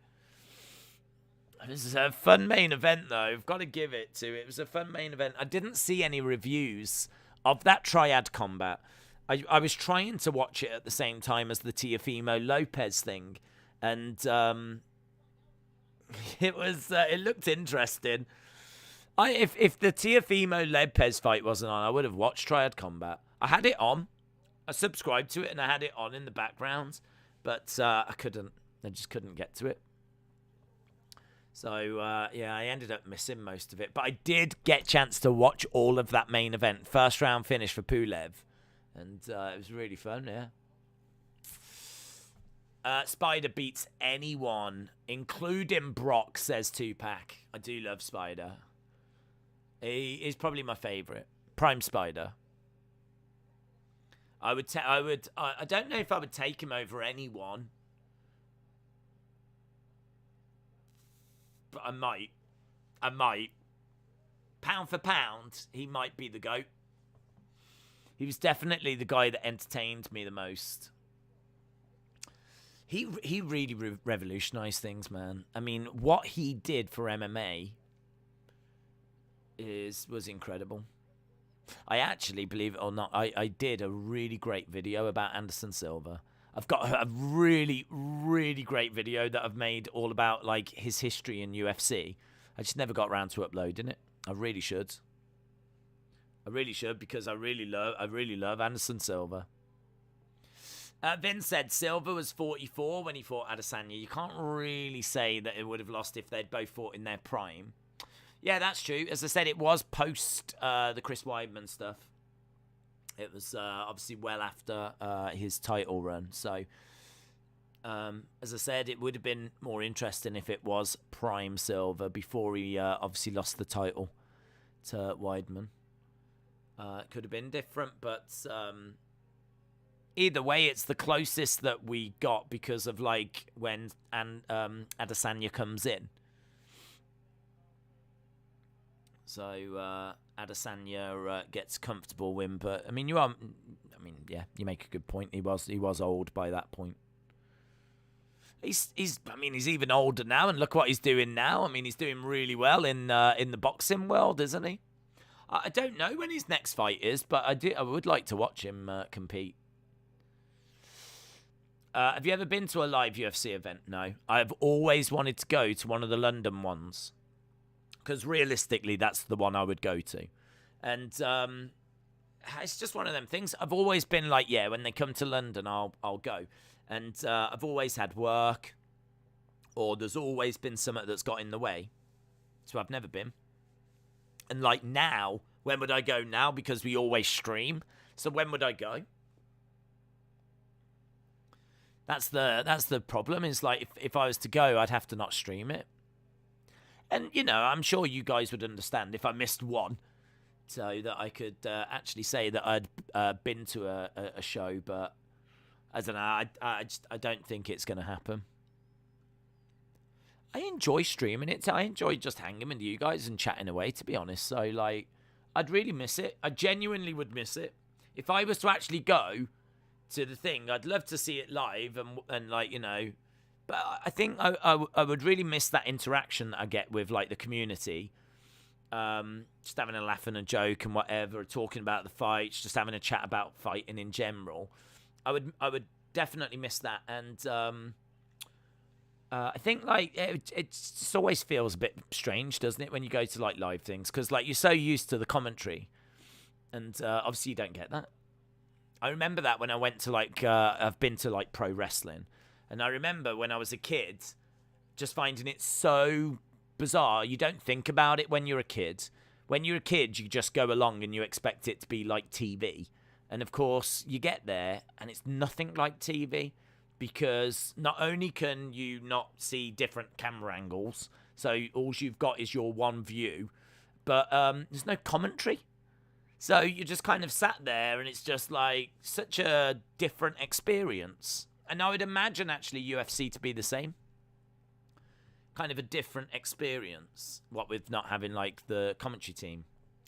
It was a fun main event, though. I've got to give it to it. It was a fun main event. I didn't see any reviews of that Triad Combat. I was trying to watch it at the same time as the Teofimo Lopez thing. And it looked interesting. If the Teofimo Lopez fight wasn't on, I would have watched Triad Combat. I had it on. I subscribed to it and I had it on in the background, but I couldn't. I just couldn't get to it. So, yeah, I ended up missing most of it. But I did get a chance to watch all of that main event. First round finish for Pulev. And it was really fun, yeah. Spider beats anyone, including Brock, says Tupac. I do love Spider. He is probably my favourite. Prime Spider. I don't know if I would take him over anyone. But I might. Pound for pound, he might be the GOAT. He was definitely the guy that entertained me the most. He really revolutionized things, man. I mean, what he did for MMA was incredible. I actually, believe it or not, I did a really great video about Anderson Silva. I've got a really, really great video that I've made all about, like, his history in UFC. I just never got around to uploading it. I really should. Because I really love Anderson Silva. Vin said Silva was 44 when he fought Adesanya. You can't really say that it would have lost if they'd both fought in their prime. Yeah, that's true. As I said, it was post the Chris Weidman stuff. It was obviously well after his title run. So, as I said, it would have been more interesting if it was Prime Silver before he obviously lost the title to Weidman. It could have been different, but either way, it's the closest that we got because of like when Adesanya comes in. So Adesanya gets comfortable win, but I mean, yeah, you make a good point. He was old by that point. He's even older now, and look what he's doing now. I mean, he's doing really well in the boxing world, isn't he? I don't know when his next fight is, but I would like to watch him compete. Have you ever been to a live UFC event? No. I've always wanted to go to one of the London ones. Because realistically, that's the one I would go to. And it's just one of them things. I've always been like, yeah, when they come to London, I'll go. And I've always had work. Or there's always been something that's got in the way. So I've never been. And like now, when would I go now? Because we always stream. So when would I go? That's the problem. Is like if I was to go, I'd have to not stream it. And you know, I'm sure you guys would understand if I missed one, so that I could actually say that I'd been to a show. But I don't know. I don't think it's going to happen. I enjoy streaming it. I enjoy just hanging with you guys and chatting away, to be honest. So, like, I'd really miss it. I genuinely would miss it. If I was to actually go to the thing, I'd love to see it live and like, you know. But I think I would really miss that interaction that I get with, like, the community. Just having a laugh and a joke and whatever, talking about the fights, just having a chat about fighting in general. I would definitely miss that. And I think, like, it just always feels a bit strange, doesn't it, when you go to, like, live things? Because, like, you're so used to the commentary. And obviously you don't get that. I remember that when I went to, like, I've been to, like, pro wrestling. And I remember when I was a kid, just finding it so bizarre. You don't think about it when you're a kid. When you're a kid, you just go along and you expect it to be like TV. And, of course, you get there and it's nothing like TV. Because not only can you not see different camera angles, so all you've got is your one view, but there's no commentary. So you just kind of sat there, and it's just like such a different experience. And I would imagine actually UFC to be the same. Kind of a different experience, what with not having like the commentary team.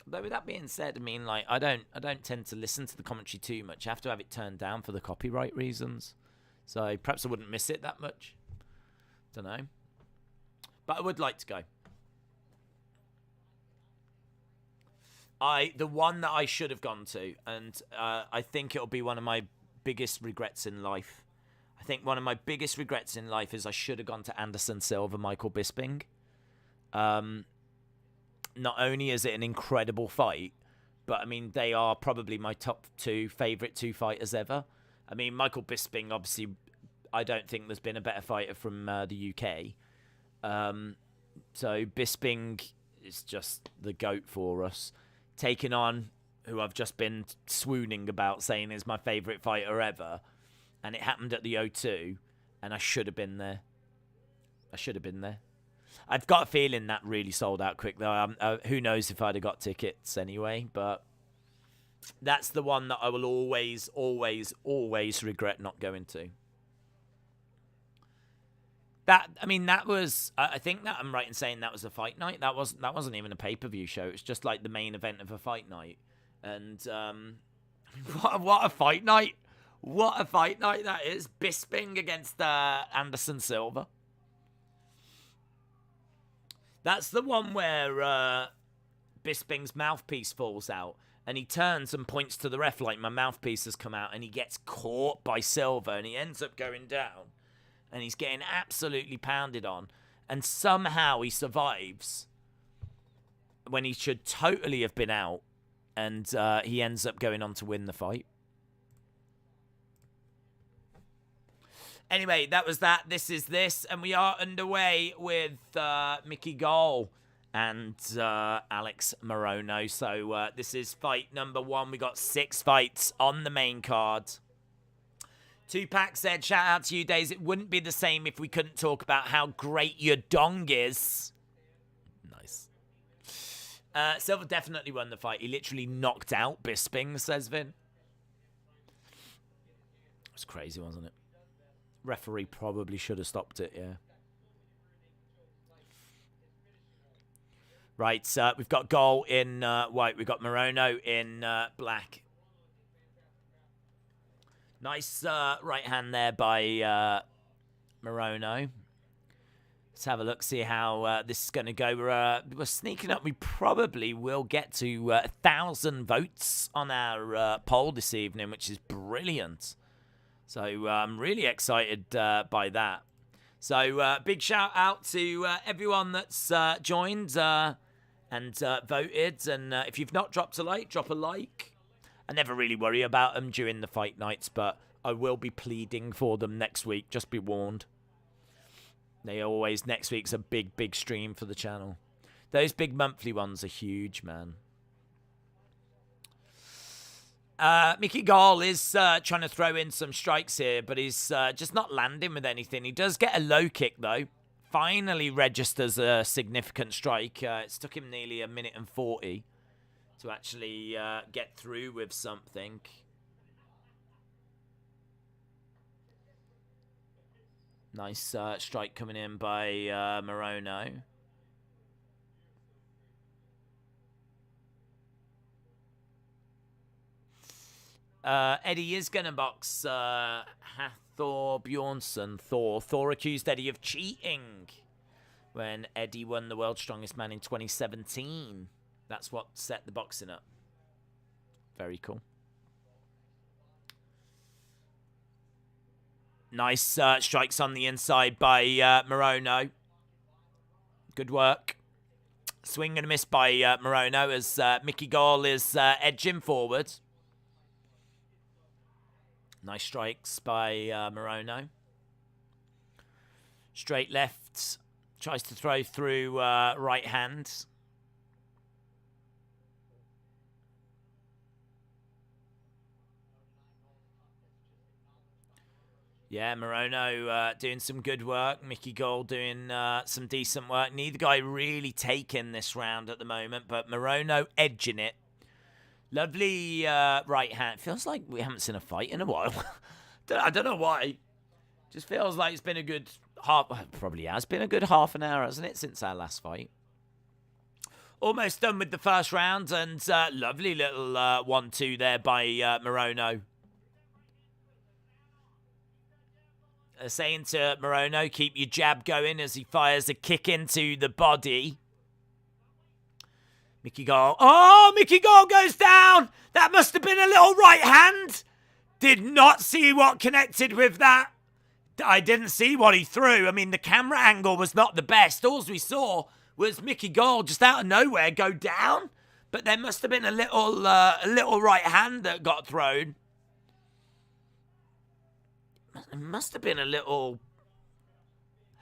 Though with that being said, I mean, like I don't tend to listen to the commentary too much. I have to have it turned down for the copyright reasons. So perhaps I wouldn't miss it that much. Don't know. But I would like to go. The one that I should have gone to, and I think it'll be one of my biggest regrets in life. I think one of my biggest regrets in life is I should have gone to Anderson Silva, Michael Bisping. Not only is it an incredible fight, but I mean, they are probably my top two favourite two fighters ever. I mean, Michael Bisping, obviously, I don't think there's been a better fighter from the UK. So Bisping is just the GOAT for us. Taking on who I've just been swooning about, saying is my favourite fighter ever. And it happened at the O2, and I should have been there. I've got a feeling that really sold out quick, though. Who knows if I'd have got tickets anyway, but that's the one that I will always, always, always regret not going to. That was. I think that I'm right in saying that was a fight night. That wasn't even a pay-per-view show. It was just like the main event of a fight night. And what a fight night! What a fight night that is. Bisping against Anderson Silva. That's the one where Bisping's mouthpiece falls out. And he turns and points to the ref like my mouthpiece has come out. And he gets caught by Silva. And he ends up going down. And he's getting absolutely pounded on. And somehow he survives. When he should totally have been out. And he ends up going on to win the fight. Anyway, that was that. This is this. And we are underway with Mickey Gall and Alex Morono. So this is fight number 1. We got 6 fights on the main card. Tupac said, shout out to you, Days. It wouldn't be the same if we couldn't talk about how great your dong is. Nice. Silva definitely won the fight. He literally knocked out Bisping, says Vin. It was crazy, wasn't it? Referee probably should have stopped it, yeah. Right, we've got Gol in white. We've got Morono in black. Nice right hand there by Morono. Let's have a look, see how this is going to go. We're sneaking up. We probably will get to 1,000 votes on our poll this evening, which is brilliant. So I'm really excited by that. So big shout out to everyone that's joined and voted. And if you've not dropped a like, drop a like. I never really worry about them during the fight nights, but I will be pleading for them next week. Just be warned. Next week's a big, big stream for the channel. Those big monthly ones are huge, man. Mickey Gall is trying to throw in some strikes here, but he's just not landing with anything. He does get a low kick, though. Finally registers a significant strike. It's took him nearly 1 minute and 40 to actually get through with something. Nice strike coming in by Morono. Eddie is going to box Hathor Bjornsson. Thor accused Eddie of cheating when Eddie won the World's Strongest Man in 2017. That's what set the boxing up. Very cool. Nice strikes on the inside by Morono. Good work. Swing and a miss by Morono as Mickey Gall is edging forward. Nice strikes by Morono. Straight left. Tries to throw through right hand. Yeah, Morono doing some good work. Mickey Gall doing some decent work. Neither guy really taking this round at the moment, but Morono edging it. Lovely right hand. Feels like we haven't seen a fight in a while. I don't know why. Just feels like it's been a good probably has been a good half an hour, hasn't it, since our last fight? Almost done with the first round, and lovely little 1-2 there by Morono. Saying to Morono, keep your jab going as he fires a kick into the body. Mickey Gall. Oh, Mickey Gall goes down. That must have been a little right hand. Did not see what connected with that. I didn't see what he threw. I mean, the camera angle was not the best. All we saw was Mickey Gall just out of nowhere go down. But there must have been a little right hand that got thrown. It must have been a little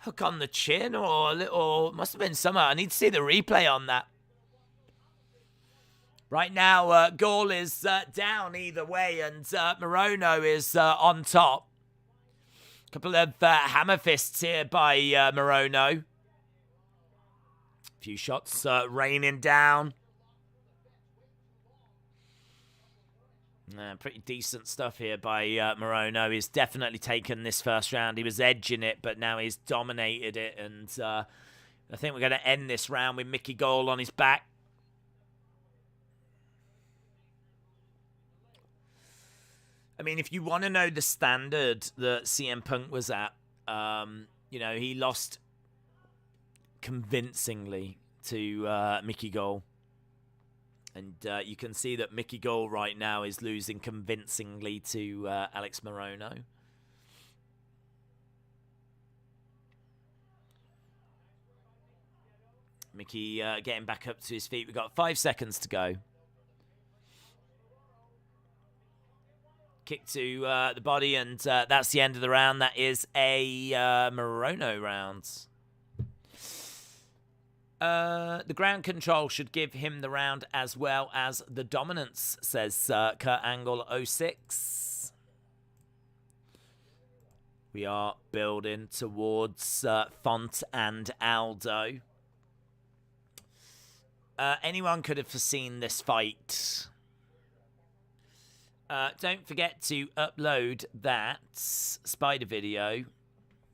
hook on the chin or a little... Must have been something. I need to see the replay on that. Right now, Gall is down either way, and Morono is on top. Couple of hammer fists here by Morono. A few shots raining down. Pretty decent stuff here by Morono. He's definitely taken this first round. He was edging it, but now he's dominated it. And I think we're going to end this round with Mickey Gall on his back. I mean, if you want to know the standard that CM Punk was at, you know, he lost convincingly to Mickey Gall. And you can see that Mickey Gall right now is losing convincingly to Alex Morono. Mickey getting back up to his feet. We've got 5 seconds to go. Kick to the body, and that's the end of the round. That is a Morono round. The ground control should give him the round as well as the dominance, says Kurt Angle 06. We are building towards Font and Aldo. Anyone could have foreseen this fight. Don't forget to upload that spider video.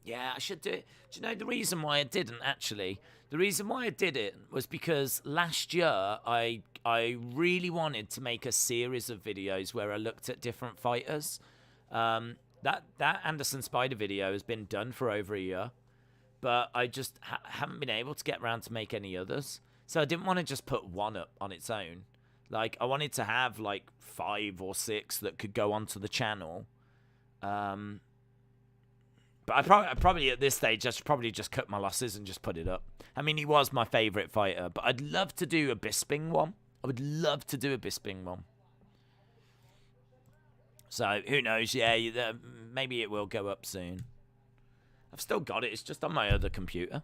Yeah, I should do it. Do you know the reason why I didn't, actually? The reason why I did it was because last year I really wanted to make a series of videos where I looked at different fighters. That Anderson Spider video has been done for over a year, but I just haven't been able to get around to make any others. So I didn't want to just put one up on its own. Like, I wanted to have like 5 or 6 that could go onto the channel. But I probably at this stage just probably just cut my losses and just put it up. I mean, he was my favorite fighter, but I'd love to do a Bisping one. I would love to do a Bisping one. So who knows? Yeah, maybe it will go up soon. I've still got it. It's just on my other computer.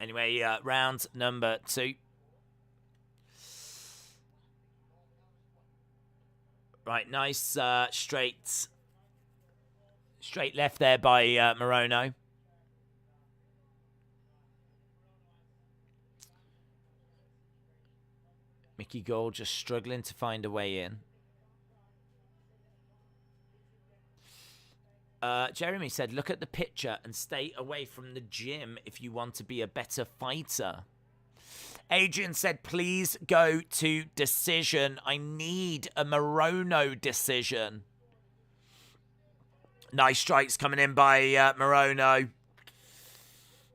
Anyway, round number 2. Right, nice straight left there by Morono. Mickey Gall just struggling to find a way in. Jeremy said, look at the picture and stay away from the gym if you want to be a better fighter. Adrian said, please go to decision. I need a Morono decision. Nice strikes coming in by Morono.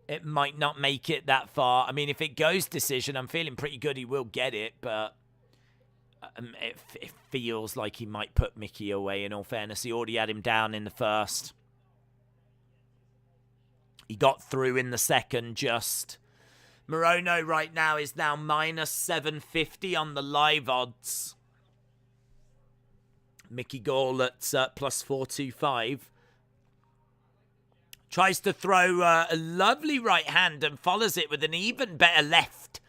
It might not make it that far. I mean, if it goes decision, I'm feeling pretty good he will get it, but it feels like he might put Mickey away, in all fairness. He already had him down in the first. He got through in the second just. Morono right now is now minus 750 on the live odds. Mickey Gall at plus 425. Tries to throw a lovely right hand and follows it with an even better left.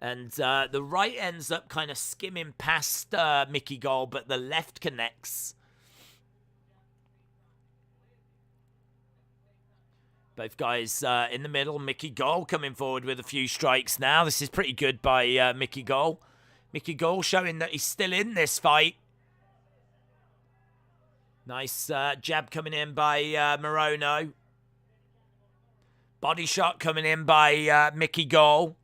And the right ends up kind of skimming past Mickey Gall, but the left connects. Both guys in the middle. Mickey Gall coming forward with a few strikes now. This is pretty good by Mickey Gall. Mickey Gall showing that he's still in this fight. Nice jab coming in by Morono. Body shot coming in by Mickey Gall.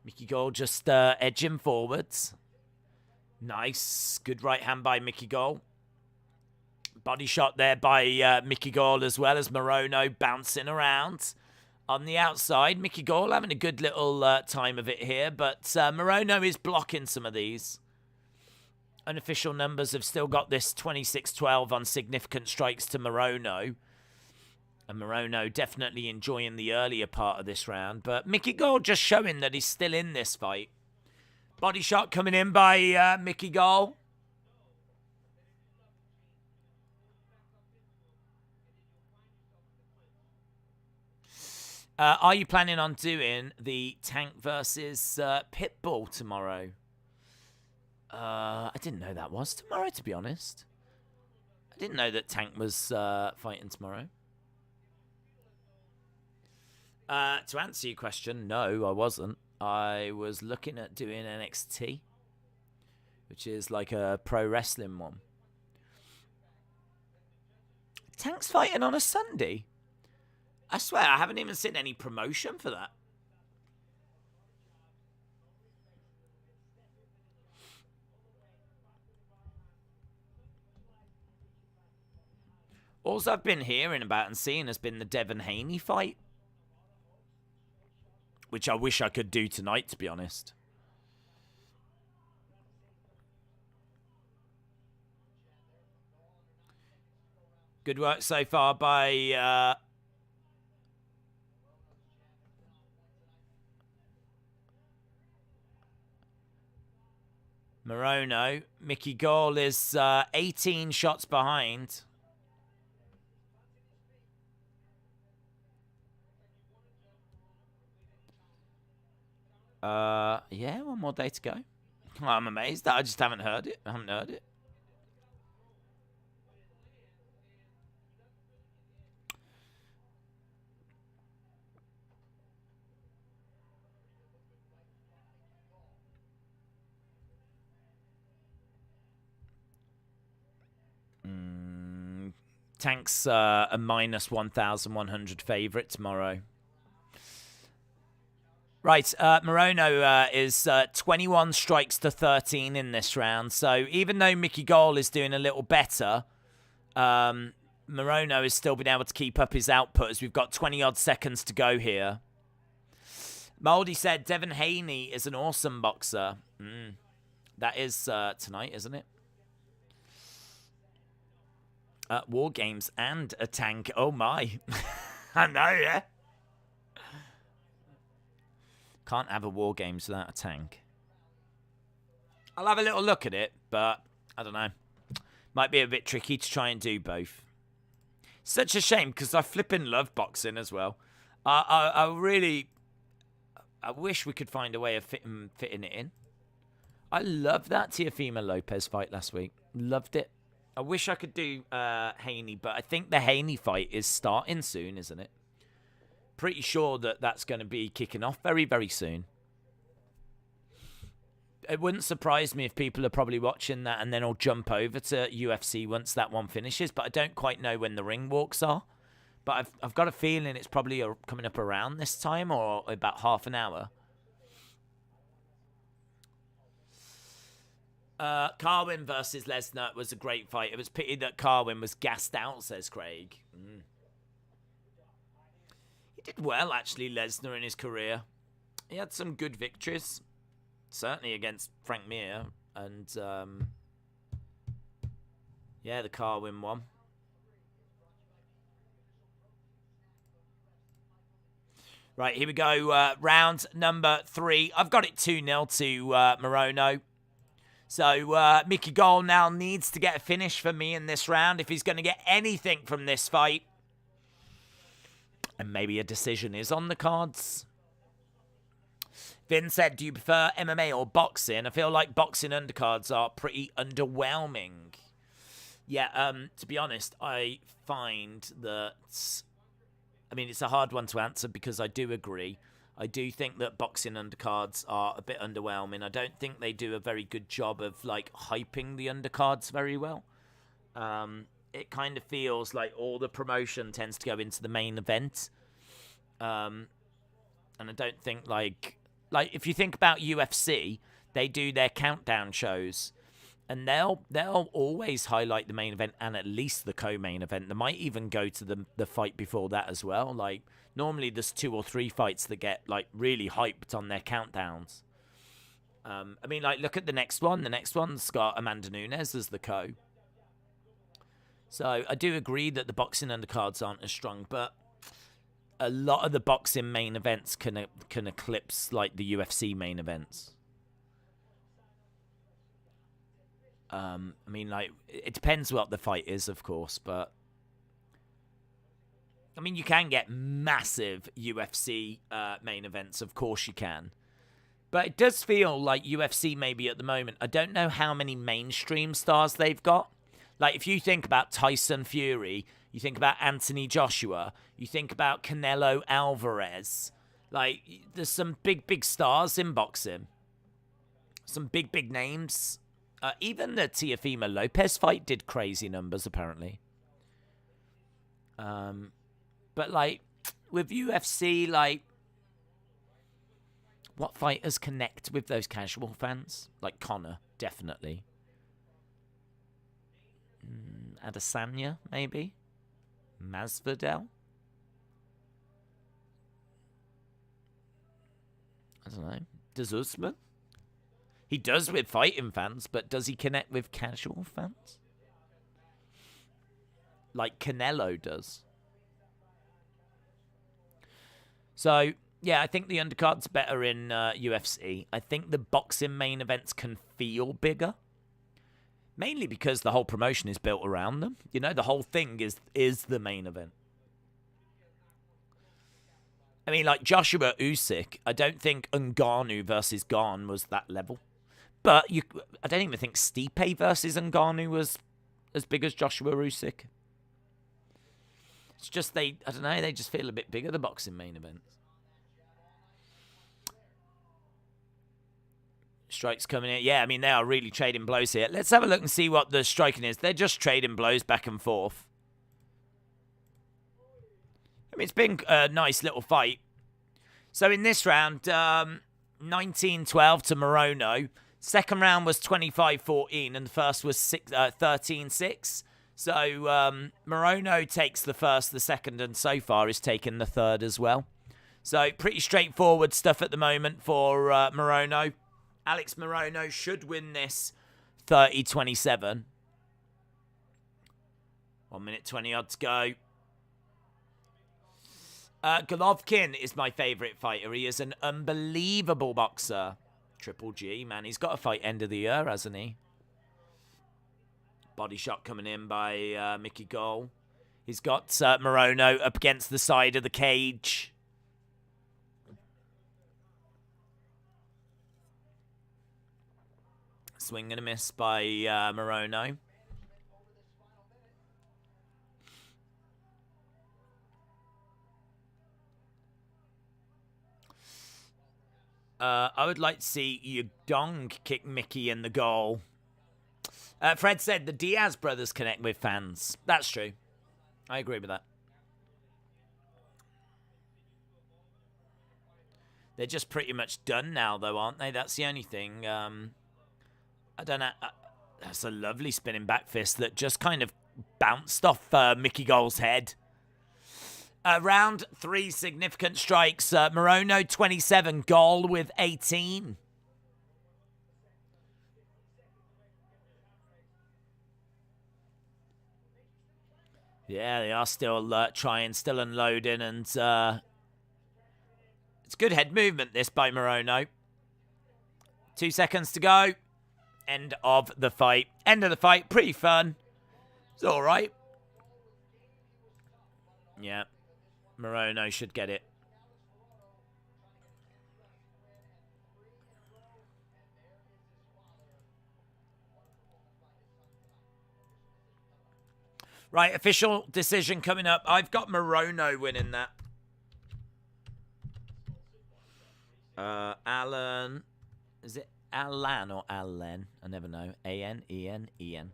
Mickey Gall just edging forwards. Nice. Good right hand by Mickey Gall. Body shot there by Mickey Gall as well as Morono bouncing around. On the outside, Mickey Gall having a good little time of it here, but Morono is blocking some of these. Unofficial numbers have still got this 26-12 on significant strikes to Morono. And Morono definitely enjoying the earlier part of this round. But Mickey Gall just showing that he's still in this fight. Body shot coming in by Mickey Gall. Are you planning on doing the Tank versus Pitbull tomorrow? I didn't know that was tomorrow, to be honest. I didn't know that Tank was fighting tomorrow. To answer your question, no, I wasn't. I was looking at doing NXT, which is like a pro wrestling one. Tank's fighting on a Sunday? I swear, I haven't even seen any promotion for that. All I've been hearing about and seeing has been the Devin Haney fight, which I wish I could do tonight, to be honest. Good work so far by Morono. Mickey Gall is 18 shots behind. Yeah, one more day to go. I'm amazed that I just haven't heard it. I haven't heard it. Tank's a minus 1,100 favourite tomorrow. Right, Morono is 21 strikes to 13 in this round. So even though Mickey Gall is doing a little better, Morono has still been able to keep up his output as we've got 20-odd seconds to go here. Moldy said Devin Haney is an awesome boxer. That is tonight, isn't it? War Games and a tank. Oh, my. I know, yeah. Can't have a War Games without a tank. I'll have a little look at it, but I don't know. Might be a bit tricky to try and do both. Such a shame, because I flipping love boxing as well. I really... I wish we could find a way of fitting it in. I love that Teofimo Lopez fight last week. Loved it. I wish I could do Haney, but I think the Haney fight is starting soon, isn't it? Pretty sure that that's going to be kicking off very, very soon. It wouldn't surprise me if people are probably watching that and then will jump over to UFC once that one finishes, but I don't quite know when the ring walks are. But I've got a feeling it's probably coming up around this time or about half an hour. Carwin versus Lesnar was a great fight. It was pity that Carwin was gassed out, says Craig. He did well, actually, Lesnar, in his career. He had some good victories. Certainly against Frank Mir. And, yeah, the Carwin one. Right, here we go. Round number 3. I've got it 2-0 to Morono. So Mickey Gall now needs to get a finish for me in this round if he's going to get anything from this fight. And maybe a decision is on the cards. Vin said, do you prefer MMA or boxing? I feel like boxing undercards are pretty underwhelming. Yeah, to be honest, I find that... I mean, it's a hard one to answer because I do agree. I do think that boxing undercards are a bit underwhelming. I don't think they do a very good job of, like, hyping the undercards very well. It kind of feels like all the promotion tends to go into the main event. And I don't think, like, if you think about UFC, they do their countdown shows. And they'll always highlight the main event and at least the co-main event. They might even go to the fight before that as well. Like, normally there's 2 or 3 fights that get, like, really hyped on their countdowns. I mean, like, look at the next one. The next one's got Amanda Nunes as the co. So I do agree that the boxing undercards aren't as strong, but a lot of the boxing main events can eclipse, like, the UFC main events. I mean, like, it depends what the fight is, of course, but... I mean, you can get massive UFC main events, of course you can. But it does feel like UFC maybe at the moment, I don't know how many mainstream stars they've got. Like, if you think about Tyson Fury, you think about Anthony Joshua, you think about Canelo Alvarez. Like, there's some big stars in boxing. Some big names. Even the Teofimo Lopez fight did crazy numbers, apparently. But, like, with UFC, like, what fighters connect with those casual fans? Like Conor, definitely. Adesanya, maybe? Masvidal? I don't know. Does Usman? He does with fighting fans, but does he connect with casual fans? Like Canelo does. So, yeah, I think the undercard's better in UFC. I think the boxing main events can feel bigger. Mainly because the whole promotion is built around them. You know, the whole thing is the main event. I mean, like Joshua Usyk, I don't think Ngannou versus Gane was that level. But I don't even think Stipe versus Ngannou was as big as Joshua Usyk. It's just I don't know, they just feel a bit bigger, the boxing main events. Strikes coming in. Yeah, I mean, they are really trading blows here. Let's have a look and see what the striking is. They're just trading blows back and forth. I mean, it's been a nice little fight. So in this round, 19-12 to Morono. Second round was 25-14, and the first was 13-6. So Morono takes the first, the second, and so far is taking the third as well. So pretty straightforward stuff at the moment for Morono. Alex Morono should win this 30-27. 1 minute 20 odd to go. Golovkin is my favourite fighter. He is an unbelievable boxer. Triple G, man. He's got a fight end of the year, hasn't he? Body shot coming in by Mickey Gall. He's got Morono up against the side of the cage. Swing and a miss by Morono. I would like to see Yudong kick Mickey in the goal. Fred said the Diaz brothers connect with fans. That's true. I agree with that. They're just pretty much done now, though, aren't they? That's the only thing. I don't know. That's a lovely spinning back fist that just kind of bounced off Mickey Gall's head. Round 3 significant strikes. Morono 27, Gall with 18. Yeah, they are still trying, still unloading, and it's good head movement, this, by Morono. 2 seconds to go. End of the fight. End of the fight. Pretty fun. It's all right. Yeah. Morono should get it. Right, official decision coming up. I've got Morono winning that. Alan. Is it Alan or Allen? I never know. A-N, E-N, E-N.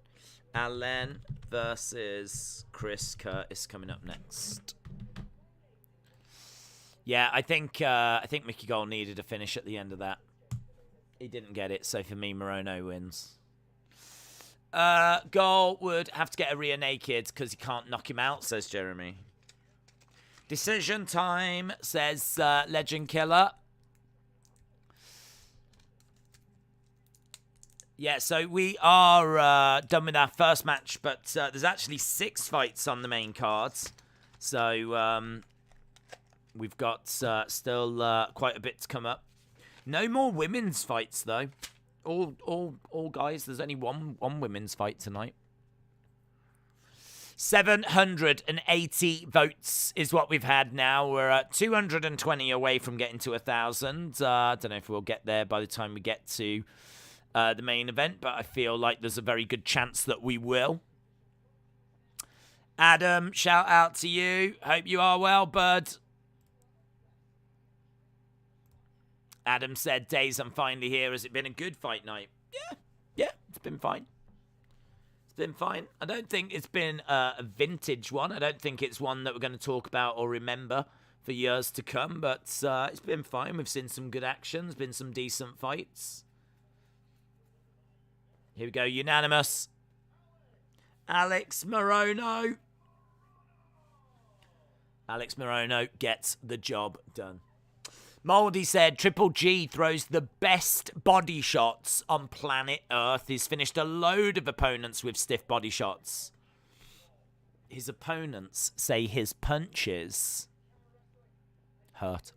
Allen versus Chris Curtis coming up next. Yeah, I think Mickey Gall needed a finish at the end of that. He didn't get it, so for me, Morono wins. Gall would have to get a rear naked because he can't knock him out, says Jeremy. Decision time, says Legend Killer. Yeah, so we are done with our first match, but there's actually 6 fights on the main cards. So we've got still quite a bit to come up. No more women's fights, though. All guys, there's only one women's fight tonight. 780 votes is what we've had now. We're at 220 away from getting to 1,000. I don't know if we'll get there by the time we get to the main event, but I feel like there's a very good chance that we will. Adam, shout out to you. Hope you are well, bud. Adam said, days I'm finally here. Has it been a good fight night? Yeah, it's been fine. It's been fine. I don't think it's been a vintage one. I don't think it's one that we're going to talk about or remember for years to come, but it's been fine. We've seen some good actions, been some decent fights. Here we go, unanimous. Alex Morono. Alex Morono gets the job done. Moldy said, Triple G throws the best body shots on planet Earth. He's finished a load of opponents with stiff body shots. His opponents say his punches hurt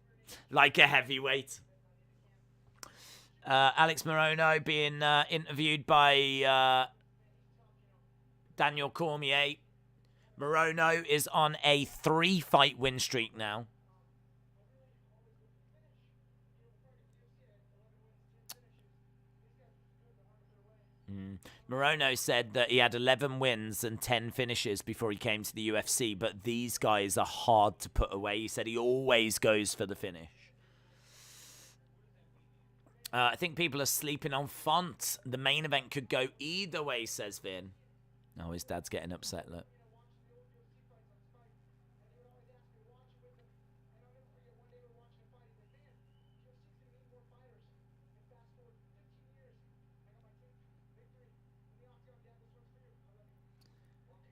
like a heavyweight. Alex Morono being interviewed by Daniel Cormier. Morono is on a 3-fight win streak now. Morono said that he had 11 wins and 10 finishes before he came to the UFC, but these guys are hard to put away. He said he always goes for the finish. I think people are sleeping on Font. The main event could go either way, says Vin. Oh, his dad's getting upset, look.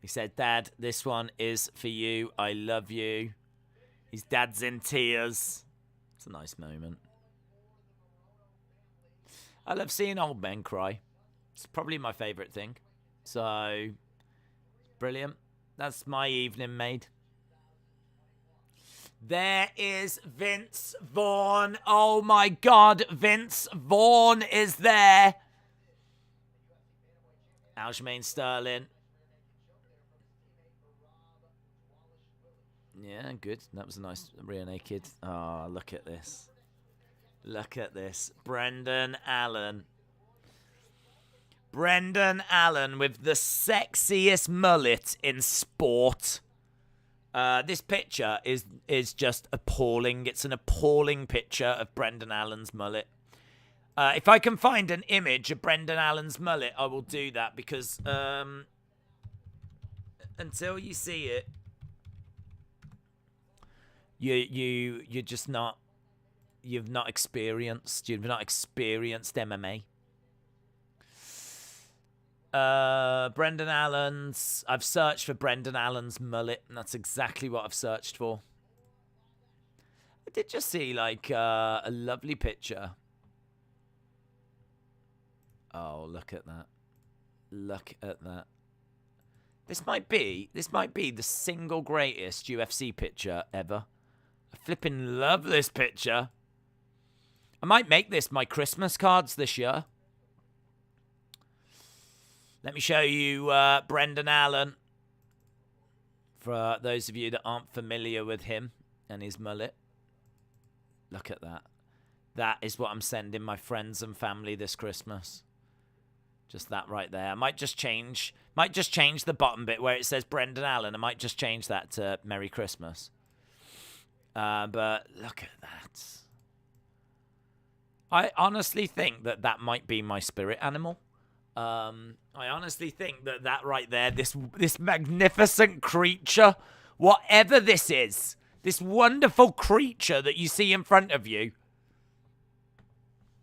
He said, Dad, this one is for you. I love you. His dad's in tears. It's a nice moment. I love seeing old men cry. It's probably my favourite thing. So, brilliant. That's my evening made. There is Vince Vaughn. Oh my God, Vince Vaughn is there. Aljamain Sterling. Yeah, good. That was a nice rear naked. Oh, look at this. Look at this. Brendan Allen. Brendan Allen with the sexiest mullet in sport. This picture is just appalling. It's an appalling picture of Brendan Allen's mullet. If I can find an image of Brendan Allen's mullet, I will do that because until you see it, you're just not. You've not experienced MMA. Brendan Allen's. I've searched for Brendan Allen's mullet, and that's exactly what I've searched for. I did just see like a lovely picture. Oh, look at that! Look at that! This might be the single greatest UFC picture ever. I flipping love this picture. I might make this my Christmas cards this year. Let me show you Brendan Allen. For those of you that aren't familiar with him and his mullet. Look at that. That is what I'm sending my friends and family this Christmas. Just that right there. I might just change the bottom bit where it says Brendan Allen. I might just change that to Merry Christmas. But look at that. I honestly think that might be my spirit animal. I honestly think that right there, this magnificent creature, whatever this is, this wonderful creature that you see in front of you,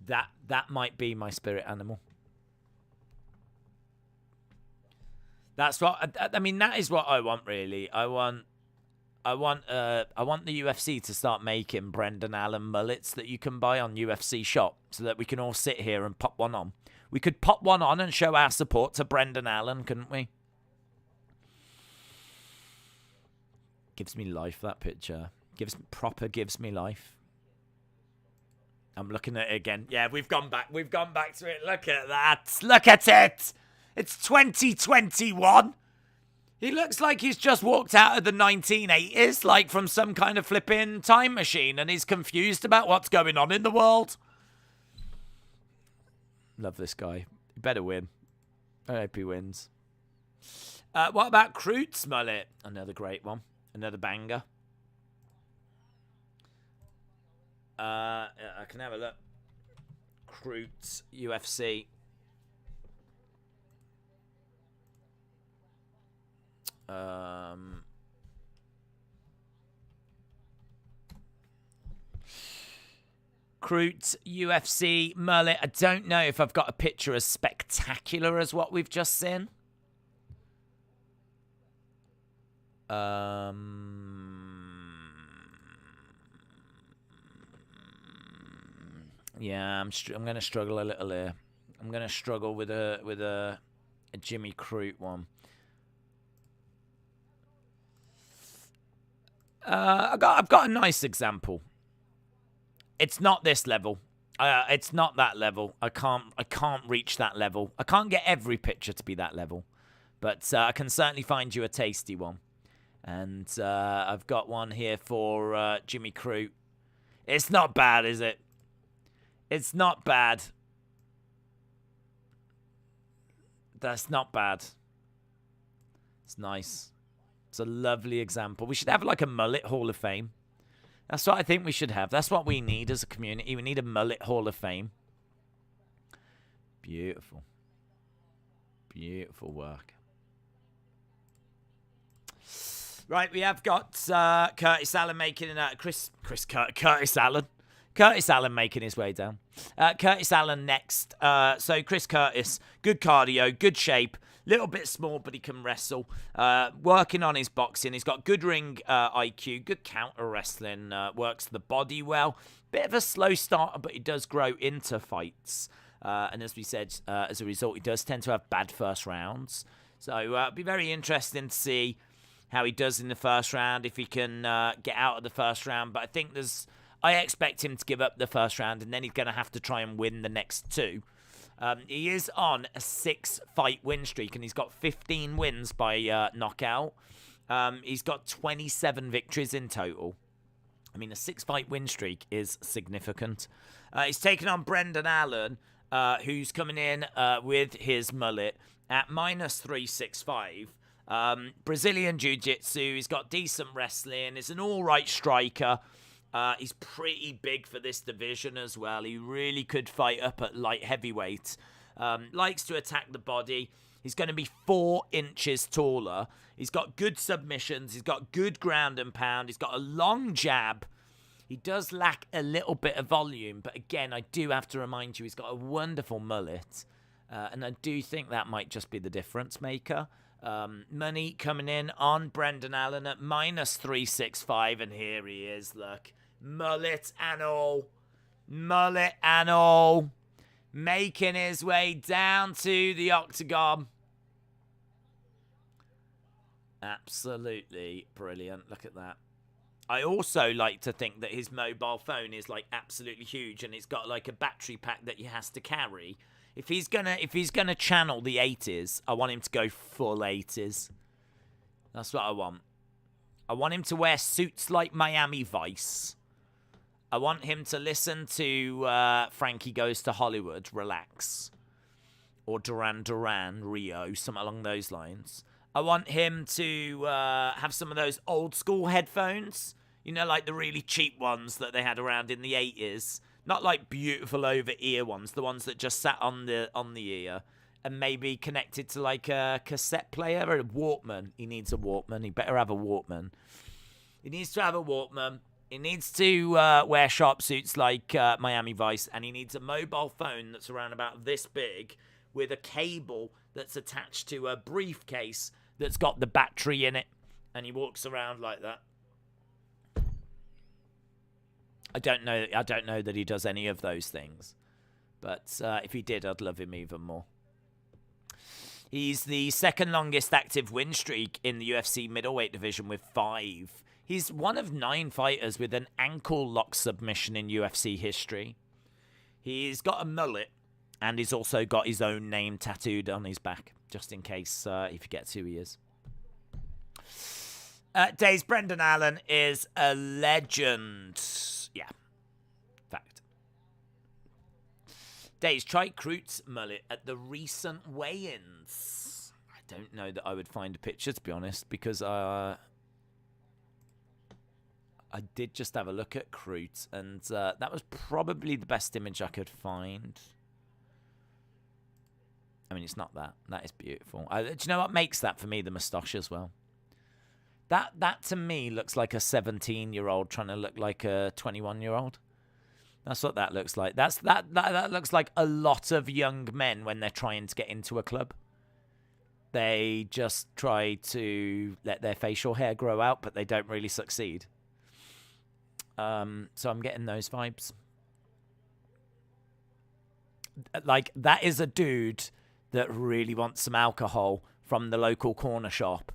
that might be my spirit animal. That's what I mean. That is what I want, really. I want the UFC to start making Brendan Allen mullets that you can buy on UFC Shop so that we can all sit here and pop one on. We could pop one on and show our support to Brendan Allen, couldn't we? Gives me life, that picture. Gives me life. I'm looking at it again. Yeah, we've gone back to it. Look at that. Look at it. It's 2021. He looks like he's just walked out of the 1980s, like from some kind of flipping time machine, and he's confused about what's going on in the world. Love this guy. He better win. I hope he wins. What about Croots mullet? Another great one. Another banger. I can have a look. Croots UFC. Croots UFC mullet. I don't know if I've got a picture as spectacular as what we've just seen. Yeah, I'm gonna struggle a little here. I'm gonna struggle with a Jimmy Crute one. I've got a nice example. It's not this level. It's not that level. I can't reach that level. I can't get every picture to be that level, but I can certainly find you a tasty one. And I've got one here for Jimmy Crute. It's not bad, is it? It's not bad. That's not bad. It's nice. It's a lovely example. We should have like a mullet Hall of Fame. That's what I think we should have. That's what we need as a community. We need a mullet Hall of Fame. Beautiful. Beautiful work. Right, we have got Curtis Allen making Curtis Allen. Curtis Allen making his way down. Curtis Allen next. So Chris Curtis, good cardio, good shape. Little bit small, but he can wrestle. Working on his boxing. He's got good ring IQ, good counter wrestling. Works the body well. Bit of a slow starter, but he does grow into fights. And as we said, as a result, he does tend to have bad first rounds. So it'll be very interesting to see how he does in the first round, if he can get out of the first round. But I expect him to give up the first round, and then he's going to have to try and win the next two. He is on a 6-fight win streak, and he's got 15 wins by knockout. He's got 27 victories in total. I mean, a 6-fight win streak is significant. He's taken on Brendan Allen, who's coming in with his mullet at -365. Brazilian Jiu-Jitsu. He's got decent wrestling. He's an all-right striker. He's pretty big for this division as well. He really could fight up at light heavyweight. Likes to attack the body. He's going to be 4 inches taller. He's got good submissions. He's got good ground and pound. He's got a long jab. He does lack a little bit of volume, but again, I do have to remind you, he's got a wonderful mullet, and I do think that might just be the difference maker. Money coming in on Brendan Allen at -365, and here he is, look. Mullet and all. Mullet and all. Making his way down to the octagon. Absolutely brilliant. Look at that. I also like to think that his mobile phone is like absolutely huge, and it's got like a battery pack that he has to carry. If he's gonna channel the 80s, I want him to go full 80s. That's what I want. I want him to wear suits like Miami Vice. I want him to listen to Frankie Goes to Hollywood, Relax, or Duran Duran, Rio, something along those lines. I want him to have some of those old school headphones, you know, like the really cheap ones that they had around in the 80s. Not like beautiful over-ear ones, the ones that just sat on the ear and maybe connected to like a cassette player or a Walkman. He needs a Walkman. He better have a Walkman. He needs to have a Walkman. He needs to wear sharp suits like Miami Vice, and he needs a mobile phone that's around about this big with a cable that's attached to a briefcase that's got the battery in it, and he walks around like that. I don't know that he does any of those things, but if he did, I'd love him even more. He's the second longest active win streak in the UFC middleweight division with 5. He's one of 9 fighters with an ankle lock submission in UFC history. He's got a mullet, and he's also got his own name tattooed on his back, just in case if you forgets who he is. Days Brendan Allen is a legend. Yeah. Fact. Days tried Kroot's mullet at the recent weigh-ins. I don't know that I would find a picture, to be honest, because I did just have a look at Kroot, and that was probably the best image I could find. I mean, it's not that. That is beautiful. Do you know what makes that for me? The moustache as well. That to me looks like a 17-year-old trying to look like a 21-year-old. That's what that looks like. That looks like a lot of young men when they're trying to get into a club. They just try to let their facial hair grow out, but they don't really succeed. So I'm getting those vibes. Like, that is a dude that really wants some alcohol from the local corner shop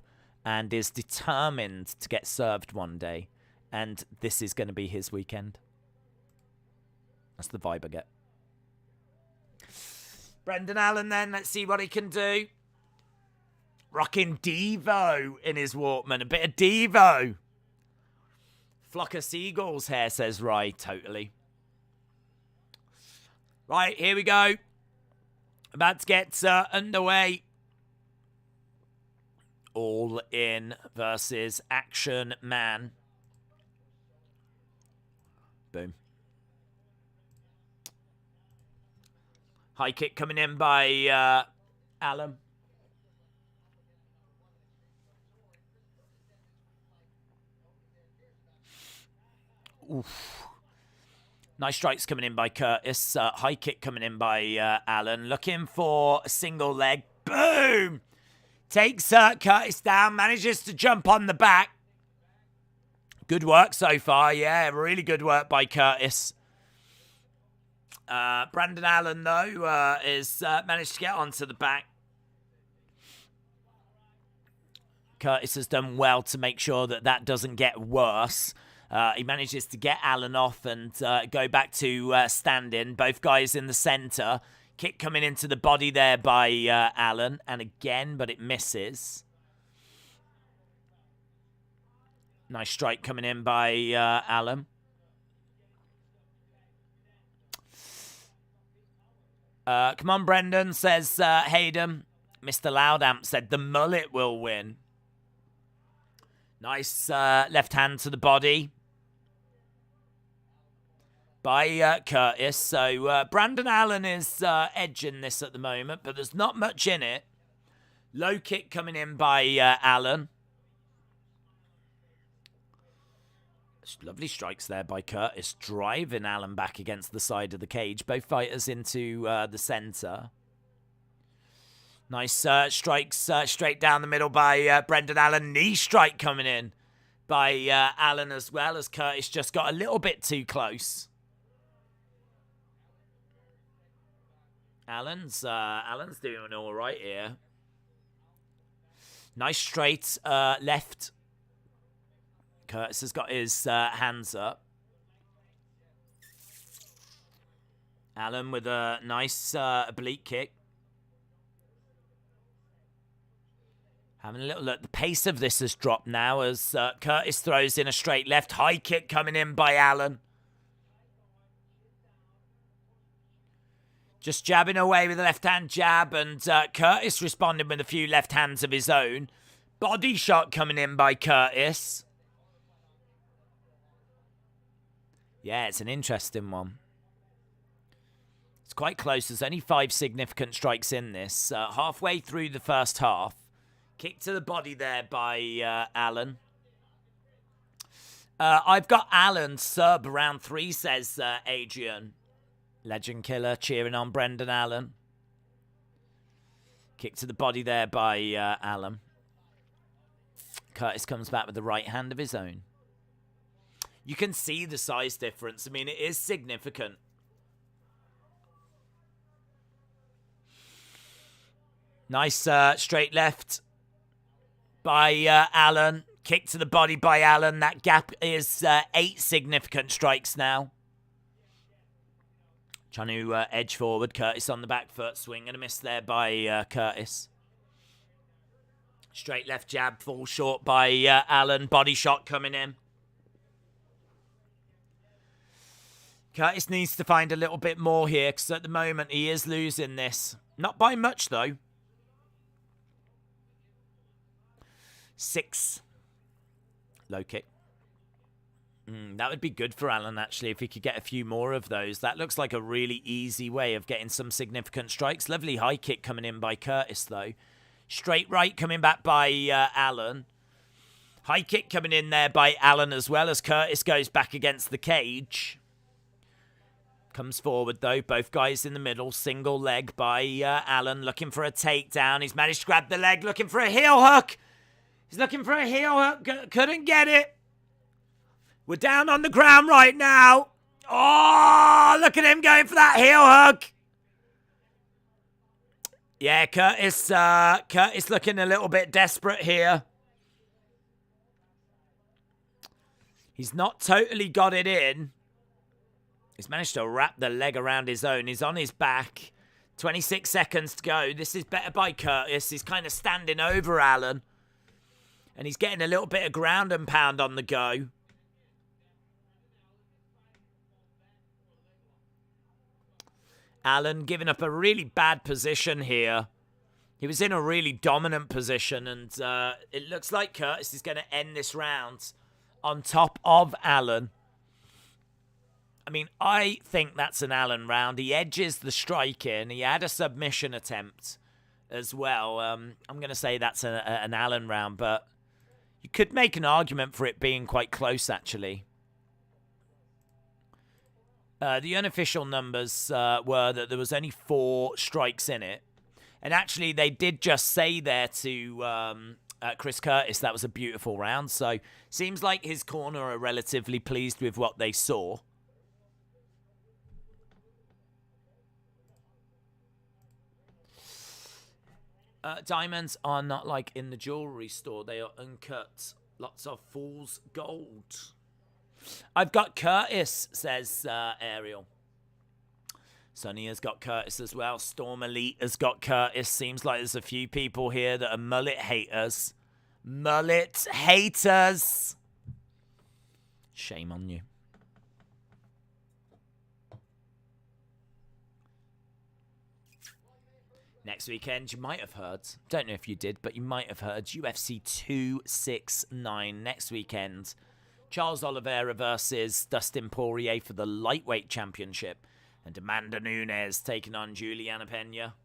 and is determined to get served one day. And this is going to be his weekend. That's the vibe I get. Brendan Allen then, let's see what he can do. Rocking Devo in his Walkman. A bit of Devo. Flock of seagulls hair, says Rye. Totally. Right, here we go. About to get underway. All In versus Action Man. Boom. High kick coming in by Allen. Oof. Nice strikes coming in by Curtis. High kick coming in by Allen. Looking for a single leg. Boom! Takes Curtis down. Manages to jump on the back. Good work so far. Yeah, really good work by Curtis. Brandon Allen, though, is managed to get onto the back. Curtis has done well to make sure that that doesn't get worse. He manages to get Allen off and go back to standing. Both guys in the center. Kick coming into the body there by Allen. And again, but it misses. Nice strike coming in by Allen. Come on, Brendan, says Hayden. Mr. Loudamp said the mullet will win. Nice left hand to the body by Curtis. So Brandon Allen is edging this at the moment, but there's not much in it. Low kick coming in by Allen. Lovely strikes there by Curtis, driving Allen back against the side of the cage. Both fighters into the center. Nice strikes straight down the middle by Brendan Allen. Knee strike coming in by Allen as well, as Curtis just got a little bit too close. Allen's doing all right here. Nice straight left. Curtis has got his hands up. Allen with a nice oblique kick. Having a little look. The pace of this has dropped now as Curtis throws in a straight left. High kick coming in by Allen. Just jabbing away with a left-hand jab, and Curtis responding with a few left hands of his own. Body shot coming in by Curtis. Yeah, it's an interesting one. It's quite close. There's only 5 significant strikes in this. Halfway through the first half. Kick to the body there by Allen. I've got Allen sub round 3, says Adrian. Legend killer cheering on Brendan Allen. Kick to the body there by Allen. Curtis comes back with the right hand of his own. You can see the size difference. I mean, it is significant. Nice straight left by Allen. Kick to the body by Allen. That gap is 8 significant strikes now. Trying to edge forward. Curtis on the back foot. Swing and a miss there by Curtis. Straight left jab. Fall short by Allen. Body shot coming in. Curtis needs to find a little bit more here, because at the moment he is losing this. Not by much, though. 6. Low kick. That would be good for Allen, actually, if he could get a few more of those. That looks like a really easy way of getting some significant strikes. Lovely high kick coming in by Curtis, though. Straight right coming back by Allen. High kick coming in there by Allen as well, as Curtis goes back against the cage. Comes forward, though. Both guys in the middle. Single leg by Allen. Looking for a takedown. He's managed to grab the leg. Looking for a heel hook. He's looking for a heel hook. Couldn't get it. We're down on the ground right now. Oh, look at him going for that heel hook. Yeah, Curtis looking a little bit desperate here. He's not totally got it in. He's managed to wrap the leg around his own. He's on his back. 26 seconds to go. This is better by Curtis. He's kind of standing over Allen. And he's getting a little bit of ground and pound on the go. Allen giving up a really bad position here He was in a really dominant position, and it looks like Curtis is going to end this round on top of Allen. I mean, I think that's an Allen round. He edges the strike in. He had a submission attempt as well. I'm going to say that's an Allen round, but you could make an argument for it being quite close, actually. The unofficial numbers were that there was only 4 strikes in it. And actually, they did just say there to Chris Curtis that was a beautiful round. So, seems like his corner are relatively pleased with what they saw. Diamonds are not like in the jewelry store. They are uncut. Lots of fool's gold. I've got Curtis, says Ariel. Sonny has got Curtis as well. Storm Elite has got Curtis. Seems like there's a few people here that are mullet haters. Mullet haters. Shame on you. Next weekend, you might have heard, don't know if you did, but you might have heard, UFC 269 next weekend. Charles Oliveira versus Dustin Poirier for the lightweight championship. And Amanda Nunes taking on Juliana Pena.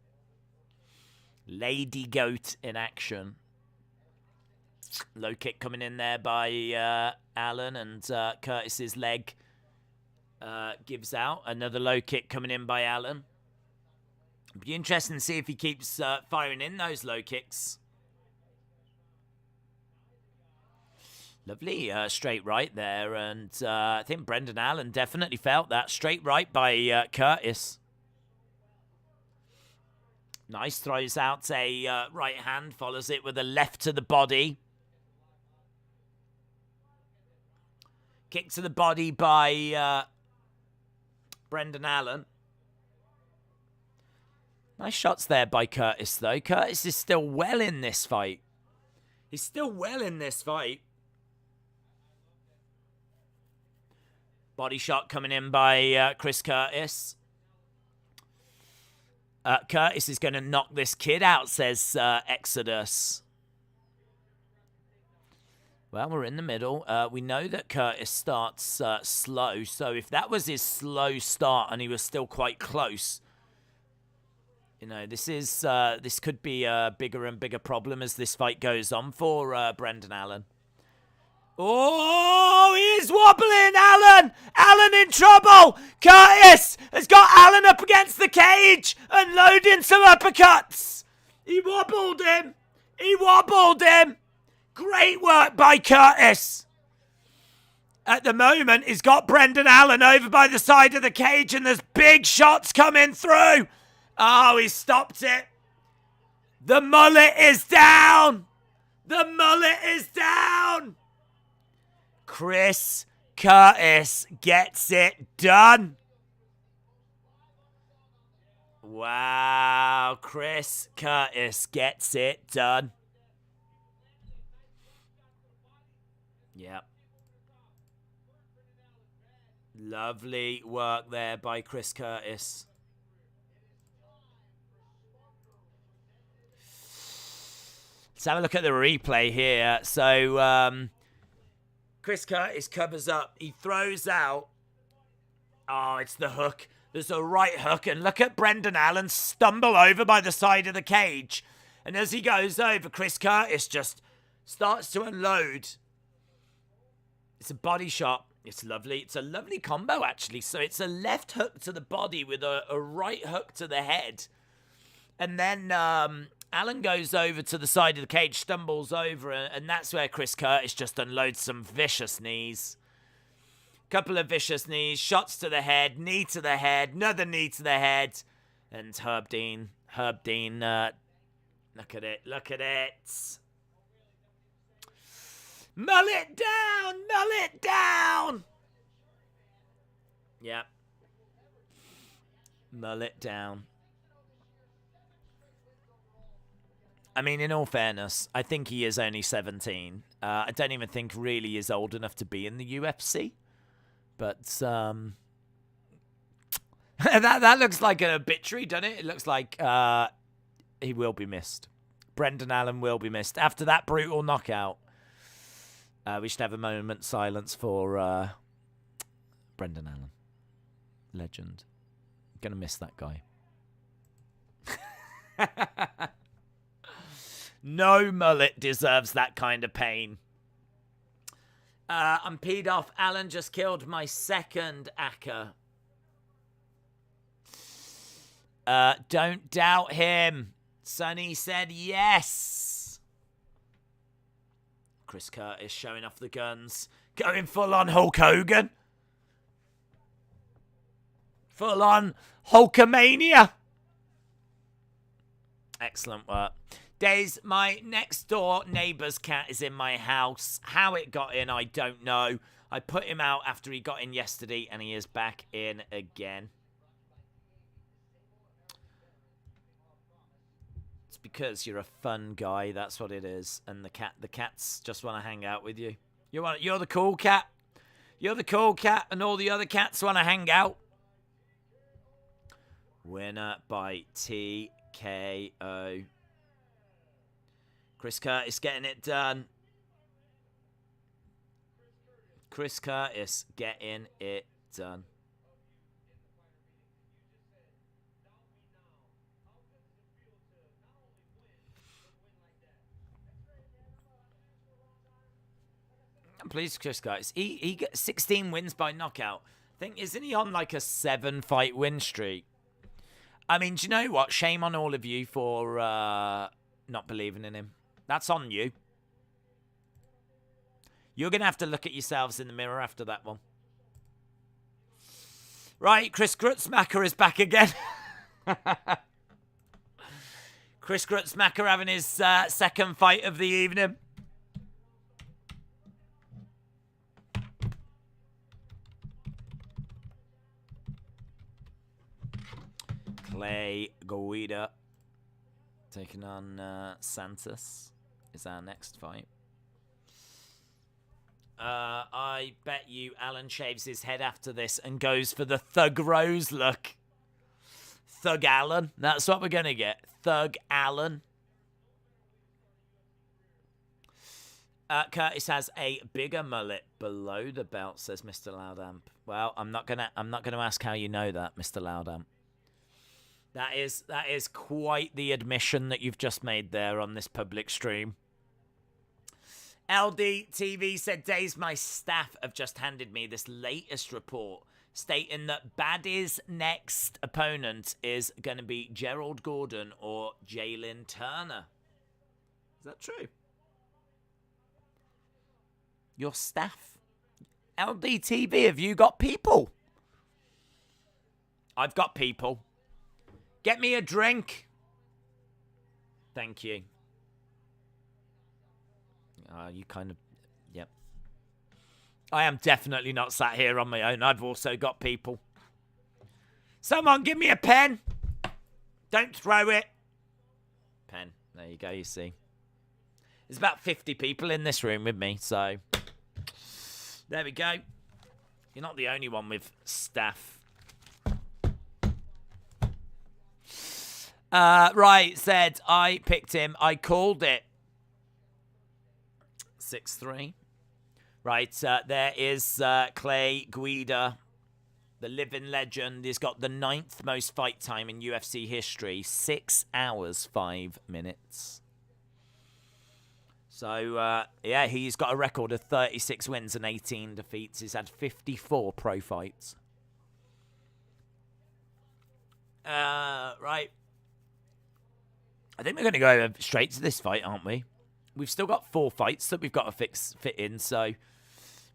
Lady Goat in action. Low kick coming in there by Allen, and Curtis's leg gives out. Another low kick coming in by Allen. It'll be interesting to see if he keeps firing in those low kicks. Lovely straight right there, and I think Brendan Allen definitely felt that. Straight right by Curtis. Nice, throws out a right hand, follows it with a left to the body. Kick to the body by Brendan Allen. Nice shots there by Curtis, though. Curtis is still well in this fight. He's still well in this fight. Body shot coming in by Chris Curtis. Curtis is going to knock this kid out, says Exodus. Well, we're in the middle. We know that Curtis starts slow. So if that was his slow start and he was still quite close, you know, this could be a bigger and bigger problem as this fight goes on for Brendan Allen. Oh, he's wobbling, Allen! Allen in trouble! Curtis has got Allen up against the cage and loading some uppercuts. He wobbled him. He wobbled him. Great work by Curtis. At the moment, he's got Brendan Allen over by the side of the cage and there's big shots coming through. Oh, he stopped it. The mullet is down. The mullet is down. Chris Curtis gets it done. Wow, Chris Curtis gets it done. Yep. Lovely work there by Chris Curtis. Let's have a look at the replay here. So, Chris Curtis covers up. He throws out. Oh, it's the hook. There's a right hook. And look at Brendan Allen stumble over by the side of the cage. And as he goes over, Chris Curtis just starts to unload. It's a body shot. It's lovely. It's a lovely combo, actually. So it's a left hook to the body with a right hook to the head. And then Allen goes over to the side of the cage, stumbles over, and that's where Chris Curtis just unloads some vicious knees. Couple of vicious knees, shots to the head, knee to the head, another knee to the head. And Herb Dean, look at it, look at it. Mullet down, mullet down. Yep. Mullet down. I mean, in all fairness, I think he is only 17. I don't even think really is old enough to be in the UFC. But that looks like an obituary, doesn't it? It looks like he will be missed. Brendan Allen will be missed. After that brutal knockout, we should have a moment's silence for Brendan Allen. Legend. Gonna miss that guy. No mullet deserves that kind of pain. I'm peed off. Allen just killed my second Acker. Don't doubt him. Sonny said yes. Chris Curtis showing off the guns. Going full on Hulk Hogan. Full on Hulkamania. Excellent work. Days, my next door neighbour's cat is in my house. How it got in, I don't know. I put him out after he got in yesterday, and he is back in again. It's because you're a fun guy, that's what it is. And the cats just want to hang out with you. You're the cool cat. You're the cool cat, and all the other cats want to hang out. Winner by TKO. Chris Curtis getting it done. Chris Curtis getting it done. I'm pleased with Chris Curtis. He got 16 wins by knockout. Isn't he on like a 7-fight win streak? I mean, do you know what? Shame on all of you for not believing in him. That's on you. You're going to have to look at yourselves in the mirror after that one. Right, Chris Grutzmacher is back again. Chris Grutzmacher having his second fight of the evening. Clay Guida taking on Santos is our next fight. I bet you Allen shaves his head after this and goes for the Thug Rose look. Thug Allen. That's what we're going to get. Thug Allen. Curtis has a bigger mullet below the belt, says Mr. Loudamp. Well, I'm not gonna ask how you know that, Mr. Loudamp. That is quite the admission that you've just made there on this public stream. LD said, Days, my staff have just handed me this latest report stating that Baddy's next opponent is going to be Gerald Gordon or Jalen Turner. Is that true? Your staff? LDTV, have you got people? I've got people. Get me a drink. Thank you. You kind of... Yep. I am definitely not sat here on my own. I've also got people. Someone give me a pen. Don't throw it. Pen. There you go, you see. There's about 50 people in this room with me, so... There we go. You're not the only one with staff. Right, said, I picked him. I called it. 6-3. Right, there is Clay Guida, the living legend. He's got the 9th most fight time in UFC history. 6 hours, 5 minutes. So, yeah, he's got a record of 36 wins and 18 defeats. He's had 54 pro fights. Right. I think we're going to go straight to this fight, aren't we? We've still got 4 fights that we've got to fit in, so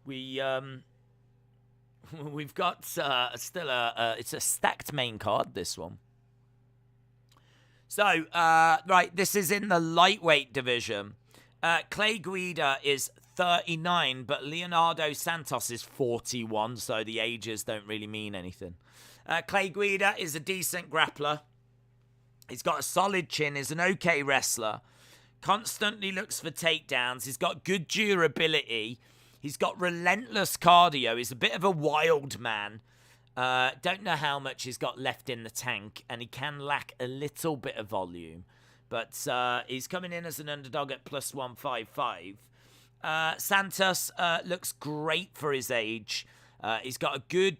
we've got still it's a stacked main card, this one. So, right, this is in the lightweight division. Clay Guida is 39, but Leonardo Santos is 41, so the ages don't really mean anything. Clay Guida is a decent grappler. He's got a solid chin. He's an okay wrestler. Constantly looks for takedowns. He's got good durability. He's got relentless cardio. He's a bit of a wild man. Don't know how much he's got left in the tank, and he can lack a little bit of volume. But he's coming in as an underdog at plus 155. Santos looks great for his age. He's got a good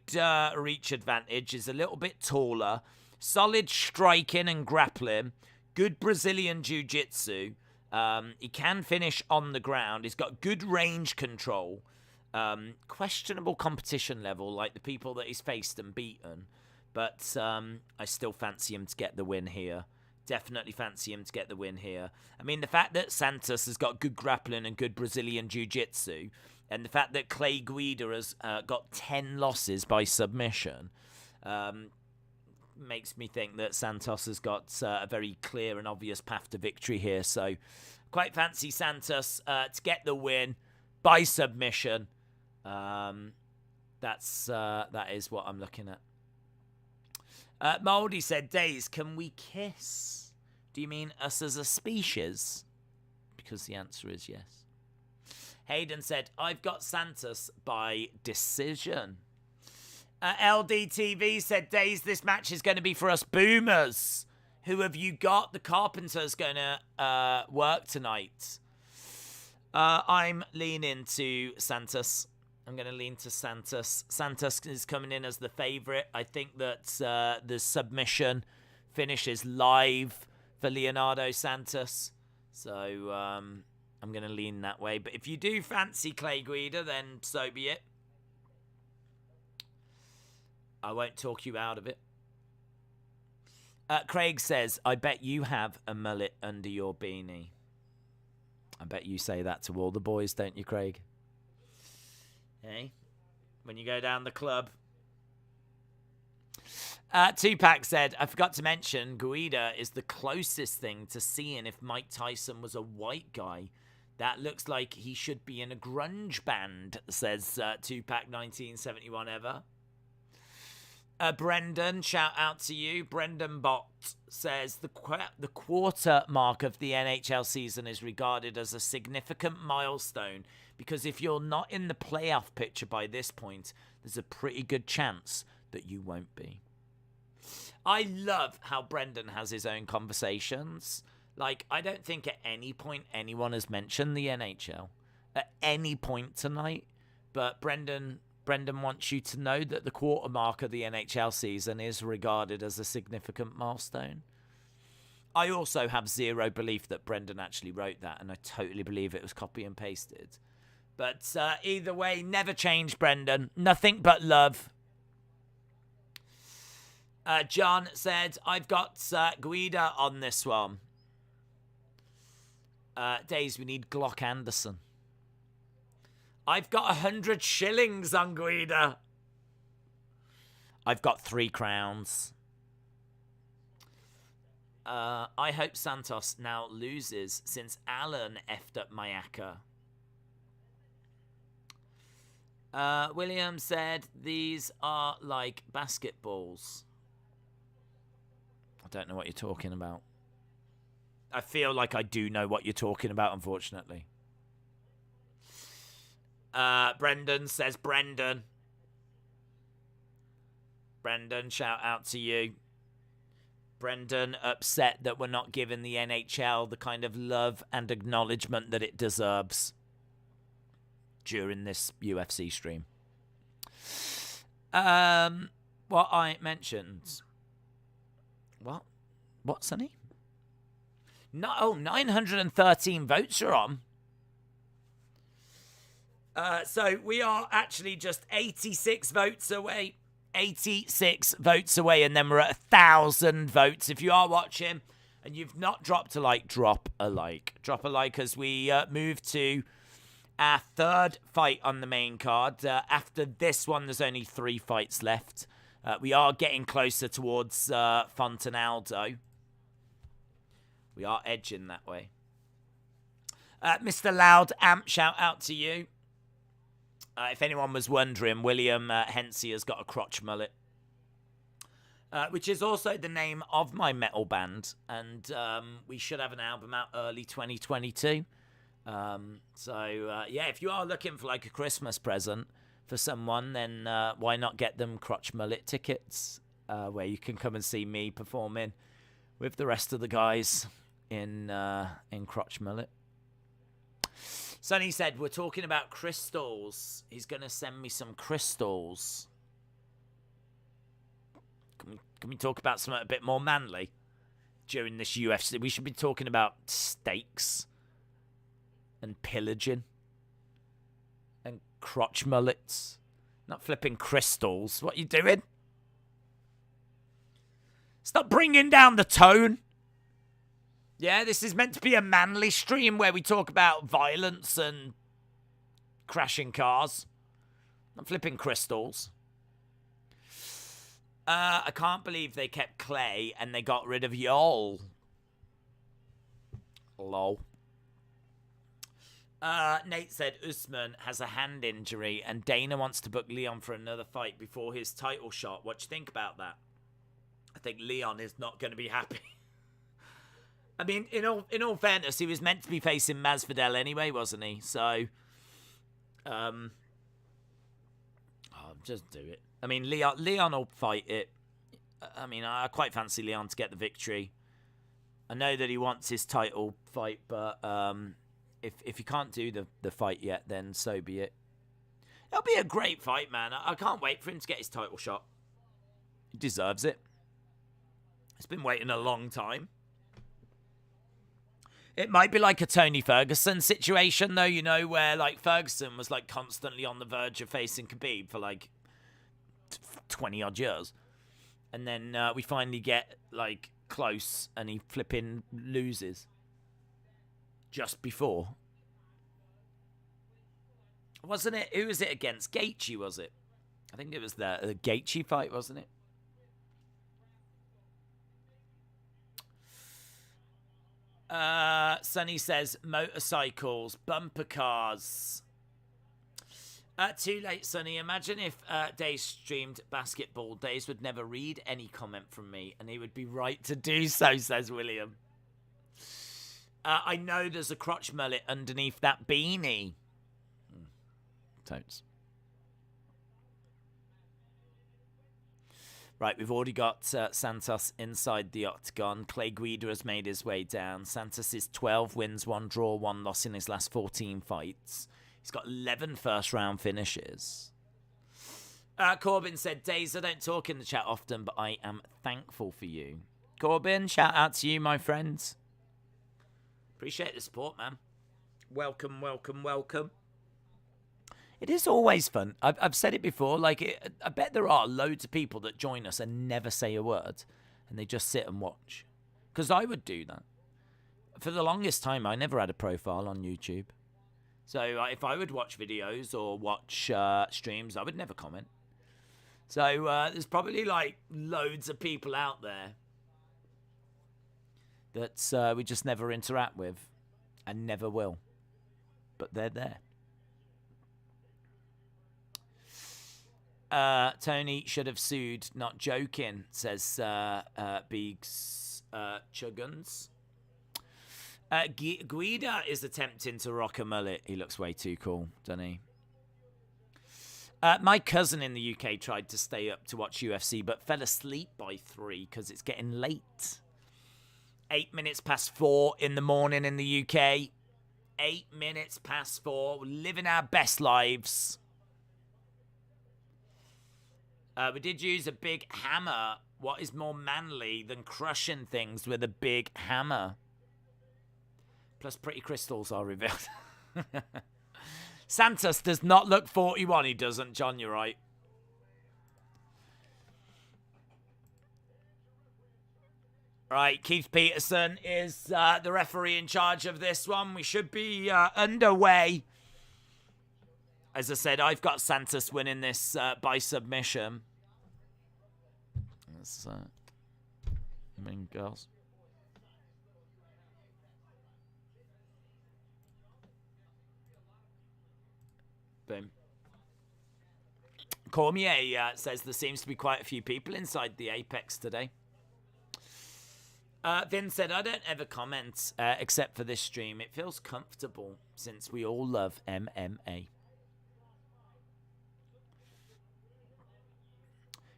reach advantage. He's a little bit taller. Solid striking and grappling. Good Brazilian jiu-jitsu. He can finish on the ground. He's got good range control. Questionable competition level, like the people that he's faced and beaten. But I still fancy him to get the win here. Definitely fancy him to get the win here. I mean, the fact that Santos has got good grappling and good Brazilian jiu-jitsu, and the fact that Clay Guida has got 10 losses by submission, makes me think that Santos has got a very clear and obvious path to victory here. So quite fancy Santos to get the win by submission. That is what I'm looking at. Moldy said, Days, can we kiss? Do you mean us as a species? Because the answer is yes. Hayden said, I've got Santos by decision. LDTV said, Days, this match is going to be for us boomers. Who have you got? The Carpenter's going to work tonight. I'm leaning to Santos. I'm going to lean to Santos. Santos is coming in as the favourite. I think that the submission finish is live for Leonardo Santos. So I'm going to lean that way. But if you do fancy Clay Guida, then so be it. I won't talk you out of it. Craig says, I bet you have a mullet under your beanie. I bet you say that to all the boys, don't you, Craig? Hey, when you go down the club. Tupac said, I forgot to mention, Guida is the closest thing to seeing if Mike Tyson was a white guy. That looks like he should be in a grunge band, says Tupac 1971 ever. Brendan, shout out to you. Brendan Bott says the quarter mark of the NHL season is regarded as a significant milestone because if you're not in the playoff picture by this point, there's a pretty good chance that you won't be. I love how Brendan has his own conversations. Like, I don't think at any point anyone has mentioned the NHL at any point tonight, but Brendan wants you to know that the quarter mark of the NHL season is regarded as a significant milestone. I also have zero belief that Brendan actually wrote that, and I totally believe it was copy and pasted. But either way, never change, Brendan. Nothing but love. John said, I've got Guida on this one. Days, we need Glock Anderson. I've got 100 shillings on Guida. I've got 3 crowns. I hope Santos now loses since Alan effed up Mayaka. William said these are like basketballs. I don't know what you're talking about. I feel like I do know what you're talking about, unfortunately. Brendan says Brendan. Brendan, shout out to you. Brendan upset that we're not giving the NHL the kind of love and acknowledgement that it deserves during this UFC stream. What I mentioned. What? What, Sonny? No, 913 votes are on. So we are actually just 86 votes away. 86 votes away, and then we're at 1,000 votes. If you are watching and you've not dropped a like, drop a like. Drop a like as we move to our third fight on the main card. After this one, there's only 3 fights left. We are getting closer towards Aldo. We are edging that way. Mr. Loud Amp, shout out to you. If anyone was wondering, William Hensey has got a crotch mullet, which is also the name of my metal band, and we should have an album out early 2022. Yeah, if you are looking for like a Christmas present for someone, then why not get them crotch mullet tickets, where you can come and see me performing with the rest of the guys in crotch mullet. Sonny said, we're talking about crystals. He's going to send me some crystals. Can we talk about something a bit more manly during this UFC? We should be talking about steaks and pillaging and crotch mullets. Not flipping crystals. What are you doing? Stop bringing down the tone. Yeah, this is meant to be a manly stream where we talk about violence and crashing cars. Not flipping crystals. I can't believe they kept Clay and they got rid of Yol. Lol. Nate said Usman has a hand injury and Dana wants to book Leon for another fight before his title shot. What do you think about that? I think Leon is not going to be happy. I mean, in all fairness, he was meant to be facing Masvidal anyway, wasn't he? So, just do it. I mean, Leon will fight it. I mean, I quite fancy Leon to get the victory. I know that he wants his title fight, but if he can't do the fight yet, then so be it. It'll be a great fight, man. I can't wait for him to get his title shot. He deserves it. He's been waiting a long time. It might be like a Tony Ferguson situation, though, you know, where, like, Ferguson was, like, constantly on the verge of facing Khabib for, like, 20-odd years. And then we finally get, like, close, and he flipping loses. Just before. Wasn't it? Who was it against? Gaethje, was it? I think it was the Gaethje fight, wasn't it? Sonny says motorcycles, bumper cars. Too late, Sonny. Imagine if Days streamed basketball. Days would never read any comment from me, and he would be right to do so, says William. I know there's a crotch mullet underneath that beanie. Totes. Right, we've already got Santos inside the octagon. Clay Guida has made his way down. Santos is 12 wins, 1 draw, 1 loss in his last 14 fights. He's got 11 first-round finishes. Corbin said, Days, I don't talk in the chat often, but I am thankful for you. Corbin, shout out to you, my friends. Appreciate the support, man. Welcome, welcome, welcome. It is always fun. I've said it before. Like, I bet there are loads of people that join us and never say a word, and they just sit and watch. Because I would do that. For the longest time, I never had a profile on YouTube. So if I would watch videos or watch streams, I would never comment. So there's probably like loads of people out there that we just never interact with and never will. But they're there. Tony should have sued, not joking, says Beegs Chuggins. Guida is attempting to rock a mullet. He looks way too cool, doesn't he? My cousin in the UK tried to stay up to watch UFC, but fell asleep by 3 because it's getting late. 8 minutes past 4 in the morning in the UK. 8 minutes past 4. We're living our best lives. We did use a big hammer. What is more manly than crushing things with a big hammer? Plus, pretty crystals are revealed. Santos does not look 41. He doesn't, John. You're right. Right, Keith Peterson is the referee in charge of this one. We should be underway. As I said, I've got Santos winning this by submission. That's mean girls. Boom. Cormier says there seems to be quite a few people inside the Apex today. Vin said, I don't ever comment except for this stream. It feels comfortable since we all love MMA.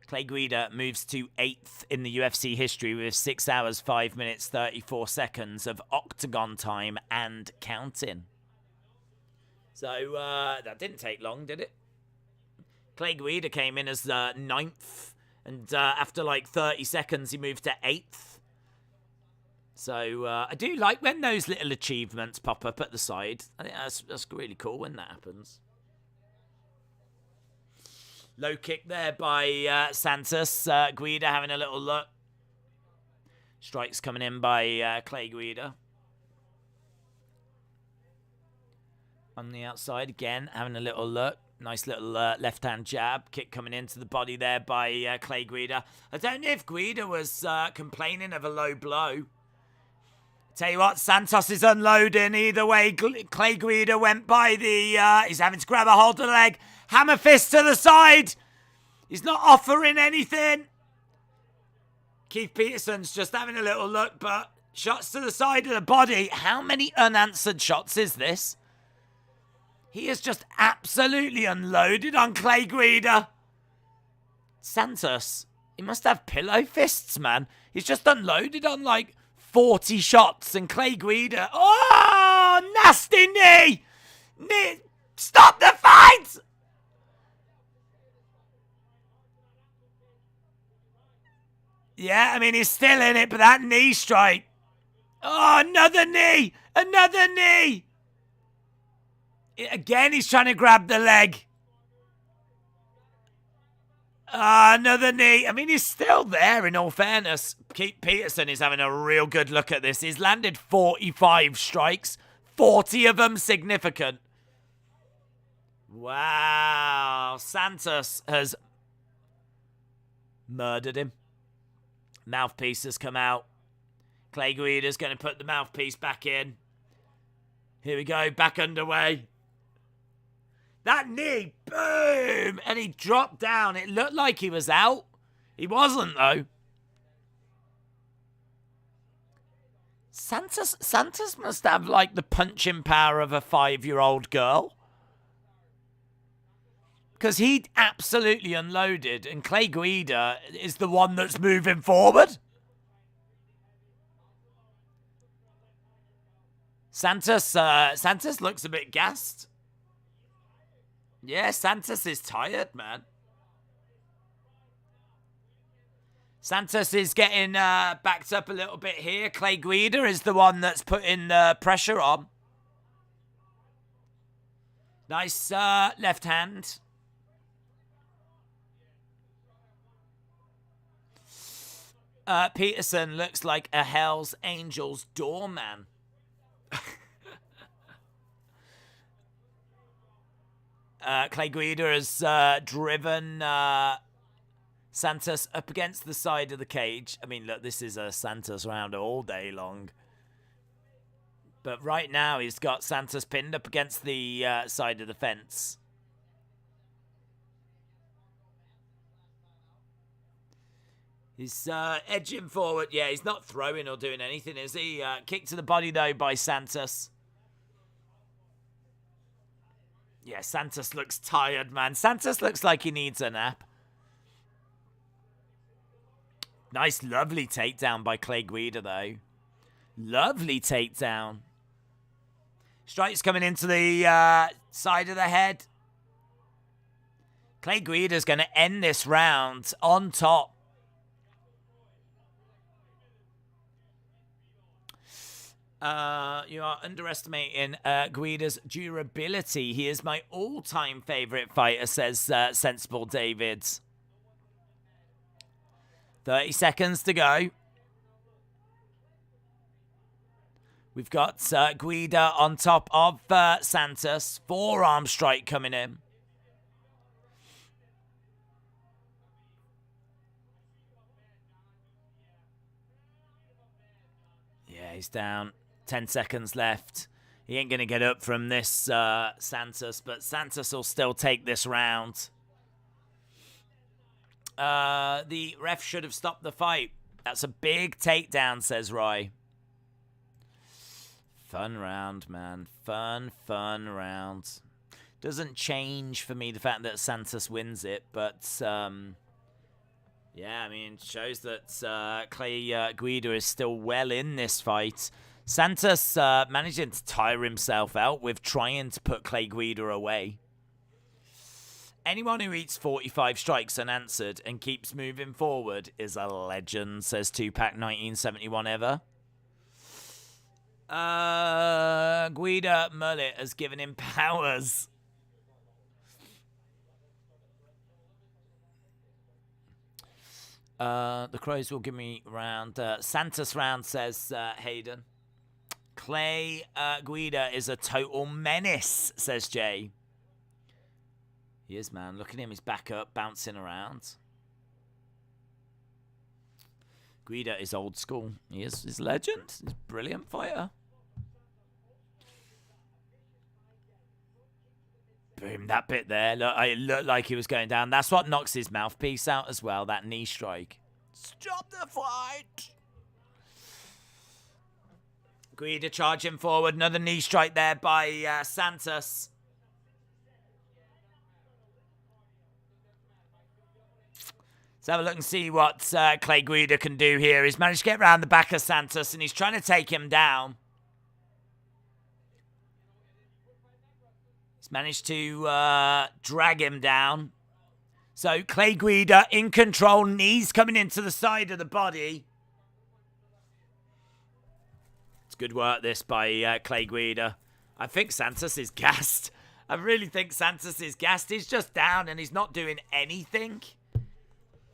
Clay Guida moves to 8th in the UFC history with 6 hours, 5 minutes, 34 seconds of octagon time and counting. So that didn't take long, did it? Clay Guida came in as 9th, and after like 30 seconds, he moved to 8th. So I do like when those little achievements pop up at the side. I think that's really cool when that happens. Low kick there by Santos. Guida having a little look. Strikes coming in by Clay Guida. On the outside again, having a little look. Nice little left-hand jab. Kick coming into the body there by Clay Guida. I don't know if Guida was complaining of a low blow. Tell you what, Santos is unloading. Either way, Clay Guida went by the... he's having to grab a hold of the leg. Hammer fist to the side. He's not offering anything. Keith Peterson's just having a little look, but shots to the side of the body. How many unanswered shots is this? He has just absolutely unloaded on Clay Guida. Santos, he must have pillow fists, man. He's just unloaded on like 40 shots, and Clay Guida... Oh, nasty knee! Stop the fight! Yeah, I mean, he's still in it, but that knee strike. Oh, another knee! Another knee! Again, he's trying to grab the leg. Another knee. I mean, he's still there, in all fairness. Keith Peterson is having a real good look at this. He's landed 45 strikes, 40 of them significant. Wow. Santos has murdered him. Mouthpiece has come out. Clay Guida's going to put the mouthpiece back in. Here we go, back underway. That knee, boom! And he dropped down. It looked like he was out. He wasn't, though. Santos must have, like, the punching power of a 5-year-old girl. Because he absolutely unloaded, and Clay Guida is the one that's moving forward. Santos looks a bit gassed. Yeah, Santos is tired, man. Santos is getting backed up a little bit here. Clay Guida is the one that's putting the pressure on. Nice left hand. Peterson looks like a Hell's Angels doorman. Clay Guida has driven Santos up against the side of the cage. I mean, look, this is a Santos round all day long. But right now, he's got Santos pinned up against the side of the fence. He's edging forward. Yeah, he's not throwing or doing anything, is he? Kick to the body, though, by Santos. Yeah, Santos looks tired, man. Santos looks like he needs a nap. Nice, lovely takedown by Clay Guida, though. Lovely takedown. Strikes coming into the side of the head. Clay Guida's going to end this round on top. You are underestimating Guida's durability. He is my all-time favorite fighter, says Sensible David. 30 seconds to go. We've got Guida on top of Santos. Forearm strike coming in. Yeah, he's down. 10 seconds left. He ain't going to get up from this Santos, but Santos will still take this round. The ref should have stopped the fight. That's a big takedown, says Roy. Fun round, man. Fun round. Doesn't change for me the fact that Santos wins it, but I Yeah, I mean, it shows that Clay Guida is still well in this fight. Santos managing to tire himself out with trying to put Clay Guida away. Anyone who eats 45 strikes unanswered and keeps moving forward is a legend, says Tupac 1971 ever. Guida Mullet has given him powers. The Crows will give me round. Santos round, says Hayden. Clay Guida is a total menace, says Jay. He is, man. Look at him. He's back up, bouncing around. Guida is old school. He's a legend. He's a brilliant fighter. Boom, that bit there. Look, it looked like he was going down. That's what knocks his mouthpiece out as well, that knee strike. Stop the fight! Guida charging forward. Another knee strike there by Santos. Let's have a look and see what Clay Guida can do here. He's managed to get around the back of Santos and he's trying to take him down. He's managed to drag him down. So Clay Guida in control. Knees coming into the side of the body. It's good work this by Clay Guida. I think Santos is gassed. I really think Santos is gassed. He's just down and he's not doing anything.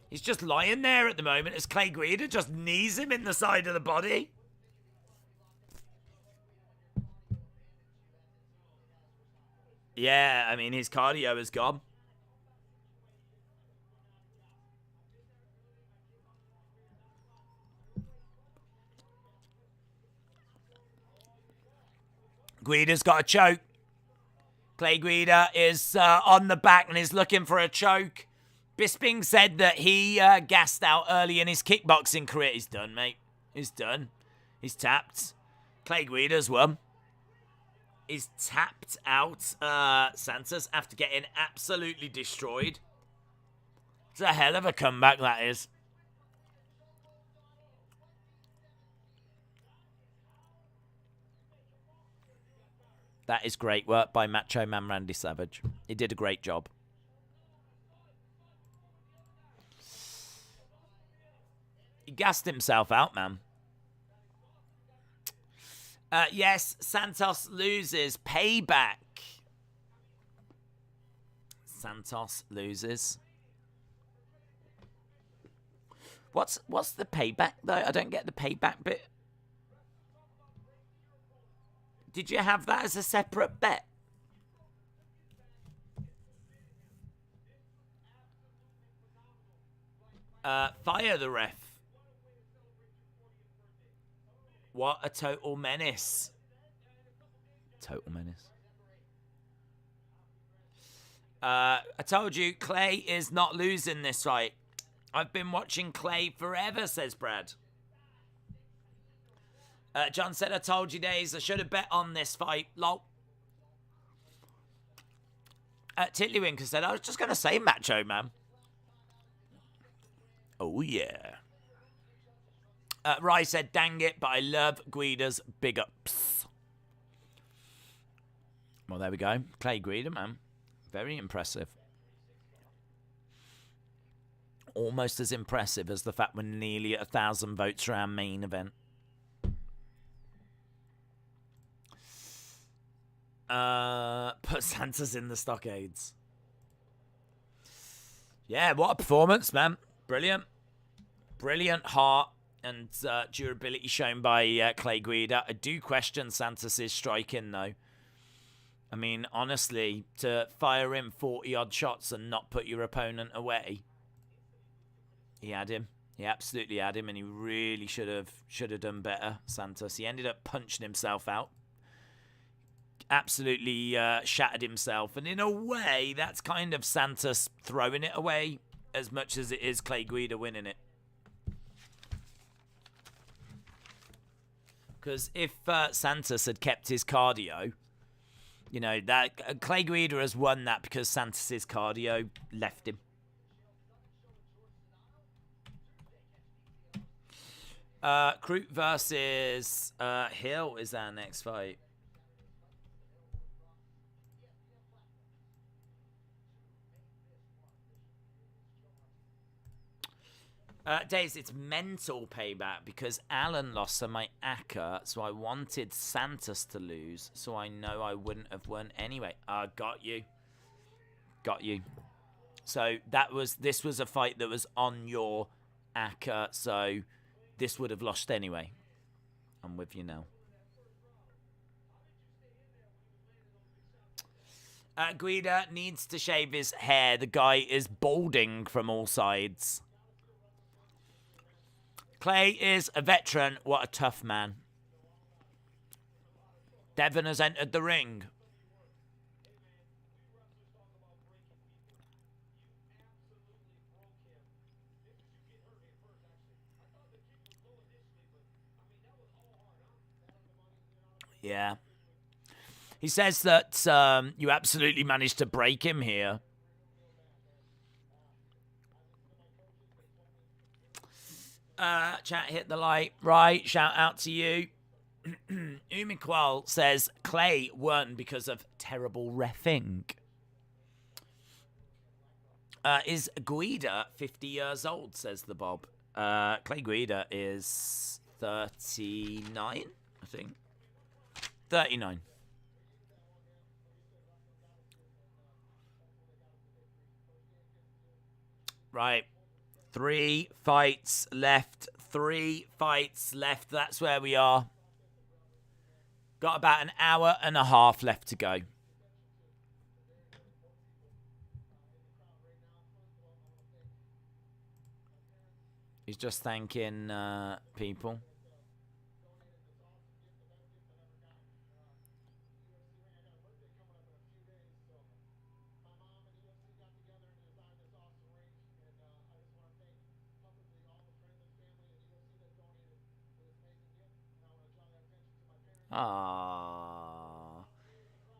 He's just lying there at the moment as Clay Guida just knees him in the side of the body. Yeah, I mean, his cardio is gone. Guida's got a choke. Clay Guida is on the back and is looking for a choke. Bisping said that he gassed out early in his kickboxing career. He's done, mate. He's done. He's tapped. Clay Guida's won. He's tapped out Santos after getting absolutely destroyed. It's a hell of a comeback, that is. That is great work by Macho Man Randy Savage. He did a great job. He gassed himself out, man. Yes, Santos loses. Payback. Santos loses. What's the payback, though? I don't get the payback bit. Did you have that as a separate bet? Fire the ref. What a total menace. Total menace. I told you, Clay is not losing this fight. I've been watching Clay forever, says Brad. John said, I told you days, I should have bet on this fight. Lol. Titlywinker said, I was just going to say Macho Man. Oh, yeah. Rai said, dang it, but I love Guida's big ups. Well, there we go. Clay Guida, man. Very impressive. Almost as impressive as the fact we're nearly at 1,000 votes for our main event. Put Santos in the stockades. Yeah, what a performance, man. Brilliant. Brilliant heart and durability shown by Clay Guida. I do question Santos' striking, though. I mean, honestly, to fire in 40-odd shots and not put your opponent away, he had him. He absolutely had him, and he really should have done better, Santos. He ended up punching himself out. Absolutely shattered himself. And in a way, that's kind of Santos throwing it away as much as it is Clay Guida winning it. Because if Santos had kept his cardio, you know, that Clay Guida has won that because Santos' cardio left him. Kroot versus Hill is our next fight. Days, it's mental payback because Alan lost to my Aka, so I wanted Santos to lose, so I know I wouldn't have won anyway. Got you. Got you. So this was a fight that was on your Aka, so this would have lost anyway. I'm with you now. Guida needs to shave his hair. The guy is balding from all sides. Clay is a veteran. What a tough man. Devon has entered the ring. Yeah. He says that you absolutely managed to break him here. Chat hit the like. Right, shout out to you. Umiqual says Clay won because of terrible reffing. Is Guida 50 years old, says the Bob. Clay Guida is 39, I think. 39. Right. 3 fights left. 3 fights left. That's where we are. Got about an hour and a half left to go. He's just thanking people.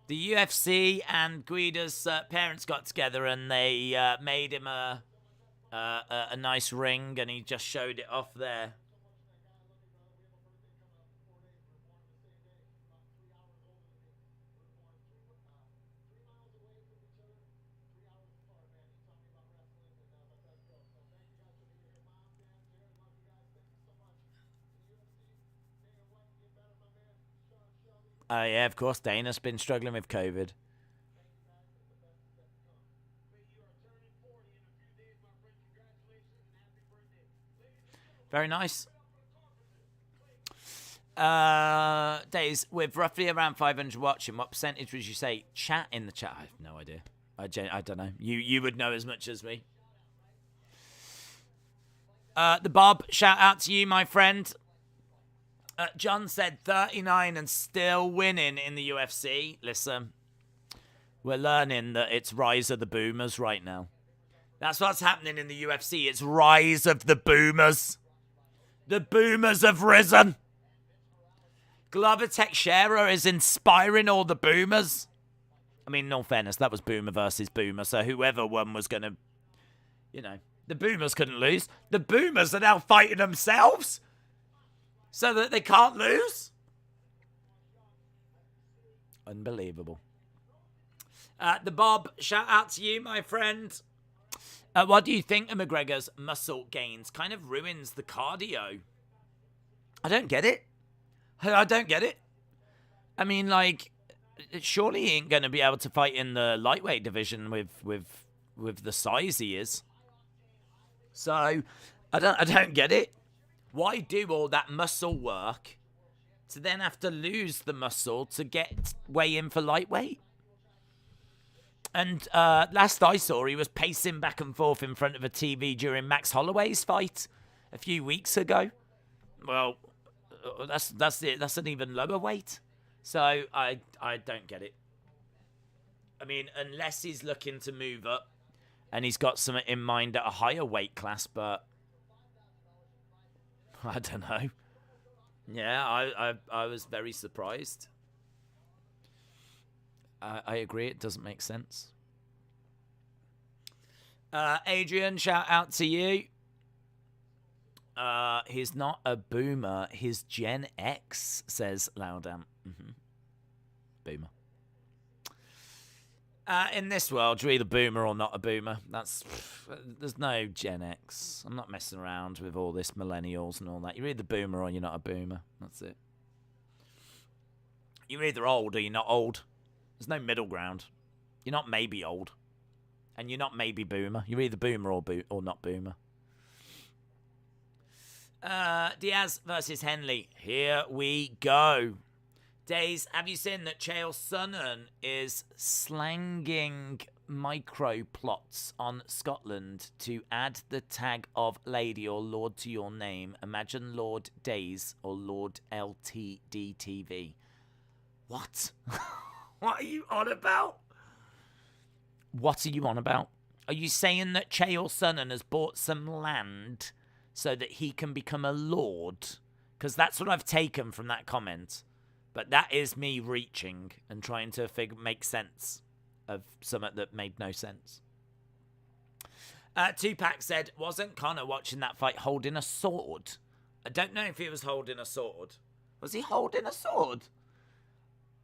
The UFC and Guida's parents got together and they made him a nice ring, and he just showed it off there. Yeah, of course, Dana's been struggling with COVID. Very nice. Days, with roughly around 500 watching, what percentage would you say chat in the chat? I have no idea. I don't know. You would know as much as me. The Bob, shout out to you, my friend. John said 39 and still winning in the UFC. Listen, we're learning that it's rise of the boomers right now. That's what's happening in the UFC. It's rise of the boomers. The boomers have risen. Glover Teixeira is inspiring all the boomers. I mean, in all fairness, that was boomer versus boomer, so whoever won was going to, the boomers couldn't lose. The boomers are now fighting themselves so that they can't lose. Unbelievable. The Bob, shout out to you, my friend. What do you think of McGregor's muscle gains? Kind of ruins the cardio. I don't get it. I don't get it. I mean, surely he ain't going to be able to fight in the lightweight division with the size he is. So, I don't get it. Why do all that muscle work to then have to lose the muscle to get weigh in for lightweight? And last I saw, he was pacing back and forth in front of a TV during Max Holloway's fight a few weeks ago. Well, that's it. That's an even lower weight. So I don't get it. I mean, unless he's looking to move up and he's got something in mind at a higher weight class, but I don't know. Yeah, I was very surprised. I agree, it doesn't make sense. Adrian, shout out to you. He's not a boomer. He's Gen X, says Loudam. Boomer. In this world, you're either boomer or not a boomer. There's no Gen X. I'm not messing around with all this millennials and all that. You're either boomer or you're not a boomer. That's it. You're either old or you're not old. There's no middle ground. You're not maybe old. And you're not maybe boomer. You're either boomer or not boomer. Diaz versus Henley. Here we go. Days, have you seen that Chael Sonnen is slanging micro plots on Scotland to add the tag of lady or lord to your name? Imagine Lord Days or Lord LTDTV. What? What are you on about? What are you on about? Are you saying that Chael Sonnen has bought some land so that he can become a lord? Because that's what I've taken from that comment. But that is me reaching and trying to make sense of something that made no sense. Tupac said, wasn't Conor watching that fight holding a sword? I don't know if he was holding a sword. Was he holding a sword?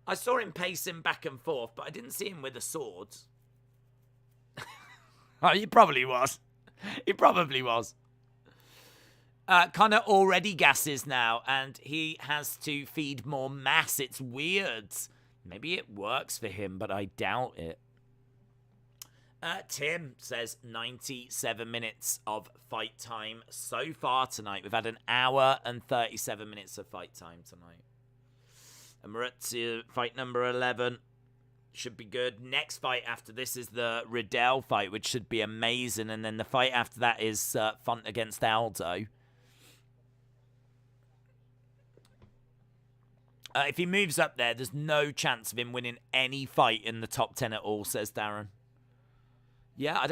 I saw him pacing back and forth, but I didn't see him with a sword. Oh, he probably was. He probably was. Conor already gasses now, and he has to feed more mass. It's weird. Maybe it works for him, but I doubt it. Tim says 97 minutes of fight time so far tonight. We've had an hour and 37 minutes of fight time tonight. And we're at fight number 11. Should be good. Next fight after this is the Riddell fight, which should be amazing. And then the fight after that is Font against Aldo. If he moves up there, there's no chance of him winning any fight in the top 10 at all, says Darren. Yeah, I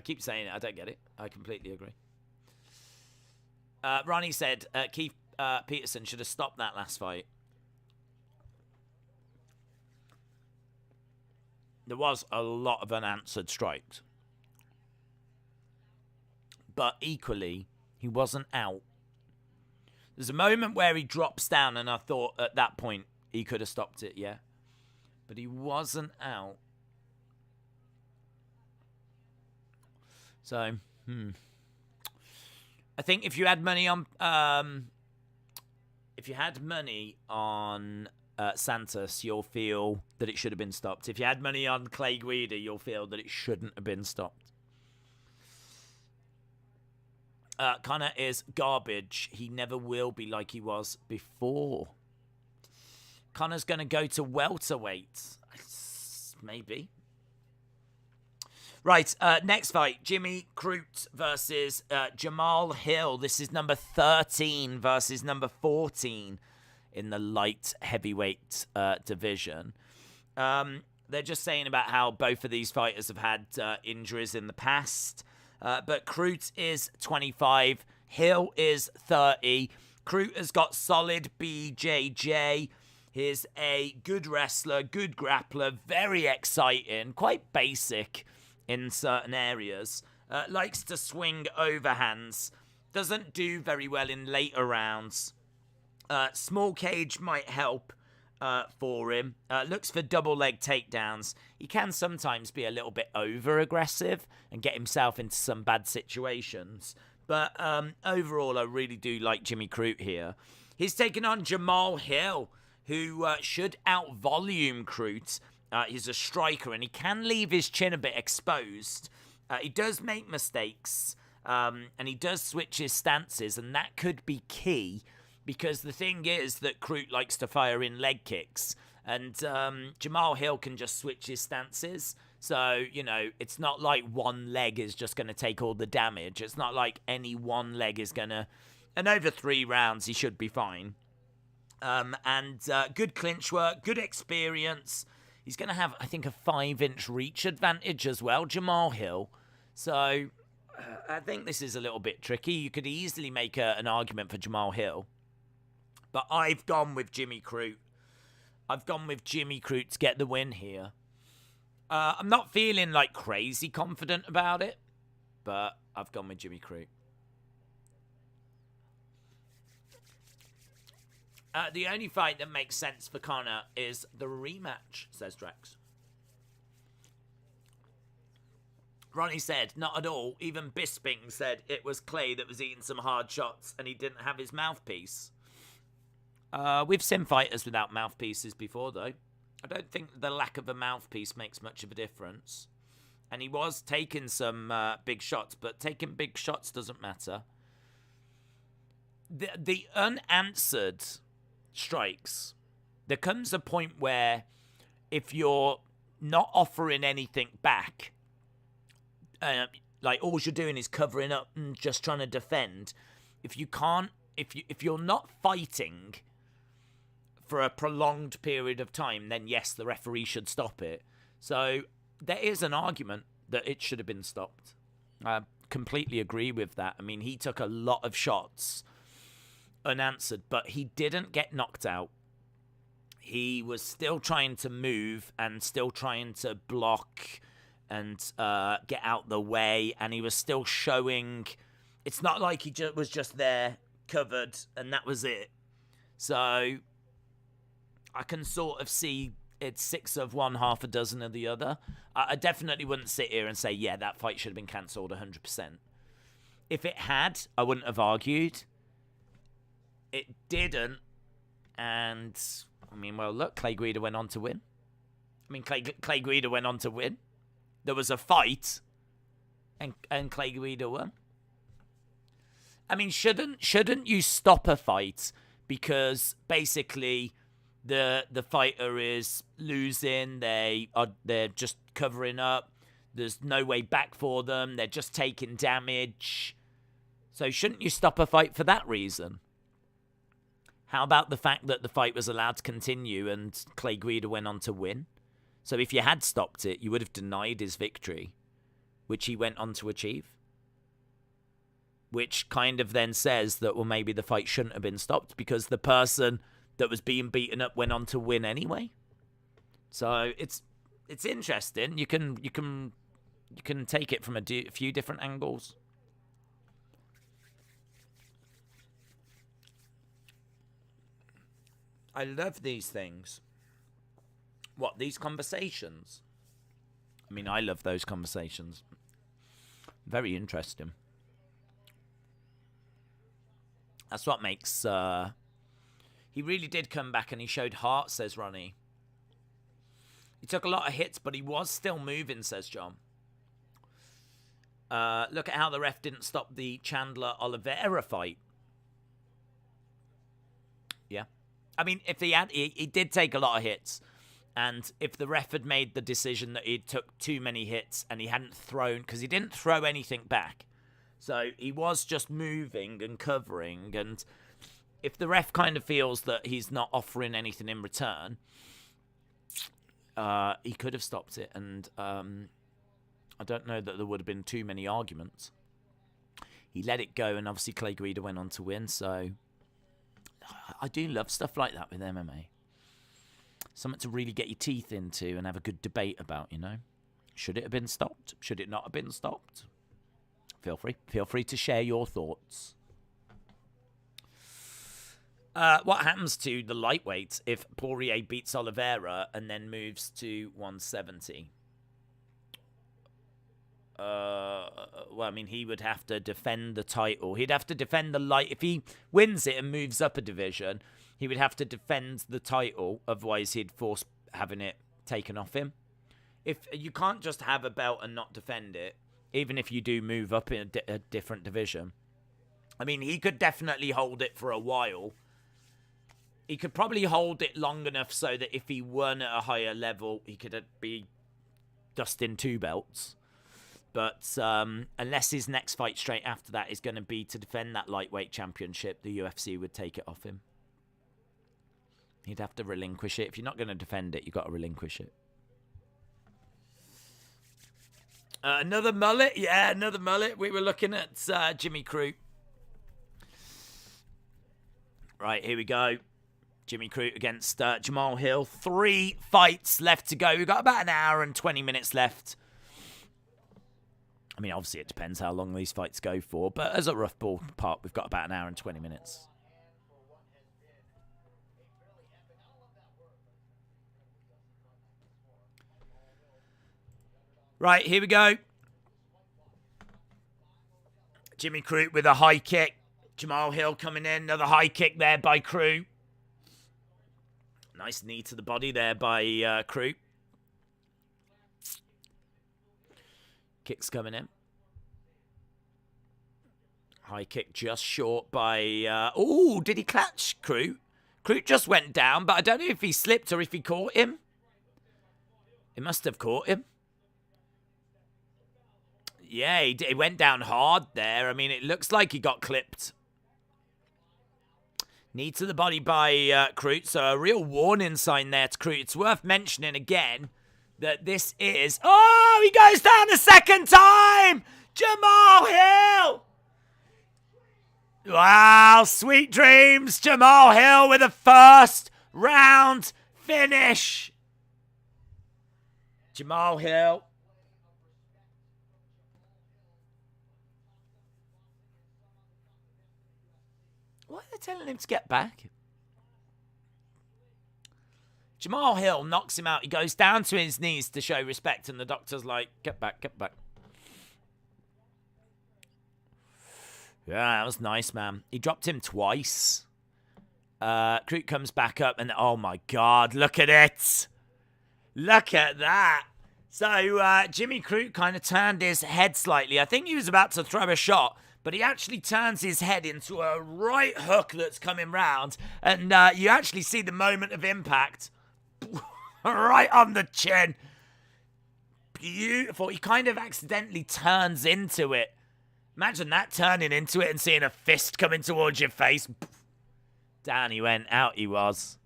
keep saying it. I don't get it. I completely agree. Ronnie said Keith Peterson should have stopped that last fight. There was a lot of unanswered strikes. But equally, he wasn't out. There's a moment where he drops down, and I thought at that point he could have stopped it, yeah. But he wasn't out. So, I think if you had money on, Santos, you'll feel that it should have been stopped. If you had money on Clay Guida, you'll feel that it shouldn't have been stopped. Conor is garbage. He never will be like he was before. Conor's going to go to welterweight. Maybe. Right, next fight. Jimmy Crute versus Jamal Hill. This is number 13 versus number 14 in the light heavyweight division. They're just saying about how both of these fighters have had injuries in the past. But Crute is 25. Hill is 30. Crute has got solid BJJ. He's a good wrestler, good grappler, very exciting, quite basic in certain areas. Likes to swing overhands. Doesn't do very well in later rounds. Small cage might help for him. Looks for double leg takedowns. He can sometimes be a little bit over aggressive and get himself into some bad situations. But overall, I really do like Jimmy Crute here. He's taking on Jamal Hill, who should out-volume Crute. He's a striker, and he can leave his chin a bit exposed. He does make mistakes, and he does switch his stances, and that could be key. Because the thing is that Crute likes to fire in leg kicks. And Jamal Hill can just switch his stances. So, you know, it's not like one leg is just going to take all the damage. It's not like any one leg is going to... And over 3 rounds, he should be fine. And good clinch work, good experience. He's going to have, I think, a 5-inch reach advantage as well, Jamal Hill. So, I think this is a little bit tricky. You could easily make an argument for Jamal Hill. But I've gone with Jimmy Crute. I've gone with Jimmy Crute to get the win here. I'm not feeling like crazy confident about it, but I've gone with Jimmy Crute. The only fight that makes sense for Conor is the rematch, says Drex. Ronnie said, not at all. Even Bisping said it was Clay that was eating some hard shots and he didn't have his mouthpiece. We've seen fighters without mouthpieces before, though. I don't think the lack of a mouthpiece makes much of a difference. And he was taking some big shots, but taking big shots doesn't matter. The unanswered strikes, there comes a point where if you're not offering anything back, like all you're doing is covering up and just trying to defend, if you're not fighting for a prolonged period of time, then yes, the referee should stop it. So there is an argument that it should have been stopped. I completely agree with that. I mean, he took a lot of shots unanswered, but he didn't get knocked out. He was still trying to move and still trying to block and get out the way, and he was still showing. It's not like he was just there covered and that was it. So I can sort of see it's 6 of one, half a dozen of the other. I definitely wouldn't sit here and say, yeah, that fight should have been cancelled 100%. If it had, I wouldn't have argued. It didn't, and I mean, well, look, Clay Guida went on to win. Clay Guida went on to win. There was a fight, and Clay Guida won. I mean, shouldn't you stop a fight because basically the fighter is losing, they're just covering up, there's no way back for them, they're just taking damage. So shouldn't you stop a fight for that reason? How about the fact that the fight was allowed to continue and Clay Guida went on to win? So if you had stopped it, you would have denied his victory, which he went on to achieve. Which kind of then says that, well, maybe the fight shouldn't have been stopped because the person that was being beaten up went on to win anyway. So it's interesting. You can take it from a few different angles. I love these things. What, these conversations? I mean, I love those conversations. Very interesting. That's what makes... He really did come back and he showed heart, says Ronnie. He took a lot of hits, but he was still moving, says John. Look at how the ref didn't stop the Chandler-Oliveira fight. Yeah. I mean, if he did take a lot of hits, and if the ref had made the decision that he took too many hits and he hadn't thrown, because he didn't throw anything back, so he was just moving and covering, and if the ref kind of feels that he's not offering anything in return, he could have stopped it, and I don't know that there would have been too many arguments. He let it go, and obviously Clay Guida went on to win, so I do love stuff like that with MMA. Something to really get your teeth into and have a good debate about, you know. Should it have been stopped? Should it not have been stopped? Feel free to share your thoughts. What happens to the lightweight if Poirier beats Oliveira and then moves to 170? Well, I mean, he would have to defend the title. He'd have to defend the light. If he wins it and moves up a division, he would have to defend the title. Otherwise, he'd force having it taken off him. If you can't just have a belt and not defend it, even if you do move up in a different division. I mean, he could definitely hold it for a while. He could probably hold it long enough so that if he won at a higher level, he could be dusting 2 belts. But unless his next fight straight after that is going to be to defend that lightweight championship, the UFC would take it off him. He'd have to relinquish it. If you're not going to defend it, you've got to relinquish it. Another mullet? Yeah, another mullet. We were looking at Jimmy Crute. Right, here we go. Jimmy Crute against Jamal Hill. 3 fights left to go. We've got about an hour and 20 minutes left. I mean, obviously it depends how long these fights go for, but as a rough ballpark, we've got about an hour and 20 minutes. Right, here we go. Jimmy Crute with a high kick. Jamal Hill coming in. Another high kick there by Crute. Nice knee to the body there by Crute. Kicks coming in. High kick just short by... oh, did he catch Crute? Crute just went down, but I don't know if he slipped or if he caught him. He must have caught him. Yeah, he went down hard there. I mean, it looks like he got clipped. Knee to the body by Crute, so a real warning sign there to Crute. It's worth mentioning again that this is... Oh, he goes down a second time! Jamal Hill! Wow, sweet dreams. Jamal Hill with a first round finish. Jamal Hill. Why are they telling him to get back? Jamal Hill knocks him out. He goes down to his knees to show respect, and the doctor's like, get back, get back. Yeah, that was nice, man. He dropped him twice. Crute comes back up, and oh my God, look at it. Look at that. So Jimmy Crute kind of turned his head slightly. I think he was about to throw a shot, but he actually turns his head into a right hook that's coming round, and you actually see the moment of impact right on the chin. Beautiful. He kind of accidentally turns into it. Imagine that, turning into it and seeing a fist coming towards your face. Down he went, out he was.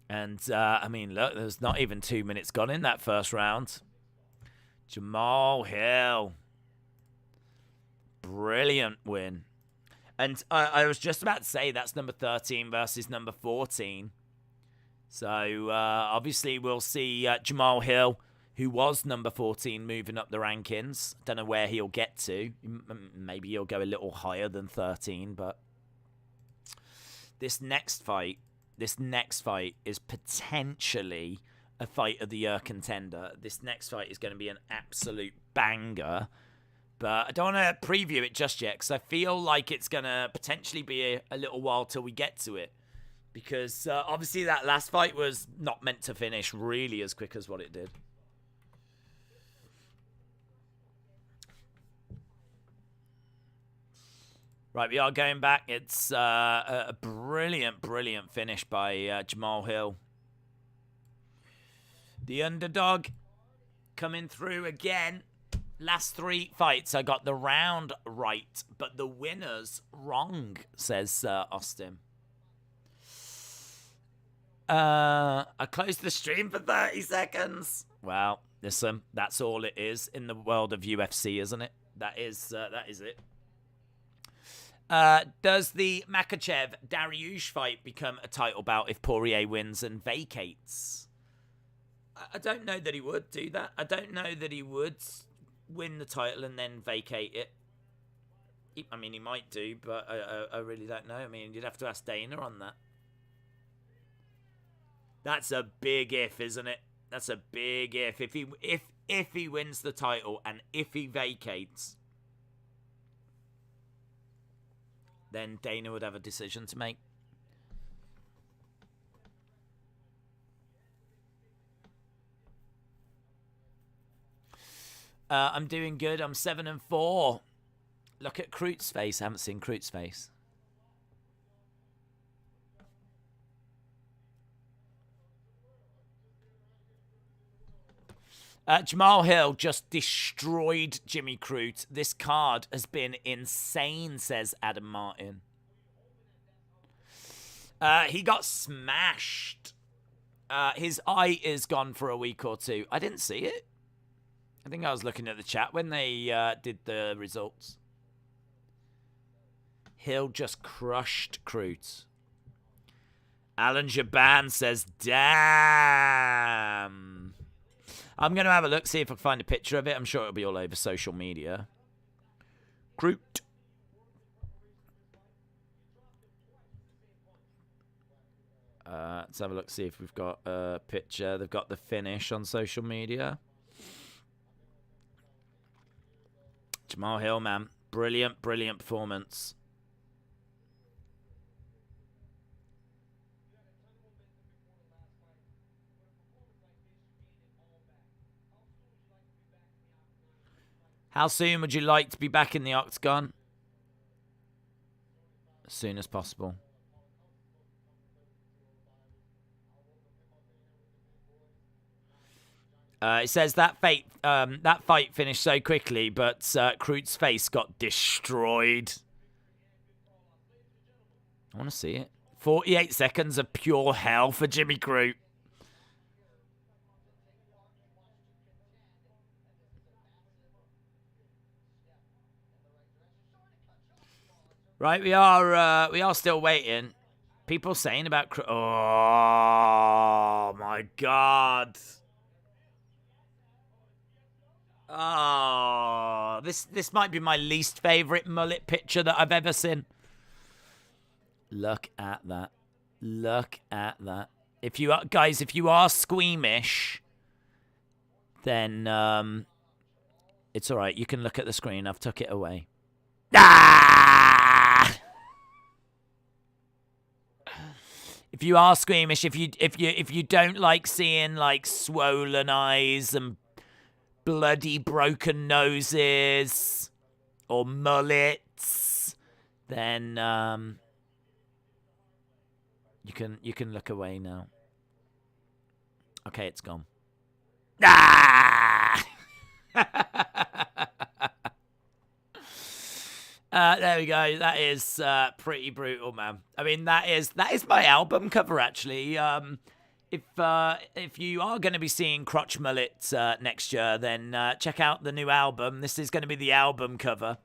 And, I mean, look, there's not even 2 minutes gone in that first round. Jamal Hill. Brilliant win. And I was just about to say that's number 13 versus number 14. So, obviously, we'll see Jamal Hill, who was number 14, moving up the rankings. Don't know where he'll get to. Maybe he'll go a little higher than 13, but this next fight is potentially a fight of the year contender. This next fight is going to be an absolute banger, but I don't want to preview it just yet because I feel like it's going to potentially be a little while till we get to it, because obviously that last fight was not meant to finish really as quick as what it did. Right, we are going back. It's a brilliant, brilliant finish by Jamal Hill. The underdog coming through again. Last 3 fights, I got the round right, but the winners wrong, says Austin. I closed the stream for 30 seconds. Well, listen, that's all it is in the world of UFC, isn't it? That is it. Does the Makhachev-Dariush fight become a title bout if Poirier wins and vacates? I don't know that he would do that. I don't know that he would win the title and then vacate it. I mean, he might do, but I really don't know. I mean, you'd have to ask Dana on that. That's a big if, isn't it? That's a big if. If he wins the title and if he vacates, then Dana would have a decision to make. I'm doing good. I'm 7-4. Look at Crute's face. I haven't seen Crute's face. Jamal Hill just destroyed Jimmy Crute. This card has been insane, says Adam Martin. He got smashed. His eye is gone for a week or two. I didn't see it. I think I was looking at the chat when they did the results. Hill just crushed Crute. Alan Jaban says, damn. I'm going to have a look, see if I can find a picture of it. I'm sure it'll be all over social media. Crute. Let's have a look, see if we've got a picture. They've got the finish on social media. Jamal Hill, man. Brilliant, brilliant performance. How soon would you like to be back in the octagon? As soon as possible. It says that fight finished so quickly, but Kroot's face got destroyed. I want to see it. 48 seconds of pure hell for Jimmy Kroot. Right, we are still waiting. People saying about Kroot. Oh my god. Oh, this might be my least favorite mullet picture that I've ever seen. Look at that. Look at that. If you are, guys, if you are squeamish, then it's all right. You can look at the screen. I've took it away. Ah! If you are squeamish, if you don't like seeing like swollen eyes and bloody broken noses or mullets, then you can look away now. Okay, it's gone. Ah! There we go. That is pretty brutal, man. I mean, that is my album cover, actually. If you are going to be seeing crotch mullet next year, then check out the new album. This is going to be the album cover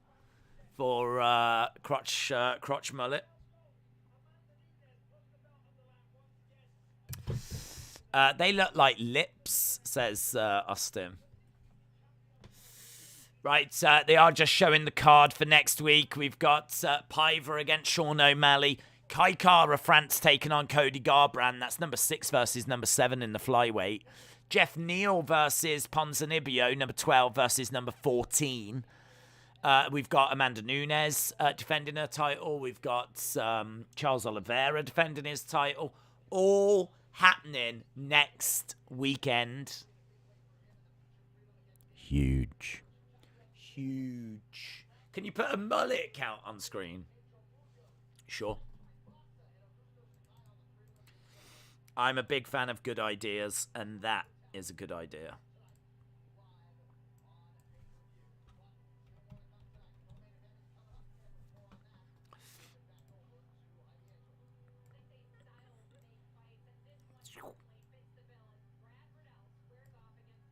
for crotch mullet. They look like lips, says Austin. Right, they are just showing the card for next week. We've got Piver against Sean O'Malley. Kai Kara France taking on Cody Garbrandt. That's number 6 versus number 7 in the flyweight. Jeff Neal versus Ponzinibbio, number 12 versus number 14. We've got Amanda Nunes defending her title. We've got Charles Oliveira defending his title. All happening next weekend. Huge. Huge. Can you put a mullet count on screen? Sure. I'm a big fan of good ideas, and that is a good idea.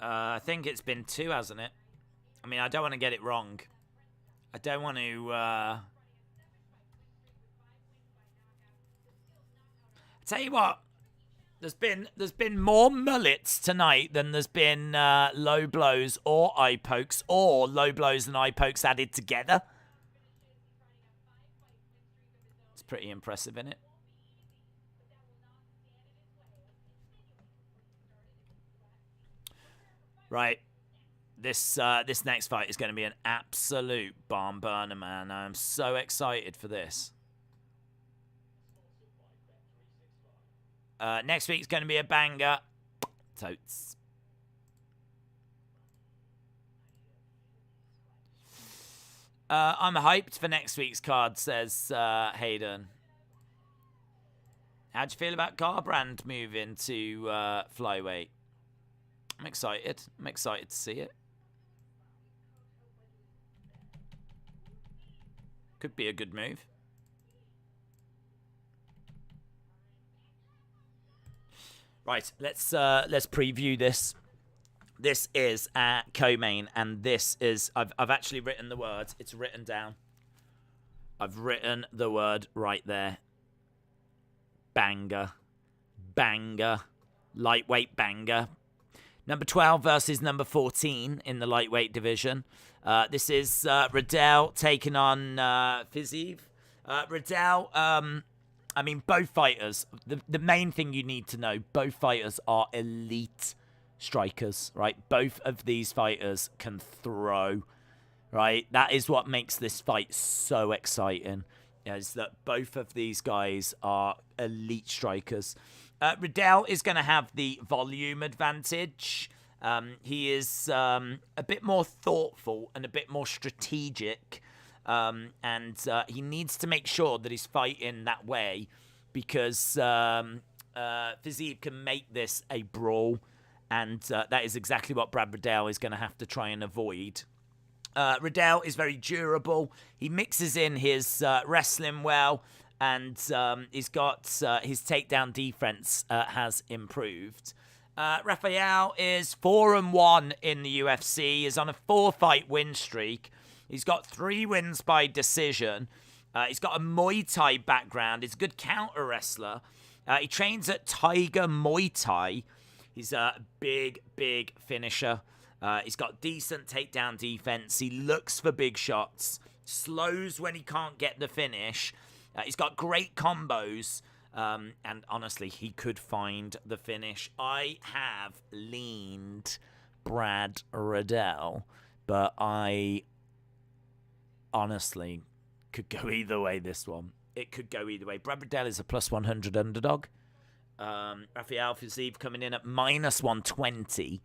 I think it's been 2, hasn't it? I mean, I don't want to get it wrong. I don't want to... Tell you what, there's been more mullets tonight than there's been low blows or eye pokes, or low blows and eye pokes added together. It's pretty impressive, isn't it? Right. This next fight is going to be an absolute barn burner, man. I'm so excited for this. Next week's going to be a banger. Totes. I'm hyped for next week's card, says Hayden. How'd you feel about Garbrandt moving to flyweight? I'm excited. I'm excited to see it. Could be a good move. Right, let's preview this. This is co-main, and this is I've actually written the words. It's written down. I've written the word right there. Banger, banger, lightweight banger. Number 12 versus number 14 in the lightweight division. This is Riddell taking on Fiziev. Riddell, I mean, both fighters, the main thing you need to know, both fighters are elite strikers, right? Both of these fighters can throw, right? That is what makes this fight so exciting, is that both of these guys are elite strikers. Riddell is going to have the volume advantage. He is a bit more thoughtful and a bit more strategic, and he needs to make sure that he's fighting that way, because Fiziev can make this a brawl, and that is exactly what Brad Riddell is going to have to try and avoid. Riddell is very durable. He mixes in his wrestling well, and he's got his takedown defense has improved. Rafael is 4-1 in the UFC. Is on a 4-fight win streak. He's got 3 wins by decision. He's got a Muay Thai background. He's a good counter wrestler. He trains at Tiger Muay Thai. He's a big finisher. He's got decent takedown defense. He looks for big shots. Slows when he can't get the finish. He's got great combos. And honestly, he could find the finish. I have leaned Brad Riddell, but I honestly could go either way this one. It could go either way. Brad Riddell is a plus 100 underdog. Rafael Fiziev coming in at minus 120.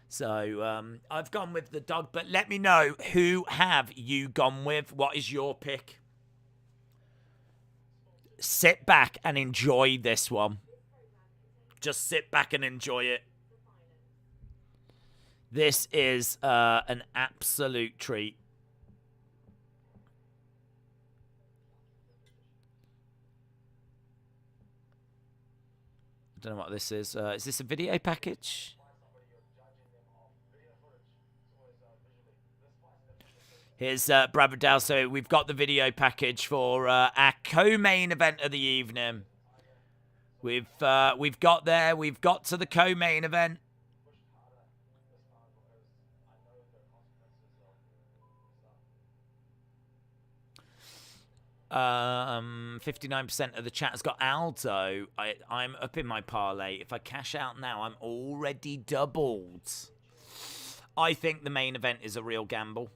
So I've gone with the dog, but let me know, who have you gone with? What is your pick? Sit back and enjoy this one. Just sit back and enjoy it. This is an absolute treat. I don't know what this is. Is this a video package? Here's Brad Riddell. So we've got the video package for our co-main event of the evening. We've got there. We've got to the co-main event. Um, 59% of the chat has got Aldo. I'm up in my parlay. If I cash out now, I'm already doubled. I think the main event is a real gamble.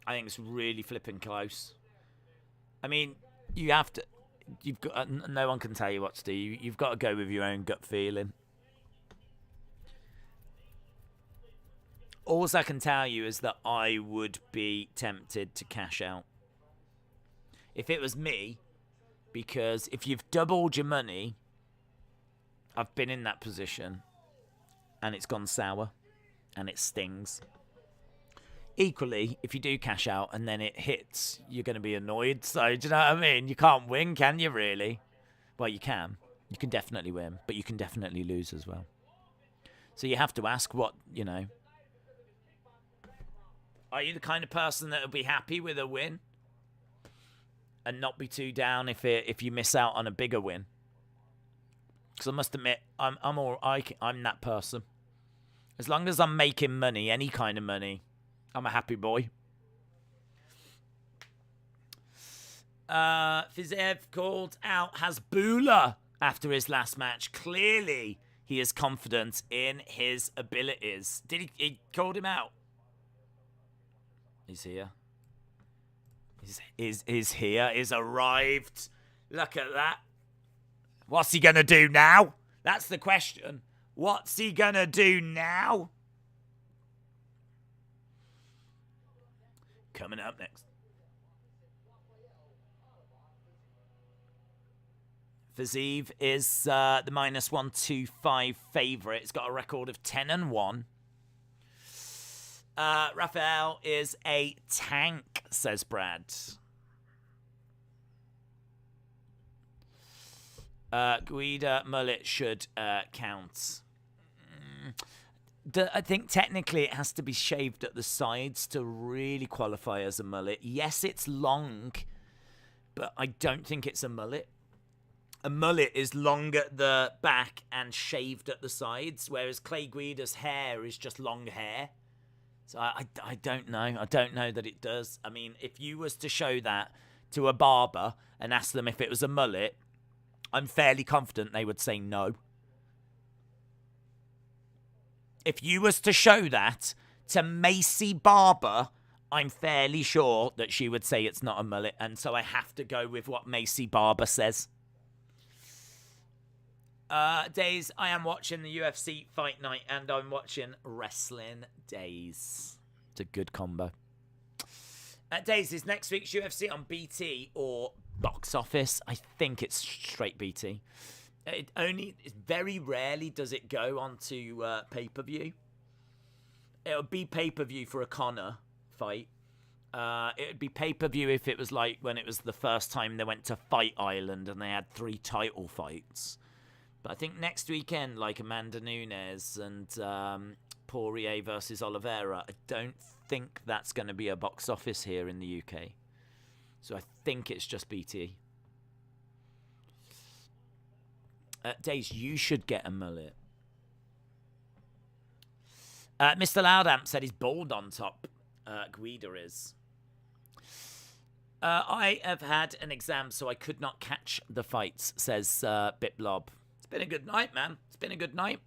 I think it's really flipping close. I mean, you have to. You've got. No one can tell you what to do. You've got to go with your own gut feeling. All I can tell you is that I would be tempted to cash out if it was me, because if you've doubled your money, I've been in that position, and it's gone sour, and it stings. Equally, if you do cash out and then it hits, you're going to be annoyed. So, do you know what I mean? You can't win, can you, really? Well, you can. You can definitely win, but you can definitely lose as well. So you have to ask what, you know. Are you the kind of person that will be happy with a win and not be too down if you miss out on a bigger win? Because I must admit, I'm that person. As long as I'm making money, any kind of money, I'm a happy boy. Fiziev called out Hasbulla after his last match. Clearly, he is confident in his abilities. Did he called him out? He's here. He's here. He's arrived. Look at that. What's he going to do now? That's the question. What's he going to do now? Coming up next. Fiziev is the minus 125 favourite. It's got a record of 10-1. Rafael is a tank, says Brad. Guida mullet should count. I think technically it has to be shaved at the sides to really qualify as a mullet. Yes, it's long, but I don't think it's a mullet. A mullet is long at the back and shaved at the sides, whereas Clay Guida's hair is just long hair. So I don't know. I don't know that it does. I mean, if you was to show that to a barber and ask them if it was a mullet, I'm fairly confident they would say no. If you was to show that to Macy Barber, I'm fairly sure that she would say it's not a mullet, and so I have to go with what Macy Barber says. Days, I am watching the UFC Fight Night, and I'm watching Wrestling Days. It's a good combo. Days, is next week's UFC on BT or box office? I think it's straight BT. Very rarely does it go onto pay-per-view. It would be pay-per-view for a Conor fight. It would be pay-per-view if it was like when it was the first time they went to Fight Island and they had 3 title fights. But I think next weekend, like Amanda Nunes and Poirier versus Oliveira, I don't think that's going to be a box office here in the UK. So I think it's just BT. Days, you should get a mullet. Mr. Loudamp said he's bald on top. Guida is. I have had an exam, so I could not catch the fights, says Bitblob. It's been a good night, man. It's been a good night.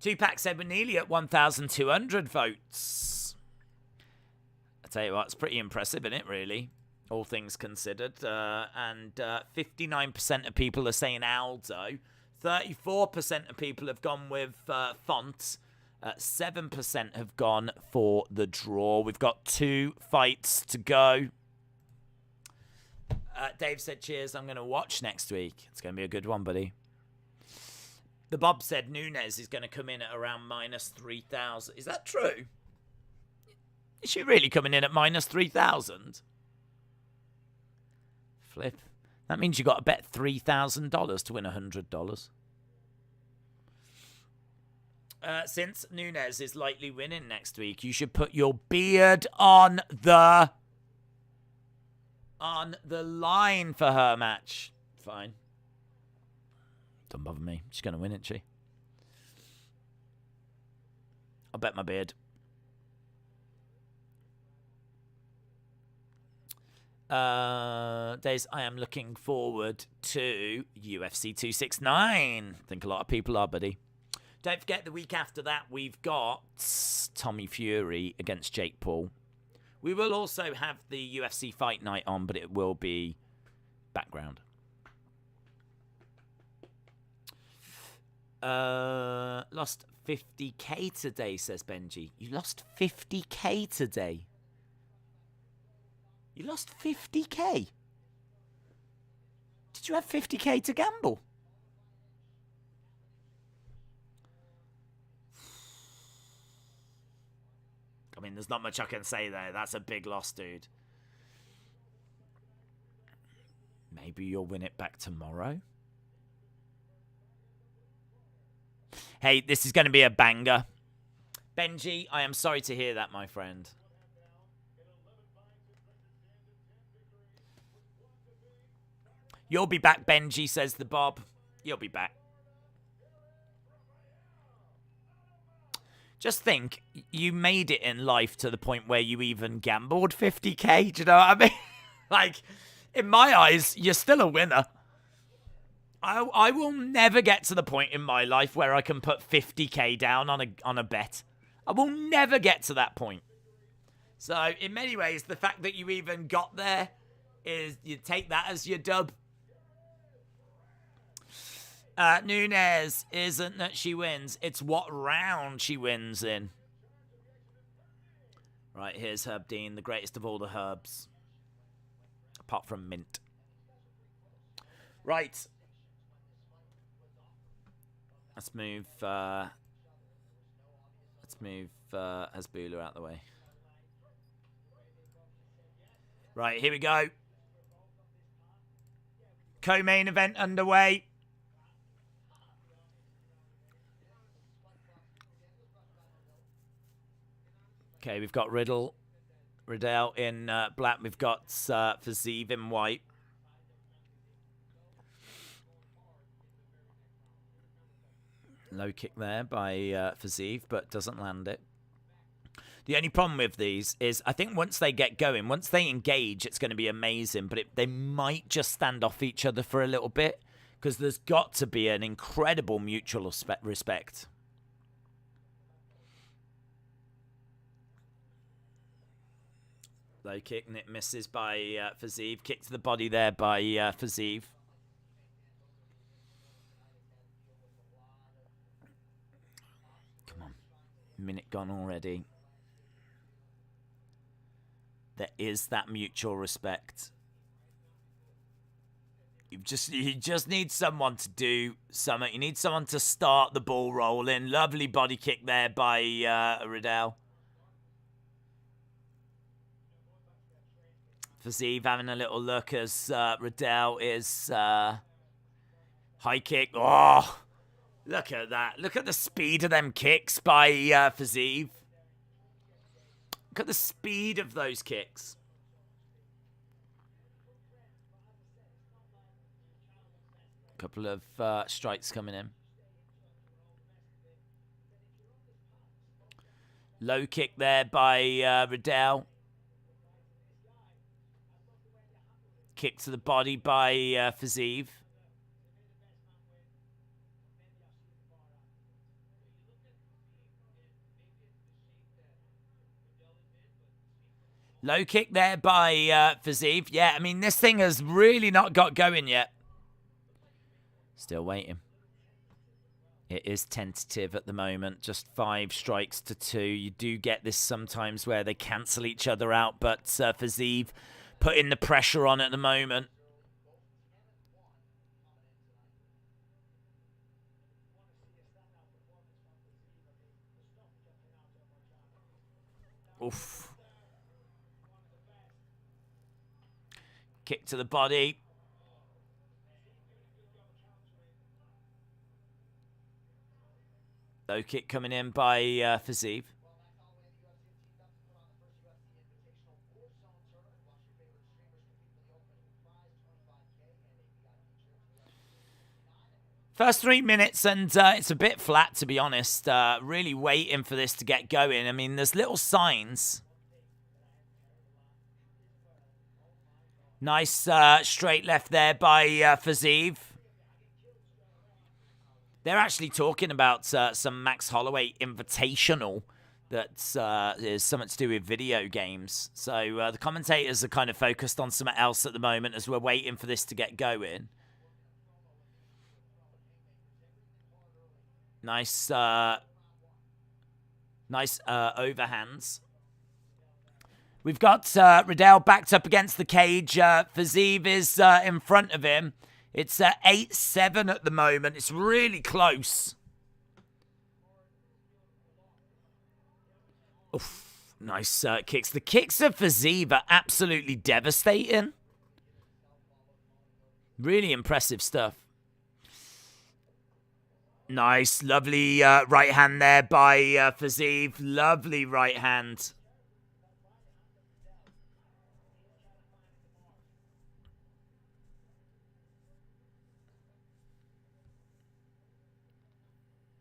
Tupac said we're nearly at 1,200 votes. I tell you what, it's pretty impressive, isn't it, really? All things considered. And 59% of people are saying Aldo. 34% of people have gone with Font. 7% have gone for the draw. We've got 2 fights to go. Dave said, cheers, I'm going to watch next week. It's going to be a good one, buddy. The Bob said Nunes is going to come in at around minus 3,000. Is that true? Is she really coming in at minus 3,000? Flip. That means you got to bet $3,000 to win $100. Since Nunes is likely winning next week, you should put your beard on the line for her match. Fine. Don't bother me. She's going to win, isn't she? I'll bet my beard. Days, I am looking forward to UFC 269. I think a lot of people are, buddy. Don't forget, the week after that, we've got Tommy Fury against Jake Paul. We will also have the UFC Fight Night on, but it will be background. Lost 50k today, says Benji. You lost 50k today? You lost 50k? Did you have 50k to gamble? I mean, there's not much I can say there. That's a big loss, dude. Maybe you'll win it back tomorrow? Hey, this is going to be a banger. Benji, I am sorry to hear that, my friend. You'll be back, Benji, says the Bob. You'll be back. Just think, you made it in life to the point where you even gambled 50k. Do you know what I mean? Like, in my eyes, you're still a winner. I will never get to the point in my life where I can put 50k down on a bet. I will never get to that point. So, in many ways, the fact that you even got there is you take that as your dub. Nunes isn't that she wins. It's what round she wins in. Right, here's Herb Dean, the greatest of all the herbs. Apart from mint. Right. Let's move Hasbulla out the way. Right, here we go. Co-main event underway. Okay, we've got Riddell in black. We've got Fiziev in white. Low kick there by Fiziev, but doesn't land it. The only problem with these is I think once they get going, once they engage, it's going to be amazing. But they might just stand off each other for a little bit because there's got to be an incredible mutual respect. Low kick, and it misses by Fiziev. Kick to the body there by Fiziev. Come on. Minute gone already. There is that mutual respect. You just need someone to do something. You need someone to start the ball rolling. Lovely body kick there by Riddell. Fiziev having a little look as Riddell is high kick. Oh, look at that. Look at the speed of them kicks by Fiziev. Look at the speed of those kicks. Couple of strikes coming in. Low kick there by Riddell. Kick to the body by Fiziev. Low kick there by Fiziev. Yeah, I mean, this thing has really not got going yet. Still waiting. It is tentative at the moment. Just 5 strikes to 2. You do get this sometimes where they cancel each other out, but Fiziev putting the pressure on at the moment. Oof. Kick to the body. Low kick coming in by Fiziev. First 3 minutes, and it's a bit flat, to be honest. Really waiting for this to get going. I mean, there's little signs. Nice straight left there by Fiziev. They're actually talking about some Max Holloway Invitational that is something to do with video games. So the commentators are kind of focused on something else at the moment as we're waiting for this to get going. Nice, nice overhands. We've got Riddell backed up against the cage. Fiziev is in front of him. It's 8-7 at the moment. It's really close. Oof, nice kicks. The kicks of Fiziev are absolutely devastating. Really impressive stuff. Nice, lovely right hand there by Fiziev. Lovely right hand.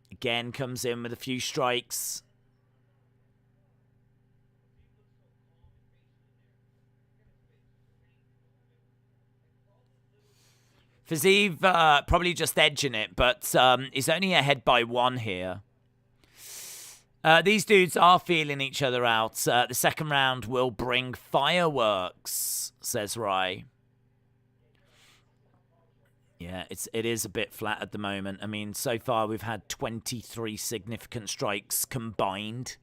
Again, comes in with a few strikes. Fiziev probably just edging it, but he's only ahead by 1 here. These dudes are feeling each other out. The second round will bring fireworks, says Rai. Yeah, it is a bit flat at the moment. I mean, so far we've had 23 significant strikes combined.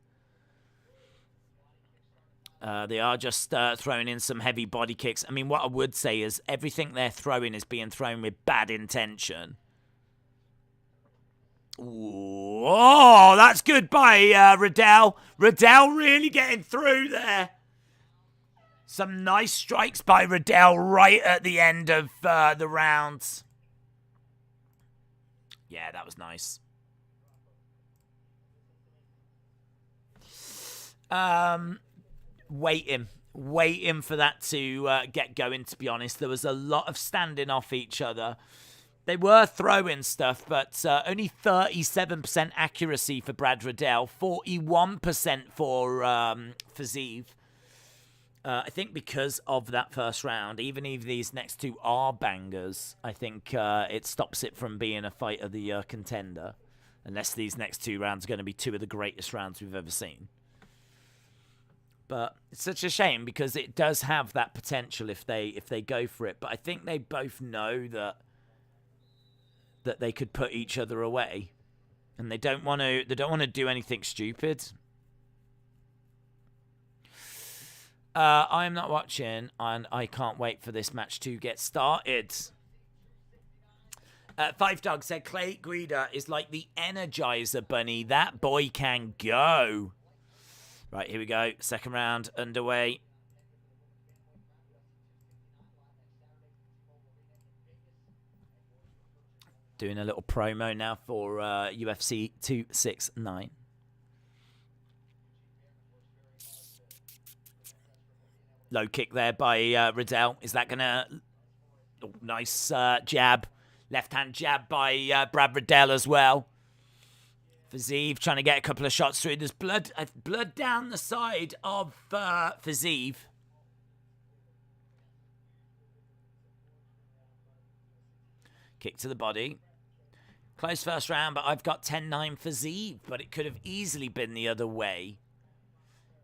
They are just throwing in some heavy body kicks. I mean, what I would say is everything they're throwing is being thrown with bad intention. Ooh, oh, that's good by Riddell. Riddell really getting through there. Some nice strikes by Riddell right at the end of the round. Yeah, that was nice. Waiting for that to get going, to be honest. There was a lot of standing off each other. They were throwing stuff, but only 37% accuracy for Brad Riddell, 41% for Fiziev. I think because of that first round, even if these next 2 are bangers, I think it stops it from being a fight of the year contender. Unless these next 2 rounds are going to be 2 of the greatest rounds we've ever seen. But it's such a shame because it does have that potential if they go for it. But I think they both know that they could put each other away, and they don't want to do anything stupid. I'm not watching, and I can't wait for this match to get started. Five Dog said Clay Guida is like the Energizer Bunny. That boy can go. Right, here we go. Second round underway. Doing a little promo now for UFC 269. Low kick there by Riddell. Is that going to... Oh, nice jab. Left-hand jab by Brad Riddell as well. Fiziev trying to get a couple of shots through. There's blood down the side of Fiziev. Kick to the body. Close first round, but I've got 10-9 Fiziev, but it could have easily been the other way.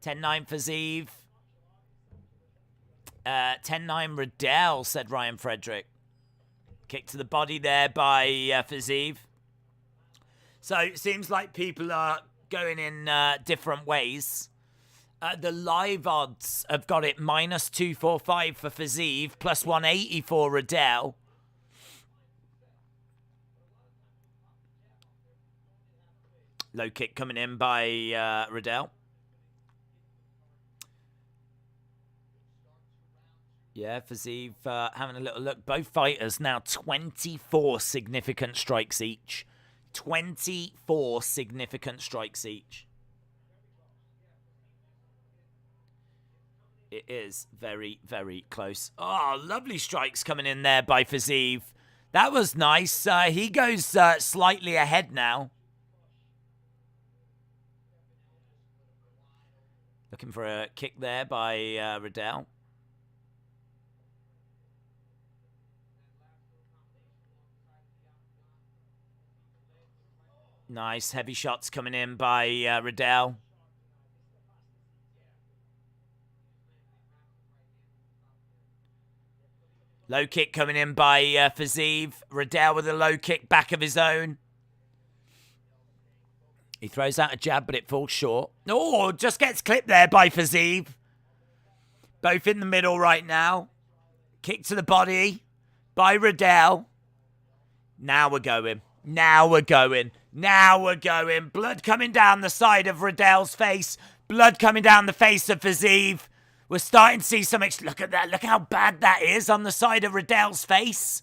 10-9 Fiziev. 10-9 Riddell, said Ryan Frederick. Kick to the body there by Fiziev. So it seems like people are going in different ways. The live odds have got it -245 for Fiziev, +180 for Riddell. Low kick coming in by Riddell. Yeah, Fiziev having a little look. Both fighters now 24 significant strikes each. 24 significant strikes each. It is very, very close. Oh, lovely strikes coming in there by Fiziev. That was nice. He goes slightly ahead now. Looking for a kick there by Riddell. Nice heavy shots coming in by Riddell. Low kick coming in by Fiziev. Riddell with a low kick back of his own. He throws out a jab, but it falls short. Oh, just gets clipped there by Fiziev. Both in the middle right now. Kick to the body by Riddell. Now we're going. Now we're going. Now we're going. Blood coming down the side of Riddell's face. Blood coming down the face of Fiziev. We're starting to see some... Look at that. Look how bad that is on the side of Riddell's face.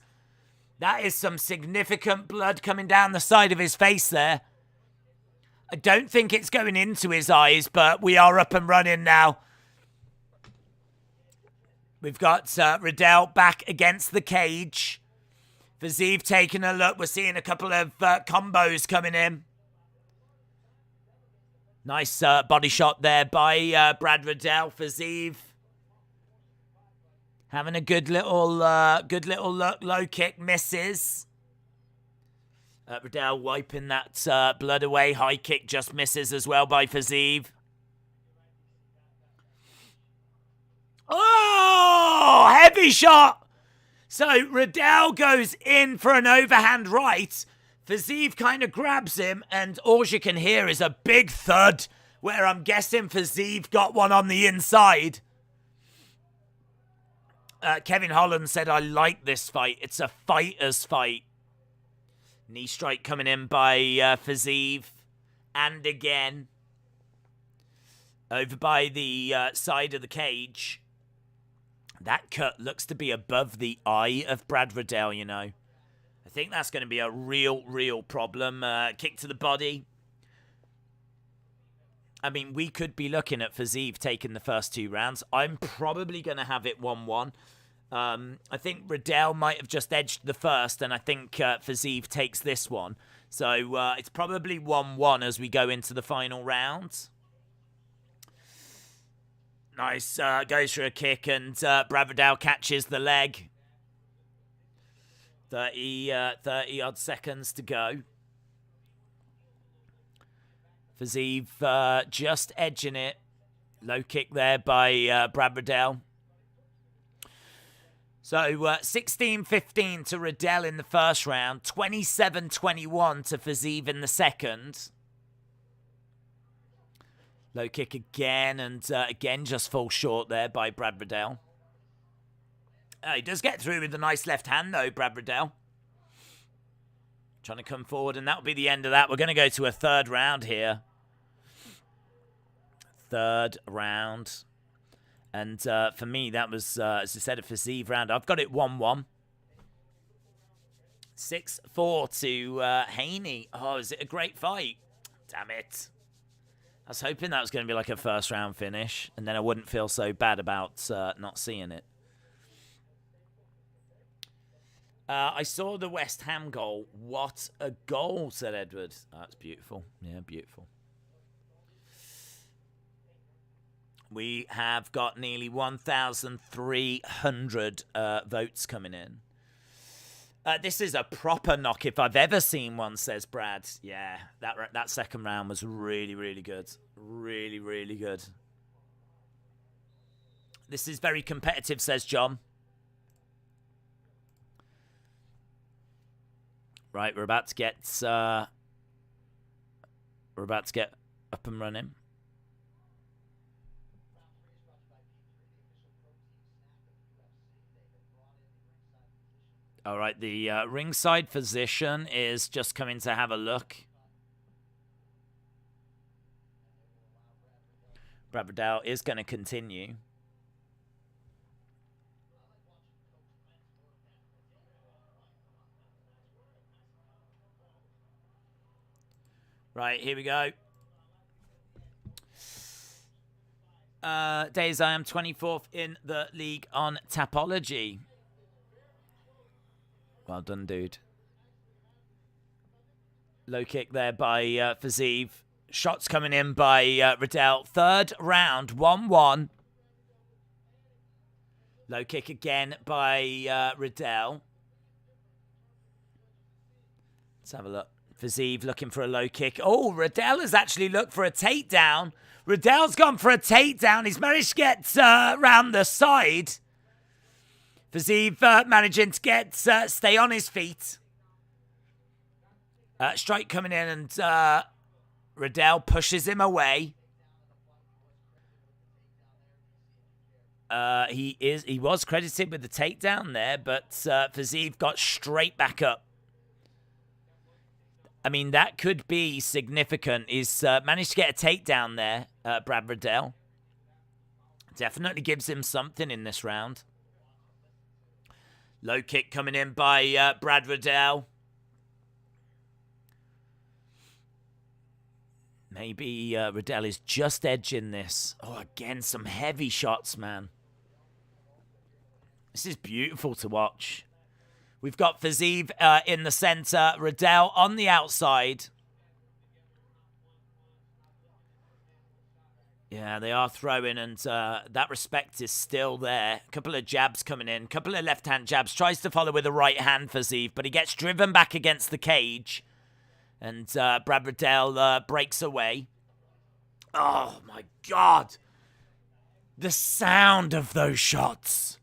That is some significant blood coming down the side of his face there. I don't think it's going into his eyes, but we are up and running now. We've got Riddell back against the cage. Fiziev taking a look. We're seeing a couple of combos coming in. Nice body shot there by Brad Riddell. Fiziev having a good little look. Low kick misses. Riddell wiping that blood away. High kick just misses as well by Fiziev. Oh, heavy shot. So Riddell goes in for an overhand right. Fiziev kind of grabs him, and all you can hear is a big thud, where I'm guessing Fiziev got one on the inside. Kevin Holland said, I like this fight. It's a fighter's fight. Knee strike coming in by Fiziev. And again. Over by the side of the cage. That cut looks to be above the eye of Brad Riddell, you know. I think that's going to be a real problem. Kick to the body. I mean, we could be looking at Fiziev taking the first 2 rounds. I'm probably going to have it 1-1. I think Riddell might have just edged the first, and I think Fiziev takes this one. So it's probably 1-1 as we go into the final round. Nice, goes for a kick, and Brad Riddell catches the leg. 30-odd seconds to go. Fiziev just edging it. Low kick there by Brad Riddell. So 16-15 to Riddell in the first round, 27-21 to Fiziev in the second. Low kick again, and again just falls short there by Brad Riddell. He does get through with a nice left hand though, Brad Riddell. Trying to come forward, and that'll be the end of that. We're going to go to a third round here. Third round. And for me, that was, as I said, a Fiziev round. I've got it 1-1. 6-4 to Haney. Oh, is it a great fight? Damn it. I was hoping that was going to be like a first round finish, and then I wouldn't feel so bad about not seeing it. I saw the West Ham goal. What a goal, said Edward. Oh, that's beautiful. Yeah, beautiful. We have got nearly 1,300 votes coming in. This is a proper knock if I've ever seen one, says Brad. Yeah, that second round was really, really good. Really, really good. This is very competitive, says John. Right, we're about to get up and running. All right, the ringside physician is just coming to have a look. Brad Riddell is going to continue. Right, here we go. Days I am 24th in the league on Tapology. Well done, dude. Low kick there by Fiziev. Shots coming in by Riddell. Third round, 1-1. Low kick again by Riddell. Let's have a look. Fiziev looking for a low kick. Oh, Riddell has actually looked for a takedown. Riddell's gone for a takedown. He's managed to get round the side. Fiziev managing to stay on his feet. Strike coming in, and Riddell pushes him away. He was credited with the takedown there, but Fiziev got straight back up. I mean, that could be significant. He's managed to get a takedown there, Brad Riddell. Definitely gives him something in this round. Low kick coming in by Brad Riddell. Maybe Riddell is just edging this. Oh, again, some heavy shots, man. This is beautiful to watch. We've got Fiziev in the center, Riddell on the outside. Yeah, they are throwing, and that respect is still there. A couple of jabs coming in, a couple of left-hand jabs. Tries to follow with a right hand, Fiziev, but he gets driven back against the cage. And Brad Riddell breaks away. Oh, my God. The sound of those shots.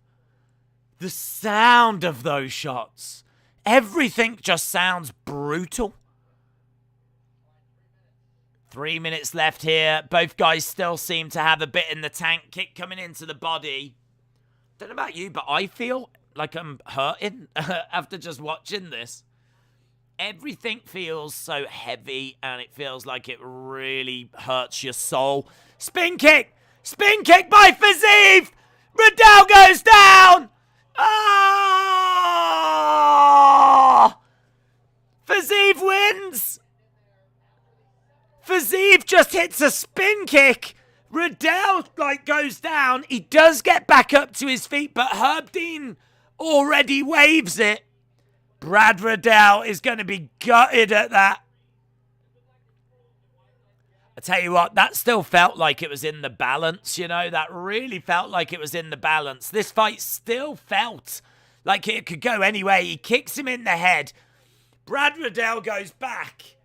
The sound of those shots. Everything just sounds brutal. 3 minutes left here. Both guys still seem to have a bit in the tank. Kick coming into the body. Don't know about you, but I feel like I'm hurting after just watching this. Everything feels so heavy, and it feels like it really hurts your soul. Spin kick! Spin kick by Fiziev! Riddell goes down! Ah! Fiziev wins! Fiziev just hits a spin kick. Riddell goes down. He does get back up to his feet, but Herb Dean already waves it. Brad Riddell is going to be gutted at that. I tell you what, that still felt like it was in the balance, you know. That really felt like it was in the balance. This fight still felt like it could go anyway. He kicks him in the head. Brad Riddell goes back.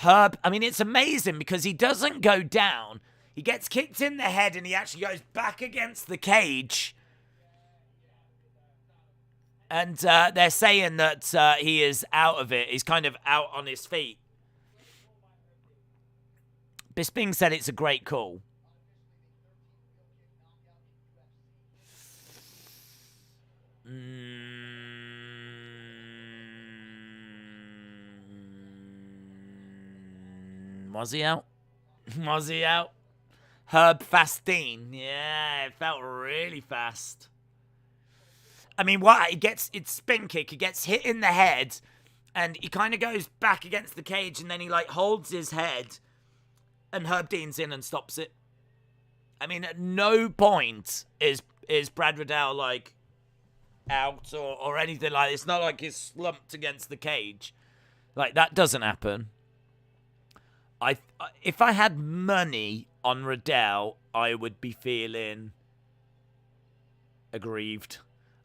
Herb, I mean, it's amazing because he doesn't go down. He gets kicked in the head and he actually goes back against the cage. And they're saying that he is out of it. He's kind of out on his feet. Bisping said it's a great call. Was he out? Was he out? Herb Fastine. Yeah, it felt really fast. I mean, what? It's spin kick. He gets hit in the head, and he kind of goes back against the cage, and then he, like, holds his head, and Herb Dean's in and stops it. I mean, at no point is Brad Riddell, like, out or anything like that. It's not like he's slumped against the cage. Like, that doesn't happen. If I had money on Riddell, I would be feeling aggrieved.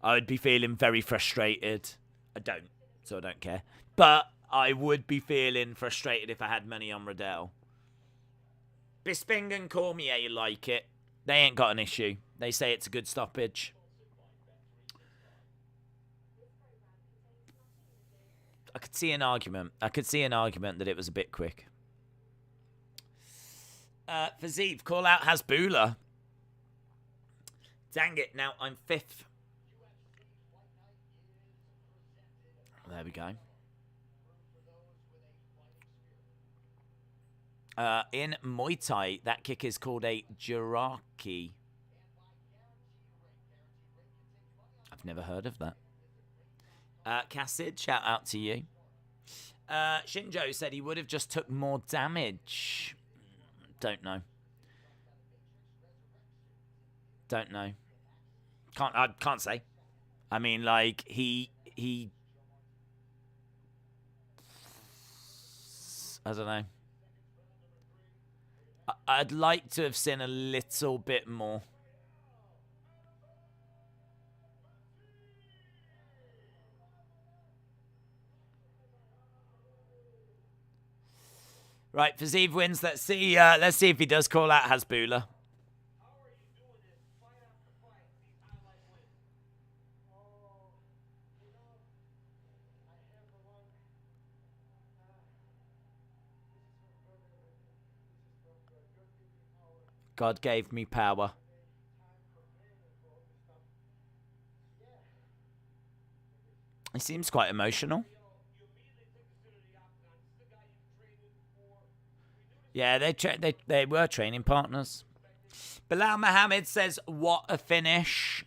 I would be feeling very frustrated. I don't, so I don't care. But I would be feeling frustrated if I had money on Riddell. Bisping and Cormier like it. They ain't got an issue. They say it's a good stoppage. I could see an argument. I could see an argument that it was a bit quick. Fiziev, call out Hasbulla. Dang it, now I'm 5th. There we go. In Muay Thai, that kick is called a Jiraki. I've never heard of that. Cassid, shout out to you. Shinjo said he would have just took more damage. Don't know. Don't know. I can't say. I mean, like, he I don't know. I'd like to have seen a little bit more. Right, Fiziev wins. Let's see if he does call out Hasbulla. God gave me power. He seems quite emotional. Yeah, they were training partners. Bilal Mohammed says, what a finish.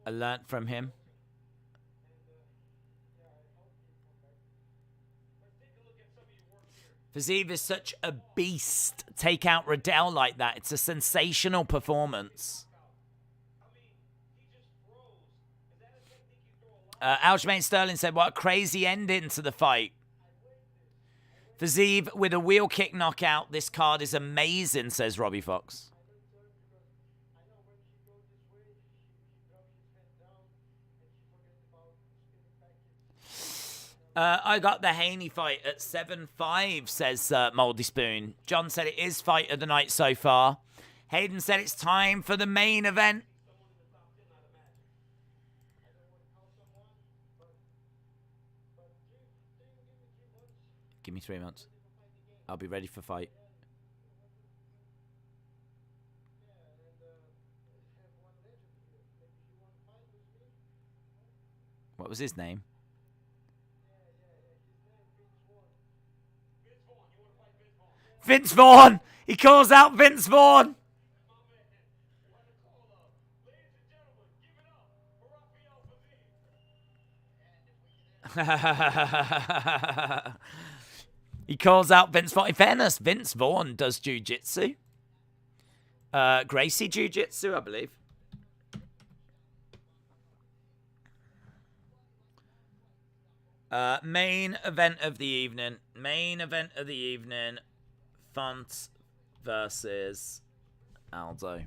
I learnt from him. Fiziev is such a beast. Take out Riddell like that. It's a sensational performance. Aljamain Sterling said, what a crazy ending to the fight. Fiziev with a wheel kick knockout. This card is amazing, says Robbie Fox. I got the Haney fight at 7-5, says Moldy Spoon. John said it is fight of the night so far. Hayden said it's time for the main event. Give me 3 months. I'll be ready for fight. What was his name? Vince Vaughn! He calls out Vince Vaughn! He calls out Vince Vaughn. In fairness, Vince Vaughn does jiu-jitsu. Gracie jiu-jitsu, I believe. Main event of the evening. Main event of the evening. Font versus Aldo.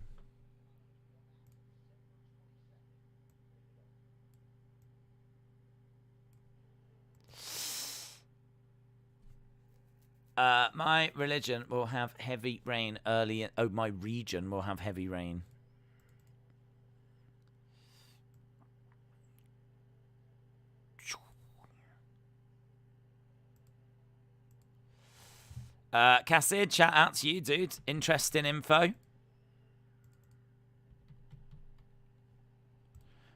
My religion will have heavy rain early. Oh, my region will have heavy rain. Cassid, shout out to you, dude. Interesting info.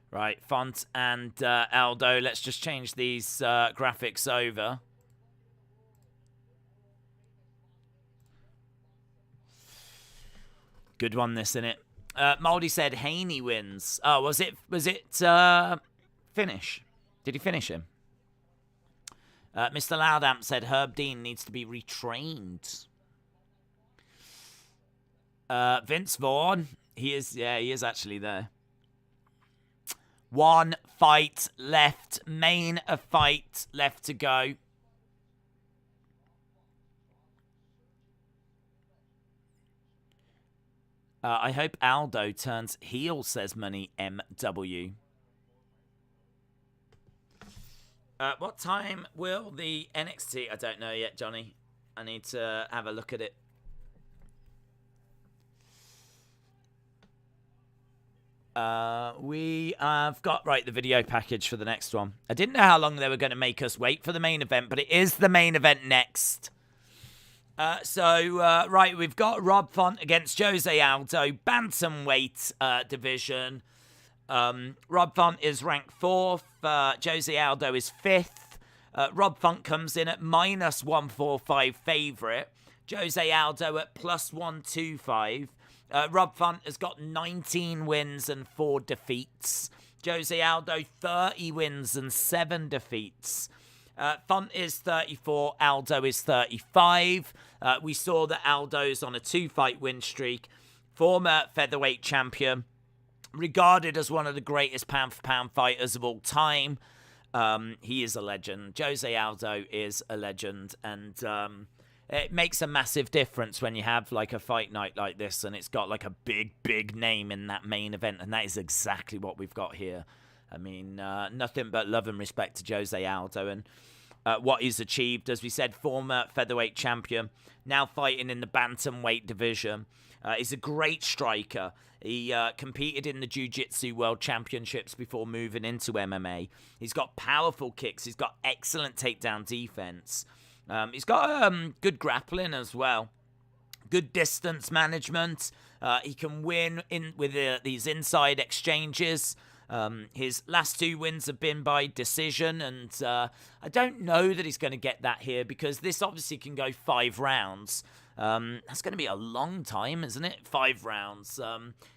Right, Font and Aldo. Let's just change these graphics over. Good one, this, innit? Moldy said Haney wins. Oh, was it finish? Did he finish him? Mr. Loudamp said Herb Dean needs to be retrained. Vince Vaughn. He is actually there. One fight left. Main a fight left to go. I hope Aldo turns heel, says Money MW. What time will the NXT... I don't know yet, Johnny. I need to have a look at it. We have got, right, the video package for the next one. I didn't know how long they were going to make us wait for the main event, but it is the main event next. Right, we've got Rob Font against Jose Aldo, bantamweight division. Rob Font is ranked 4th. Jose Aldo is 5th. Rob Font comes in at -145 favourite. Jose Aldo at +125. Rob Font has got 19 wins and 4 defeats. Jose Aldo, 30 wins and 7 defeats. Font is 34, Aldo is 35. We saw that Aldo's on a 2-fight win streak. Former featherweight champion, regarded as one of the greatest pound-for-pound fighters of all time. He is a legend. Jose Aldo is a legend, and it makes a massive difference when you have like a fight night like this, and it's got like a big name in that main event, and that is exactly what we've got here. I mean, nothing but love and respect to Jose Aldo and what he's achieved. As we said, former featherweight champion, now fighting in the bantamweight division. He's a great striker. He competed in the Jiu-Jitsu World Championships before moving into MMA. He's got powerful kicks. He's got excellent takedown defense. He's got good grappling as well. Good distance management. He can win with these inside exchanges. His last 2 wins have been by decision, and I don't know that he's going to get that here because this obviously can go 5 rounds. That's going to be a long time, isn't it? 5 rounds.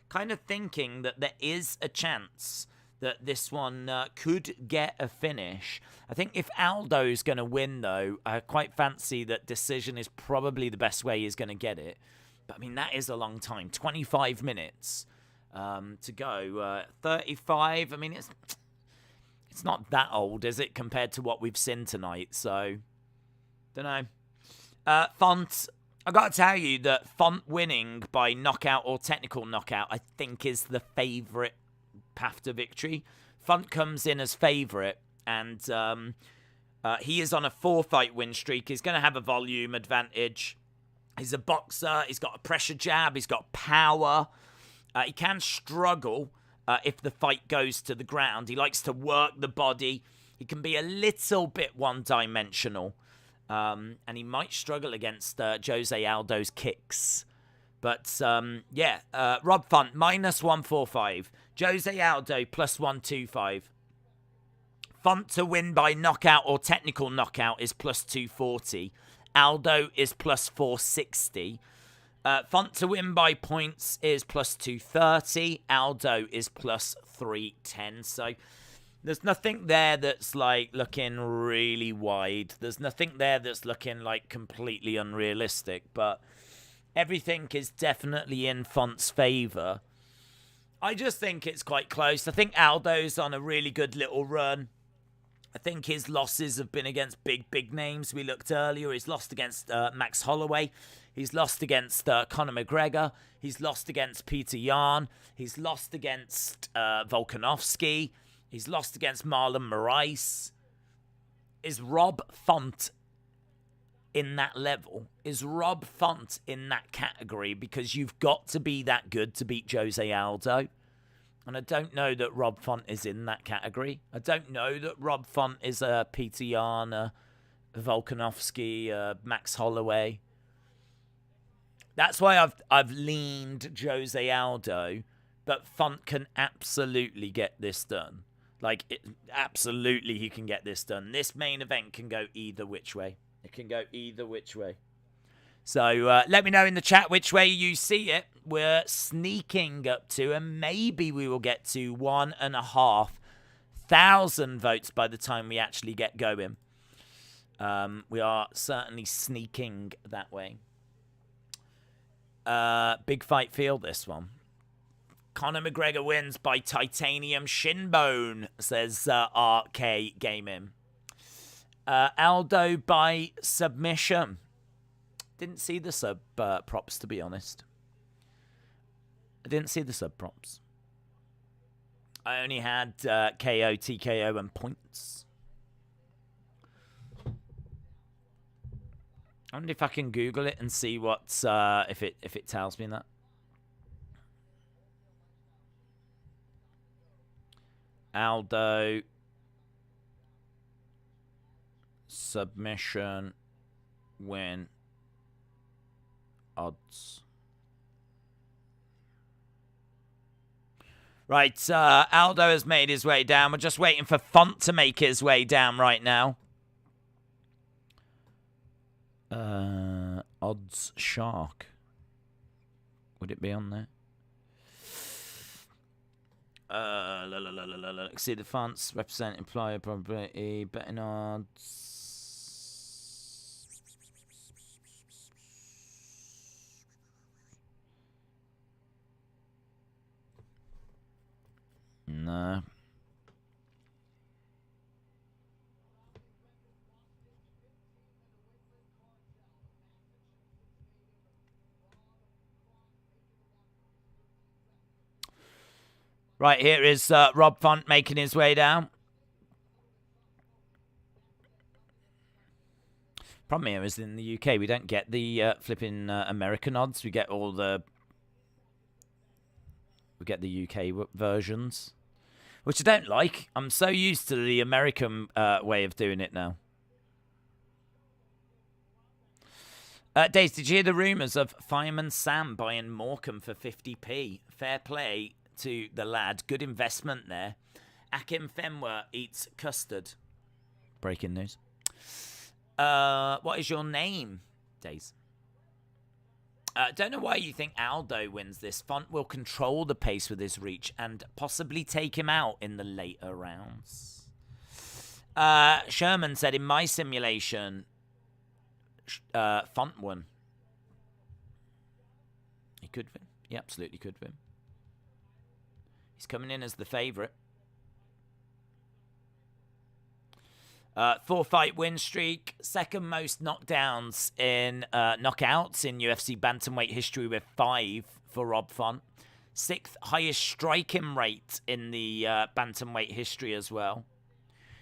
Kind of thinking that there is a chance that this one could get a finish. I think if Aldo's going to win, though, I quite fancy that decision is probably the best way he's going to get it. But, I mean, that is a long time. 25 minutes. To go. 35, I mean, it's not that old, is it, compared to what we've seen tonight? So, don't know. Font, I got to tell you that Font winning by knockout or technical knockout, I think, is the favourite path to victory. Font comes in as favourite, and he is on a 4-fight win streak. He's going to have a volume advantage. He's a boxer. He's got a pressure jab. He's got power. He can struggle if the fight goes to the ground. He likes to work the body. He can be a little bit one-dimensional. And he might struggle against Jose Aldo's kicks. But, Rob Font, -145. Jose Aldo, +125. Font to win by knockout or technical knockout is +240. Aldo is +460. Font to win by points is +230. Aldo is +310. So there's nothing there that's like looking really wide. There's nothing there that's looking like completely unrealistic. But everything is definitely in Font's favour. I just think it's quite close. I think Aldo's on a really good little run. I think his losses have been against big names. We looked earlier. He's lost against Max Holloway. He's lost against Conor McGregor. He's lost against Peter Yan. He's lost against Volkanovski. He's lost against Marlon Moraes. Is Rob Font in that level is Rob Font in that category, because you've got to be that good to beat Jose Aldo. And I don't know that Rob Font is in that category. I don't know that Rob Font is a Peter Yan, a Volkanovski, Max Holloway. That's why I've leaned Jose Aldo, but Font can absolutely get this done. Absolutely he can get this done. This main event can go either which way. It can go either which way. So let me know in the chat which way you see it. We're sneaking up to, and maybe we will get to 1,500 votes by the time we actually get going. We are certainly sneaking that way. Big fight field, this one. Conor McGregor wins by titanium shin bone, says RK Gaming. Aldo by submission. Didn't see the sub props, to be honest. I didn't see the sub props. I only had KO, TKO, and points. I wonder if I can Google it and see what's if it tells me that. Aldo submission win odds. Right, Aldo has made his way down. We're just waiting for Font to make his way down right now. Odds Shark. Would it be on there? See the fonts represent employer probability, betting odds. No. Right, here is Rob Font making his way down. Problem here is in the UK, we don't get the flipping American odds. We get all the... We get the UK versions, which I don't like. I'm so used to the American way of doing it now. Days, did you hear the rumours of Fireman Sam buying Morecambe for 50p? Fair play to the lad. Good investment there. Akim Fenwa eats custard. Breaking news. What is your name, Days? Don't know why you think Aldo wins this. Font will control the pace with his reach and possibly take him out in the later rounds. Sherman said, in my simulation, Font won. He could win. He absolutely could win. He's coming in as the favourite. 4-fight win streak. Second most knockdowns in knockouts in UFC bantamweight history with 5 for Rob Font. 6th highest striking rate in the bantamweight history as well.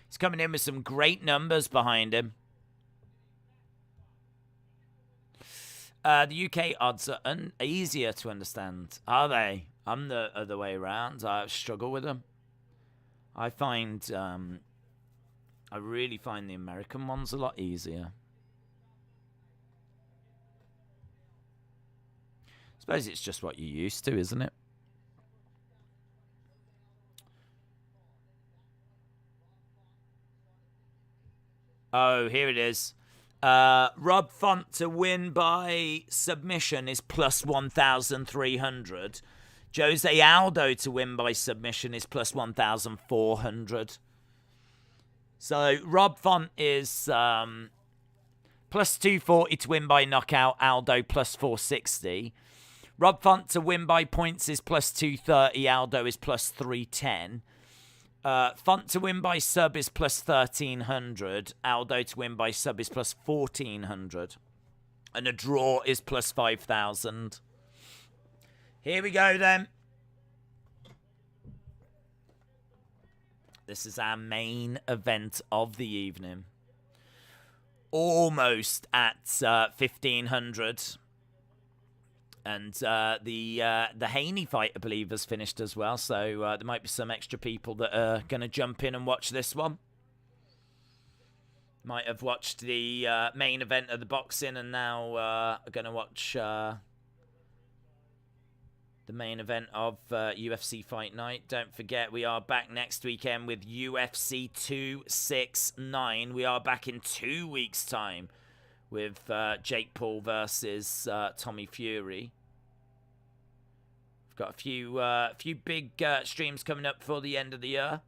He's coming in with some great numbers behind him. The UK odds are easier to understand, are they? I'm the other way around. I struggle with them. I find, I really find the American ones a lot easier. I suppose it's just what you're used to, isn't it? Oh, here it is. Rob Font to win by submission is plus 1,300. Jose Aldo to win by submission is plus 1,400. So Rob Font is plus 240 to win by knockout. Aldo plus 460. Rob Font to win by points is plus 230. Aldo is plus 310. Font to win by sub is plus 1,300. Aldo to win by sub is plus 1,400. And a draw is plus 5,000. Here we go then. This is our main event of the evening. almost at 1,500. And the Haney fight, I believe, has finished as well. So there might be some extra people that are going to jump in and watch this one. Might have watched the main event of the boxing and now are going to watch the main event of UFC Fight Night. Don't forget, we are back next weekend with UFC 269. We are back in 2 weeks' time with Jake Paul versus Tommy Fury. We've got a few big streams coming up before the end of the year.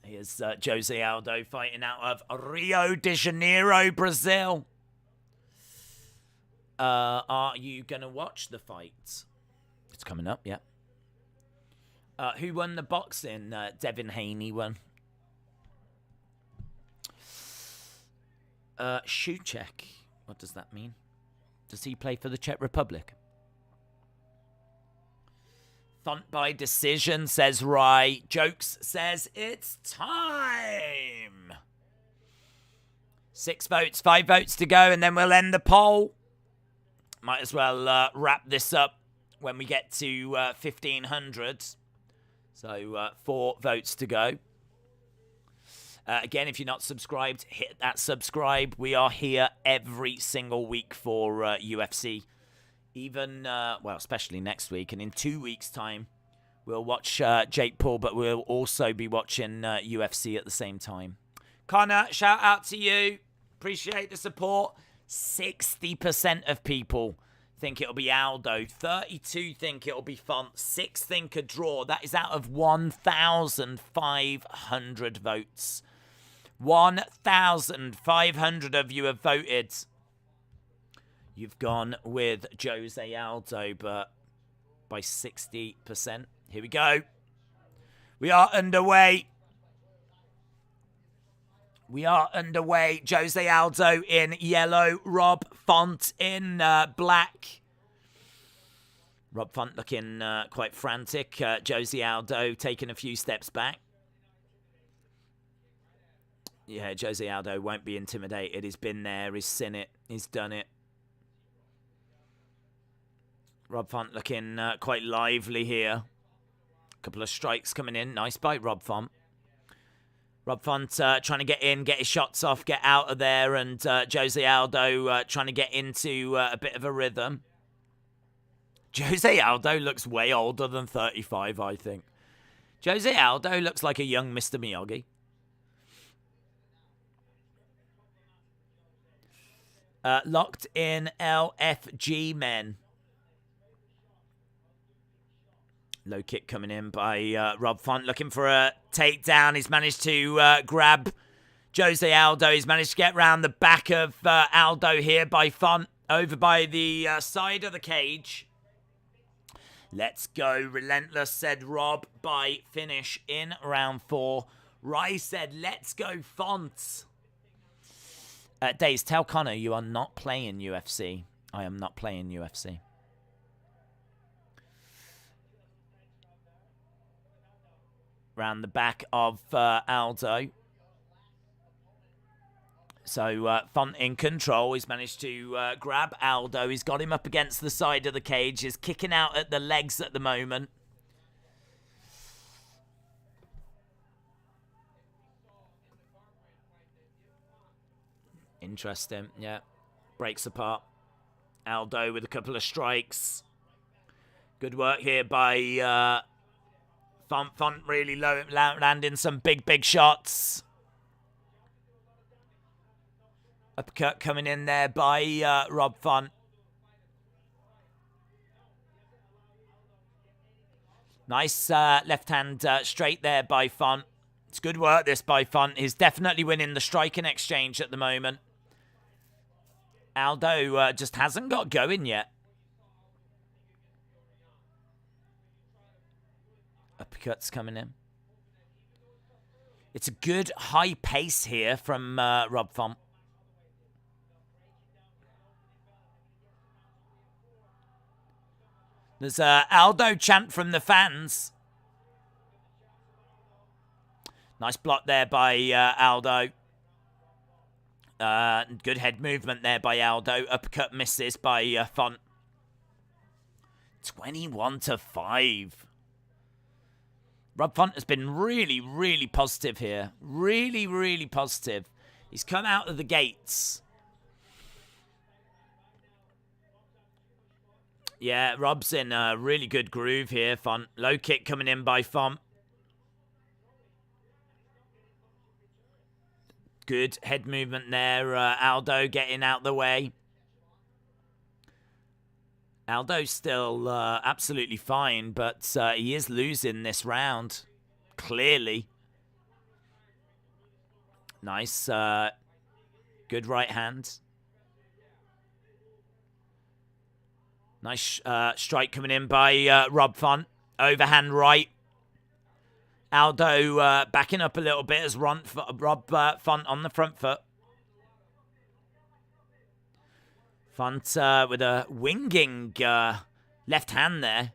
Here's Jose Aldo fighting out of Rio de Janeiro, Brazil. Are you going to watch the fight? It's coming up, yeah. Who won the boxing? Devin Haney won. Shuchek. What does that mean? Does he play for the Czech Republic? Font by decision, says Rye. Jokes says it's time. 6 votes, 5 votes to go, and then we'll end the poll. Might as well wrap this up when we get to 1,500. So 4 votes to go. Again, if you're not subscribed, hit that subscribe. We are here every single week for UFC. Even, well, especially next week. And in 2 weeks' time, we'll watch Jake Paul, but we'll also be watching UFC at the same time. Connor, shout out to you. Appreciate the support. 60% of people think it'll be Aldo. 32 think it'll be Font. 6 think a draw. That is out of 1,500 votes. 1,500 of you have voted. You've gone with Jose Aldo, but by 60%. Here we go. We are underway. We are underway. Jose Aldo in yellow. Rob Font in black. Rob Font looking quite frantic. Jose Aldo taking a few steps back. Yeah, Jose Aldo won't be intimidated. He's been there. He's seen it. He's done it. Rob Font looking quite lively here. A couple of strikes coming in. Nice bite, Rob Font. Rob Font trying to get in, get his shots off, get out of there. And Jose Aldo trying to get into a bit of a rhythm. Jose Aldo looks way older than 35, I think. Jose Aldo looks like a young Mr. Miyagi. Locked in LFG men. Low kick coming in by Rob Font. Looking for a takedown. He's managed to grab Jose Aldo. He's managed to get round the back of Aldo here by Font. Over by the side of the cage. Let's go. Relentless, said Rob, by finish in round 4. Rice said, let's go, Font. Days, tell Connor you are not playing UFC. I am not playing UFC. Round the back of Aldo. So Font in control. He's managed to grab Aldo. He's got him up against the side of the cage. He's kicking out at the legs at the moment. Interesting, yeah. Breaks apart. Aldo with a couple of strikes. Good work here by Font really low, landing some big shots. Uppercut coming in there by Rob Font. Nice left hand straight there by Font. It's good work this by Font. He's definitely winning the striking exchange at the moment. Aldo just hasn't got going yet. Uppercuts coming in. It's a good high pace here from Rob Font. There's a Aldo chant from the fans. Nice block there by Aldo. Good head movement there by Aldo. Uppercut misses by Font. 21-5. Rob Font has been really, really positive here. Really, really positive. He's come out of the gates. Yeah, Rob's in a really good groove here, Font. Low kick coming in by Font. Good head movement there. Aldo getting out the way. Aldo's still absolutely fine, but he is losing this round. Clearly. Nice. Good right hand. Nice strike coming in by Rob Font. Overhand right. Aldo backing up a little bit as Rob Font on the front foot. Font with a winging left hand there.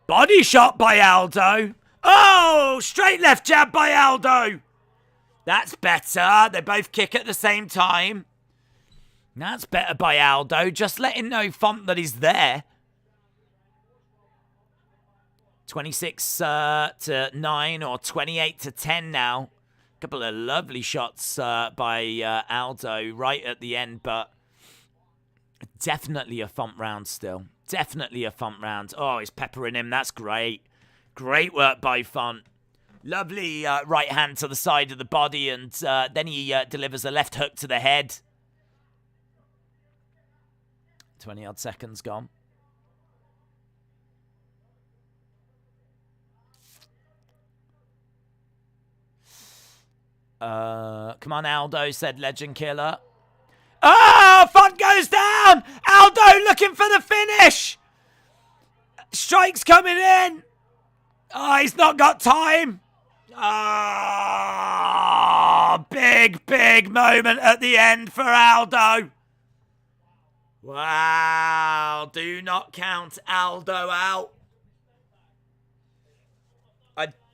Body shot by Aldo. Oh, straight left jab by Aldo. That's better. They both kick at the same time. That's better by Aldo. Just letting know Font that he's there. 26-9 or 28-10 now. A couple of lovely shots by Aldo right at the end, but definitely a Font round still. Definitely a Font round. Oh, he's peppering him. That's great. Great work by Font. Lovely right hand to the side of the body, and then he delivers a left hook to the head. 20-odd seconds gone. Come on, Aldo, said Legend Killer. Oh, Font goes down. Aldo looking for the finish. Strike's coming in. Oh, he's not got time. Oh, big, big moment at the end for Aldo. Wow, do not count Aldo out.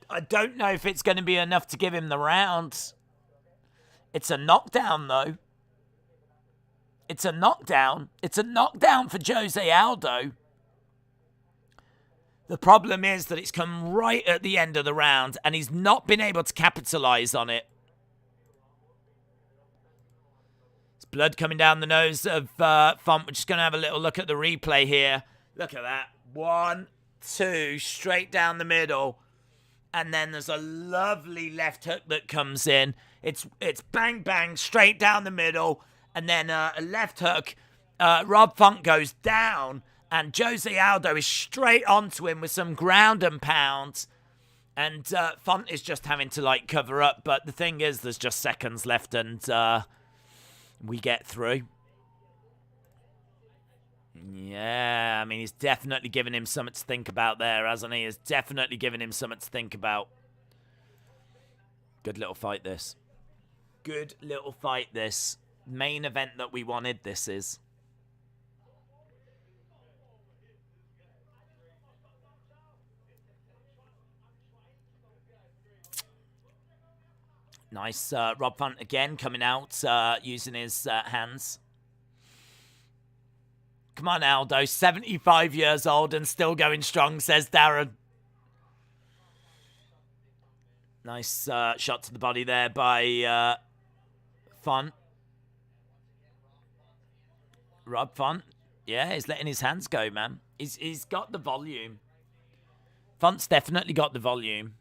I don't know if it's going to be enough to give him the round. It's a knockdown, though. It's a knockdown. It's a knockdown for Jose Aldo. The problem is that it's come right at the end of the round, and he's not been able to capitalize on it. There's blood coming down the nose of Font. We're just going to have a little look at the replay here. Look at that. 1, 2, straight down the middle. And then there's a lovely left hook that comes in. It's bang, bang, straight down the middle. And then a left hook. Rob Font goes down. And Jose Aldo is straight onto him with some ground and pound. And Font is just having to, like, cover up. But the thing is, there's just seconds left and we get through. Yeah, I mean, he's definitely giving him something to think about there, hasn't he? He's definitely giving him something to think about. Good little fight, this. Good little fight, this. Main event that we wanted, this is. Nice. Rob Font again coming out, using his hands. Come on, Aldo. 75 years old and still going strong, says Darren. Nice shot to the body there by Font. Rob Font. Yeah, he's letting his hands go, man. He's got the volume. Font's definitely got the volume.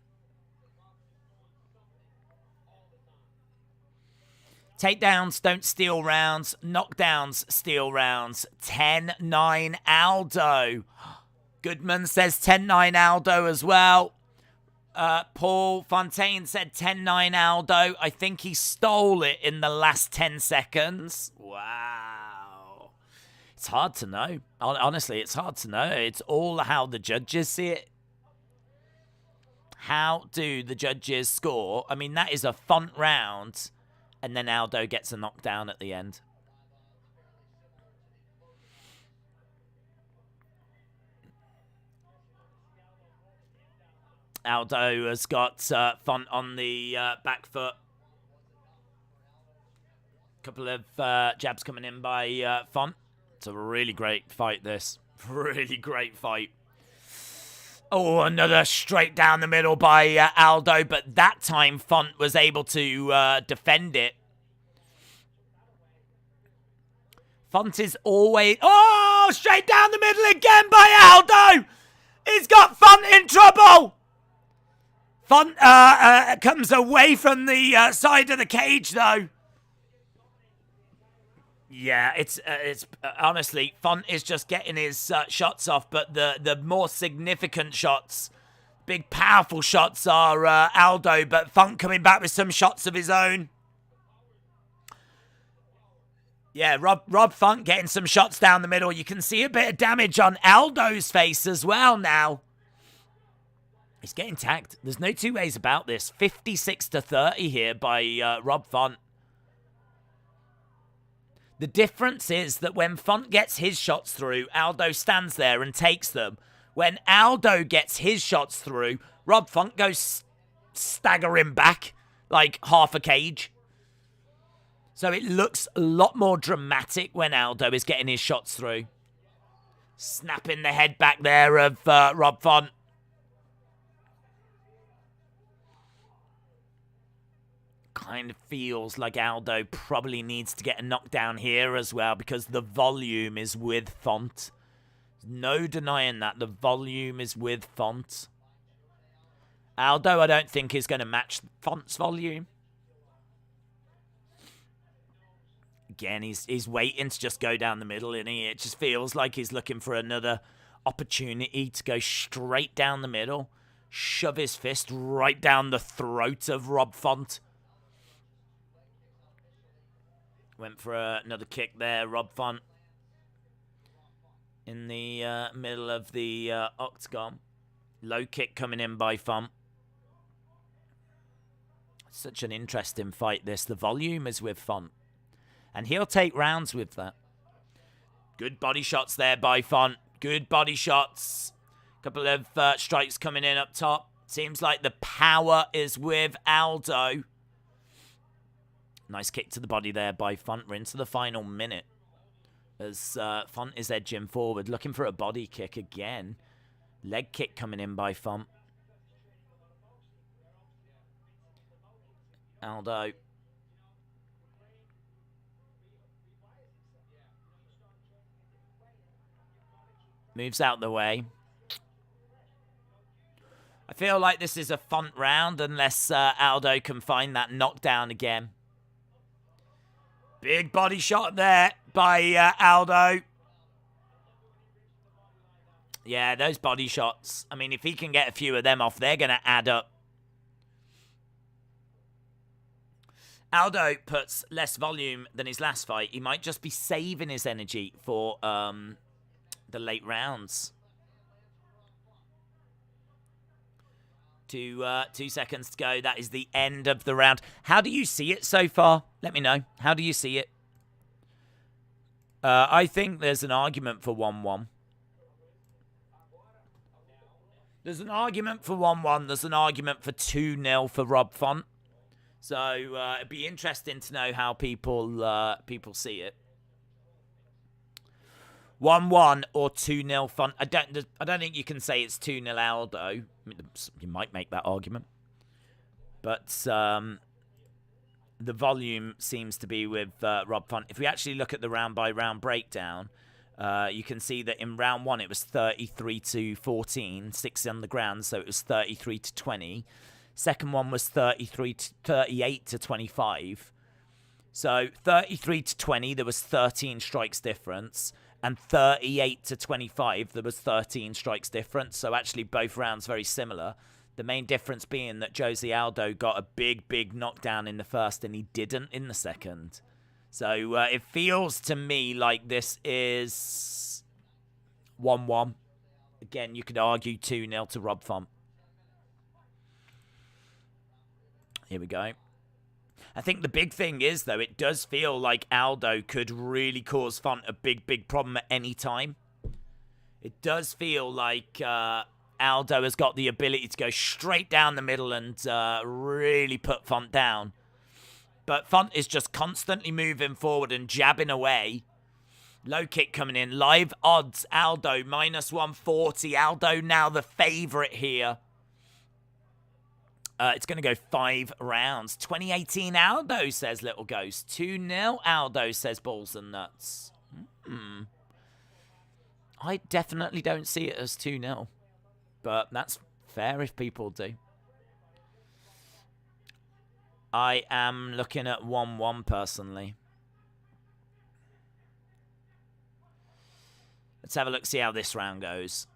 Takedowns don't steal rounds. Knockdowns steal rounds. 10-9 Aldo. Goodman says 10-9 Aldo as well. Paul Fontaine said 10-9 Aldo. I think he stole it in the last 10 seconds. Wow. It's hard to know. Honestly, it's hard to know. It's all how the judges see it. How do the judges score? I mean, that is a Font round. And then Aldo gets a knockdown at the end. Aldo has got Font on the back foot. Couple of jabs coming in by Font. It's a really great fight, this. Really great fight. Oh, another straight down the middle by Aldo, but that time Font was able to defend it. Font is always... Oh, straight down the middle again by Aldo! He's got Font in trouble! Font comes away from the side of the cage, though. Yeah, it's honestly, Font is just getting his shots off, but the more significant shots, big powerful shots are Aldo, but Font coming back with some shots of his own. Yeah, Rob Font getting some shots down the middle. You can see a bit of damage on Aldo's face as well now. He's getting tagged. There's no two ways about this. 56-30 here by Rob Font. The difference is that when Font gets his shots through, Aldo stands there and takes them. When Aldo gets his shots through, Rob Font goes staggering back like half a cage. So it looks a lot more dramatic when Aldo is getting his shots through. Snapping the head back there of Rob Font. Kind of feels like Aldo probably needs to get a knockdown here as well because the volume is with Font. No denying that. The volume is with Font. Aldo, I don't think, is going to match Font's volume. Again, he's waiting to just go down the middle, and it just feels like he's looking for another opportunity to go straight down the middle. Shove his fist right down the throat of Rob Font. Went for another kick there, Rob Font. In the middle of the octagon. Low kick coming in by Font. Such an interesting fight, this. The volume is with Font. And he'll take rounds with that. Good body shots there by Font. Good body shots. Couple of strikes coming in up top. Seems like the power is with Aldo. Nice kick to the body there by Font. We're into the final minute. As Font is edging forward. Looking for a body kick again. Leg kick coming in by Font. Aldo. Moves out the way. I feel like this is a Font round unless Aldo can find that knockdown again. Big body shot there by Aldo. Yeah, those body shots. I mean, if he can get a few of them off, they're going to add up. Aldo puts less volume than his last fight. He might just be saving his energy for the late rounds. 2 seconds to go. That is the end of the round. How do you see it so far? Let me know. How do you see it? I think there's an argument for 1-1. There's an argument for 1-1. There's an argument for 2-0 for Rob Font. So it'd be interesting to know how people see it. 1-1 or 2-0 Font. I don't think you can say it's 2-0 Aldo. I mean, you might make that argument. But the volume seems to be with Rob Font. If we actually look at the round-by-round breakdown, you can see that in round 1 it was 33-14, 6 on the ground, so it was 33-20. Second one was 38-25. So 33-20, there was 13 strikes difference. And 38-25, there was 13 strikes difference. So actually both rounds very similar. The main difference being that Jose Aldo got a big knockdown in the first and he didn't in the second. So it feels to me like this is 1-1. Again, you could argue 2-0 to Rob Font. Here we go. I think the big thing is, though, it does feel like Aldo could really cause Font a big problem at any time. It does feel like Aldo has got the ability to go straight down the middle and really put Font down. But Font is just constantly moving forward and jabbing away. Low kick coming in. Live odds. Aldo minus 140. Aldo now the favorite here. It's going to go 5 rounds. 2018 Aldo, says Little Ghost. 2-0 Aldo, says Balls and Nuts. I definitely don't see it as 2-0. But that's fair if people do. I am looking at 1-1 personally. Let's have a look, see how this round goes.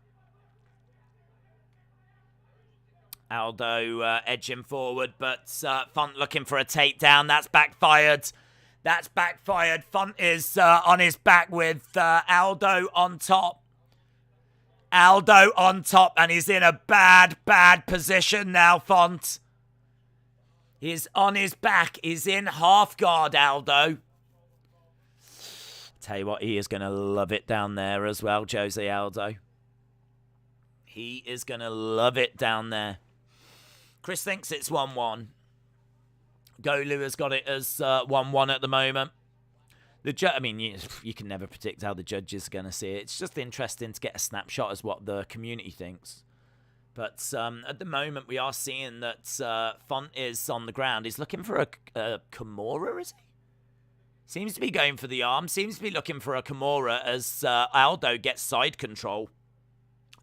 Aldo edging forward, but Font looking for a takedown. That's backfired. That's backfired. Font is on his back with Aldo on top. Aldo on top, and he's in a bad position now, Font. He's on his back. He's in half guard, Aldo. Tell you what, he is going to love it down there as well, Jose Aldo. He is going to love it down there. Chris thinks it's 1-1. Golu has got it as 1-1 at the moment. I mean, you can never predict how the judges are going to see it. It's just interesting to get a snapshot as what the community thinks. But at the moment, we are seeing that Font is on the ground. He's looking for a Kimura, is he? Seems to be going for the arm. Seems to be looking for a Kimura as Aldo gets side control.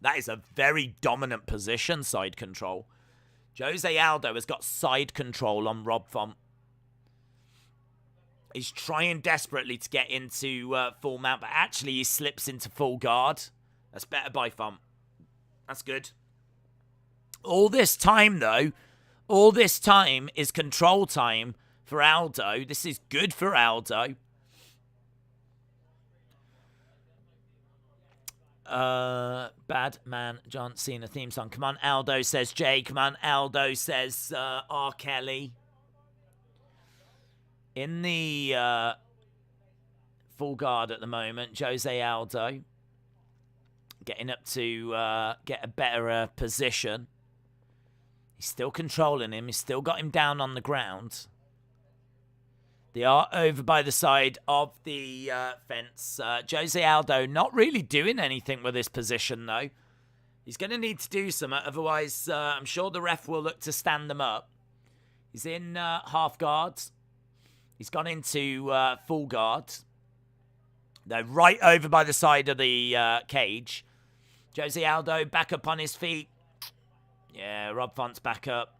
That is a very dominant position, side control. Jose Aldo has got side control on Rob Font. He's trying desperately to get into full mount, but actually he slips into full guard. That's better by Font. That's good. All this time, though, all this time is control time for Aldo. This is good for Aldo. Bad Man John Cena theme song. Come on, Aldo, says Jay. Come on, Aldo, says R. Kelly. In the full guard at the moment, Jose Aldo getting up to get a better position. He's still controlling him. He's still got him down on the ground. They are over by the side of the fence. Jose Aldo not really doing anything with this position, though. He's going to need to do something. Otherwise, I'm sure the ref will look to stand them up. He's in half guard. He's gone into full guard. They're right over by the side of the cage. Jose Aldo back up on his feet. Yeah, Rob Font's back up.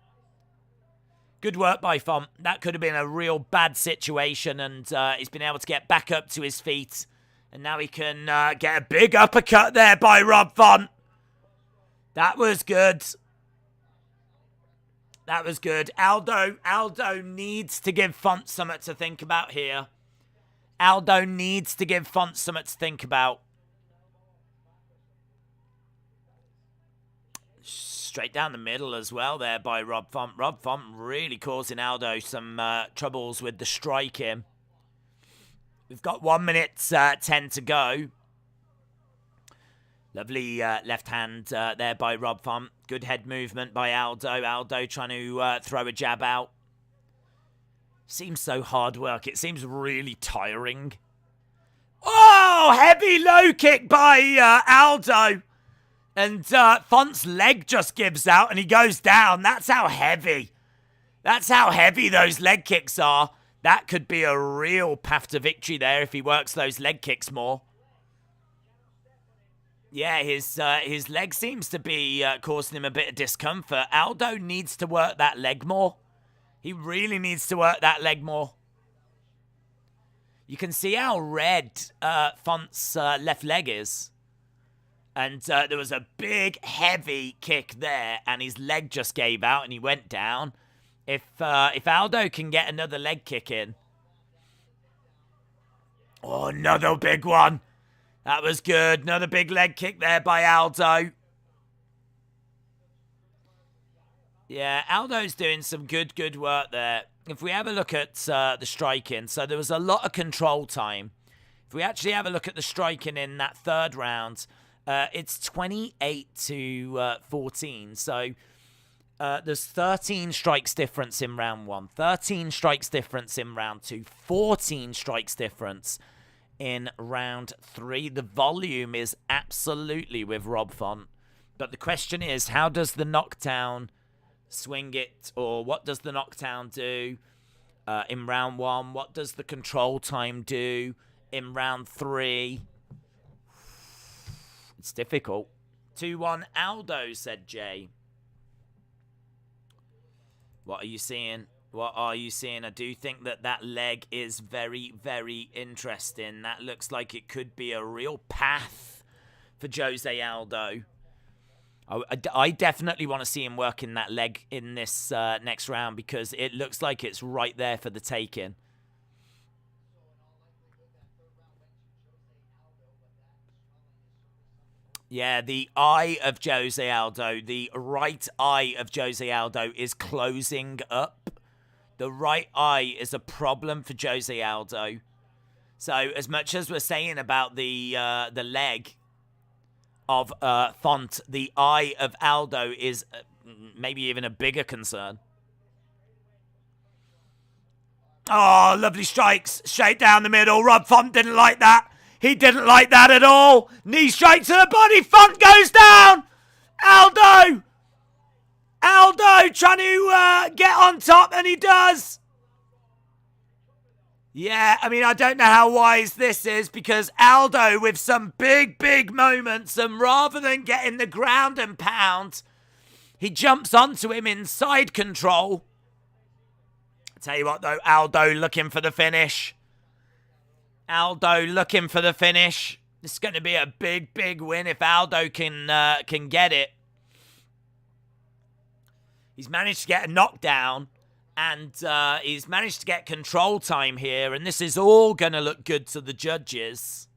Good work by Font. That could have been a real bad situation, and he's been able to get back up to his feet. And now he can get a big uppercut there by Rob Font. That was good. That was good. Aldo needs to give Font something to think about here. Aldo needs to give Font something to think about. Straight down the middle as well there by Rob Font. Rob Font really causing Aldo some troubles with the striking. We've got 1 minute 10 to go. Lovely left hand there by Rob Font. Good head movement by Aldo. Aldo trying to throw a jab out. Seems so hard work. It seems really tiring. Oh, heavy low kick by Aldo. And Font's leg just gives out and he goes down. That's how heavy. That's how heavy those leg kicks are. That could be a real path to victory there if he works those leg kicks more. Yeah, his leg seems to be causing him a bit of discomfort. Aldo needs to work that leg more. He really needs to work that leg more. You can see how red Font's left leg is. And there was a big, heavy kick there, and his leg just gave out, and he went down. If Aldo can get another leg kick in. Oh, another big one. That was good. Another big leg kick there by Aldo. Yeah, Aldo's doing some good work there. If we have a look at the striking, so there was a lot of control time. If we actually have a look at the striking in that third round, It's 28 to 14. So there's 13 strikes difference in round 1, 13 strikes difference in round 2, 14 strikes difference in round 3. The volume is absolutely with Rob Font. But the question is, how does the knockdown swing it, or what does the knockdown do in round 1? What does the control time do in round 3? It's difficult. 2-1 Aldo, said Jay. What are you seeing? What are you seeing? I do think that leg is very, very interesting. That looks like it could be a real path for Jose Aldo. I definitely want to see him working that leg in this next round, because it looks like it's right there for the taking. Yeah, the eye of Jose Aldo, the right eye of Jose Aldo is closing up. The right eye is a problem for Jose Aldo. So as much as we're saying about the leg of Font, the eye of Aldo is maybe even a bigger concern. Oh, lovely strikes straight down the middle. Rob Font didn't like that. He didn't like that at all. Knee straight to the body. Font goes down. Aldo trying to get on top, and he does. Yeah, I mean, I don't know how wise this is, because Aldo with some big, big moments, and rather than getting the ground and pound, he jumps onto him in side control. I tell you what, though, Aldo looking for the finish. Aldo looking for the finish. This is going to be a big, big win if Aldo can get it. He's managed to get a knockdown, and he's managed to get control time here, and this is all going to look good to the judges.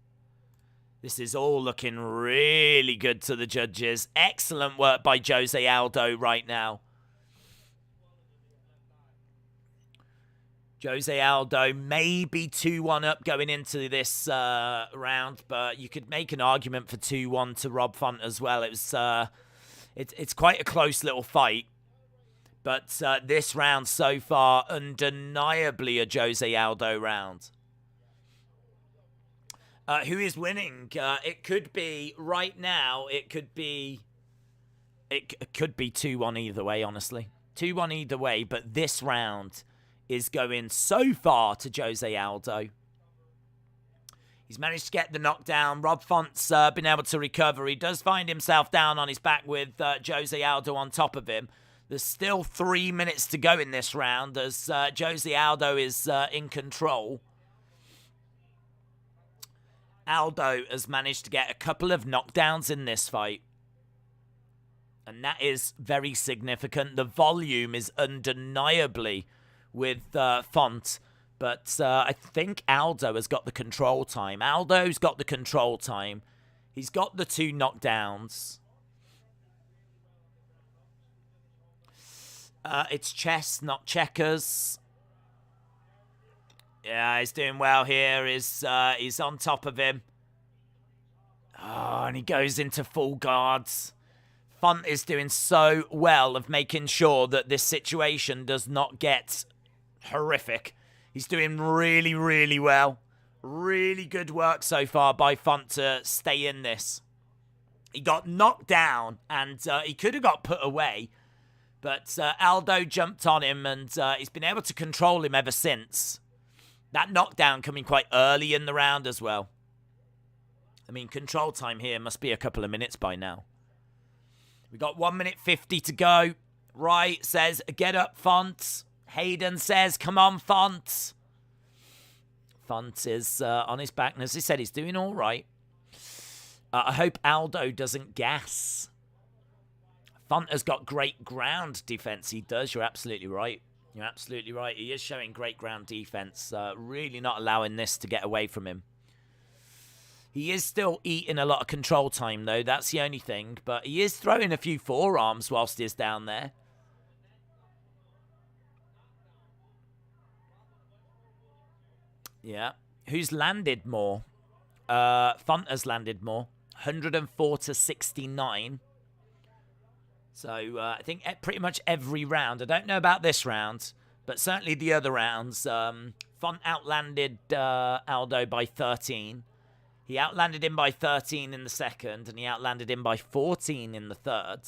This is all looking really good to the judges. Excellent work by Jose Aldo right now. Jose Aldo may be 2-1 up going into this round, but you could make an argument for 2-1 to Rob Font as well. It's quite a close little fight, but this round so far, undeniably a Jose Aldo round. Who is winning? It could be right now. It could be 2-1 either way. Honestly, 2-1 either way. But this round is going so far to Jose Aldo. He's managed to get the knockdown. Rob Font's been able to recover. He does find himself down on his back with Jose Aldo on top of him. There's still 3 minutes to go in this round as Jose Aldo is in control. Aldo has managed to get a couple of knockdowns in this fight, and that is very significant. The volume is undeniably with Font, but I think Aldo has got the control time. Aldo's got the control time. He's got the 2 knockdowns. It's chess, not checkers. Yeah, he's doing well here. He's on top of him. Oh, and he goes into full guards. Font is doing so well of making sure that this situation does not get horrific. He's doing really, really well. Really good work so far by Font to stay in this. He got knocked down, and he could have got put away, but Aldo jumped on him, and he's been able to control him ever since. That knockdown coming quite early in the round as well. I mean, control time here must be a couple of minutes by now. We got 1 minute 50 to go. Wright says, get up, Font. Hayden says, come on, Font. Font is on his back, and as he said, he's doing all right. I hope Aldo doesn't gas. Font has got great ground defense. He does. You're absolutely right. You're absolutely right. He is showing great ground defense. Really not allowing this to get away from him. He is still eating a lot of control time, though. That's the only thing. But he is throwing a few forearms whilst he's down there. Yeah. Who's landed more? Font has landed more. 104 to 69. So I think pretty much every round. I don't know about this round, but certainly the other rounds. Font outlanded Aldo by 13. He outlanded him by 13 in the second, and he outlanded him by 14 in the third.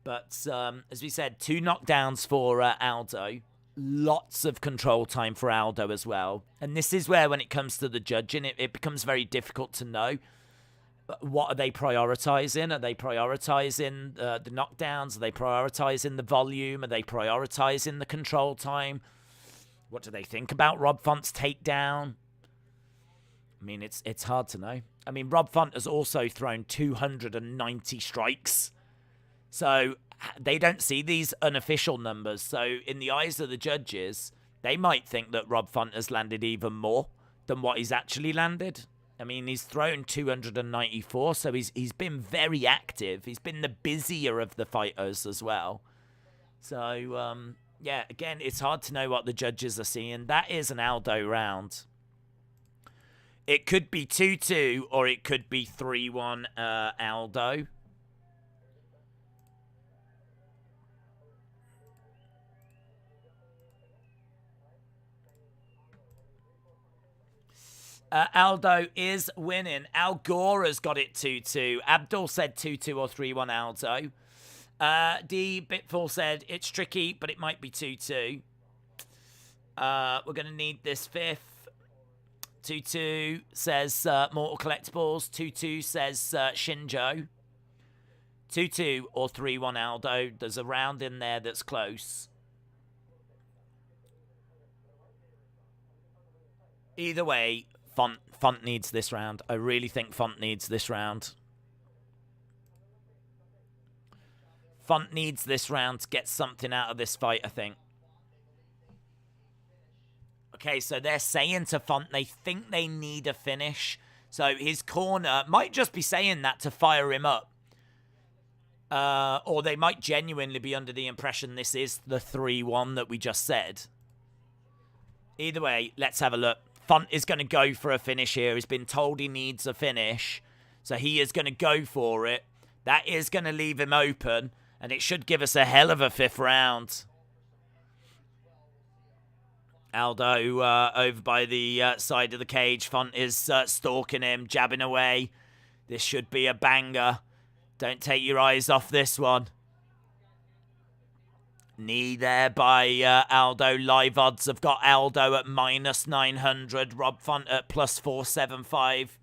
But as we said, 2 knockdowns for Aldo. Lots of control time for Aldo as well. And this is where, when it comes to the judging, it becomes very difficult to know. What are they prioritizing? Are they prioritizing the knockdowns? Are they prioritizing the volume? Are they prioritizing the control time? What do they think about Rob Font's takedown? I mean, it's hard to know. I mean, Rob Font has also thrown 290 strikes. So they don't see these unofficial numbers. So in the eyes of the judges, they might think that Rob Font has landed even more than what he's actually landed. I mean, he's thrown 294, so he's been very active. He's been the busier of the fighters as well. So, yeah, again, it's hard to know what the judges are seeing. That is an Aldo round. It could be 2-2 or it could be 3-1 Aldo. Aldo is winning. Al Gore has got it 2-2. Abdul said 2-2 or 3-1 Aldo. D Bitfall said it's tricky, but it might be 2-2. We're going to need this fifth. 2-2 says Mortal Collectibles. 2-2 says Shinjo. 2-2 or 3-1 Aldo. There's a round in there that's close. Either way, Font needs this round. I really think Font needs this round. Font needs this round to get something out of this fight, I think. Okay, so they're saying to Font they think they need a finish. So his corner might just be saying that to fire him up. Or they might genuinely be under the impression this is the 3-1 that we just said. Either way, let's have a look. Font is going to go for a finish here. He's been told he needs a finish. So he is going to go for it. That is going to leave him open. And it should give us a hell of a fifth round. Aldo over by the side of the cage. Font is stalking him, jabbing away. This should be a banger. Don't take your eyes off this one. Knee there by Aldo. Live odds have got Aldo at -900. Rob Font at +475.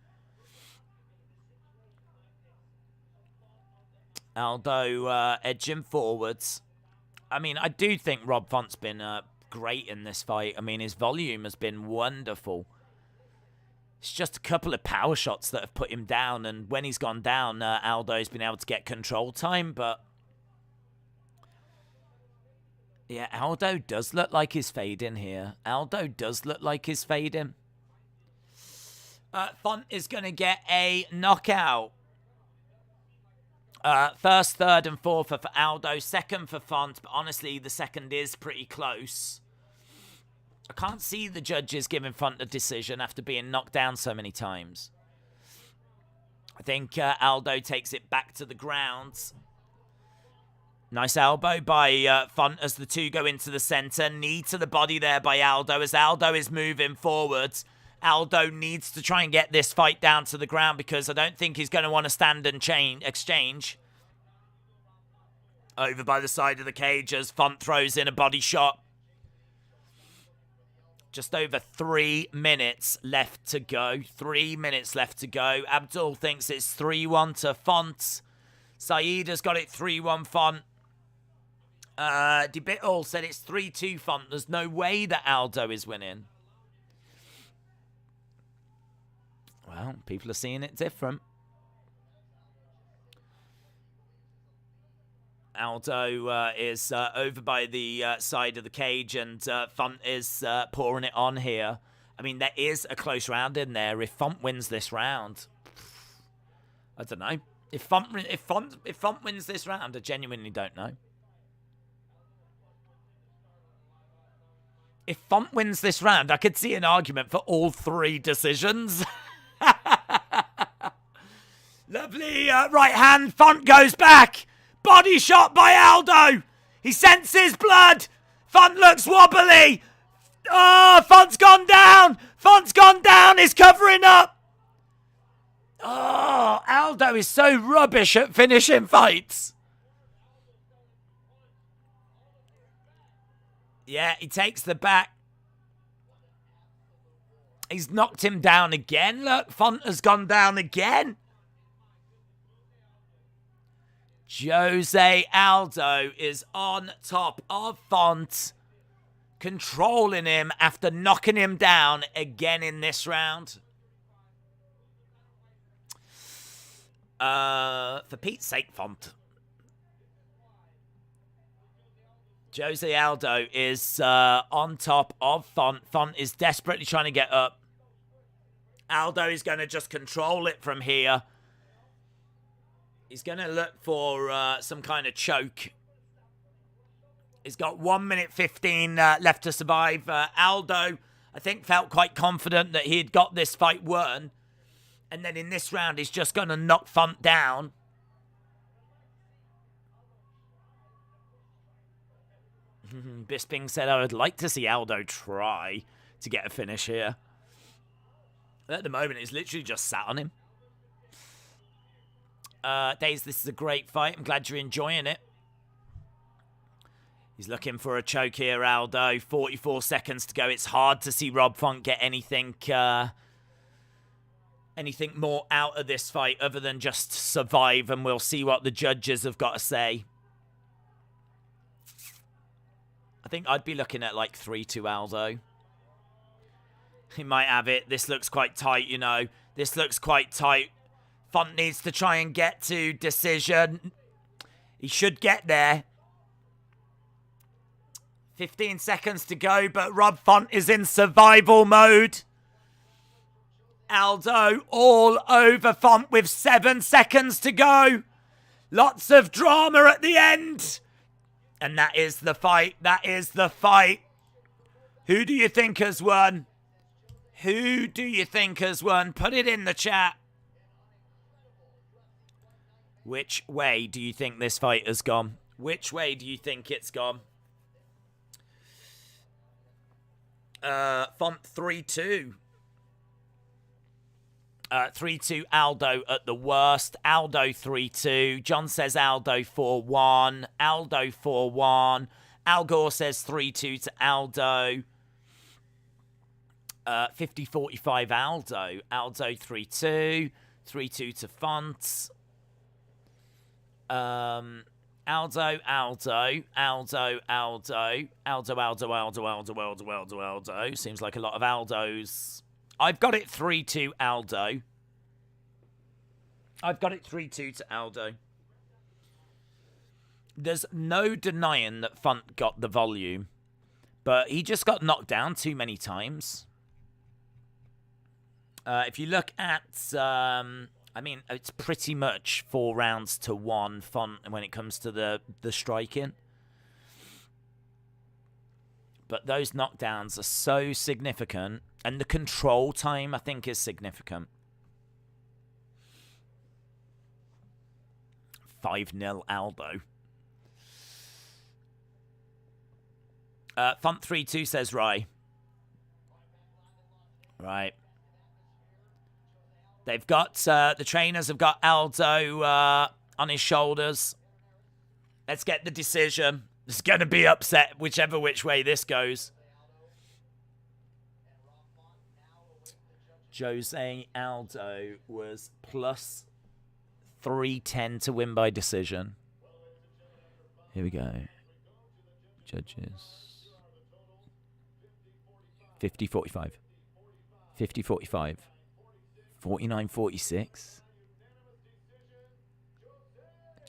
Aldo edging forwards. I mean, I do think Rob Font's been great in this fight. I mean, his volume has been wonderful. It's just a couple of power shots that have put him down. And when he's gone down, Aldo's been able to get control time. But yeah, Aldo does look like he's fading here. Aldo does look like he's fading. Font is going to get a knockout. First, third, and fourth are for Aldo. Second for Font, but honestly, the second is pretty close. I can't see the judges giving Font a decision after being knocked down so many times. I think Aldo takes it back to the ground. Nice elbow by Font as the two go into the center. Knee to the body there by Aldo as Aldo is moving forwards. Aldo needs to try and get this fight down to the ground because I don't think he's going to want to stand and exchange. Over by the side of the cage as Font throws in a body shot. Just over 3 minutes left to go. 3 minutes left to go. Abdul thinks it's 3-1 to Font. Saeed has got it 3-1 Font. Debital said it's 3-2 Font. There's no way that Aldo is winning. Well, people are seeing it different. Aldo is over by the side of the cage and Font is pouring it on here. I mean, there is a close round in there. If Font wins this round, I don't know. If Font wins this round, I genuinely don't know. If Font wins this round, I could see an argument for all 3 decisions. Lovely right hand. Font goes back. Body shot by Aldo. He senses blood. Font looks wobbly. Oh, Font's gone down. Font's gone down. He's covering up. Oh, Aldo is so rubbish at finishing fights. Yeah, he takes the back. He's knocked him down again. Look, Font has gone down again. Jose Aldo is on top of Font, controlling him after knocking him down again in this round. For Pete's sake, Font. Jose Aldo is on top of Font. Font is desperately trying to get up. Aldo is going to just control it from here. He's going to look for some kind of choke. He's got 1 minute 15 left to survive. Aldo, I think, felt quite confident that he had got this fight won. And then in this round, he's just going to knock Font down. Bisping said, I would like to see Aldo try to get a finish here. At the moment, it's literally just sat on him. Daze, this is a great fight. I'm glad you're enjoying it. He's looking for a choke here, Aldo. 44 seconds to go. It's hard to see Rob Font get anything more out of this fight other than just survive, and we'll see what the judges have got to say. I think I'd be looking at like 3-2 Aldo. He might have it. This looks quite tight, you know. This looks quite tight. Font needs to try and get to decision. He should get there. 15 seconds to go, but Rob Font is in survival mode. Aldo all over Font with 7 seconds to go. Lots of drama at the end. And that is the fight. That is the fight. Who do you think has won? Who do you think has won? Put it in the chat. Which way do you think this fight has gone? Which way do you think it's gone? Font 3-2. 3-2 Aldo at the worst. Aldo 3-2. John says Aldo 4-1. Aldo 4-1. Al Gore says 3-2 to Aldo. 50-45 Aldo. Aldo 3-2. 3-2 to Font. Aldo. Aldo. Aldo, Aldo. Aldo. Seems like a lot of Aldos. I've got it 3-2 Aldo. I've got it 3-2 to Aldo. There's no denying that Font got the volume, but he just got knocked down too many times. If you look at, I mean, it's pretty much 4 rounds to 1 Font when it comes to the striking. But those knockdowns are so significant. And the control time, I think, is significant. 5-0 Aldo. Font 3-2 says Rai. Right. They've got, the trainers have got Aldo on his shoulders. Let's get the decision. It's going to be upset whichever which way this goes. Jose Aldo was plus 310 to win by decision. Here we go. Judges. 50-45. 50-45. 49-46.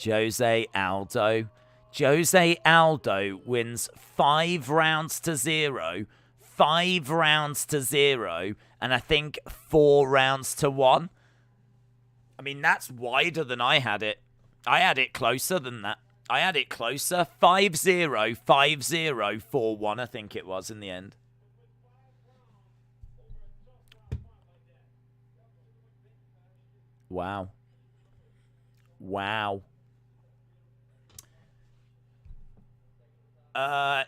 Jose Aldo. Jose Aldo wins 5 rounds to 0. 5 rounds to 0. And I think 4 rounds to 1. I mean, that's wider than I had it. I had it closer than that. I had it closer. 5-0, 5-0, 4-1, I think it was in the end. Wow. Wow.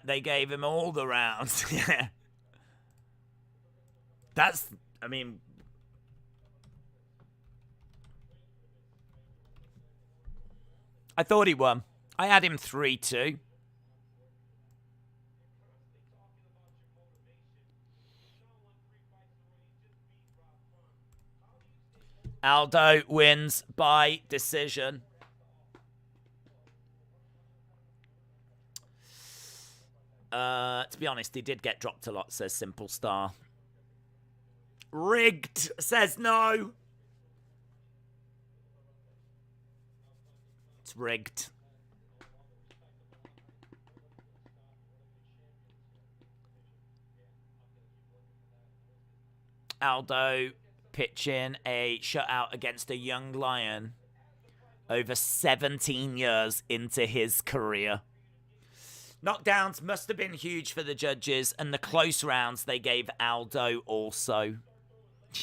They gave him all the rounds. Yeah. That's, I mean... I thought he won. I had him 3-2. Aldo wins by decision. To be honest, he did get dropped a lot, says Simple Star. Rigged, says no. It's rigged. Aldo pitching a shutout against a young lion over 17 years into his career. Knockdowns must have been huge for the judges, and the close rounds they gave Aldo also.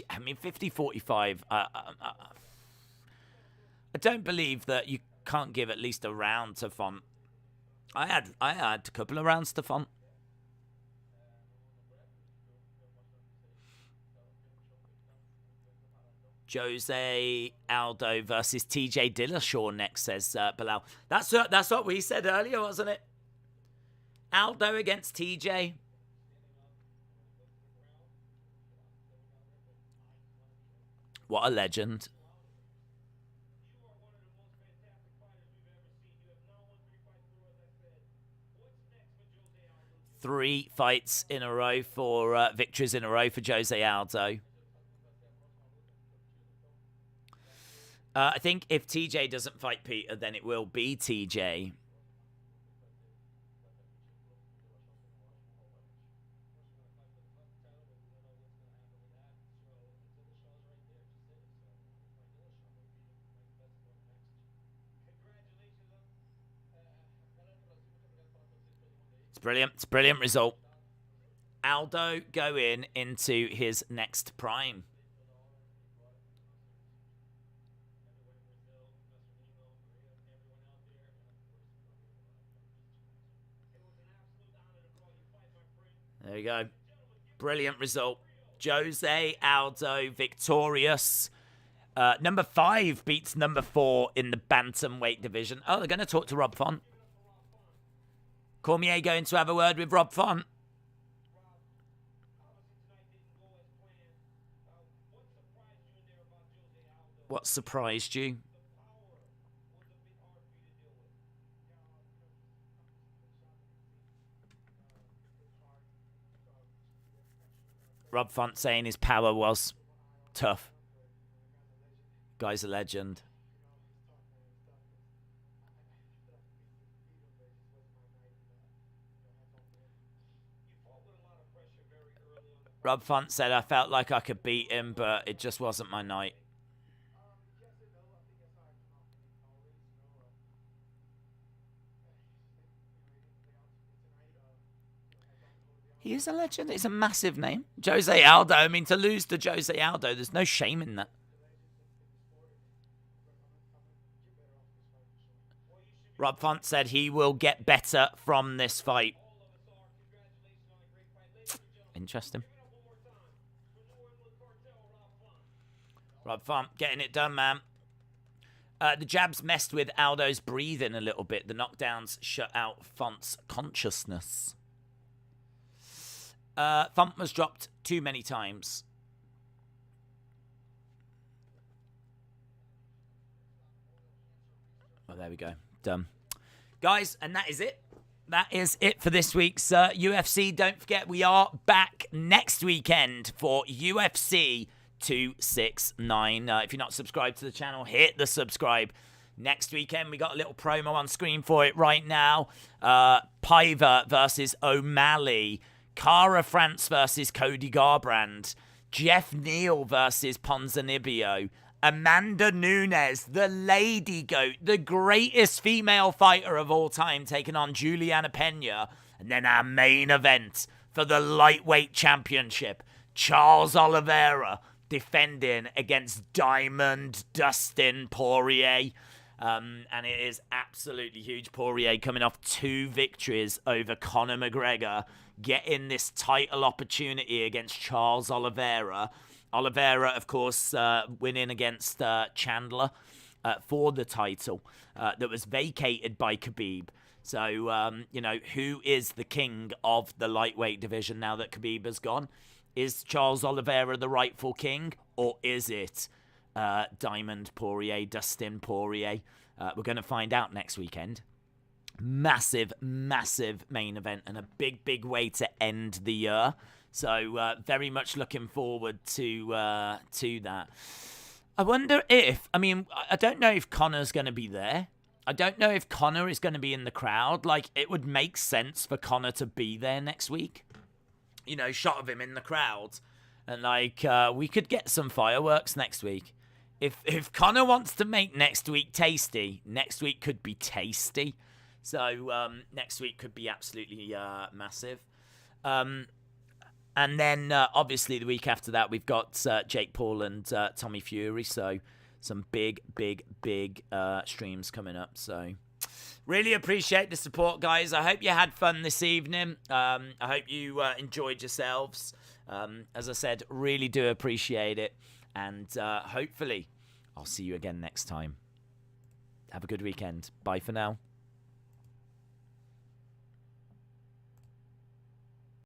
I mean, 50-45. I don't believe that you can't give at least a round to Font. I had a couple of rounds to Font. Jose Aldo versus TJ Dillashaw next, says Bilal. That's what we said earlier, wasn't it? Aldo against TJ. What a legend. Three fights in a row for victories in a row for Jose Aldo. I think if TJ doesn't fight Peter, then it will be TJ. Brilliant. It's a brilliant result. Aldo going into his next prime. There you go. Brilliant result. Jose Aldo victorious. Number 5 beats number 4 in the bantamweight division. Oh, they're going to talk to Rob Font. Cormier going to have a word with Rob Font. What surprised you? Rob Font saying his power was tough. Guy's a legend. Rob Font said, I felt like I could beat him, but it just wasn't my night. He is a legend. It's a massive name. Jose Aldo. I mean, to lose to Jose Aldo, there's no shame in that. Rob Font said he will get better from this fight. Interesting. Rob Font getting it done, man. The jabs messed with Aldo's breathing a little bit. The knockdowns shut out Font's consciousness. Font was dropped too many times. Oh, there we go. Done. Guys, and that is it. That is it for this week's UFC. Don't forget, we are back next weekend for UFC 269. If you're not subscribed to the channel, hit the subscribe. Next weekend, we got a little promo on screen for it right now. Piver versus O'Malley. Cara France versus Cody Garbrandt. Jeff Neal versus Ponzinibbio. Amanda Nunes, the Lady Goat, the greatest female fighter of all time, taking on Juliana Pena. And then our main event for the lightweight championship, Charles Oliveira defending against Diamond Dustin Poirier. And it is absolutely huge. Poirier coming off 2 victories over Conor McGregor, getting this title opportunity against Charles Oliveira. Oliveira, of course, winning against Chandler for the title that was vacated by Khabib. So, who is the king of the lightweight division now that Khabib has gone? Is Charles Oliveira the rightful king, or is it Diamond Poirier, Dustin Poirier? We're going to find out next weekend. Massive, massive main event and a big, big way to end the year. So very much looking forward to that. I wonder if, I don't know if Conor's going to be there. I don't know if Conor is going to be in the crowd. Like, it would make sense for Conor to be there next week. Shot of him in the crowd. And, we could get some fireworks next week. If Conor wants to make next week tasty, next week could be tasty. So, next week could be absolutely massive. And then, obviously, the week after that, we've got Jake Paul and Tommy Fury. So, some big, big, big streams coming up. So, really appreciate the support, guys. I hope you had fun this evening. I hope you enjoyed yourselves. As I said, really do appreciate it. And hopefully, I'll see you again next time. Have a good weekend. Bye for now.